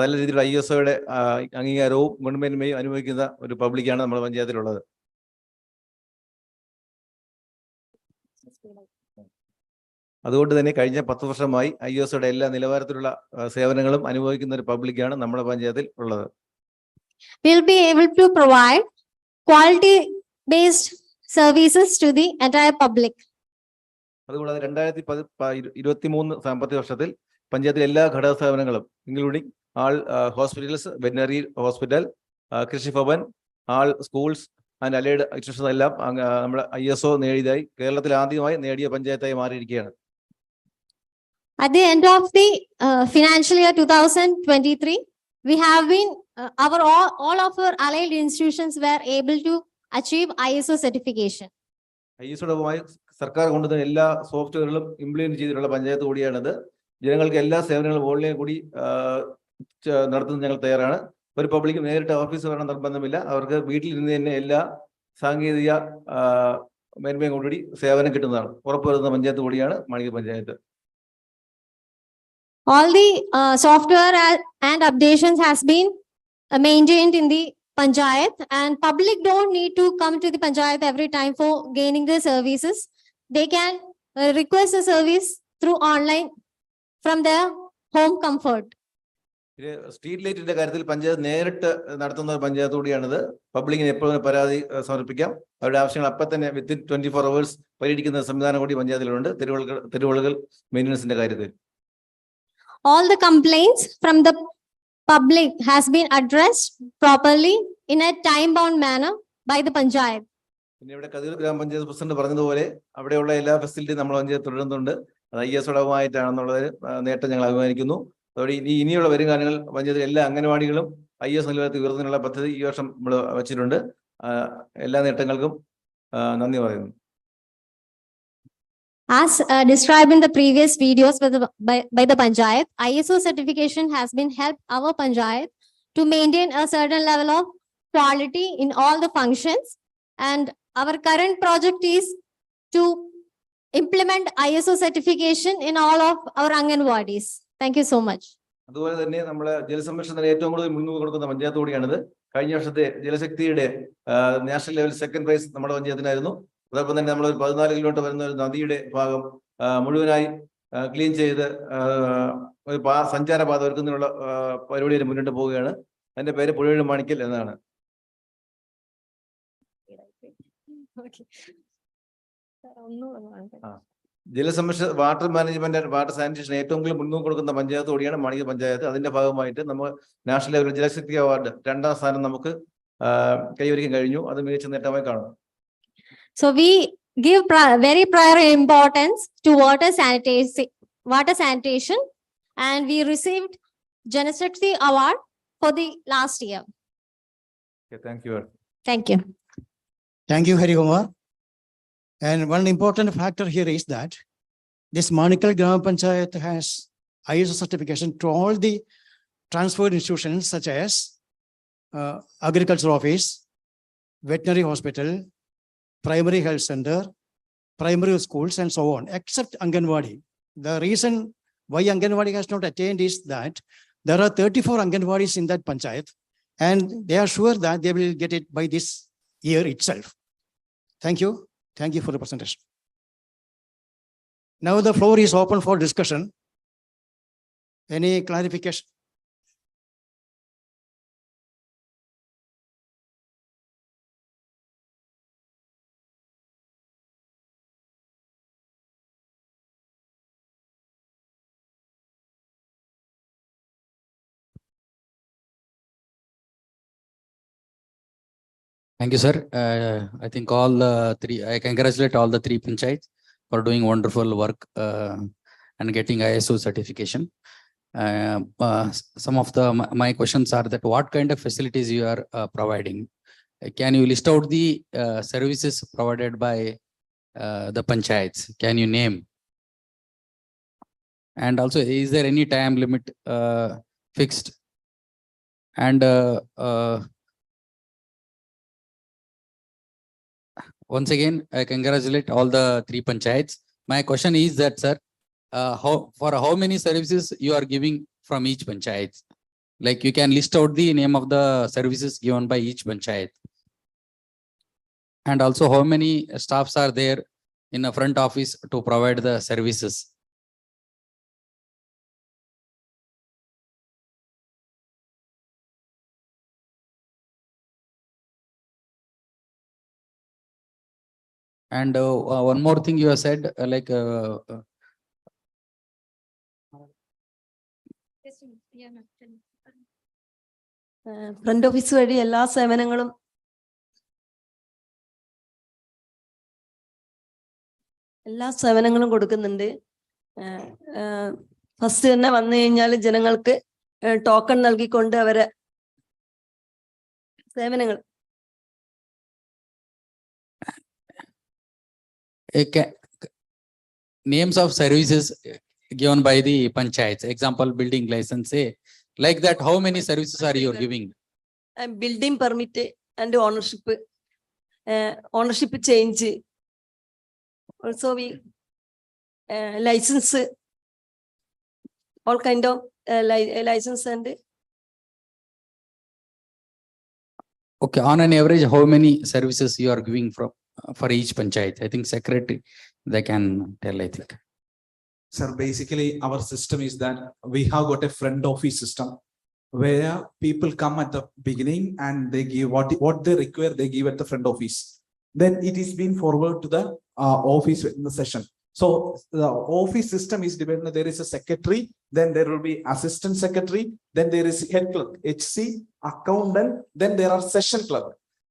Speaker 3: നല്ല രീതിയിലുള്ള ISOയുടെ അംഗീകാരവും ഗുണമേന്മയും അനുഭവിക്കുന്ന ഒരു പബ്ലിക്കാണ് നമ്മുടെ പഞ്ചായത്തിലുള്ളത്. അതുകൊണ്ട് തന്നെ കഴിഞ്ഞ 10 വർഷമായി ISOയുടെ എല്ലാ നിലവാരത്തിലുള്ള സേവനങ്ങളും അനുഭവിക്കുന്ന ഒരു പബ്ലിക്കാണ് നമ്മുടെ പഞ്ചായത്തിൽ ഉള്ളത്.
Speaker 7: We'll be able to provide quality based services to the entire public.
Speaker 3: അതുകൂടാതെ 2023 സാമ്പത്തിക വർഷത്തിൽ പഞ്ചായത്തിലെ എല്ലാ ഘടക സ്ഥാപനങ്ങളും ഇൻക്ലൂഡിംഗ് ആൾ ഹോസ്പിറ്റൽസ്, വെറ്റിനറി ഹോസ്പിറ്റൽ, കൃഷി ഭവൻ, ആൾ സ്കൂൾസ് ആൻഡ് അലൈഡ് ഇൻസ്റ്റിറ്റ്യൂഷൻസ് എല്ലാം നമ്മുടെ ISO നേടിയതായി കേരളത്തിൽ ആദ്യമായി നേടിയ പഞ്ചായത്തായി മാറിയിരിക്കുകയാണ്.
Speaker 7: At the end of the financial year 2023, we have been all of our allied institutions were able to achieve ISO certification.
Speaker 3: ISOയുടെ സർക്കാർ കൊണ്ടുവന്ന എല്ലാ സോഫ്റ്റ്വെയറുകളും ഇംപ്ലിമെന്റ് ചെയ്തിട്ടുള്ള പഞ്ചായത്ത് കൂടിയാണിത്. ജനങ്ങൾക്ക് എല്ലാ സേവനങ്ങളും ഓൺലൈൻ കൂടി നടത്തുന്നത് ഞങ്ങൾ തയ്യാറാണ്. ഒരു പബ്ലിക്ക് നേരിട്ട് ഓഫീസ് വരണം നിർബന്ധമില്ല. അവർക്ക് വീട്ടിൽ നിന്ന് തന്നെ എല്ലാ സാങ്കേതിക മേന്മയും കൂടി സേവനം കിട്ടുന്നതാണ് ഉറപ്പുവരുന്ന പഞ്ചായത്ത് കൂടിയാണ് മാണിക്യ panchayat.
Speaker 7: All the software and updations has been maintained in the panchayat, and public don't need to come to the panchayat every time for gaining the services. They can request the service through online from their home comfort.
Speaker 3: Street ലൈറ്റിന്റെ കാര്യത്തിൽ പഞ്ചായത്ത് നേരിട്ട് നടത്തുന്ന ഒരു പഞ്ചായത്ത് കൂടിയാണിത്. പബ്ലിക്കിന് എപ്പോഴും പരാതി സമർപ്പിക്കാം. അവരുടെ ആവശ്യങ്ങൾ അപ്പം തന്നെ വിത്തിൻ 24 hours പരിഹരിക്കുന്ന സംവിധാനം കൂടി പഞ്ചായത്തിലുണ്ട് തെരുവുകൾ മെയിൻ്റനൻസിന്റെ കാര്യത്തിൽ.
Speaker 7: All the complaints from the public has been addressed properly in a time-bound manner by the panchayat.
Speaker 3: പിന്നെ ഇവിടെ കതിർ ഗ്രാമപഞ്ചായത്ത് പ്രസിഡന്റ് പറഞ്ഞതുപോലെ അവിടെയുള്ള എല്ലാ ഫെസിലിറ്റിയും നമ്മൾ പഞ്ചായത്ത് തുടരുന്നുണ്ട്. അത് ISOടകമായിട്ടാണെന്നുള്ളത് നേട്ടം ഞങ്ങൾ അഭിമാനിക്കുന്നു. അതോടെ ഇനിയുള്ള വരും കാലങ്ങൾ പഞ്ചായത്തിലെ എല്ലാ അംഗനവാടികളും IS നിലവാരത്തിൽ ഉയർത്തുന്നതിനുള്ള പദ്ധതി ഈ വർഷം നമ്മൾ വച്ചിട്ടുണ്ട്. എല്ലാ നേട്ടങ്ങൾക്കും നന്ദി പറയുന്നു.
Speaker 7: As described in the previous videos by the panchayat, ISO certification has been helped our panchayat to maintain a certain level of quality in all the functions, and our current project is to implement ISO certification in all of our Anganwadis. Thank you so much.
Speaker 3: അതുപോലെ തന്നെ നമ്മളെ ജലസംരക്ഷണത്തിന് ഏറ്റവും കൂടുതൽ മുൻതൂക്കം കൊടുക്കുന്ന പഞ്ചായത്ത് കൂടിയാണിത്. കഴിഞ്ഞ വർഷത്തെ ജലശക്തിയുടെ നാഷണൽ ലെവൽ സെക്കൻഡ് പ്രൈസ് നമ്മുടെ പഞ്ചായത്തിനായിരുന്നു. അതോടൊപ്പം തന്നെ നമ്മൾ 14 കിലോമീറ്റർ വരുന്ന ഒരു നദിയുടെ ഭാഗം മുഴുവനായി ക്ലീൻ ചെയ്ത് ഒരു സഞ്ചാരപാത ഒരുക്കുന്നതിനുള്ള പരിപാടിയിൽ മുന്നോട്ട് പോവുകയാണ്. അതിന്റെ പേര് പുഴയുടെ മാണിക്കൽ എന്നാണ്. ജലസംരക്ഷണ water management and water sanitation ഏറ്റവും കൂടുതൽ മുൻതൂക്കം കൊടുക്കുന്ന പഞ്ചായത്ത് കൂടിയാണ് മാണിക്യ പഞ്ചായത്ത്. അതിന്റെ ഭാഗമായിട്ട് നമ്മൾ നാഷണൽ ലെവലിൽ ജലശക്തി അവാർഡ് 2ാം സ്ഥാനം നമുക്ക് കൈവരിക്കാൻ കഴിഞ്ഞു. അത് മികച്ച നേട്ടമായി കാണുന്നു.
Speaker 7: So we give very prior importance to water sanitation, and we received Janashakti Award for the last year.
Speaker 3: Okay, thank you.
Speaker 7: Thank you.
Speaker 5: Thank you, Harikumar. And one important factor here is that this Manikal Grama Panchayat has ISO certification to all the transferred institutions such as agriculture office, veterinary hospital, primary health center, primary schools, and so on, except Anganwadi. The reason why Anganwadi has not attained is that there are 34 Anganwadis in that panchayat, and they are sure that they will get it by this year itself. Thank you. Thank you for the presentation. Now the floor is open for discussion. Any clarification?
Speaker 8: Thank you, sir. I think I congratulate all the 3 panchayats for doing wonderful work and getting ISO certification. Some of my questions are that what kind of facilities you are providing can you list out the services provided by the panchayats? Can you name? And also, is there any time limit fixed? And once again, I congratulate all the 3 panchayats. My question is that, sir, for how many services you are giving from each panchayat? Like you can list out the name of the services given by each panchayat. And also how many staffs are there in the front office to provide the services? And one more thing you have said,
Speaker 9: front office വഴി എല്ലാ സേവനങ്ങളും കൊടുക്കുന്നുണ്ട്. First തന്നെ വന്നു കഴിഞ്ഞാൽ ജനങ്ങൾക്ക് token നൽകിക്കൊണ്ട് അവരെ സേവനങ്ങൾ
Speaker 8: names of services given by the panchayats, example building license, like that, how many services are you giving?
Speaker 9: Building permit and ownership change. Also we license, all kind of license and.
Speaker 8: Okay, on an average, how many services you are giving for each panchayat? I think secretary, they can tell, I think.
Speaker 11: Sir, basically our system is that we have got a front office system where people come at the beginning and they give what they require, they give at the front office. Then it is being forwarded to the office in the session. So the office system is divided. There is a secretary, then there will be assistant secretary, then there is head clerk, HC, accountant, then there are session clerk.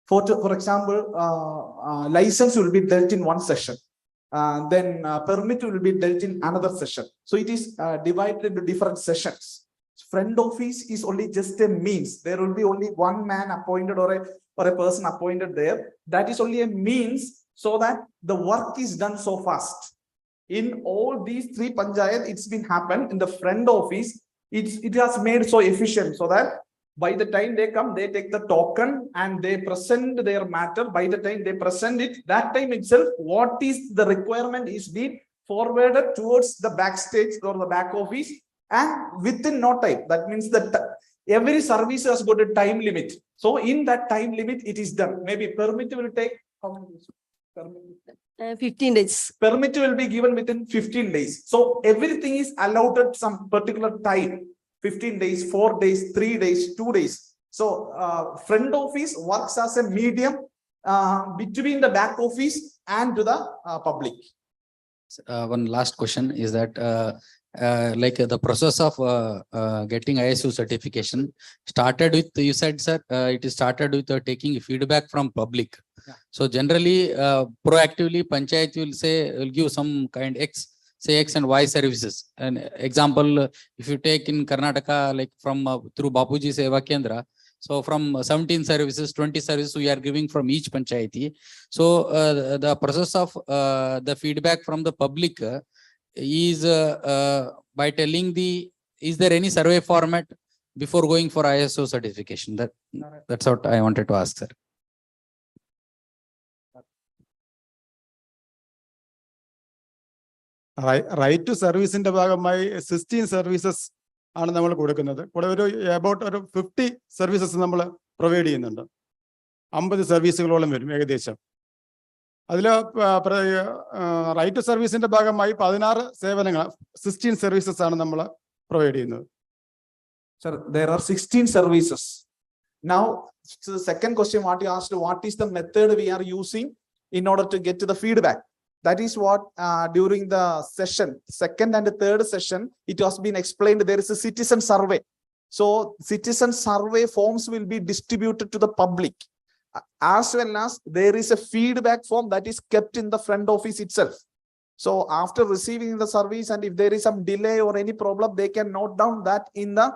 Speaker 11: For example, license will be dealt in one session. Then permit will be dealt in another session. So it is divided into different sessions. Front office is only just a means. There will be only one man appointed or a person appointed there. That is only a means so that the work is done so fast. In all these 3 panchayat, it's been happened in the front office. It has made so efficient so that by the time they come, they take the token and they present their matter. By the time they present it, that time itself, what is the requirement is being forwarded towards the backstage or the back office, and within no time. That means that every service has got a time limit. So in that time limit, it is done. Maybe permit will take how many days?
Speaker 9: 15 days.
Speaker 11: Permit will be given within 15 days. So everything is allotted some particular time. 15 days, 4 days, 3 days, 2 days. So front office works as a medium between the back office and to the public.
Speaker 8: One last question is that like the process of getting ISO certification started with, you said, sir, it is started with taking feedback from public. Yeah. So generally, proactively, panchayat will give some kind say X and Y services. An example, if you take in Karnataka, like from through Bapuji Seva Kendra, so from 17 services, 20 services we are giving from each panchayati. So the process of the feedback from the public is by telling is there any survey format before going for ISO certification? That's what I wanted to ask, sir.
Speaker 22: Right to service in the ഭാഗമായി 16 services ആണ് നമ്മൾ കൊടുക്കുന്നത്. കൂടെ about 50 services നമ്മൾ provide ചെയ്യുന്നുണ്ട്. 50 സർവീസുകളോളം വരും ഏകദേശം. അതിൽ റൈറ്റ് ടു സർവീസിന്റെ ഭാഗമായി 16 സേവനങ്ങൾ 16 സർവീസസ് ആണ് നമ്മൾ പ്രൊവൈഡ് ചെയ്യുന്നത്.
Speaker 11: Sir, there are 16 services. Now, so the second question what you asked, what is the method we are using in order to get to the feedback? That is what during the session, second and third session, it has been explained there is a citizen survey. So citizen survey forms will be distributed to the public, as well as there is a feedback form that is kept in the front office itself. So after receiving the service, and if there is some delay or any problem, they can note down that in the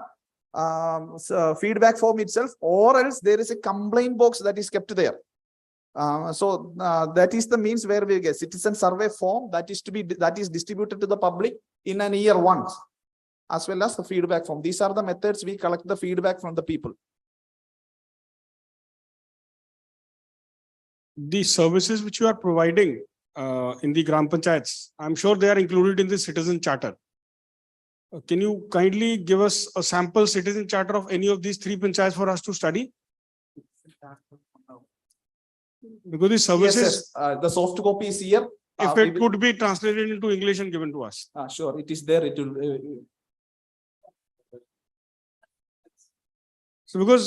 Speaker 11: feedback form itself, or else there is a complaint box that is kept there. So that is the means where we get citizen survey form that is distributed to the public in an year once, as well as the feedback form. These are the methods we collect the feedback from the people.
Speaker 20: The services which you are providing in the Gram Panchayats, I'm sure they are included in the citizen charter. Can you kindly give us a sample citizen charter of any of these 3 panchayats for us to study? Because the services,
Speaker 11: Yes, the soft copy is here.
Speaker 20: if it could be translated into English and given to us.
Speaker 11: Sure, it is there. It will.
Speaker 20: So because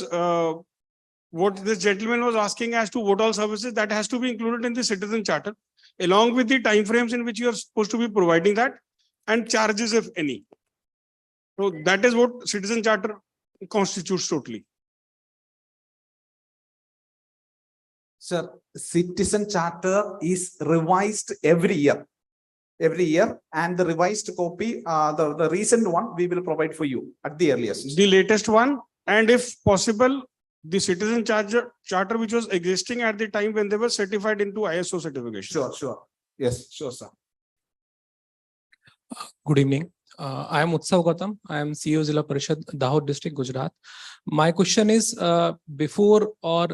Speaker 20: what this gentleman was asking as to what all services, that has to be included in the citizen charter, along with the timeframes in which you are supposed to be providing that, and charges, if any. So that is what citizen charter constitutes totally.
Speaker 11: Sir, citizen charter is revised every year. And the revised copy, the recent one, we will provide for you at the earliest.
Speaker 20: The latest one, and if possible, the citizen charter which was existing at the time when they were certified into ISO certification.
Speaker 11: Sure. Yes, sure, sir.
Speaker 10: Good evening. I am Utsav Gautam. I am CEO Zilla Parishad, Dahod District, Gujarat. My question is, before or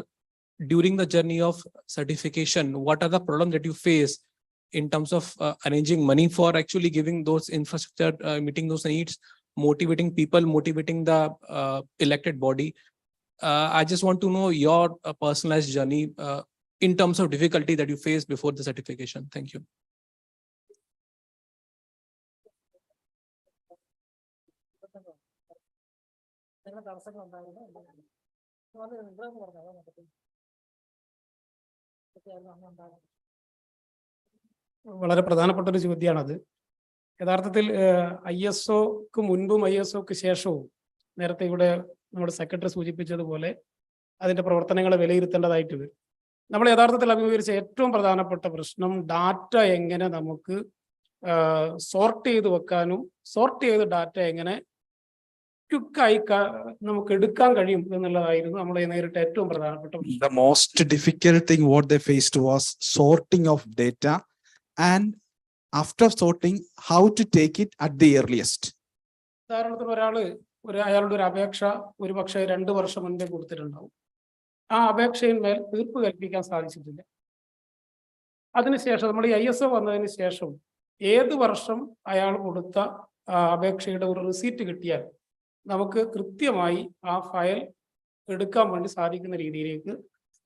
Speaker 10: during the journey of certification, what are the problems that you face in terms of arranging money for actually giving those infrastructure, meeting those needs, motivating people, motivating the elected body? I just want to know your personalized journey in terms of difficulty that you face before the certification. Thank you.
Speaker 20: വളരെ പ്രധാനപ്പെട്ട ഒരു ചോദ്യമാണത്. യഥാർത്ഥത്തിൽ ISOക്ക് മുൻപും ISOക്ക് ശേഷവും നേരത്തെ ഇവിടെ നമ്മുടെ secretary സൂചിപ്പിച്ചതുപോലെ അതിന്റെ പ്രവർത്തനങ്ങളെ വിലയിരുത്തേണ്ടതായിട്ട് വരും. നമ്മൾ യഥാർത്ഥത്തിൽ അഭിമുഖീകരിച്ച ഏറ്റവും പ്രധാനപ്പെട്ട പ്രശ്നം ഡാറ്റ എങ്ങനെ നമുക്ക് സോർട്ട് ചെയ്ത് വെക്കാനും സോർട്ട് ചെയ്ത ഡാറ്റ എങ്ങനെ ക്വിക്കായി നമുക്ക് എടുക്കാൻ കഴിയും എന്നുള്ളതായിരുന്നു നമ്മളെ നേരിട്ട ഏറ്റവും പ്രധാനപ്പെട്ട പ്രശ്നം.
Speaker 11: The most difficult thing what they faced was sorting of data, and after sorting, how to take it at the earliest.
Speaker 20: ഉദാഹരണത്തിന് അയാളുടെ ഒരു അപേക്ഷ ഒരു പക്ഷേ 2 വർഷം മുൻപേ കൊടുത്തിട്ടുണ്ടാവും. ആ അപേക്ഷയിന്മേൽ തീർപ്പ് കൽപ്പിക്കാൻ സാധിച്ചിട്ടില്ല. അതിനുശേഷം നമ്മൾ ഈ ISO വന്നതിന് ശേഷം ഏത് വർഷം അയാൾ കൊടുത്ത അപേക്ഷയുടെ ഒരു റിസീറ്റ് കിട്ടിയാൽ നമുക്ക് കൃത്യമായി ആ ഫയൽ എടുക്കാൻ വേണ്ടി സാധിക്കുന്ന രീതിയിലേക്ക്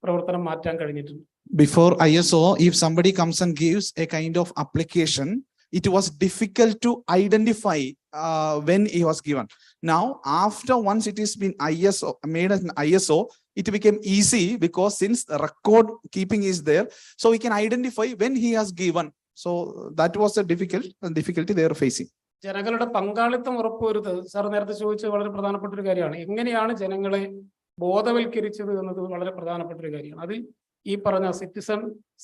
Speaker 20: പ്രവർത്തനം മാറ്റാൻ കഴിഞ്ഞിട്ടുണ്ട്.
Speaker 11: Before ISO, if somebody comes and gives a kind of application, it was difficult to identify when he was given. Now, after once it has been ISO, made as an ISO, it became easy because since the record keeping is there, so we can identify when he has given. So that was a difficulty they are facing.
Speaker 20: ജനങ്ങളുടെ പങ്കാളിത്തം ഉറപ്പുവരുത്തത് sir നേരത്തെ ചോദിച്ചത് വളരെ പ്രധാനപ്പെട്ട ഒരു കാര്യമാണ്. എങ്ങനെയാണ് ജനങ്ങളെ ബോധവൽക്കരിച്ചത് എന്നത് വളരെ പ്രധാനപ്പെട്ട ഒരു കാര്യമാണ്. അതിൽ ഈ പറഞ്ഞ സിറ്റിസൺ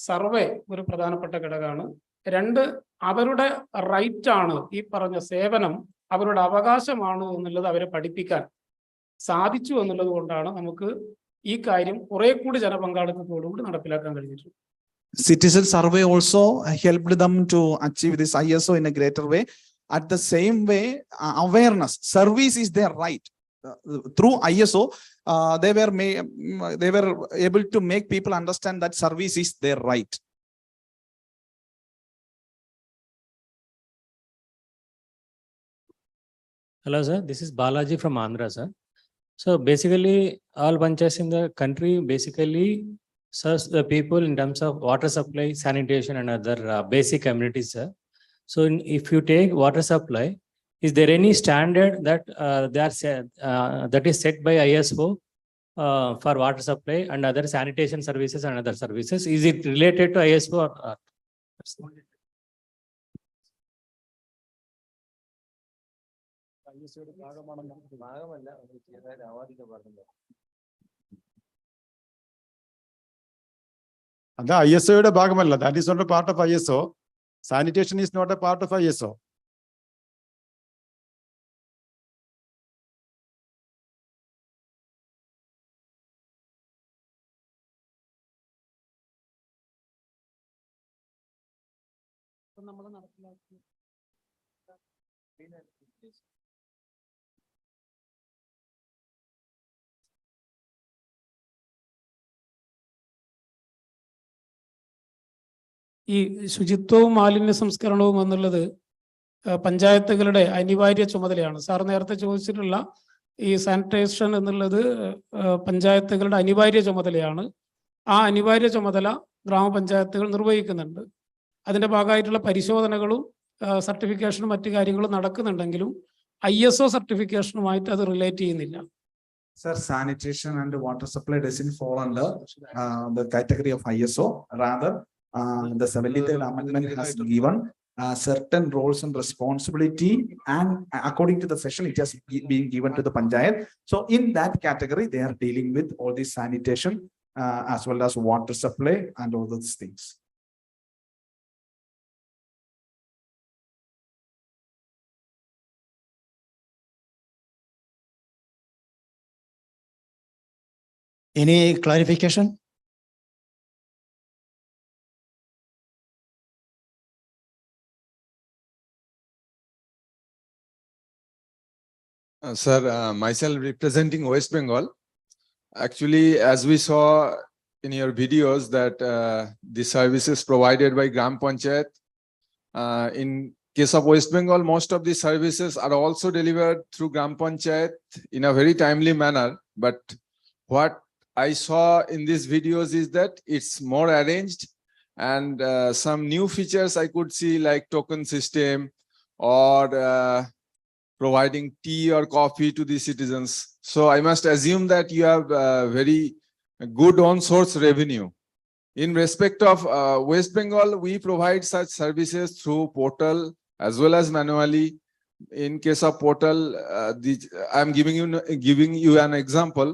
Speaker 20: സർവേ ഒരു പ്രധാനപ്പെട്ട ഘടകമാണ്. 2, അവരുടെ റൈറ്റ് ആണ്, ഈ പറഞ്ഞ സേവനം അവരുടെ അവകാശമാണ് എന്നുള്ളത് അവരെ പഠിപ്പിക്കാൻ സാധിച്ചു എന്നുള്ളത് കൊണ്ടാണ് നമുക്ക് ഈ കാര്യം കുറെ കൂടി ജനപങ്കാളിത്തത്തോടുകൂടി നടപ്പിലാക്കാൻ കഴിഞ്ഞിട്ടുണ്ട്.
Speaker 11: Citizen survey also helped them to achieve this ISO in a greater way. At the same way, awareness, service is their right. Through ISO, they were able to make people understand that service is their right.
Speaker 13: Hello, sir. This is Balaji from Andhra, sir. So basically, all panchayats in the country basically serves the people in terms of water supply, sanitation, and other basic amenities, sir. So if you take water supply, is there any standard that that is set by ISO for water supply and other sanitation services and other services? Is it related to ISO or
Speaker 22: അത് ISOയുടെ ഭാഗമല്ല. That is not a part of ISO. Sanitation is not a part of ISO.
Speaker 20: ഈ ശുചിത്വവും മാലിന്യ സംസ്കരണവും എന്നുള്ളത് പഞ്ചായത്തുകളുടെ അനിവാര്യ ചുമതലയാണ്. Sir നേരത്തെ ചോദിച്ചിട്ടുള്ള ഈ സാനിറ്റേഷൻ എന്നുള്ളത് പഞ്ചായത്തുകളുടെ അനിവാര്യ ചുമതലയാണ്. ആ അനിവാര്യ ചുമതല ഗ്രാമപഞ്ചായത്തുകൾ നിർവഹിക്കുന്നുണ്ട്. അതിന്റെ ഭാഗമായിട്ടുള്ള പരിശോധനകളും സർട്ടിഫിക്കേഷനും മറ്റു കാര്യങ്ങളും നടക്കുന്നുണ്ടെങ്കിലും ISO സർട്ടിഫിക്കേഷനുമായിട്ട് അത് റിലേറ്റ് ചെയ്യുന്നില്ല.
Speaker 11: Sir, sanitation and water supply doesn't fall under the category of ISO. Rather, the 73rd amendment has given certain roles and responsibility, and according to the session, it has been given to the Panchayat. So in that category, they are dealing with all this sanitation as well as water supply and all those things.
Speaker 5: Any clarification?
Speaker 14: Sir, myself representing West Bengal. Actually, as we saw in your videos that the services provided by Gram Panchayat, in case of West Bengal, most of the services are also delivered through Gram Panchayat in a very timely manner. But what I saw in these videos is that it's more arranged, and some new features I could see, like token system or providing tea or coffee to the citizens. So I must assume that you have very good on-source revenue. In respect of West Bengal, we provide such services through portal as well as manually. In case of portal, I'm giving you an example.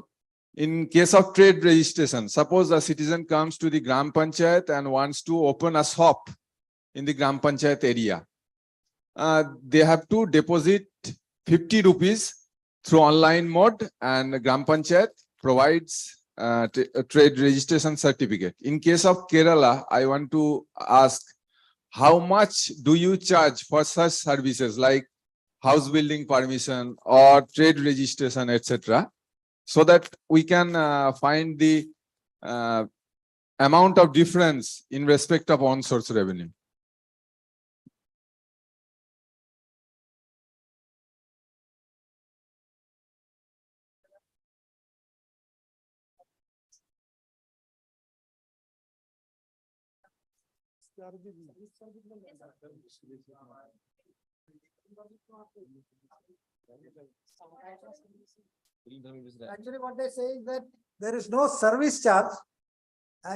Speaker 14: In case of trade registration, suppose a citizen comes to the Gram Panchayat and wants to open a shop in the Gram Panchayat area. They have to deposit 50 rupees through online mode, and Gram Panchayat provides a trade registration certificate. In case of Kerala, I want to ask, how much do you charge for such services like house building permission or trade registration, etc., so that we can find the amount of difference in respect of on-source revenue?
Speaker 6: Actually, what they say is that there is no service charge.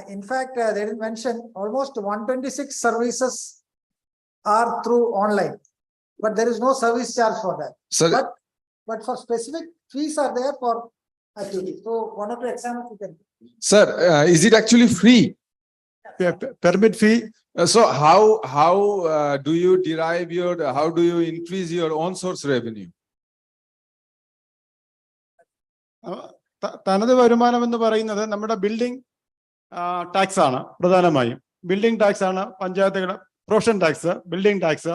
Speaker 6: In fact, they didn't mention almost 126 services are through online, but there is no service charge for that.
Speaker 14: Sir,
Speaker 6: but for specific fees are there for activity. So one or two examples you can.
Speaker 14: Sir, is it actually free?
Speaker 22: Permit fee.
Speaker 14: So how do you derive your, how do you increase your own source revenue?
Speaker 22: തനത് വരുമാനം എന്ന് പറയുന്നത് നമ്മുടെ building tax ആണ് പ്രധാനമായും. Building tax ആണ് പഞ്ചായത്തുകളുടെ provision tax, building tax,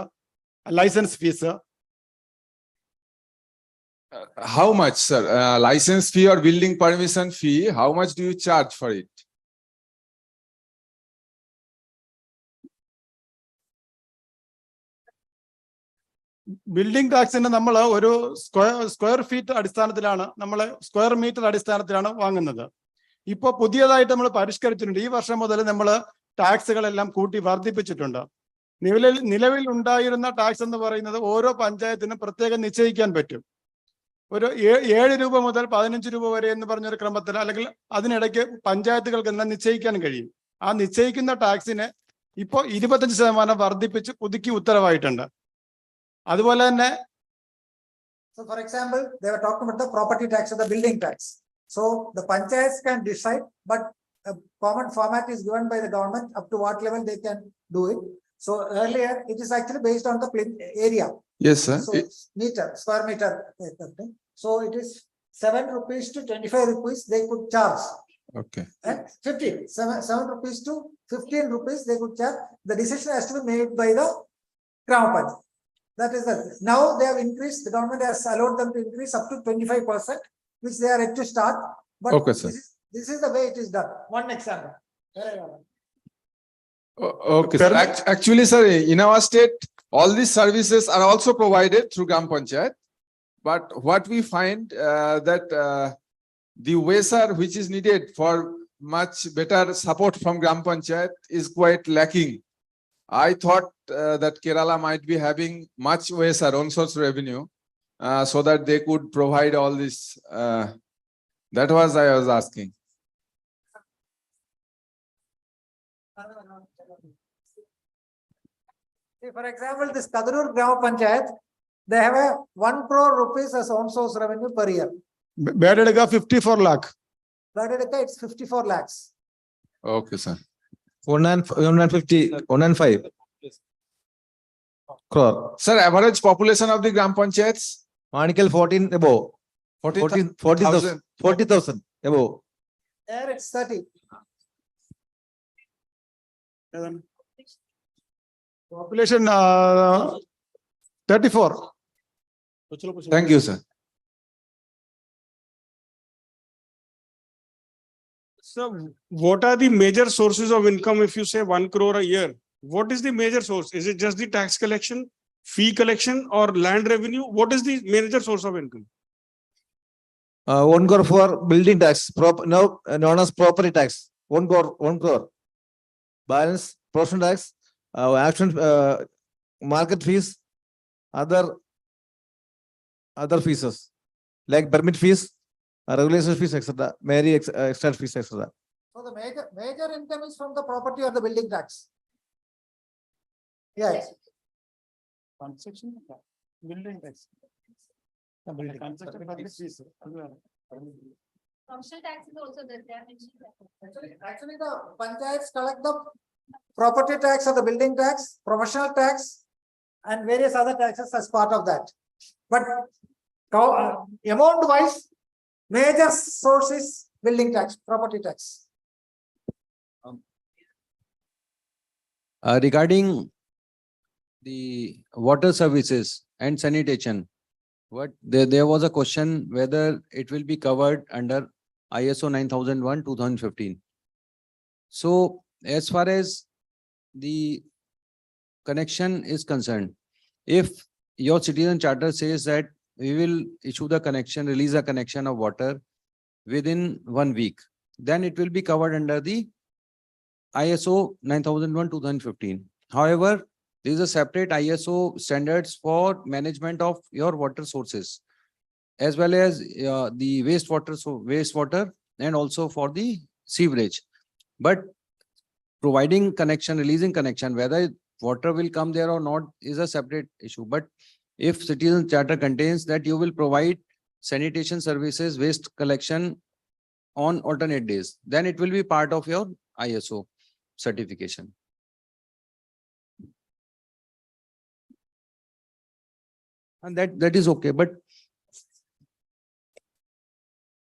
Speaker 22: licence fees.
Speaker 14: How much, sir? License fee or building permission fee, how much do you charge for it?
Speaker 22: Building ടാക്സിന് നമ്മൾ ഒരു സ്ക്വയർ ഫീറ്റ് അടിസ്ഥാനത്തിലാണ്, നമ്മൾ സ്ക്വയർ മീറ്റർ അടിസ്ഥാനത്തിലാണ് വാങ്ങുന്നത്. ഇപ്പോൾ പുതിയതായിട്ട് നമ്മൾ പരിഷ്കരിച്ചിട്ടുണ്ട്. ഈ വർഷം മുതൽ നമ്മൾ ടാക്സുകളെല്ലാം കൂട്ടി വർദ്ധിപ്പിച്ചിട്ടുണ്ട്. നിലവിൽ ഉണ്ടായിരുന്ന ടാക്സ് എന്ന് പറയുന്നത് ഓരോ പഞ്ചായത്തിനും പ്രത്യേകം നിശ്ചയിക്കാൻ പറ്റും. ഒരു 7 രൂപ മുതൽ 15 രൂപ വരെ എന്ന് പറഞ്ഞൊരു ക്രമത്തിൽ, അല്ലെങ്കിൽ അതിനിടയ്ക്ക് പഞ്ചായത്തുകൾക്ക് എല്ലാം നിശ്ചയിക്കാൻ കഴിയും. ആ നിശ്ചയിക്കുന്ന ടാക്സിനെ ഇപ്പോൾ 25% വർദ്ധിപ്പിച്ച് പുതുക്കി ഉത്തരവായിട്ടുണ്ട്. അതുപോലെ തന്നെ,
Speaker 6: so for example, they were talking about the property tax or the building tax. So the panchayats can decide, but a common format is given by the government up to what level they can do it. So earlier it is actually based on the area.
Speaker 14: Yes, sir.
Speaker 6: So square meter. So it is 7 rupees to 25 rupees they could charge.
Speaker 14: Okay.
Speaker 6: And 7 rupees to 15 rupees they could charge. The decision has to be made by the Gram Panchayat. That is the, now they have increased, the government has allowed them to increase up to 25%, which they are yet to start. But
Speaker 14: Okay, sir.
Speaker 6: this is the way it is done. One example.
Speaker 14: Okay, sir. Actually, sir, in our state, all these services are also provided through Gram Panchayat. But what we find that the waysar which is needed for much better support from Gram Panchayat is quite lacking. I thought that Kerala might be having much waysar own source revenue so that they could provide all this. That was I was asking.
Speaker 6: See, for example, this Kadarur Gram Panchayat, they have a 1 crore rupees as own source revenue per year.
Speaker 22: Bededeka 54 lakh.
Speaker 6: Bededeka, it's 54 lakhs.
Speaker 14: Okay, sir.
Speaker 15: 105 crore.
Speaker 14: Sir, average population of the Gram Panchayats?
Speaker 15: Manikal 14 above. 40,000 above.
Speaker 6: There it's 30.
Speaker 22: Population 34.
Speaker 14: Thank you, sir.
Speaker 20: So what are the major sources of income if you say 1 crore a year? What is the major source? Is it just the tax collection, fee collection, or land revenue? What is the major source of income?
Speaker 15: 1 crore for building tax, now known as property tax. 1 crore. Balance, portion tax, action, market fees, other fees like permit fees, regulation fees, etc. Extra fees, etc.
Speaker 6: So the major income is from the property or the building tax. Yes.
Speaker 20: Construction, building tax.
Speaker 1: Commercial tax is also there.
Speaker 6: Actually, the panchayats collect the property tax or the building tax, professional tax, and various other taxes as part of that. But amount wise, major source is building tax, property tax.
Speaker 3: Regarding the water services and sanitation, there was a question whether it will be covered under ISO 9001/2015. So as far as the connection is concerned, if your citizen charter says that we will issue the connection, release a connection of water within 1 week, then it will be covered under the ISO 9001/2015. However, there is a separate ISO standards for management of your water sources, as well as the wastewater and also for the sewerage. But providing connection, releasing connection, whether water will come there or not is a separate issue. But if citizen charter contains that you will provide sanitation services, waste collection on alternate days, then it will be part of your ISO certification. And that is okay. But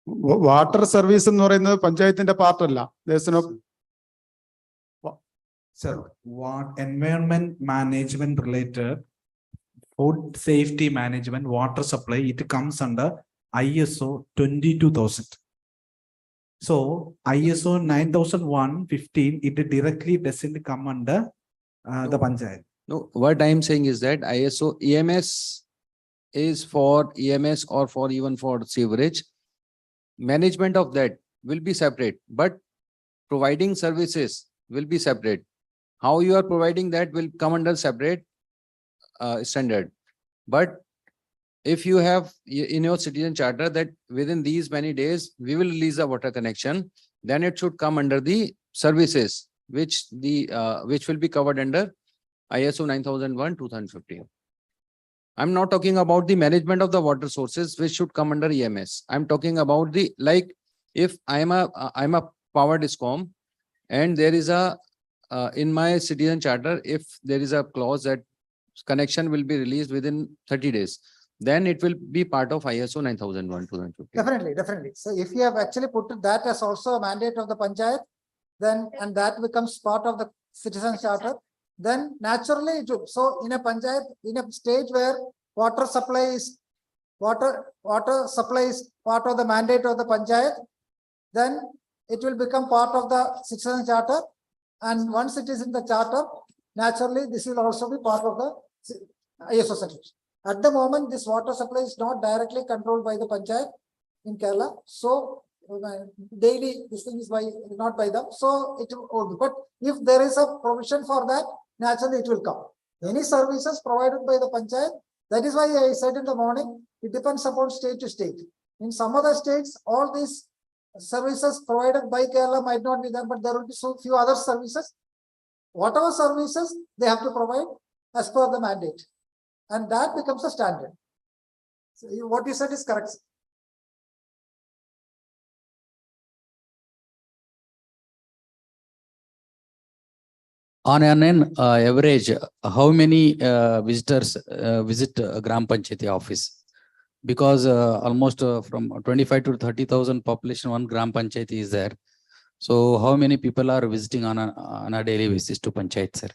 Speaker 22: water service എന്ന് പറയുന്നത് പഞ്ചായത്തിന്റെ പാർട്ടല്ല. There's no.
Speaker 11: Sir, what environment management related, food safety management, water supply, it comes under ISO 22000. So ISO 9001/15, it directly doesn't come under the panchayat.
Speaker 3: no, what I am saying is that ISO EMS is for EMS or for even for sewerage. Management of that will be separate, but providing services will be separate. How you are providing that will come under separate standard. But if you have in your citizen charter that within these many days we will release a water connection, then it should come under the services which will be covered under ISO 9001/2015. I'm not talking about the management of the water sources, which should come under EMS. I'm talking about the, like, if I'm a power discom and there is a in my citizen charter, if there is a clause that connection will be released within 30 days, then it will be part of ISO 9001/2015.
Speaker 6: Definitely. So if you have actually put that as also a mandate of the panchayat, then and that becomes part of the citizen charter, then naturally it will. So in a panchayat, in a stage where water supply is part of the mandate of the panchayat, then it will become part of the citizen charter. And once it is in the charter, naturally this will also be part of the ISO certification. At the moment, this water supply is not directly controlled by the panchayat in Kerala. So daily this thing is not by them. So it will, but if there is a provision for that, naturally it will come. Any services provided by the panchayat, that is why I said in the morning, it depends upon state to state. In some other states, all these services provided by Kerala might not be there, but there will be so few other services. Whatever services they have to provide as per the mandate. And that becomes a standard. So what you said is correct.
Speaker 8: On an average, how many visitors visit Gram Panchayati office? Because almost from 25 to 30,000 population, one Gram Panchayati is there. So how many people are visiting on a daily basis to Panchayat, sir?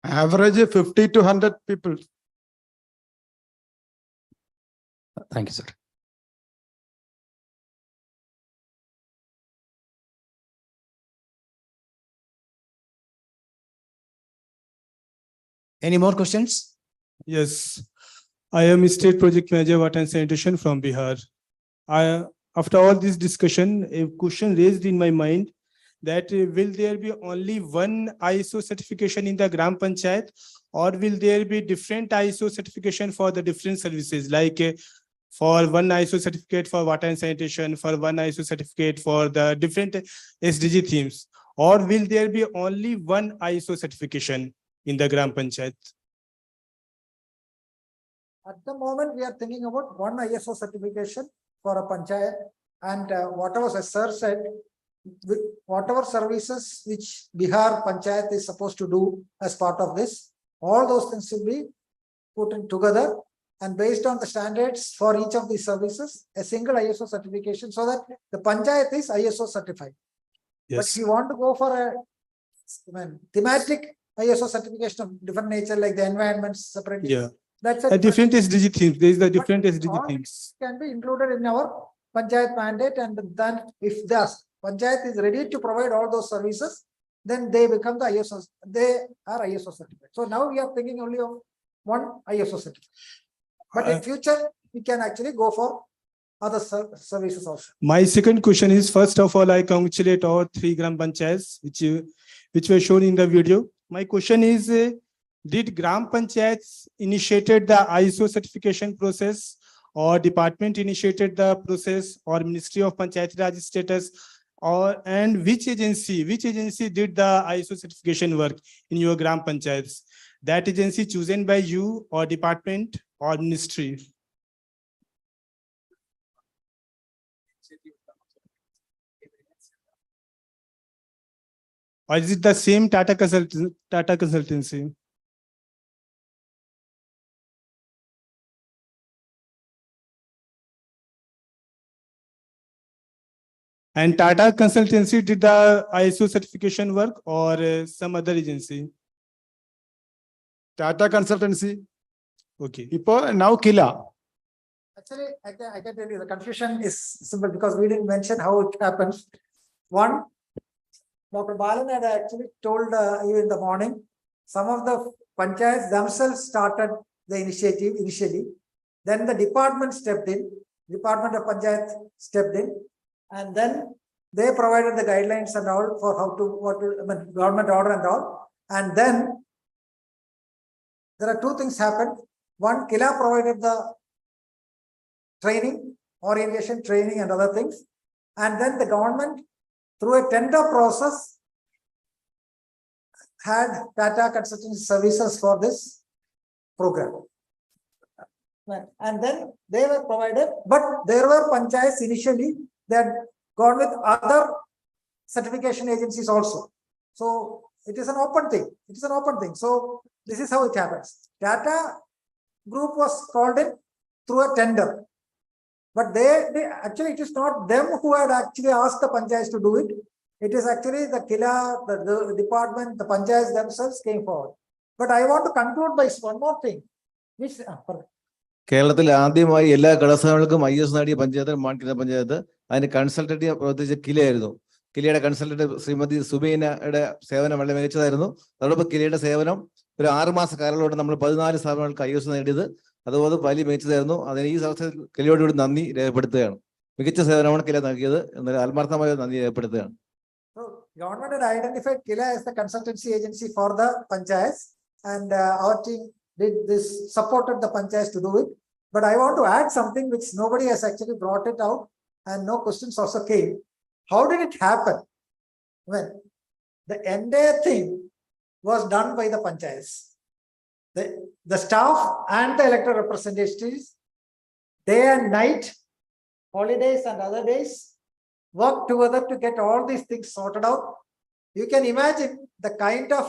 Speaker 22: Average 50 to 100 people.
Speaker 8: Thank you, sir.
Speaker 16: Any more questions?
Speaker 17: Yes, I am State Project Manager Water and Sanitation from Bihar. After all this discussion, a question raised in my mind that will there be only one ISO certification in the Gram Panchayat, or will there be different ISO certification for the different services, like for one ISO certificate for water and sanitation, for one ISO certificate for the different SDG themes, or will there be only one ISO certification in the Gram Panchayat?
Speaker 6: At the moment, we are thinking about one ISO certification for a panchayat, and whatever sir said, whatever services which Bihar Panchayat is supposed to do as part of this, all those things will be put in together, and based on the standards for each of these services, a single ISO certification, so that the panchayat is ISO certified.
Speaker 17: Yes.
Speaker 6: But if you want to go for a thematic ISO certification of different nature, like the environment separately,
Speaker 17: Yeah.
Speaker 6: that's
Speaker 17: a different SDG themes. There is the different SDG
Speaker 6: all
Speaker 17: themes.
Speaker 6: can be included in our panchayat mandate, and then if the panchayat is ready to provide all those services, then they become the ISO. They are ISO certified. So now we are thinking only of one ISO certificate. But in future, we can actually go for other services also.
Speaker 17: My second question is, first of all, I congratulate all 3 Gram Panchayats which were shown in the video. My question is, did Gram Panchayats initiated the ISO certification process, or department initiated the process, or Ministry of Panchayati Raj status, and which agency did the ISO certification work in your Gram Panchayats? That agency chosen by you, or department, or ministry? Or is it the same Tata Consultancy? And Tata Consultancy did the ISO certification work, or some other agency?
Speaker 22: Tata Consultancy.
Speaker 17: Okay.
Speaker 22: Now KILA.
Speaker 6: Actually, I can tell you the confusion is simple because we didn't mention how it happens. One, Dr. Balan had actually told you in the morning, some of the panchayats themselves started the initiative initially. Then the department stepped in, Department of Panchayat stepped in, and then they provided the guidelines and all for how to, government order and all. And then there are two things happened. One, KILA provided the training, orientation training and other things. And then the government, through a tender process, had Tata Consultancy Services for this program. And then they were provided, but there were panchayats initially that gone with other certification agencies also. So it is an open thing. It is an open thing. So this is how it happens. Tata Group was called in through a tender. But they actually, it is not them who had actually asked the panchayats to do it. It is actually the KILA, the department, the panchayats themselves came forward. But I want to conclude by one more thing. Which,
Speaker 15: കേരളത്തിൽ ആദ്യമായി എല്ലാ കളസങ്ങൾക്കും IS നേടിയ പഞ്ചായത്ത് മാണിക്കര പഞ്ചായത്ത്. അതിന് consultative പ്രവർത്തിച്ച കിലയായിരുന്നു. കിലയുടെ consultant Shrimati സുബീനയുടെ സേവനം വളരെ മികച്ചതായിരുന്നു. അതോടൊപ്പം കിലയുടെ സേവനം ഒരു 6 മാസ കാലയളവിലൂടെ നമ്മൾ 14 സ്ഥാപനങ്ങൾക്ക് IS നേടിയത്. അതുപോലെ വലിയ മികച്ചതായിരുന്നു. അതിന് ഈ അവസരത്തിൽ കിലയോടുകൂടി നന്ദി രേഖപ്പെടുത്തുകയാണ്. മികച്ച സേവനമാണ് കില നൽകിയത് എന്നൊരു ആത്മാർത്ഥമായ നന്ദി രേഖപ്പെടുത്തുകയാണ്.
Speaker 6: So government had identified KILA as the consultancy agency for the panchayats, and our team did this, supported the panchayats to do it. But I want to add something which nobody has actually brought it out, and no questions also came. How did it happen when the entire thing was done by the panchayats? The staff and the elected representatives, day and night, holidays and other days, work together to get all these things sorted out. You can imagine the kind of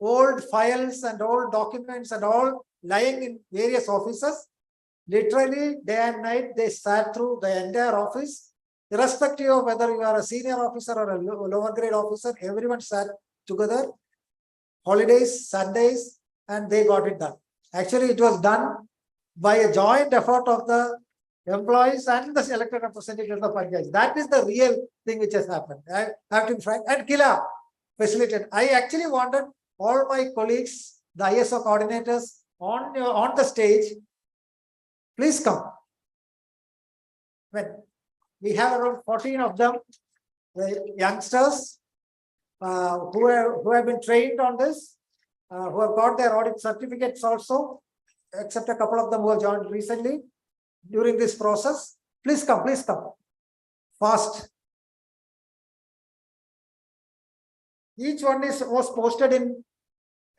Speaker 6: old files and old documents and all lying in various offices. Literally, day and night, they sat through the entire office, irrespective of whether you are a senior officer or a lower grade officer. Everyone sat together, holidays, Sundays, and they got it done. Actually, it was done by a joint effort of the employees and the elected representatives of the panchayats. That is the real thing which has happened. I have to be frank. And KILA facilitated. I actually wanted all my colleagues, the ISO coordinators on the stage, please come. When we have around 14 of them, the youngsters who have been trained on this, who have got their audit certificates also, except a couple of them who have joined recently during this process. Please come, fast. Each one was posted in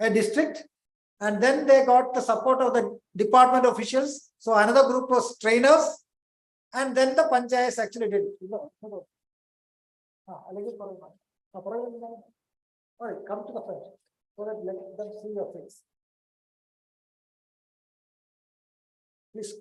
Speaker 6: a district, and then they got the support of the department officials. So another group was trainers, and then the panchayats actually did it. All right, come to the front so that let them see your face. Please.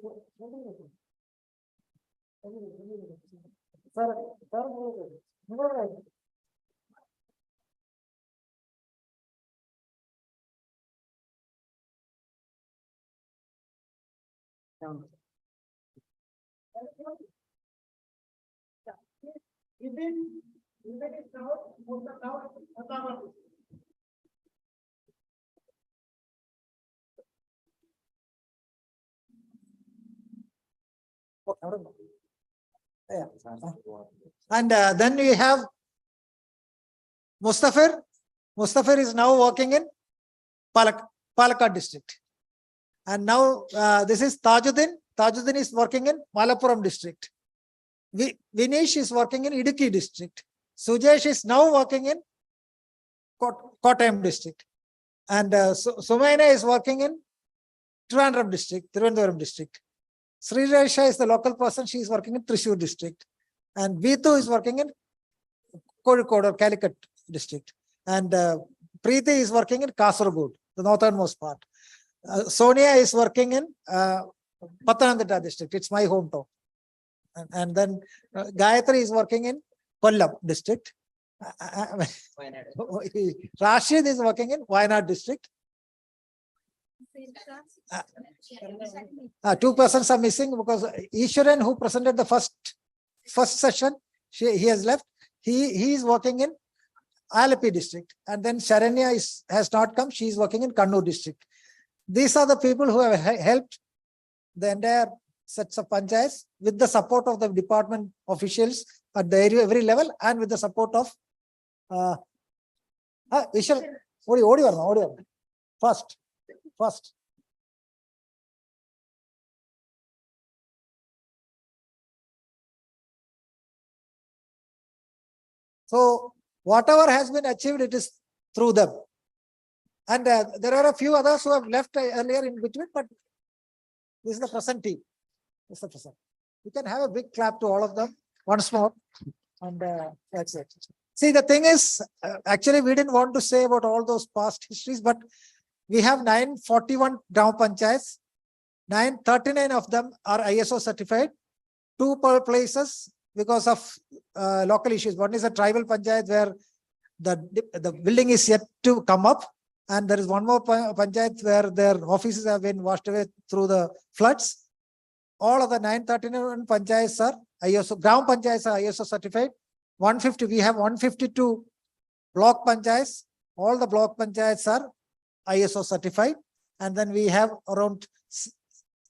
Speaker 6: And then we have Mustafir. Mustafir is now working in Palakkad district. And now this is Tajuddin. Tajuddin is working in Malappuram district. Vinesh is working in Idukki district. Sujesh is now working in Kottayam district. And Sumaina is working in Trivandrum district. Sri Resha is the local person. She is working in Thrissur district. And Vitu is working in Kozhikode or Calicut district. And Preeti is working in Kasaragod, the northernmost part. Sonia is working in Pathanamthitta district. It's my hometown. And then Gayatri is working in Kollam district. Rashid is working in Wayanad district. 2 persons are missing because Ishwaran, who presented the first session, he has left. He is working in Alapi district. And then Sharanya has not come. She is working in Kannur district. These are the people who have helped the entire sets of panchayats with the support of the department officials at the every level and with the support of Ishwar. First. So whatever has been achieved, it is through them. And there are a few others who have left earlier in between, but this is the present team. This is the present. You can have a big clap to all of them once more. And that's it. See, the thing is, actually, we didn't want to say about all those past histories, but we have 941 Gram Panchayats. 939 of them are ISO certified. two places because of local issues. One is a tribal panchayat where the building is yet to come up, and there is one more panchayat where their offices have been washed away through the floods. All of the 939 panchayats are ISO, Gram panchayats are ISO certified. 150, we have 152 block panchayats. All the block panchayats are ISO certified. And then we have around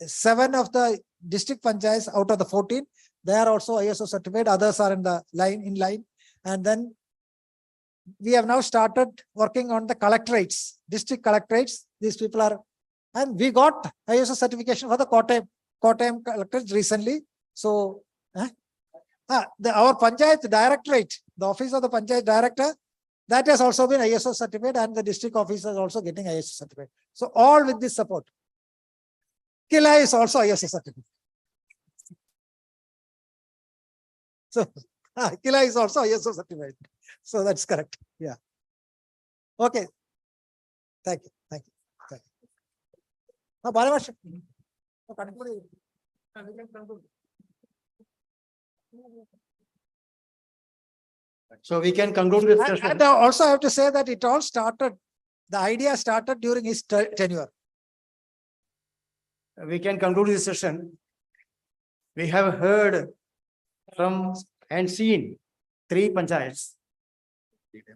Speaker 6: 7 of the district panchayats out of the 14. They are also ISO certified. Others are in line. And then we have now started working on the collectorates, district collectorates. These people are, and we got ISO certification for the Kottayam collectorate recently. So, our panchayat directorate, the office of the panchayat director, that has also been ISO certified, and the district office is also getting ISO certified. So all with this support. KILA is also ISO certified. So KILA is also ISO certified. So that's correct. Yeah. Okay. Thank you. Thank you. Thank you. Now, Balamash.
Speaker 5: So we can conclude this session.
Speaker 6: And also I have to say that it all started, the idea started during his tenure.
Speaker 5: We can conclude this session. We have heard from and seen 3 panchayats.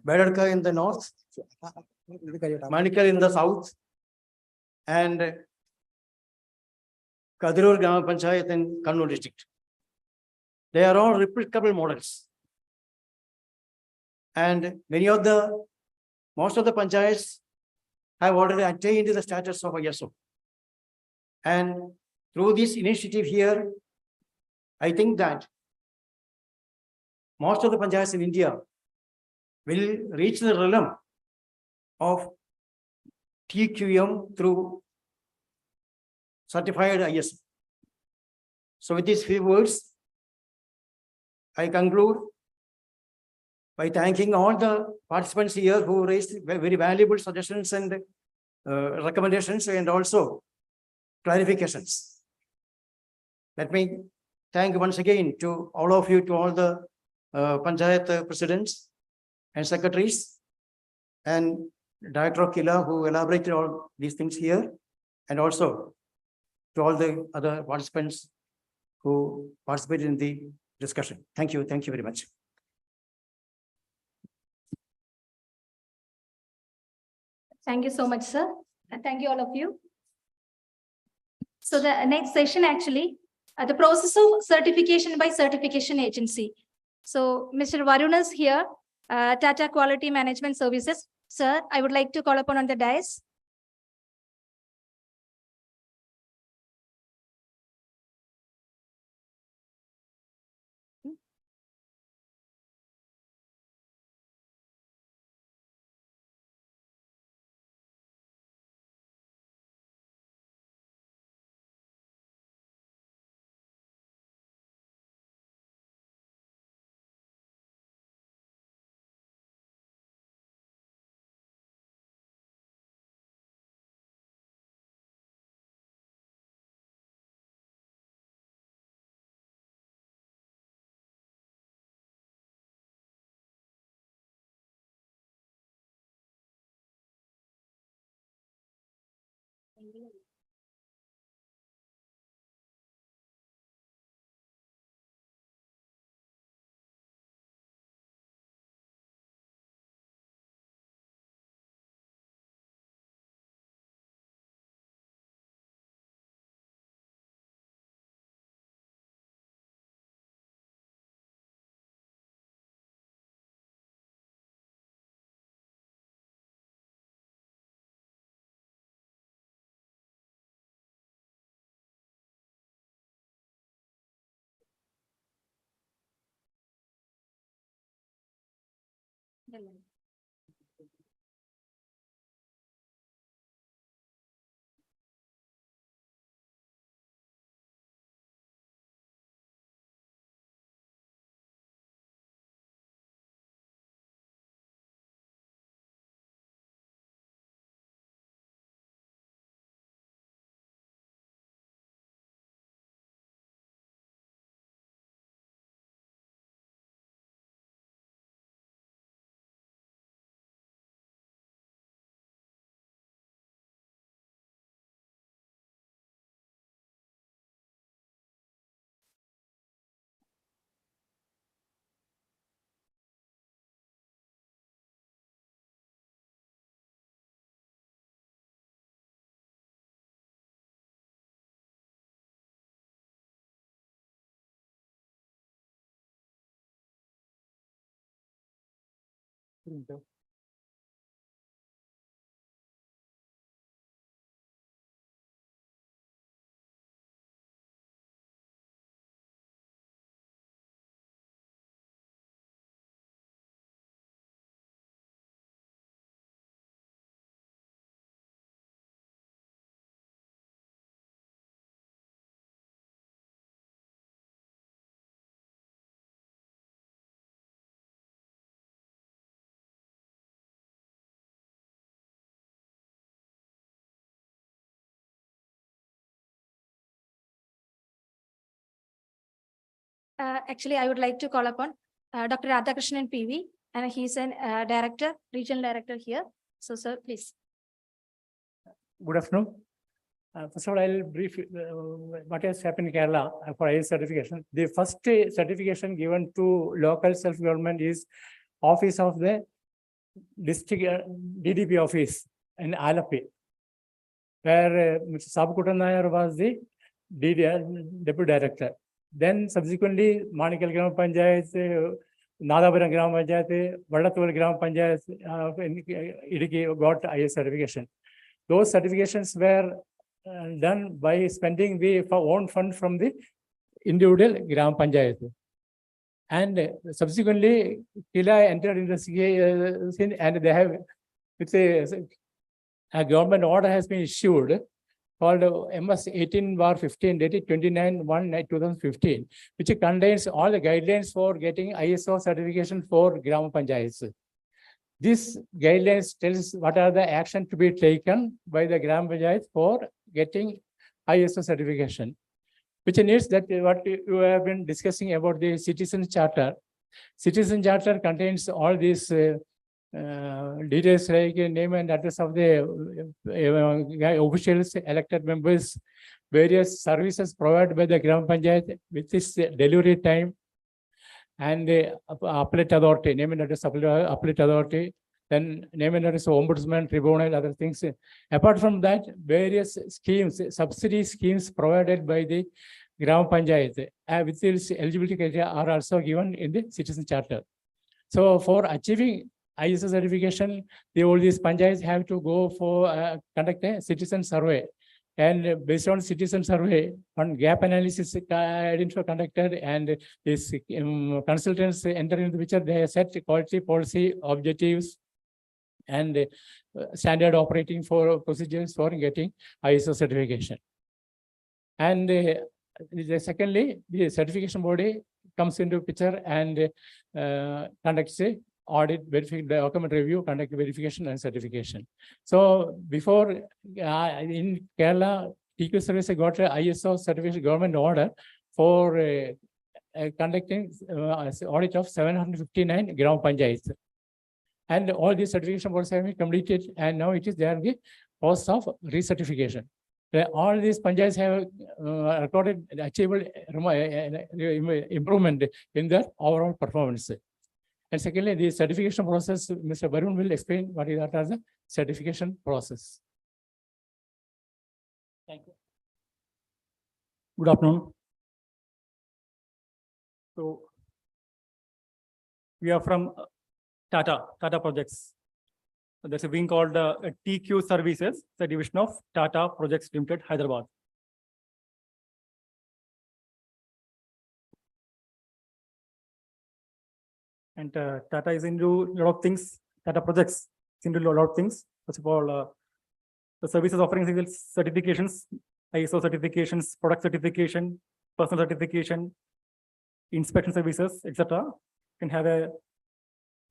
Speaker 5: Bedadka in the north, Manikal in the south, and Kadirur Grama Panchayat in Kannur district. They are all replicable models. And most of the panchayats have already attained the status of ISO. And through this initiative here, I think that most of the panchayats in India will reach the realm of TQM through certified ISO. So with these few words, I conclude by thanking all the participants here who raised very valuable suggestions and recommendations and also clarifications. Let me thank once again to all of you, to all the panchayat presidents and secretaries and Director of KILA who elaborated all these things here, and also to all the other participants who participated in the discussion. Thank you. Thank you very much.
Speaker 1: Thank you so much, sir. And thank you all of you. So the next session actually, the process of certification by certification agency. So Mr. Varun is here, Tata Quality Management Services. Sir, I would like to call upon on the dais. Actually, I would like to call upon Dr. Radhakrishnan PV, and he's an director, regional director here. So, sir, please.
Speaker 13: Good afternoon. First of all, I'll brief what has happened in Kerala for IS certification. The first certification given to local self-government is Office of the District DDP office in Alapi, where Mr. Sabkutan Nair was the deputy director. Then subsequently, Manikal Gram Panchayat, Nadapuram Gram Panchayat, Vadathul Gram Panchayat Idiki got IS certification. Those certifications were done by spending the own fund from the individual Gram Panchayat. And subsequently, KILA entered into the scene, and they have, it's a government order has been issued called MS 18/15 dated 29/1/2015, which contains all the guidelines for getting ISO certification for Gram Panchayats. This guidelines tells what are the actions to be taken by the Gram Panchayats for getting ISO certification, which needs that what you have been discussing about the citizen charter. Citizen charter contains all these details like name and address of the officials, elected members, various services provided by the Gram Panchayat with this delivery time, and the appellate authority, name and address appellate authority, then name and address of ombudsman, tribunal, other things. Apart from that, various schemes, subsidy schemes provided by the Gram Panchayat with its eligibility criteria are also given in the citizen charter. So for achieving ISO certification, all these panchayats have to go for conduct a citizen survey, and based on citizen survey, on gap analysis conducted, and these consultants enter into the picture. They set quality policy objectives and standard operating for procedures for getting ISO certification. And secondly, the certification body comes into picture and conducts a audit, verification, document review, conduct verification and certification. So before in Kerala, TQ service got a ISO certification government order for conducting audit of 759 Gram Panchayats. And all these certification bodies have been completed, and now it is there the process of recertification. All these panchayats have recorded achievable improvement in their overall performance. And secondly, the certification process, Mr. Barun will explain what is that as a certification process. Thank you.
Speaker 20: Good afternoon. So we are from Tata Projects. There's a wing called TQ Services, the division of Tata Projects Limited, Hyderabad. And Tata is into a lot of things. Tata Projects is into a lot of things. First of all, the services offering certifications, ISO certifications, product certification, personal certification, inspection services, etc. You can have a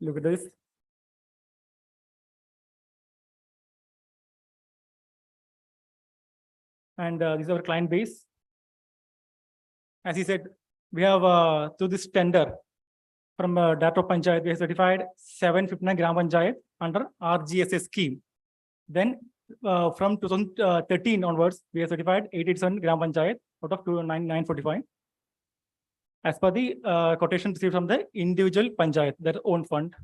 Speaker 20: look at this. And this is our client base. As he said, we have through this tender from Dato Panchayat, we have certified 759 Gram Panchayat under RGSA scheme. Then from 2013 onwards, we have certified 87 Gram Panchayat out of 945. As per the quotation received from the individual Panchayat, their own fund.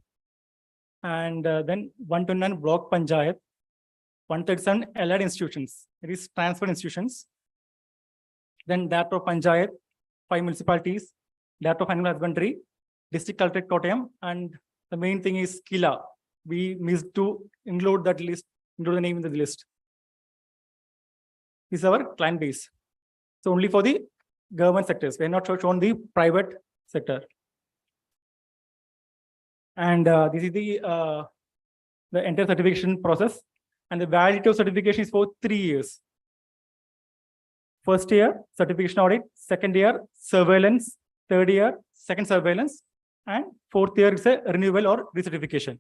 Speaker 20: And then 129 Block Panchayat, 137 allied institutions, it is transferred institutions. Then Dato Panchayat, 5 municipalities, Dato Animal Husbandry, District Collectorate Kottayam, and
Speaker 4: the main thing is KILA. We missed to include that list, include the name in the list. This is our client base. So only for the government sectors. We are not shown the private sector. And this is the entire certification process. And the validity of certification is for 3 years. First year, certification audit. Second year, surveillance. Third year, second surveillance. And fourth year is a renewal or recertification.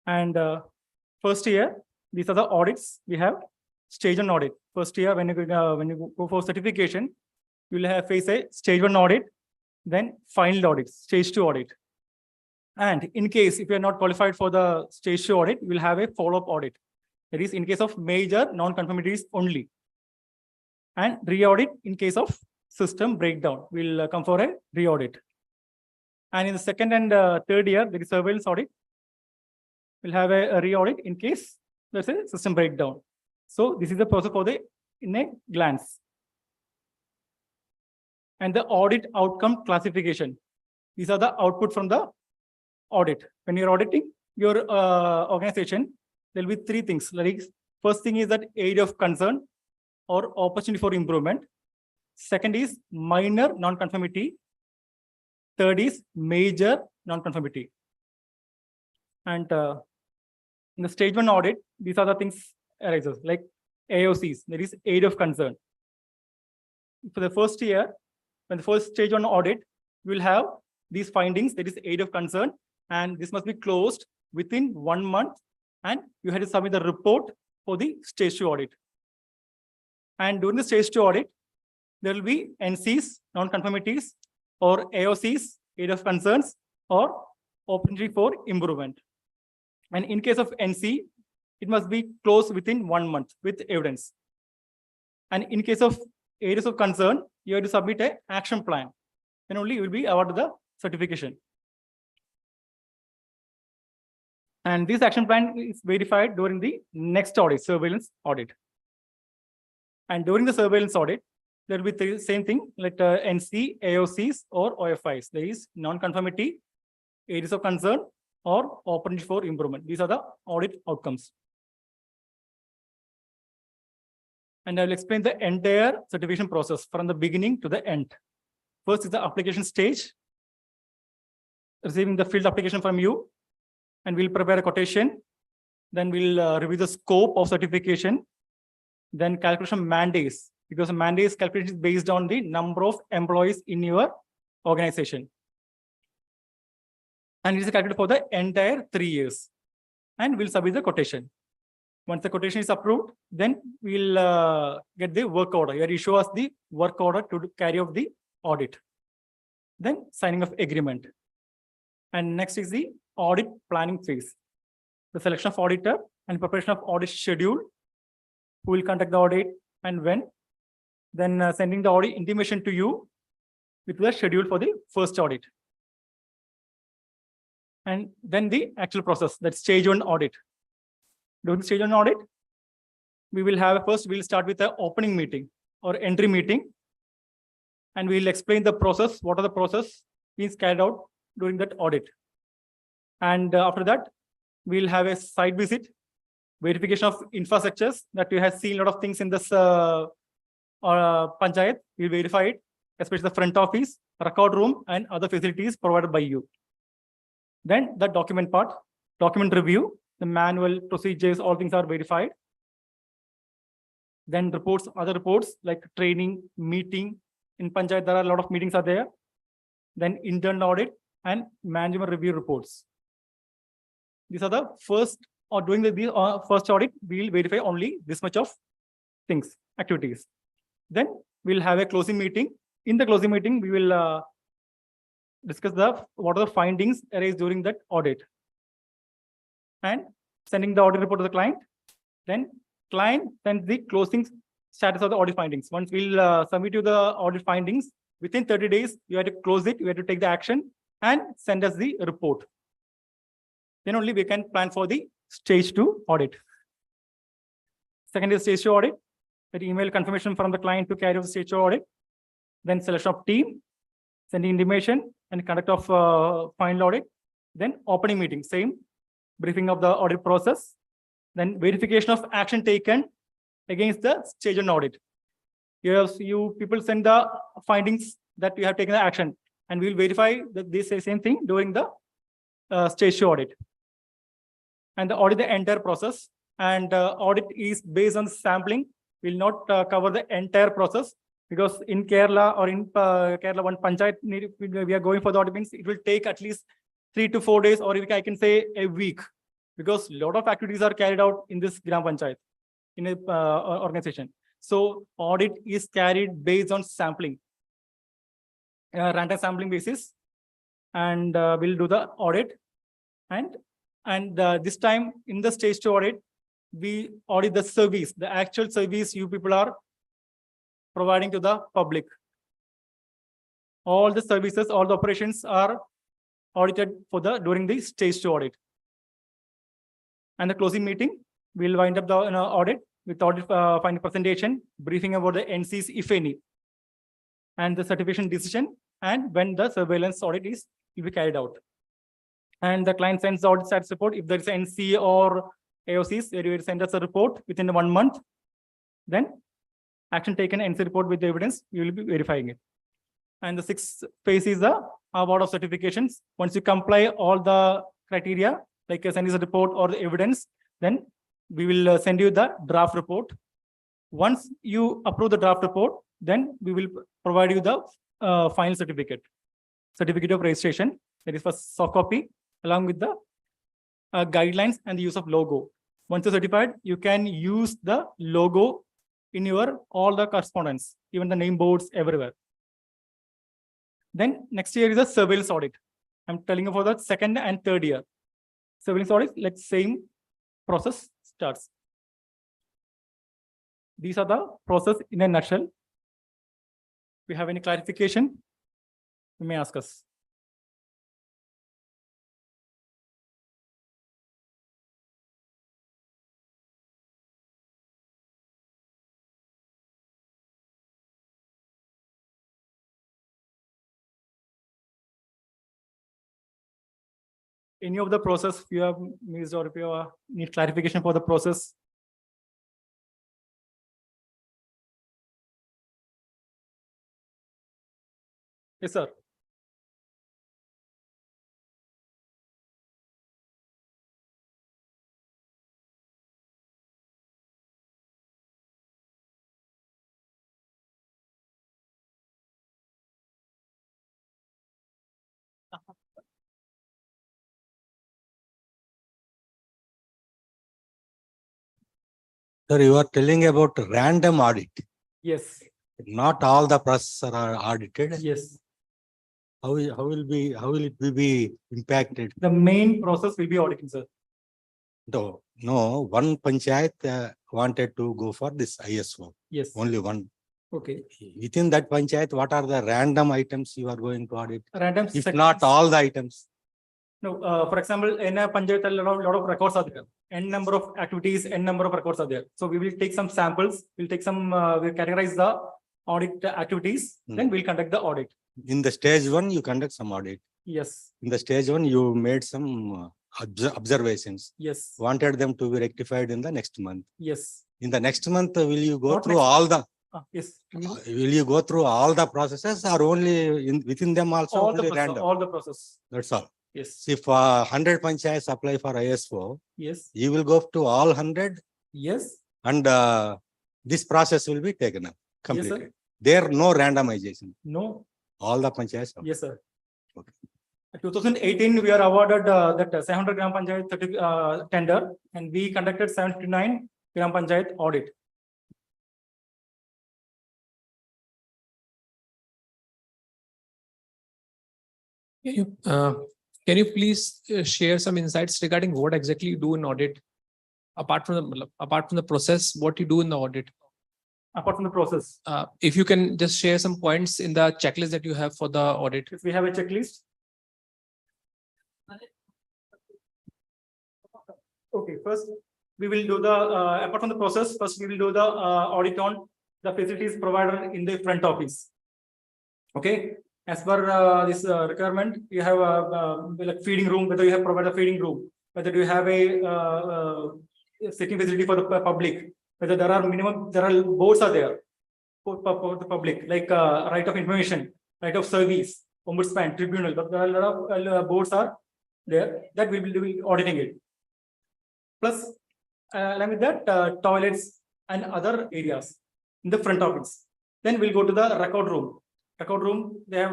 Speaker 4: And first year, these are the audits. We have stage 1 audit. First year, when you go for certification, you will have face a stage 1 audit, then final audit, stage 2 audit. And in case if you are not qualified for the stage 2 audit, you will have a follow-up audit. That is in case of major non-conformities only. And re-audit in case of system breakdown. We'll come for a re-audit. And in the second and third year, there is surveillance audit. We'll have a re-audit in case there's a system breakdown. So this is the process for the in a glance. And the audit outcome classification. These are the output from the audit. When you're auditing your organization, there'll be 3 things. Like first thing is that area of concern or opportunity for improvement. Second is minor non-conformity. Third is major non-conformity. And in the stage 1 audit, these are the things arises like AOCs, that is area of concern. For the first year, when the first stage 1 audit, you will have these findings, that is area of concern, and this must be closed within 1 month, and you have to submit the report for the stage 2 audit. And during the stage 2 audit, there will be NCs, non-conformities, or AOCs, area of concerns, or opportunity for improvement. And in case of NC, it must be closed within 1 month with evidence. And in case of areas of concern, you have to submit an action plan. Then only you will be awarded the certification. And this action plan is verified during the next audit, surveillance audit. And during the surveillance audit, there will be the same thing like NC, AOCs, or OFIs. There is non-conformity, areas of concern, or opportunity for improvement. These are the audit outcomes. And I will explain the entire certification process from the beginning to the end. First is the application stage, receiving the field application from you, and we'll prepare a quotation. Then we'll review the scope of certification. Then calculation mandates, because the mandates calculation is based on the number of employees in your organization. And it is calculated for the entire 3 years. And we'll submit the quotation. Once the quotation is approved, then we'll get the work order. You issue us the work order to carry out the audit. Then signing of agreement. And next is the audit planning phase. The selection of auditor and preparation of audit schedule. Who will conduct the audit and when. Then sending the audit intimation to you with the schedule for the first audit. And then the actual process, that's stage 1 audit. During the stage 1 audit, we will have we'll start with the opening meeting or entry meeting. And we'll explain the process, what are the process being carried out during that audit. And after that, we'll have a site visit, verification of infrastructures that you have seen a lot of things in this Panchayat. We'll verify it, especially the front office, record room, and other facilities provided by you. Then the document part, document review, the manual procedures, all things are verified. Then reports, other reports like training, meeting. In Panchayat, there are a lot of meetings are there. Then internal audit and management review reports. These are the first, or during the first audit, we'll verify only this much of things, activities. Then we'll have a closing meeting. In the closing meeting, we will discuss what are the findings arise during that audit. And sending the audit report to the client. Then client sends the closing status of the audit findings. Once we'll submit you the audit findings, within 30 days, you have to close it, you have to take the action and send us the report. Then only we can plan for the stage 2 audit. Second is stage 2 audit, that email confirmation from the client to carry out the stage 2 audit. Then selection of team, sending intimation, and conduct of final audit. Then opening meeting, same briefing of the audit process. Then verification of action taken against the stage one audit. You people send the findings that you have taken the action, and we will verify that they say same thing during the stage two audit. And the audit the entire process, and audit is based on sampling. Will not cover the entire process, because in Kerala or in Kerala, one panchayat we are going for the audit means it will take at least 3 to 4 days, or I can say a week, because a lot of activities are carried out in this Gram Panchayat in a organization. So audit is carried based on sampling, random sampling basis, and we'll do the audit. And this time in the stage two audit, we audit the service, the actual service you people are providing to the public. All the services, all the operations are audited for the during the stage two audit. And the closing meeting, we'll wind up the audit with audit finding presentation, briefing about the NCs, if any, and the certification decision, and when the surveillance audit will be carried out. And the client sends the audit status report. If there is NC or AOCs, they will send us a report within 1 month. Then action taken, NC report with the evidence, we will be verifying it. And the sixth phase is the award of certifications. Once you comply all the criteria, like send us a report or the evidence, then we will send you the draft report. Once you approve the draft report, then we will provide you the final certificate of registration. That is for soft copy, along with the guidelines and the use of logo. Once you're certified, you can use the logo in your all the correspondence, even the name boards everywhere. Then next year is a surveillance audit. I'm telling you for the second and third year. Surveillance audit, like same process starts. These are the process in a nutshell. If you have any clarification, you may ask us. Any of the process you have missed, or if you need clarification for the process? Yes, sir.
Speaker 8: Sir, you are telling about random audit.
Speaker 4: Yes.
Speaker 8: Not all the processes are audited.
Speaker 4: Yes.
Speaker 8: How will it be impacted?
Speaker 4: The main process will be auditing, sir.
Speaker 8: No, one panchayat wanted to go for this ISO.
Speaker 4: Yes.
Speaker 8: Only one.
Speaker 4: Okay.
Speaker 8: Within that panchayat, what are the random items you are going to audit?
Speaker 4: Random
Speaker 8: If
Speaker 4: sections.
Speaker 8: not all the items.
Speaker 4: No, for example, in a panchayat, a lot of records are there. N number of activities, N number of records are there. So we will take some samples. We'll take some. We'll categorize the audit activities. Then we'll conduct the audit.
Speaker 8: In the stage one, you conduct some audit.
Speaker 4: Yes.
Speaker 8: In the stage one, you made some observations.
Speaker 4: Yes.
Speaker 8: Wanted them to be rectified in the next month.
Speaker 4: Yes.
Speaker 8: In the next month, will you go
Speaker 4: Not
Speaker 8: through
Speaker 4: next
Speaker 8: all the?
Speaker 4: Yes.
Speaker 8: Will you go through all the processes, or only within them also
Speaker 4: All
Speaker 8: only
Speaker 4: the process.
Speaker 8: random?
Speaker 4: All the process.
Speaker 8: That's all.
Speaker 4: Yes.
Speaker 8: If 100 panchayats apply for ISO,
Speaker 4: Yes.
Speaker 8: you will go to all 100.
Speaker 4: Yes.
Speaker 8: And this process will be taken up completely.
Speaker 4: Yes, sir.
Speaker 8: There no randomization.
Speaker 4: No.
Speaker 8: All the panchayats.
Speaker 4: Yes, sir.
Speaker 8: Okay.
Speaker 4: 2018, we are awarded that 700 Gram Panchayat tender, and we conducted 79 Gram Panchayat audit.
Speaker 10: Can you please share some insights regarding what exactly you do in audit? Apart from the process, what you do in the audit?
Speaker 4: Apart from the process.
Speaker 10: If you can just share some points in the checklist that you have for the audit.
Speaker 4: If we have a checklist. Okay, first we will do the, apart from the process, first we will do the audit on the facilities provided in the front office. Okay, as per this requirement, you have like feeding room, whether you have provided a feeding room, whether you have a sitting facility for the public, whether there are boards are there for the public, like right of information, right of service, ombudsman, tribunal, but there are a lot of boards are there that we will be auditing it. Plus, along with that, toilets and other areas in the front office. Then we'll go to the record room. Record room, they have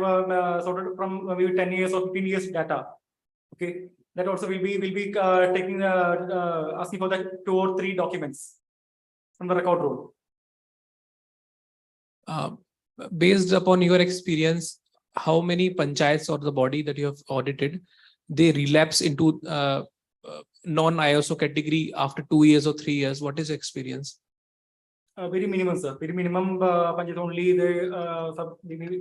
Speaker 4: sorted from maybe 10 years or 15 years data. Okay, that also will be taking asking for the 2 or 3 documents from the record room.
Speaker 10: Based upon your experience, how many panchayats or the body that you have audited, they relapse into non-ISO category after 2 years or 3 years? What is your experience?
Speaker 4: Very minimum, sir. Very minimum. Panchayat only they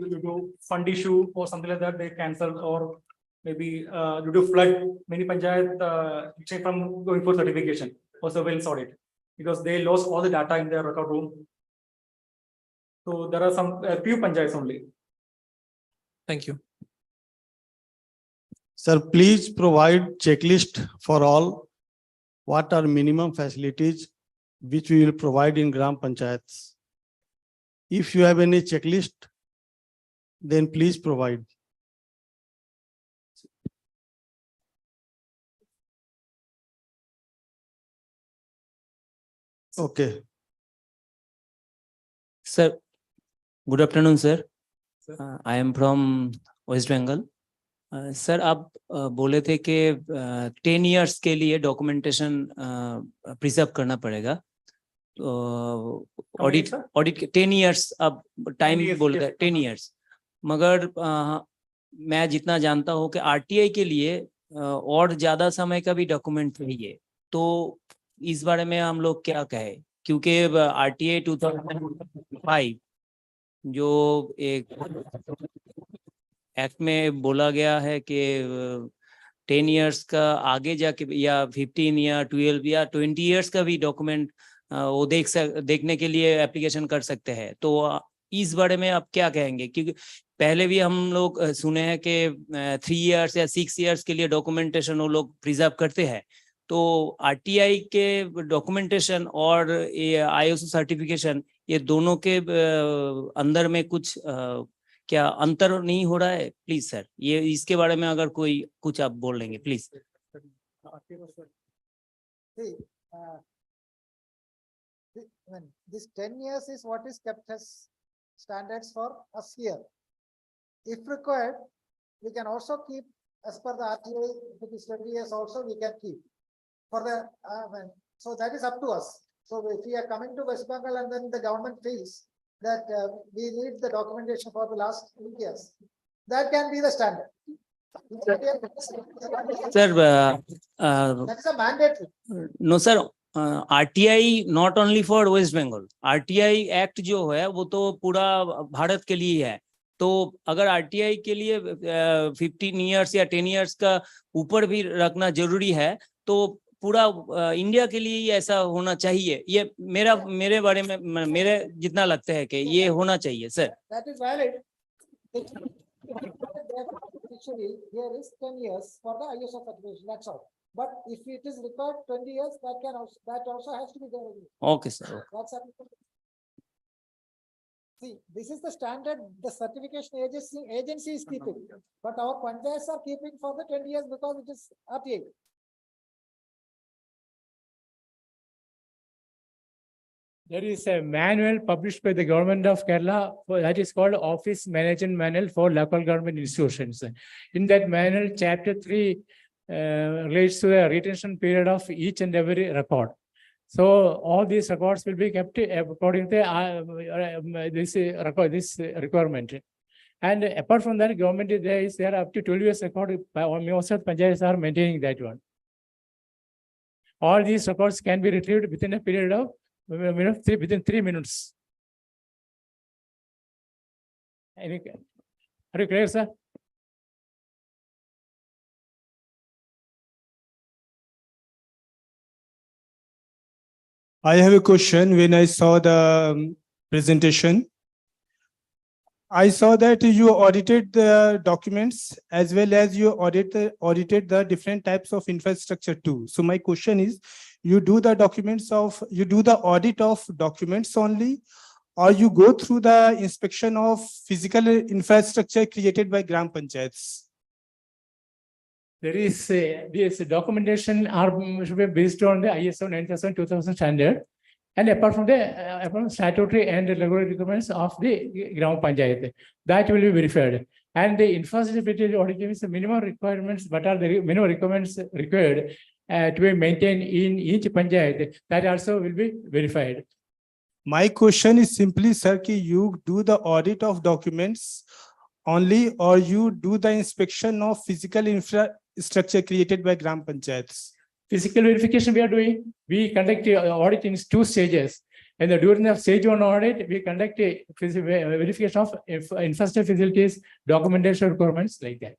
Speaker 4: due to fund issue or something like that they cancel, or maybe due to flood, many panchayat check from going for certification or surveillance audit because they lost all the data in their record room. So there are some few panchayats only.
Speaker 10: Thank you.
Speaker 5: Sir, please provide checklist for all. What are minimum facilities which we will provide in Gram Panchayats? If you have any checklist, then please provide. Okay.
Speaker 16: Sir, good afternoon, sir. I am from West Bengal. Sir आप बोले थे कि 10 years के लिए documentation preserve करना पड़ेगा, तो audit 10 years अब टाइम बोल रहे हैं 10 years, मगर मैं जितना जानता हूँ कि आरटीआई के लिए और ज्यादा समय का भी डॉक्यूमेंट चाहिए, तो इस बारे में हम लोग क्या कहें, क्योंकि आरटीआई 2005 जो एक एक्ट में बोला गया है कि 10 years का आगे जाके या 15 या 12 या 20 years का भी डॉक्यूमेंट वो देखने के लिए एप्लीकेशन कर सकते हैं, तो इस बारे में आप क्या कहेंगे? क्योंकि पहले भी हम लोग सुने हैं कि 3 years या 6 years के लिए डॉक्यूमेंटेशन वो लोग प्रिजर्व करते हैं, तो आरटीआई के डॉक्यूमेंटेशन और ये आईएसओ सर्टिफिकेशन, ये दोनों के अंदर में कुछ क्या अंतर नहीं हो रहा है? प्लीज सर, ये इसके बारे में अगर कोई कुछ आप बोल लेंगे please.
Speaker 6: This 10 years is what is kept as standards for us here. If required, we can also keep as per the RTA, if it is 20 years also we can keep for the so that is up to us. So if we are coming to West Bengal and then the government feels that we need the documentation for the last 2 years, that can be the standard.
Speaker 16: Sir,
Speaker 6: that's a mandatory.
Speaker 16: No sir, RTI not only for West Bengal, RTI Act जो है वो तो पूरा भारत के लिए है, तो अगर RTI के लिए 15 years या 10 years का ऊपर भी रखना जरूरी है, तो पूरा इंडिया के लिए ही ऐसा होना चाहिए, ये मेरे बारे में मेरे जितना लगता है कि ये होना चाहिए sir.
Speaker 6: That is valid. Actually, here is 10 years for the ISO certification. That's all. But if it is required 20 years, that also has to be there.
Speaker 16: Okay, sir.
Speaker 6: That's see, this is the standard the certification agency is keeping, but our panchayats are keeping for the 20 years because it is RTA.
Speaker 18: There is a manual published by the government of Kerala that is called Office Management Manual for Local Government Institutions. In that manual, Chapter 3 relates to the retention period of each and every record. So all these records will be kept according to this requirement. And apart from that, government is there up to 12 years record. Most of panchayats are maintaining that one. All these records can be retrieved within a period of within 3 minutes. Are you clear, sir?
Speaker 17: I have a question. When I saw the presentation, I saw that you audited the documents as well as you audited the different types of infrastructure too. So my question is, you do the audit of documents only, or you go through the inspection of physical infrastructure created by Gram Panchayats?
Speaker 18: There is this documentation should be based on the ISO 9000-2000 standard, and apart from statutory and regulatory requirements of the Gram Panchayat, that will be verified. And the infrastructure audit is the minimum requirements. What are the minimum requirements required to be maintained in each Panchayat? That also will be verified.
Speaker 17: My question is simply, sir, ki you do the audit of documents only, or you do the inspection of physical infrastructure created by Gram Panchayats?
Speaker 18: Physical verification we are doing. We conduct audit in 2 stages. And during the stage 1 audit, we conduct a verification of infrastructure facilities, documentation requirements like that.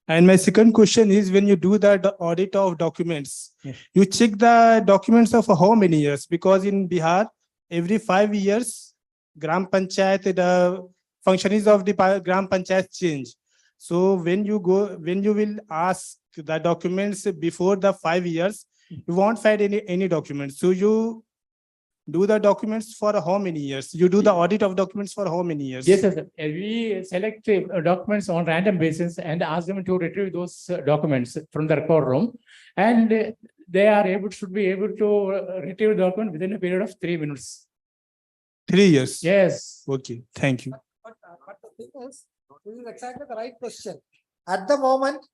Speaker 17: And my second question is, when you do the audit of documents,
Speaker 18: Yes.
Speaker 17: you check the documents of how many years? Because in Bihar, every 5 years, Gram Panchayat, the functionaries of the Gram Panchayat change. So when you will ask the documents before the 5 years, you won't find any documents. So you do the documents for how many years? You do the audit of documents for how many years?
Speaker 18: Yes, sir. We select documents on random basis and ask them to retrieve those documents from the record room, and they should be able to retrieve the document within a period of 3 minutes.
Speaker 17: 3 years?
Speaker 18: Yes.
Speaker 17: Okay, thank you.
Speaker 6: But the thing is, this is exactly the right question. At the moment,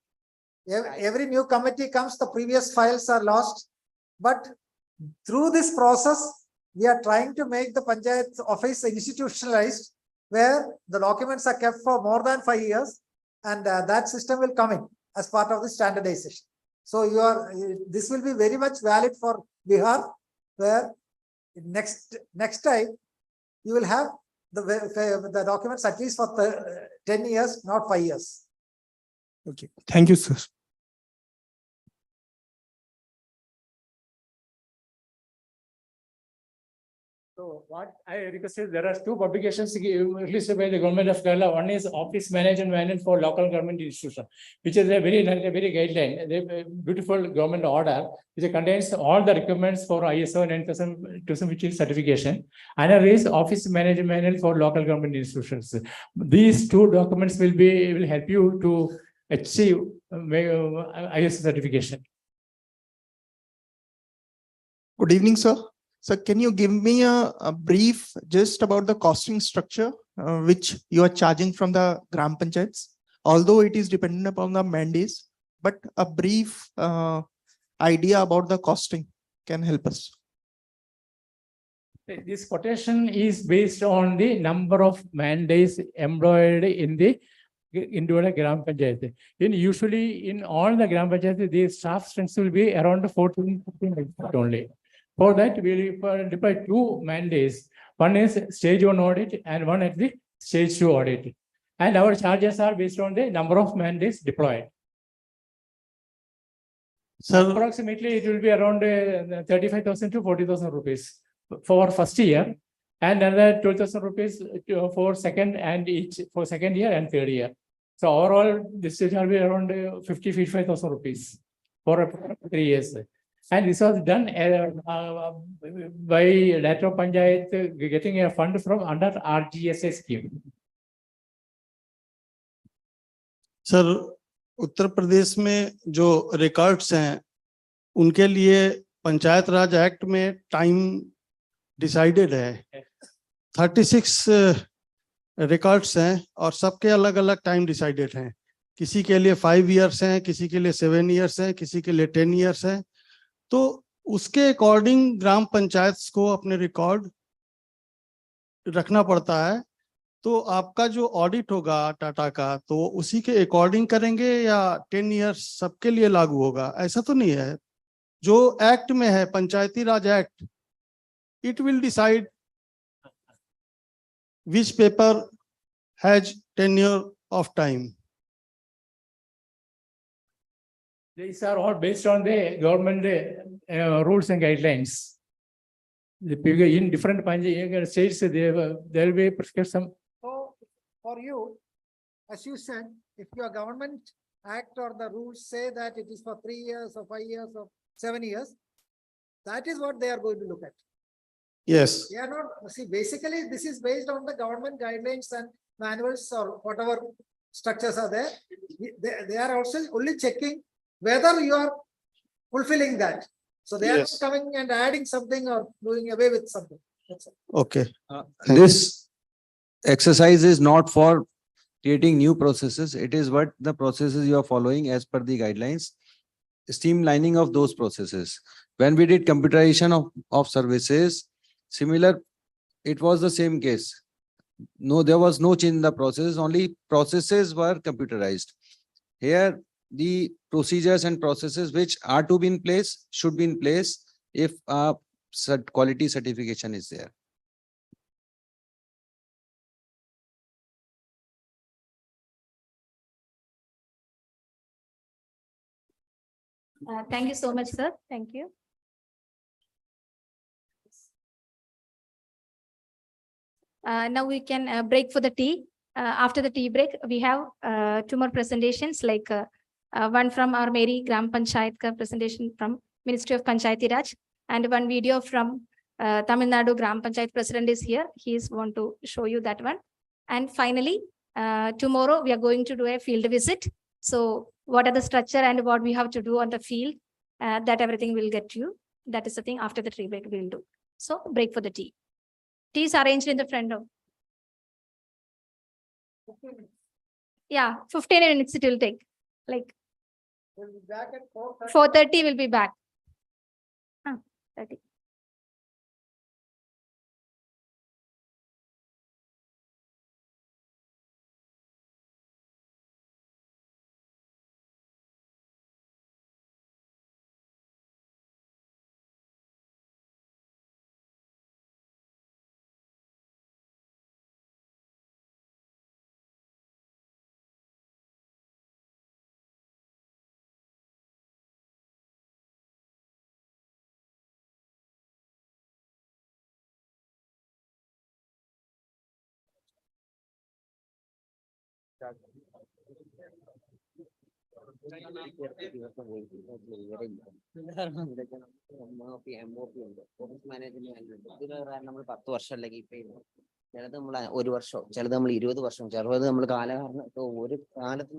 Speaker 6: every new committee comes, the previous files are lost. But through this process, we are trying to make the Panchayat office institutionalized, where the documents are kept for more than 5 years, and that system will come in as part of the standardization. So this will be very much valid for Bihar, where next time you will have the documents at least for 10 years, not 5 years.
Speaker 17: Okay, thank you, sir.
Speaker 18: So what I request is, there are 2 publications released by the government of Kerala. One is Office Management Manual for Local Government Institution, which is a very guideline, a beautiful government order, which contains all the requirements for ISO 9000 which is certification. Another is Office Management Manual for Local Government Institutions. These 2 documents will help you to achieve ISO certification.
Speaker 12: Good evening, sir. So can you give me a brief just about the costing structure which you are charging from the Gram Panchayats, although it is dependent upon the mandates, but a brief idea about the costing can help us.
Speaker 18: This quotation is based on the number of man-days employed in the individual Gram Panchayat. Usually in all the Gram Panchayat, the staff strength will be around 14 only. For that, we will deploy 2 man-days. One is stage 1 audit and one at the stage 2 audit. And our charges are based on the number of man-days deployed. So approximately it will be around 35,000 to 40,000 rupees for first year, and another 12,000 rupees for second year and third year. So overall, this will be around 55,000 rupees for 3 years. And this was done by Director of Panchayat getting a fund from under RGSA scheme.
Speaker 22: Sir, Uttar Pradesh में जो records हैं उनके लिए panchayat raj act में time decided है। 36 records हैं और सबके अलग अलग टाइम डिसाइडेड हैं। किसी के लिए 5 इयर्स हैं, किसी के लिए 7 इयर्स हैं, किसी के लिए 10 इयर्स हैं। तो उसके अकॉर्डिंग ग्राम पंचायत को अपने रिकॉर्ड रखना पड़ता है। तो आपका जो ऑडिट होगा टाटा का, तो उसी के अकॉर्डिंग करेंगे या 10 इयर्स सबके लिए लागू होगा? ऐसा तो नहीं है। जो एक्ट में है, Panchayati Raj act, it will decide which paper has 10 year of time.
Speaker 18: These are all based on the government rules and guidelines. In different states, there will be prescribed some.
Speaker 6: for you, as you said, if your government act or the rules say that it is for 3 years or 5 years or 7 years, that is what they are going to look at.
Speaker 12: Yes.
Speaker 6: They are not, see, basically this is based on the government guidelines and manuals or whatever structures are there. They are also only checking whether you are fulfilling that. So they are not coming and adding something or doing away with something. That's it.
Speaker 12: Okay.
Speaker 3: This exercise is not for creating new processes. It is what the processes you are following as per the guidelines, streamlining of those processes. When we did computerization of services, similar, it was the same case. No, there was no change in the process, only processes were computerized. Here, the procedures and processes which are to be in place should be in place if quality certification is there.
Speaker 1: Thank you so much, sir. Thank you. Now we can break for the tea. After the tea break, we have 2 more presentations, like one from our Mary Gram Panchayat ka presentation from Ministry of Panchayati Raj, and one video from Tamil Nadu Gram Panchayat president is here. He is want to show you that one. And finally, tomorrow we are going to do a field visit. So what are the structure and what we have to do on the field, that everything will get to you. That is the thing after the tea break we will do. So break for the tea. Tea is arranged in the front of. Yeah, 15 minutes it will take. Like
Speaker 6: We'll be back at 4:30.
Speaker 1: 4:30 will be back. 30.
Speaker 19: നമ്മൾ 10 വർഷം അല്ലെങ്കിൽ ഇപ്പൊ ചിലത് നമ്മൾ 1 വർഷം, ചിലത് നമ്മൾ 20 വർഷം, ചിലത് നമ്മൾ കാലഹരണം ഒരു കാലത്ത്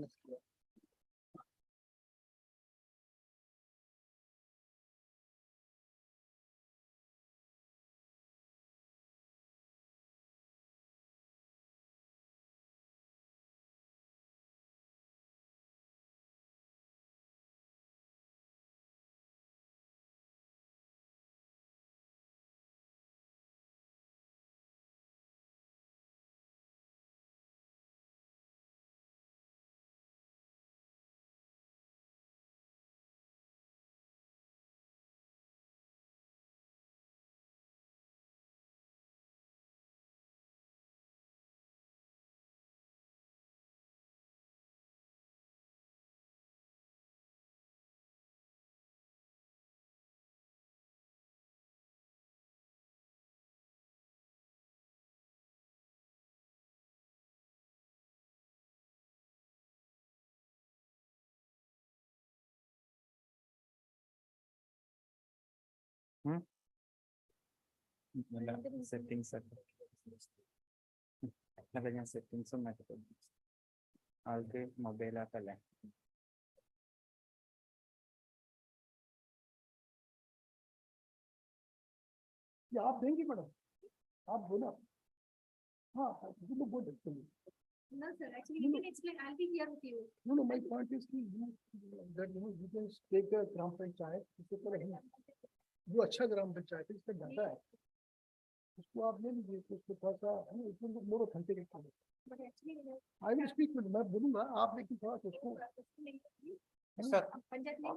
Speaker 13: സെറ്റിംഗ്സ് അല്ല ഞാൻ സെറ്റിംഗ്സും മാറ്റി ആൾക്ക് മൊബൈൽ ആപ്പ് അല്ലേ
Speaker 5: आप देंगे मैडम, आप बोला। हाँ, बोल सकते हैं।
Speaker 1: No, sir. Actually, you can explain. I'll be here with you.
Speaker 5: No, my point is कि you can take a ग्राम पंचायत, इससे पहले जो अच्छा ग्राम पंचायत है, इसमें डाटा है, उसको आप ले लीजिए, उसको थोड़ा सा इसमें मोर ऑथेंटिक है।
Speaker 1: But actually,
Speaker 5: I will speak with, मैं बोलूंगा, आप लेकिन थोड़ा सा उसको
Speaker 1: sir, Panchayat will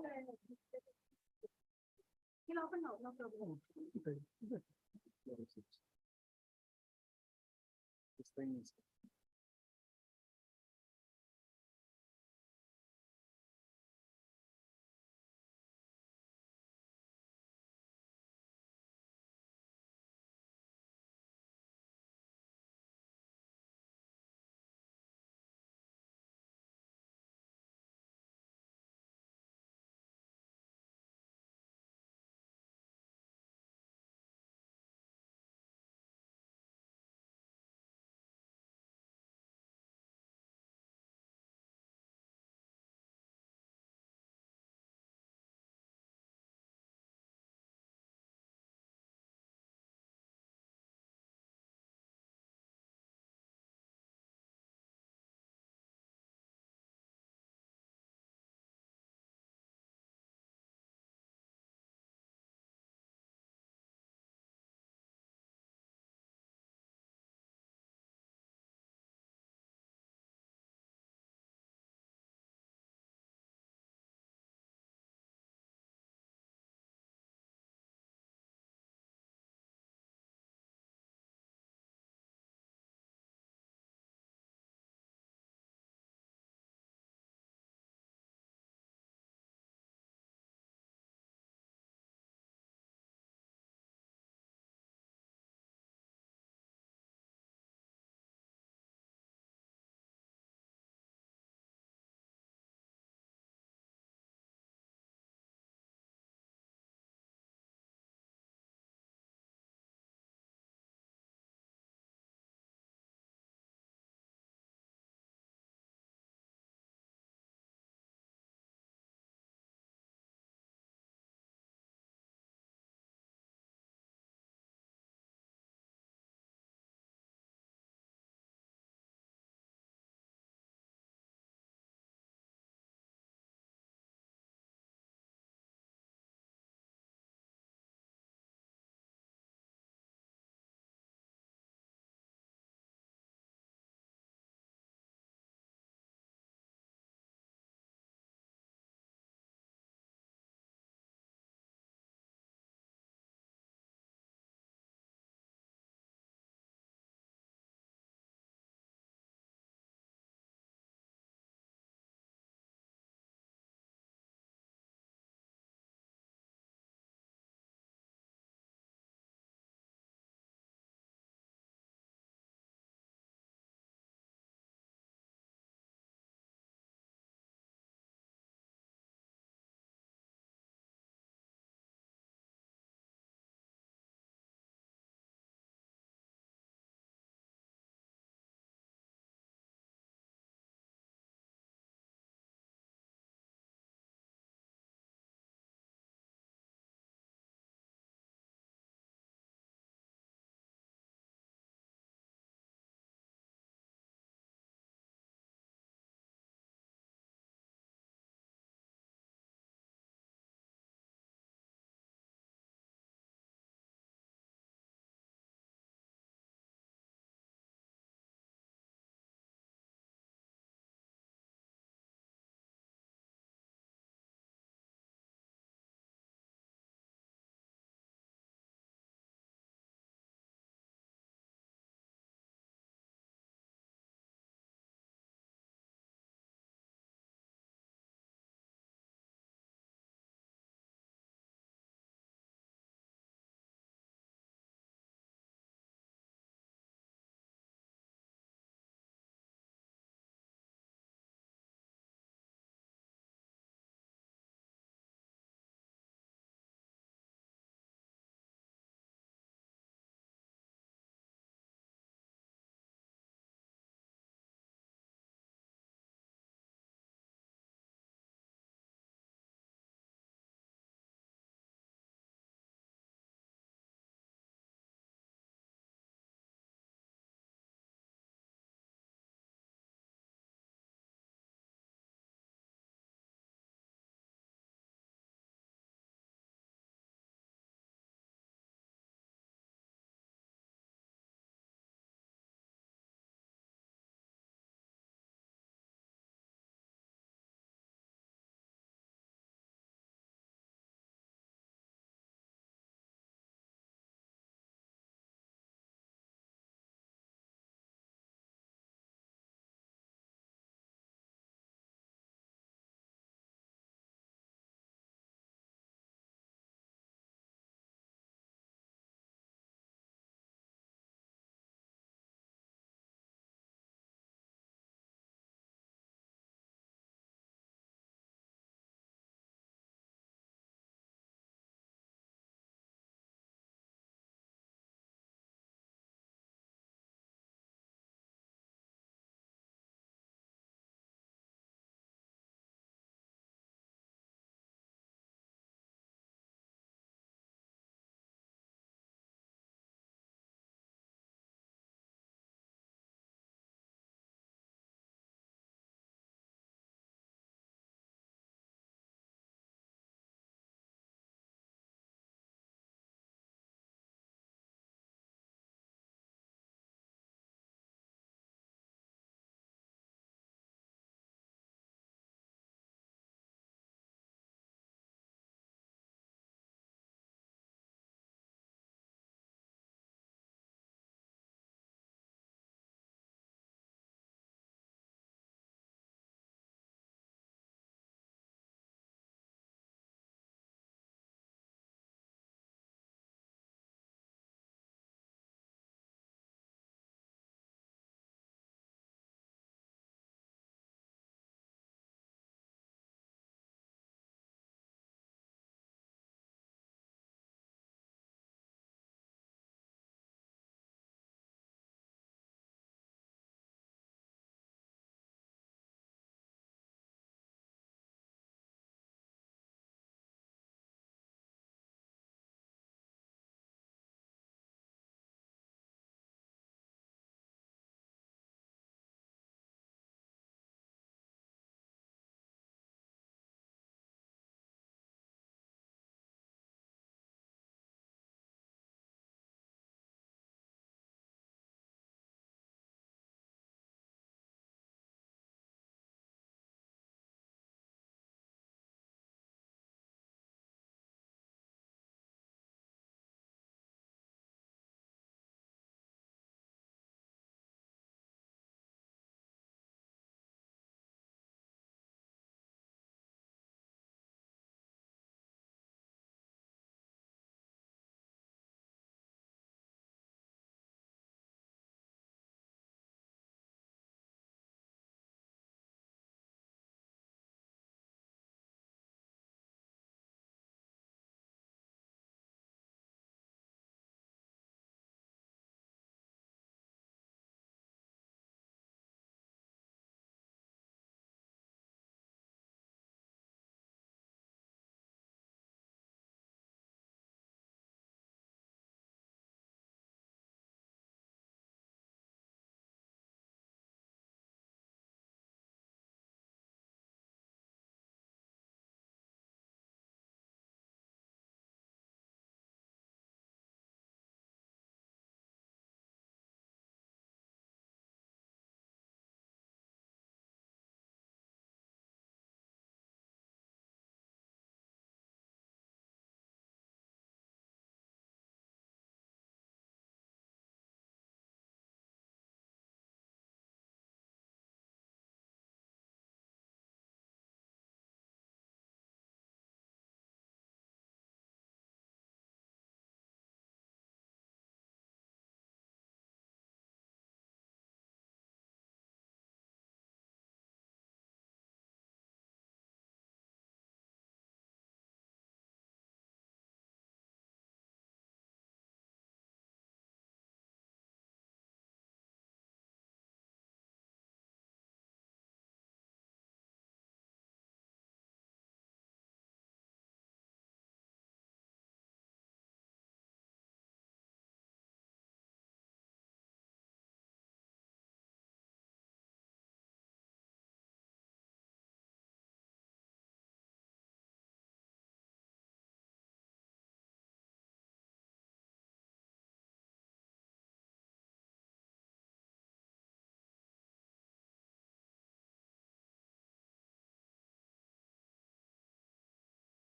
Speaker 1: open now, no problem.
Speaker 13: This thing is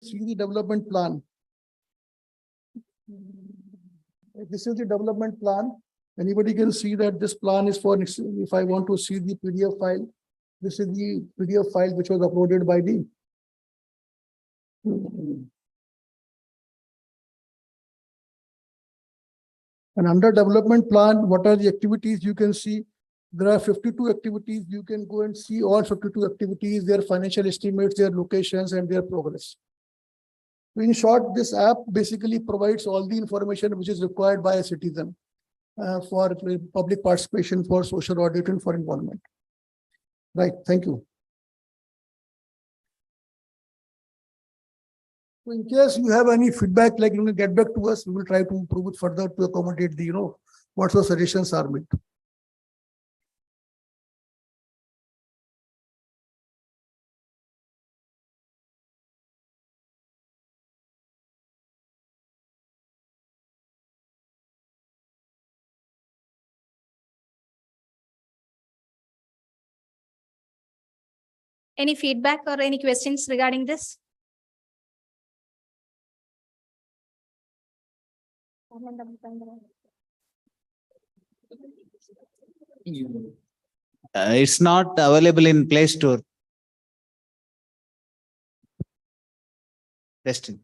Speaker 2: See the development plan. This is the development plan. Anybody can see that this plan is for, if I want to see the PDF file, this is the PDF file which was uploaded by the and under development plan, what are the activities you can see? There are 52 activities. You can go and see all 52 activities, their financial estimates, their locations, and their progress. In short, this app basically provides all the information which is required by a citizen for public participation, for social audit, and for involvement. Right. Thank you. So in case you have any feedback, like get back to us, we will try to improve it further to accommodate the what the suggestions are made.
Speaker 1: Any feedback or any questions regarding this?
Speaker 15: It's not available in Play Store. Testing.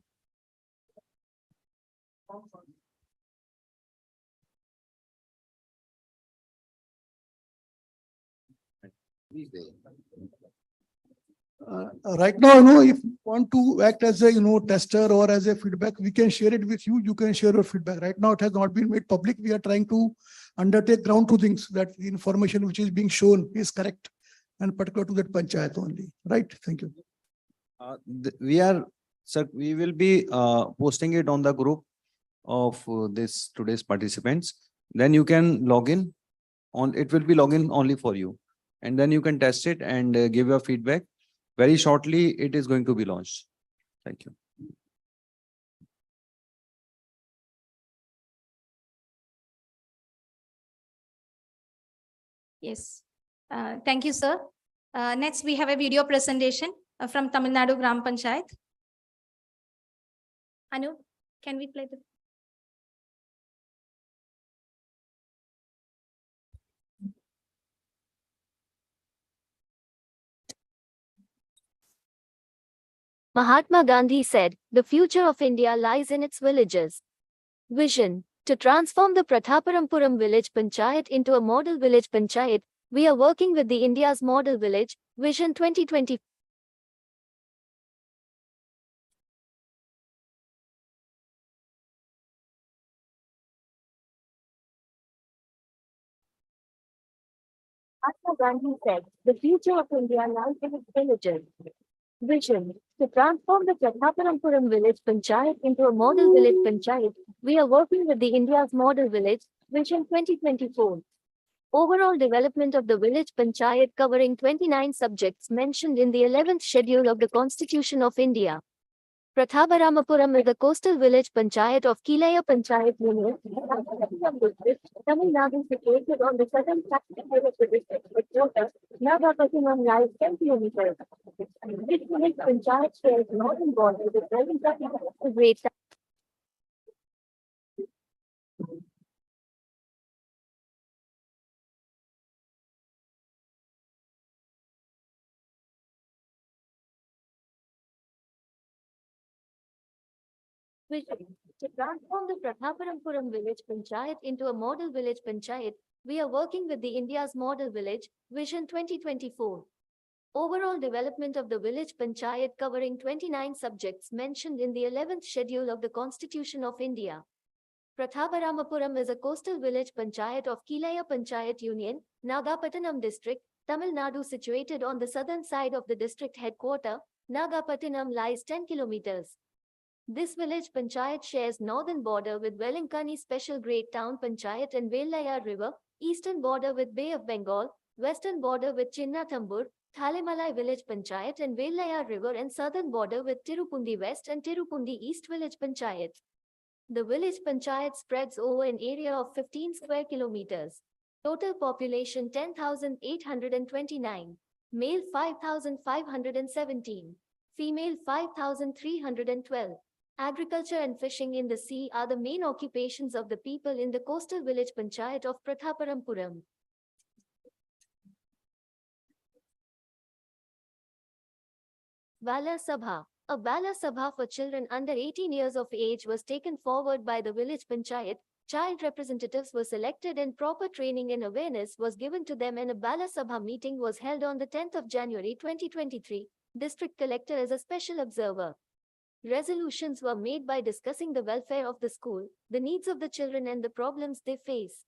Speaker 2: Right now, if you want to act as a tester or as a feedback, we can share it with you. You can share your feedback. Right now, it has not been made public. We are trying to undertake ground truthings that the information which is being shown is correct and particular to that panchayat only. Right? Thank you.
Speaker 3: We will be posting it on the group of today's participants. Then you can log in. It will be login only for you, and then you can test it and give your feedback. Very shortly, it is going to be launched. Thank you.
Speaker 1: Yes. Thank you, sir. Next, we have a video presentation from Tamil Nadu Gram Panchayat. Anu, can we play the?
Speaker 21: Mahatma Gandhi said, "The future of India lies in its villages." Vision: to transform the Prathaparampuram village panchayat into a model village panchayat, we are working with the India's Model Village, Vision 2020. Mahatma Gandhi said, "The future of India lies in its villages." Vision: to transform the Prathaparampuram village panchayat into a model village panchayat, we are working with the India's Model Village, Vision 2024. Overall development of the village panchayat covering 29 subjects mentioned in the 11th schedule of the Constitution of India. Prathaparamapuram is a coastal village panchayat of KILA Panchayat Unit, Tamil Nadu, situated on the southern side of the district headquarters. Nagapatinam lies 10 kilometers. This village panchayat shares northern border with the Great. Vision: to transform the Prathaparampuram village panchayat into a model village panchayat, we are working with the India's Model Village, Vision 2024. Overall development of the village panchayat covering 29 subjects mentioned in the 11th schedule of the Constitution of India. Prathaparamapuram is a coastal village panchayat of KILA Panchayat Union, Nagapatinam district, Tamil Nadu, situated on the southern side of the district headquarter. Nagapatinam lies 10 kilometers. This village panchayat shares northern border with Velankani Special Great Town Panchayat and Vellayar River, eastern border with Bay of Bengal, western border with Chinnatambur, Thalemalai Village Panchayat and Vellayar River, and southern border with Tirupundi West and Tirupundi East Village Panchayat. The village panchayat spreads over an area of 15 square kilometers. Total population 10,829. Male 5,517. female 5,312. Agriculture and fishing in the sea are the main occupations of the people in the coastal village Panchayat of Prathaparampuram. Bala Sabha. A Bala Sabha for children under 18 years of age was taken forward by the village Panchayat. Child representatives were selected and proper training and awareness was given to them, and a Bala Sabha meeting was held on the 10th of January 2023. District Collector as a special observer. Resolutions were made by discussing the welfare of the school, the needs of the children and the problems they face.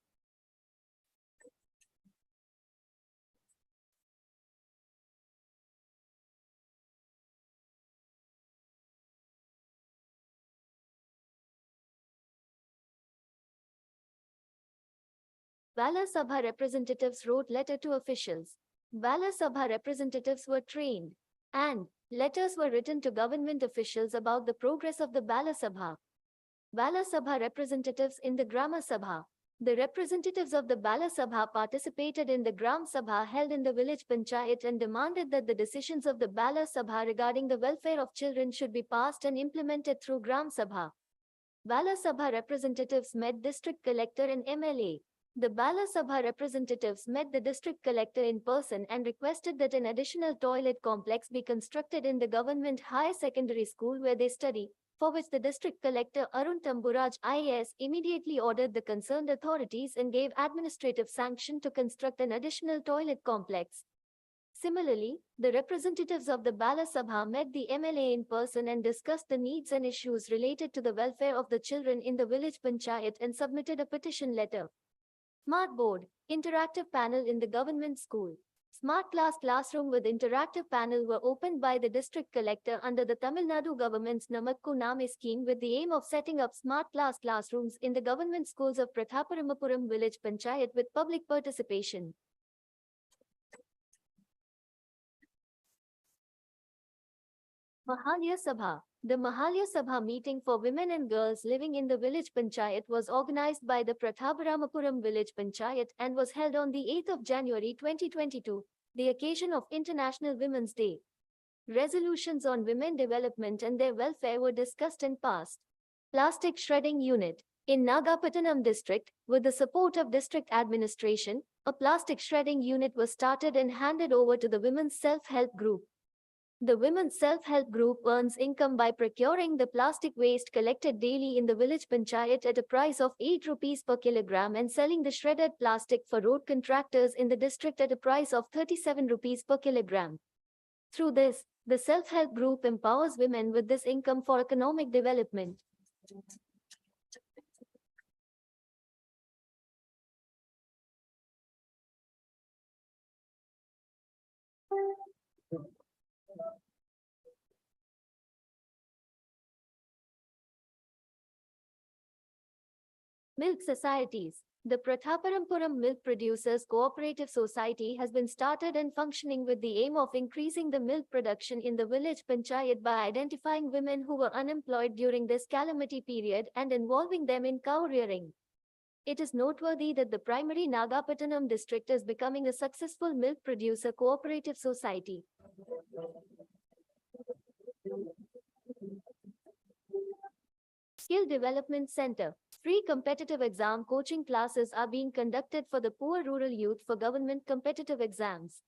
Speaker 21: Bala Sabha representatives wrote letter to officials. Bala Sabha representatives were trained, and letters were written to government officials about the progress of the Bala Sabha. Bala Sabha representatives in the Grama Sabha. The representatives of the Bala Sabha participated in the Gram Sabha held in the village Panchayat and demanded that the decisions of the Bala Sabha regarding the welfare of children should be passed and implemented through Gram Sabha. Bala Sabha representatives met District Collector and MLA. The Bala Sabha representatives met the district collector in person and requested that an additional toilet complex be constructed in the government higher secondary school where they study, for which the district collector Arun Tamburaj IAS immediately ordered the concerned authorities and gave administrative sanction to construct an additional toilet complex. Similarly, the representatives of the Bala Sabha met the MLA in person and discussed the needs and issues related to the welfare of the children in the village Panchayat and submitted a petition letter. Smart Board, Interactive Panel in the Government School. Smart Classroom with Interactive Panel were opened by the District Collector under the Tamil Nadu government's Namakku Name scheme with the aim of setting up smart classrooms in the government schools of Prathaparampuram village Panchayat with public participation. Mahalya Sabha. The Mahalya Sabha meeting for women and girls living in the village Panchayat was organized by the Prathaparampuram village Panchayat and was held on the 8th of January 2022, the occasion of International Women's Day. Resolutions on women development and their welfare were discussed and passed. Plastic Shredding Unit. In Nagapattinam district, with the support of district administration, a plastic shredding unit was started and handed over to the Women's Self-Help Group. The Women's Self-Help Group earns income by procuring the plastic waste collected daily in the village Panchayat at a price of 8 rupees per kilogram and selling the shredded plastic for road contractors in the district at a price of 37 rupees per kilogram. Through this, the Self-Help Group empowers women with this income for economic development. Milk societies. The Prathaparampuram Milk Producers Cooperative Society has been started and functioning with the aim of increasing the milk production in the village Panchayat by identifying women who were unemployed during this calamity period and involving them in cow rearing. It is noteworthy that the primary Nagapattinam district is becoming a successful milk producer cooperative society. Skill Development Center. Free competitive exam coaching classes are being conducted for the poor rural youth for government competitive exams.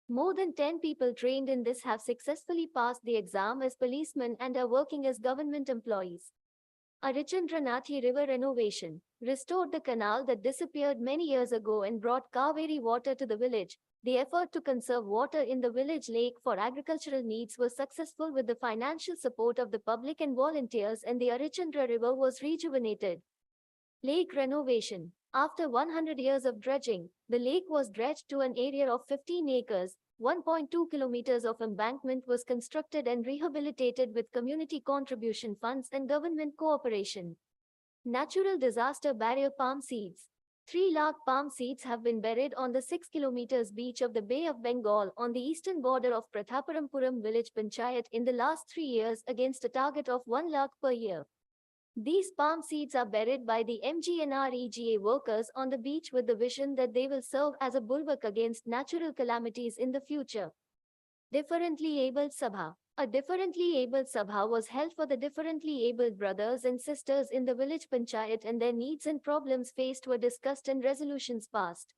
Speaker 21: More than 10 people trained in this have successfully passed the exam as policemen and are working as government employees. Arichandranathi River renovation restored the canal that disappeared many years ago and brought Kaveri water to the village. The effort to conserve water in the village lake for agricultural needs was successful with the financial support of the public and volunteers, and the Arichandra River was rejuvenated. Lake renovation. After 100 years of dredging, the lake was dredged to an area of 15 acres. 1.2 kilometers of embankment was constructed and rehabilitated with community contribution funds and government cooperation. Natural disaster barrier palm seeds. 3 lakh palm seeds have been buried on the 6 kilometers beach of the Bay of Bengal on the eastern border of Prathaparampuram village Panchayat in the last 3 years against a target of 1 lakh per year. These palm seeds are buried by the MGNREGA workers on the beach with the vision that they will serve as a bulwark against natural calamities in the future. Differently Abled Sabha. A differently abled Sabha was held for the differently abled brothers and sisters in the village panchayat, and their needs and problems faced were discussed and resolutions passed.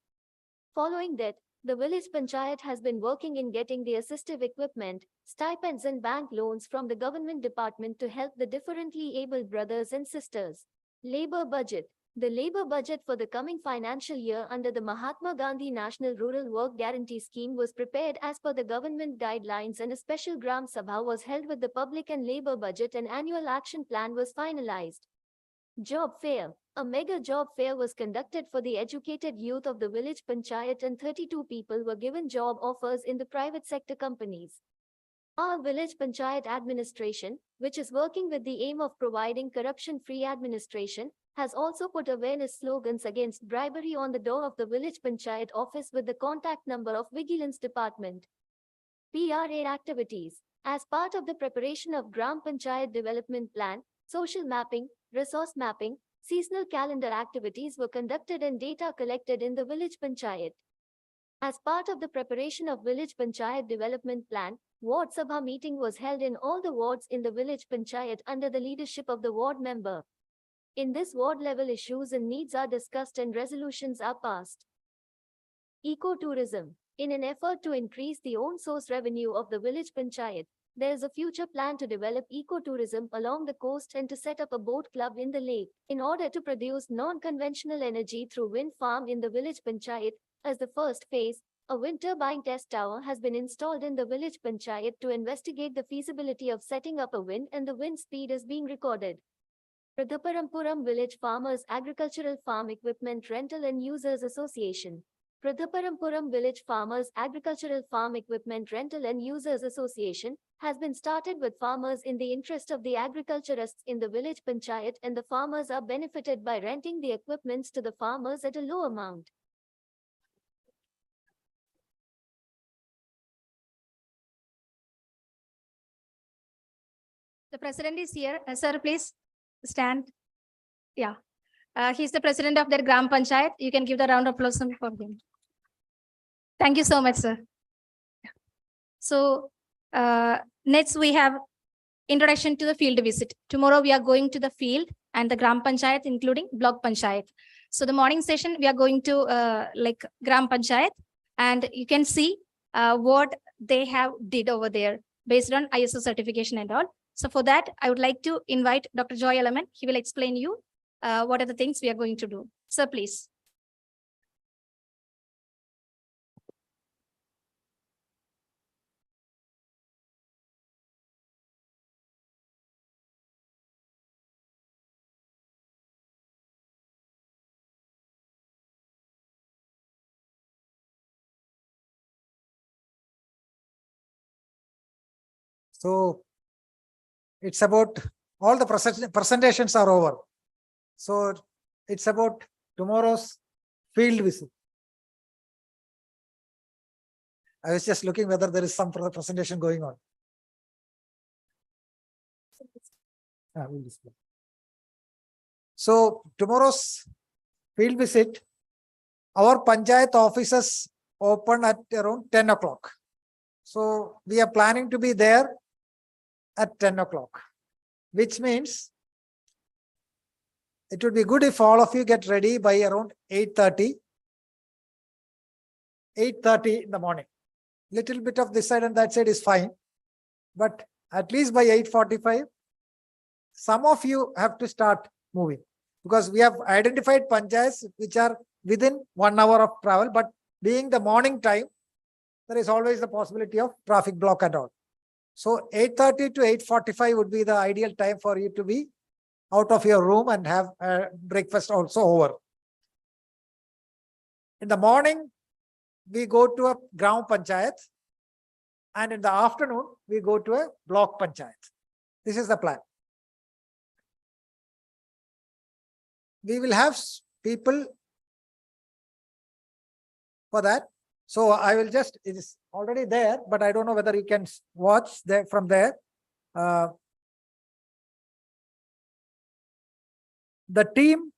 Speaker 21: Following that, the village panchayat has been working in getting the assistive equipment, stipends and bank loans from the government department to help the differently abled brothers and sisters. Labor budget. The labor budget for the coming financial year under the Mahatma Gandhi National Rural Work Guarantee Scheme was prepared as per the government guidelines, and a special Gram Sabha was held with the public, and labor budget and annual action plan was finalized. Job fair. A mega job fair was conducted for the educated youth of the village panchayat, and 32 people were given job offers in the private sector companies. Our village panchayat administration, which is working with the aim of providing corruption-free administration, has also put awareness slogans against bribery on the door of the village panchayat office with the contact number of Vigilance Department. PRA activities. As part of the preparation of Gram Panchayat Development Plan, social mapping, resource mapping, seasonal calendar activities were conducted and data collected in the village panchayat. As part of the preparation of village panchayat development plan, Ward Sabha meeting was held in all the wards in the village panchayat under the leadership of the ward member. In this ward level, issues and needs are discussed and resolutions are passed. Ecotourism. In an effort to increase the own source revenue of the village panchayat, there is a future plan to develop ecotourism along the coast and to set up a boat club in the lake in order to produce non-conventional energy through wind farm in the village panchayat. As the first phase, a wind turbine test tower has been installed in the village panchayat to investigate the feasibility of setting up a wind, and the wind speed is being recorded. Pradhaparampuram Village Farmers Agricultural Farm Equipment Rental and Users Association. Pradhaparampuram Village Farmers Agricultural Farm Equipment Rental and Users Association has been started with farmers in the interest of the agriculturists in the village panchayat, and the farmers are benefited by renting the equipments to the farmers at a low amount.
Speaker 1: The president is here. Sir, please stand. Yeah. He's the president of their Gram Panchayat. You can give the round of applause for him. Thank you so much, sir. So next we have introduction to the field visit. Tomorrow we are going to the field and the Gram Panchayat, including block Panchayat. So the morning session, we are going to like Gram Panchayat, and you can see what they have did over there based on ISO certification and all. So for that, I would like to invite Dr. Joy Element. He will explain you what are the things we are going to do. Sir, please.
Speaker 6: So it's about all the presentations are over. So it's about tomorrow's field visit. I was just looking whether there is some presentation going on. We'll display. So tomorrow's field visit, our panchayat offices open at around 10 o'clock. So we are planning to be there at 10 o'clock, which means it would be good if all of you get ready by around 8:30 in the morning. Little bit of this side and that side is fine, but at least by 8:45, some of you have to start moving, because we have identified panchayats which are within 1 hour of travel, but being the morning time, there is always the possibility of traffic block and all. So 8:30 to 8:45 would be the ideal time for you to be out of your room and have breakfast also over. In the morning, we go to a ground panchayat, and in the afternoon, we go to a block panchayat. This is the plan. We will have people for that. So I will just, it is already there, but I don't know whether you can watch there from there. The team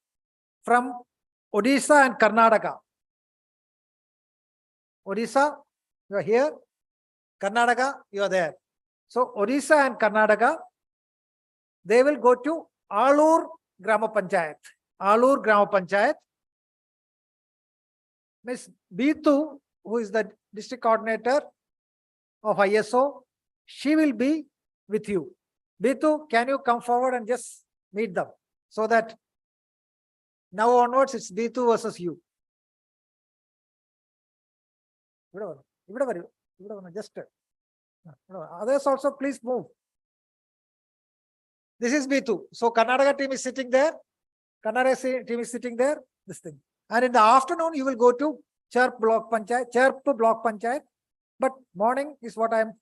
Speaker 6: from Odisha and Karnataka. Odisha, you are here. Karnataka, you are there. So Odisha and Karnataka, they will go to Alur Grama Panchayat. Alur Grama Panchayat. Ms. Bitu, who is the district coordinator of ISO, she will be with you. Bitu, can you come forward and just meet them so that now onwards it's Bitu versus you. Just others also please move. This is Bitu. So Karnataka team is sitting there. Karnataka team is sitting there. This thing. And in the afternoon, you will go to Chirp Block Panchayat. But morning is what I am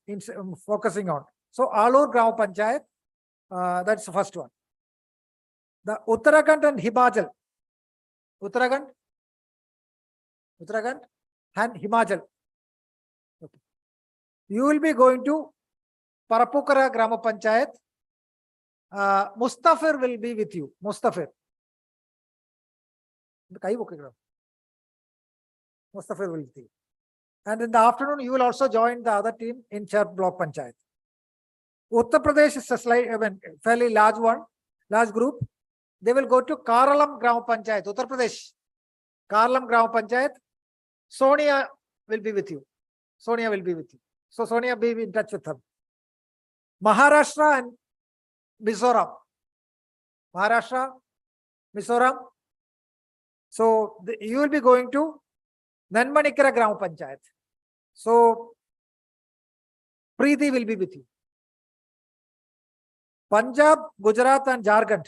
Speaker 6: focusing on. So Alur Grama Panchayat, that's the first one. The Uttarakhand and Himachal. Uttarakhand and Himachal. Okay. You will be going to Parapukara Grama Panchayat. Mustafir will be with you. Mustafir will be with you. And in the afternoon, you will also join the other team in Chirp Block Panchayat. Uttar Pradesh is a fairly large group. They will go to Karalam Grama Panchayat, Uttar Pradesh. Karalam Grama Panchayat. Sonia will be with you. So Sonia, be in touch with them. Maharashtra and Mizoram. So you will be going to Nanmanikara Grama Panchayat. So Preeti will be with you. Punjab, Gujarat and Jharkhand.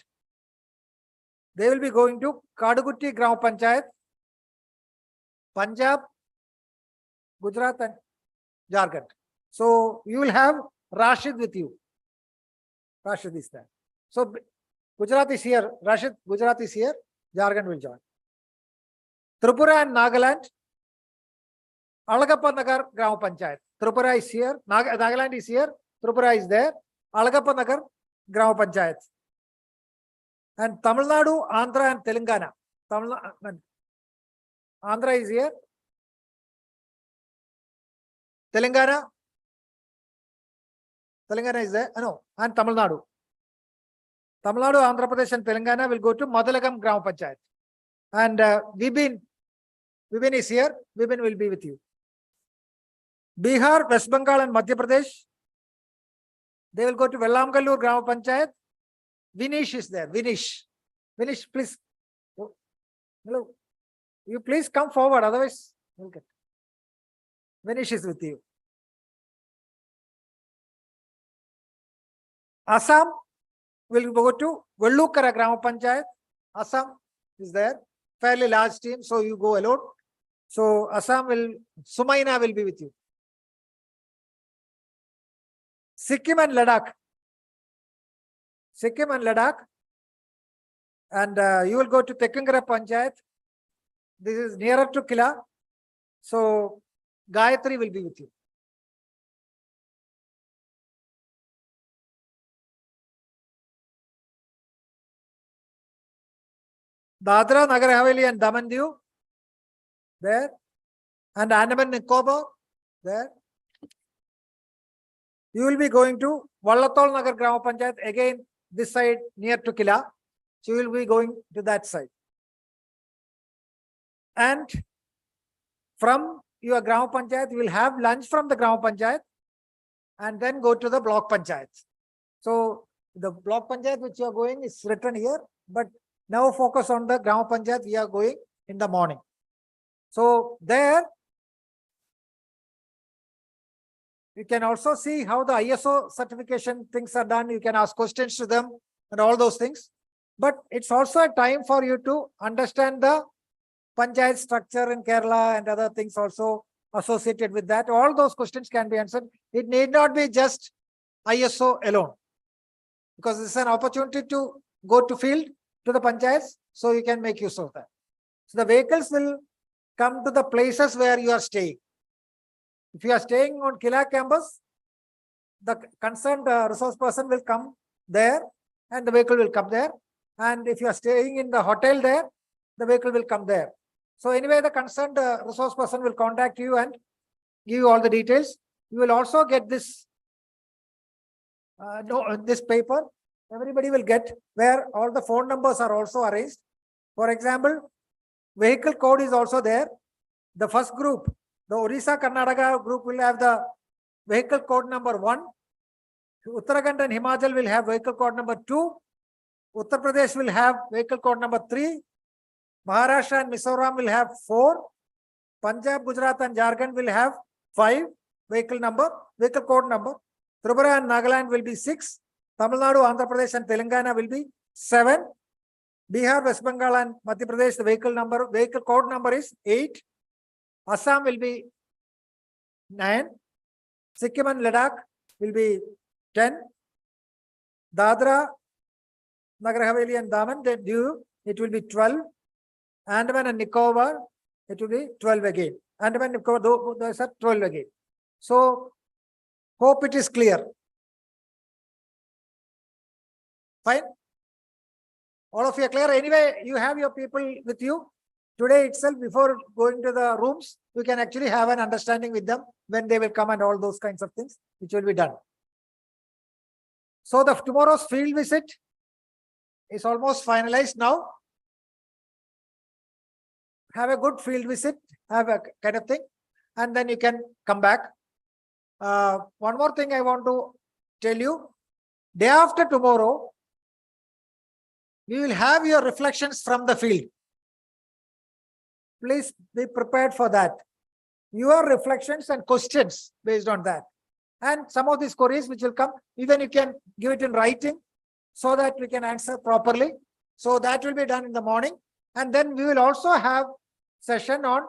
Speaker 6: They will be going to Kadugutti Grama Panchayat. Punjab, Gujarat and Jharkhand. So you will have Rashid with you. Rashid is there. So Gujarat is here. Rashid, Gujarat is here. Jharkhand will join. Tripura and Nagaland. Alagappa Nagar Grama Panchayat. Tripura is here. Nagaland is here. Tripura is there. Alagappa Nagar Grama Panchayat. And Tamil Nadu, Andhra and Telangana. Andhra is here. Telangana is there. No, and Tamil Nadu. Andhra Pradesh and Telangana will go to Madalagam Grama Panchayat. And Vibin is here. Vibin will be with you. Bihar, West Bengal and Madhya Pradesh. They will go to Vellamkallur Grama Panchayat. Vinish is there. Vinish, please. Hello. You please come forward. Otherwise, you'll get. Vinish is with you. Assam will go to Vellukara Grama Panchayat. Assam is there. Fairly large team, so you go alone. So Sumaina will be with you. Sikkim and Ladakh. And you will go to Tekangara Panchayat. This is nearer to KILA. So Gayatri will be with you. Dadra, Nagar Haveli and Daman Diu, there. And Andaman Nicobar, there. You will be going to Vallatol Nagar Grama Panchayat, again this side near to KILA. So you will be going to that side. And from your Grama Panchayat, you will have lunch from the Grama Panchayat and then go to the Block Panchayat. So the Block Panchayat which you are going is written here, but now focus on the Grama Panchayat we are going in the morning. So there you can also see how the ISO certification things are done. You can ask questions to them and all those things. But it's also a time for you to understand the Panchayat structure in Kerala and other things also associated with that. All those questions can be answered. It need not be just ISO alone, because this is an opportunity to go to field to the Panchayats, so you can make use of that. So the vehicles will come to the places where you are staying. If you are staying on KILA campus, the concerned resource person will come there and the vehicle will come there. And if you are staying in the hotel there, the vehicle will come there. So anyway, the concerned resource person will contact you and give you all the details. You will also get this no, this paper, everybody will get where all the phone numbers are also arranged. For example, vehicle code is also there. The first group, the Orissa Karnataka group will have the vehicle code number 1. Uttarakhand and Himachal will have vehicle code number 2. Uttar Pradesh will have vehicle code number 3. Maharashtra and Mizoram will have 4. Punjab, Gujarat and Jharkhand will have 5 vehicle code number. Tripura and Nagaland will be 6. Tamil Nadu, Andhra Pradesh and Telangana will be 7. Bihar, West Bengal and Madhya Pradesh, the vehicle code number is 8. Assam will be 9. Sikkim and Ladakh will be 10. Dadra, Nagar Haveli and Daman, it will be 12. Andaman and Nicobar, it will be 12 again. Andaman and Nicobar, those are 12 again. So, hope it is clear. Fine. All of you are clear. Anyway, you have your people with you. Today itself, before going to the rooms, you can actually have an understanding with them when they will come and all those kinds of things, which will be done. So, tomorrow's field visit is almost finalized now. Have a good field visit, have a kind of thing, and then you can come back. One more thing I want to tell you. Day after tomorrow, we will have your reflections from the field. Please be prepared for that. Your reflections and questions based on that. And some of these queries which will come, even you can give it in writing so that we can answer properly. So that will be done in the morning. And then we will also have session on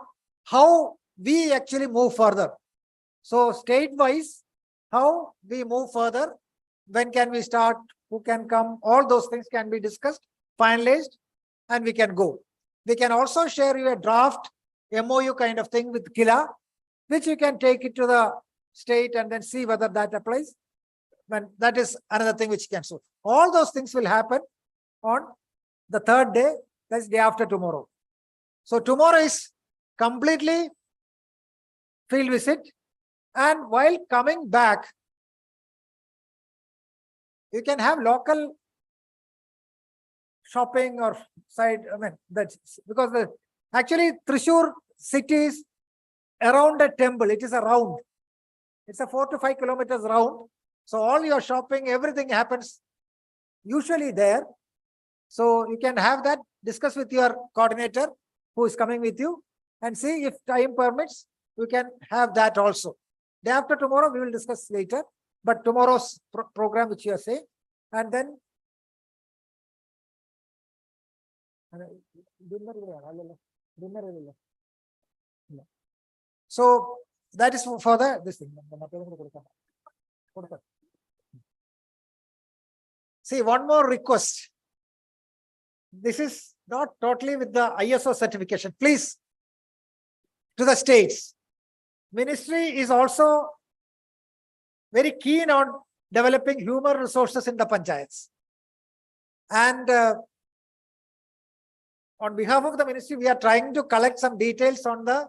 Speaker 6: how we actually move further. So state-wise, how we move further, when can we start, who can come, all those things can be discussed, finalized, and we can go. We can also share you a draft MOU kind of thing with KILA, which you can take it to the state and then see whether that applies. When that is another thing which can so. All those things will happen on the 3rd day, that's day after tomorrow. So tomorrow is completely field visit, and while coming back, you can have local shopping or side. I mean, that's because actually Thrissur city is around a temple. It is a round. It's a 4 to 5 kilometers round. So all your shopping, everything happens usually there. So you can have that, discuss with your coordinator who is coming with you, and see if time permits, we can have that also. Day after tomorrow, we will discuss later, but tomorrow's program which you are saying, and then so that is for this thing. See, one more request. This is not totally with the ISO certification. Please, to the states, ministry is also very keen on developing human resources in the panchayats. And on behalf of the ministry, we are trying to collect some details on the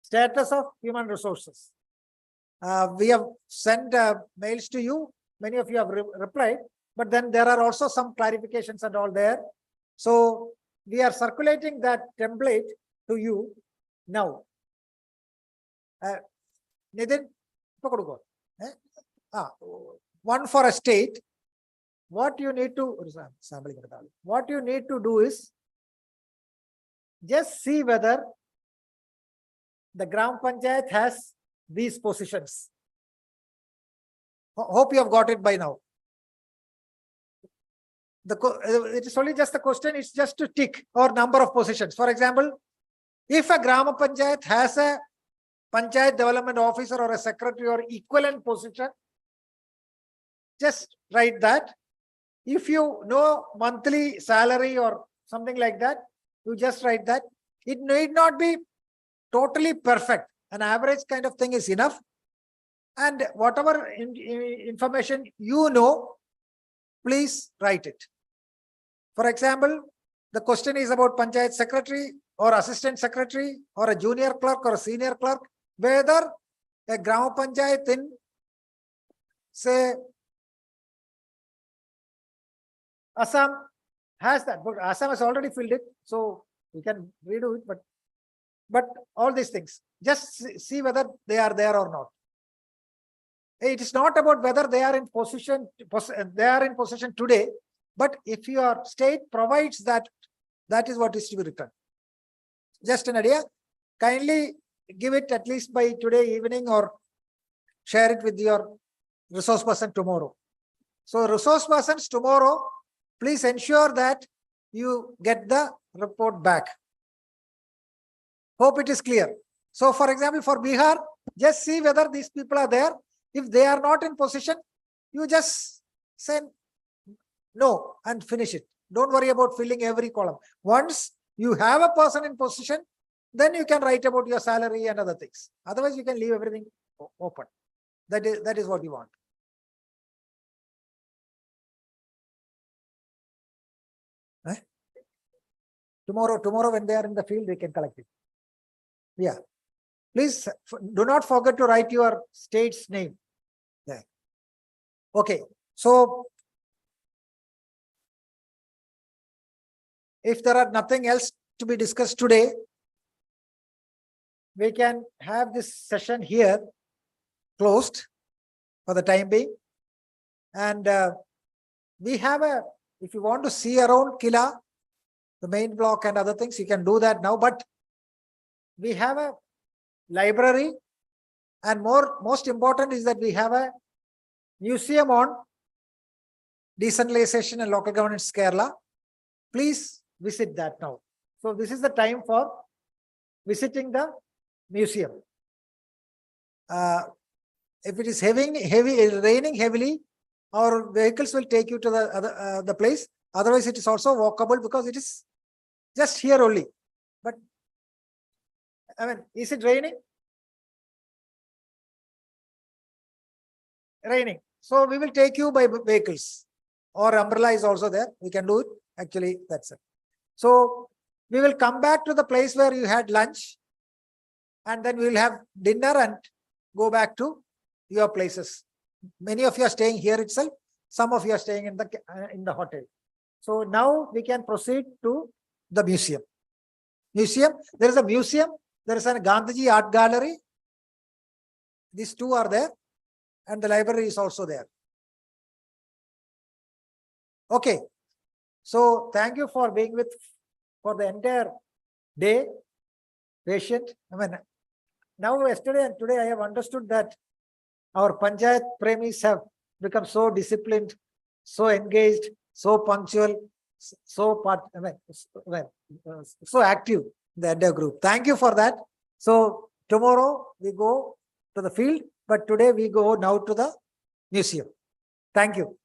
Speaker 6: status of human resources. We have sent mails to you. Many of you have replied, but then there are also some clarifications and all there. So we are circulating that template to you now. Nitin, one for a state. What you need to do is just see whether the Gram Panchayat has these positions. Hope you have got it by now. It is only just a question, it's just to tick or number of positions. For example, if a Gram Panchayat has a Panchayat Development Officer or a Secretary or equivalent position, just write that. If you know monthly salary or something like that, you just write that. It need not be totally perfect. An average kind of thing is enough. And whatever information you know, please write it. For example, the question is about Panchayat Secretary or Assistant Secretary or a junior clerk or a senior clerk, whether a Gram Panchayat in, say, Assam has that, but Assam has already filled it, so we can redo it, but all these things, just see whether they are there or not. It is not about whether they are in possession today, but if your state provides that, that is what is to be written. Just an idea. Kindly give it at least by today evening or share it with your resource person tomorrow. So resource persons tomorrow, please ensure that you get the report back. Hope it is clear. So for example, for Bihar, just see whether these people are there. If they are not in possession, you just say no and finish it. Don't worry about filling every column. Once you have a person in possession, then you can write about your salary and other things. Otherwise, you can leave everything open. That is what you want. Tomorrow when they are in the field, they can collect it. Yeah. Please do not forget to write your state's name there. Okay. So if there are nothing else to be discussed today, we can have this session here closed for the time being. And we have if you want to see around KILA, the main block and other things, you can do that now. But we have a library, and most important is that we have a museum on decentralization and local governance Kerala. Please visit that now. So this is the time for visiting the museum. If it is raining heavily, our vehicles will take you to the place. Otherwise, it is also walkable because it is just here only. But I mean, is it raining? Raining. So we will take you by vehicles, or umbrella is also there. We can do it. Actually, that's it. So we will come back to the place where you had lunch, and then we will have dinner and go back to your places. Many of you are staying here itself. Some of you are staying in the hotel. So now we can proceed to the museum. There is a museum. There is a Gandhiji art gallery. These two are there, and the library is also there. Okay. So thank you for being with for the entire day. Patient. I mean, now yesterday and today I have understood that our Panchayat premies have become so disciplined, so engaged, so punctual, so active in the entire group. Thank you for that. So tomorrow we go to the field, but today we go now to the museum. Thank you.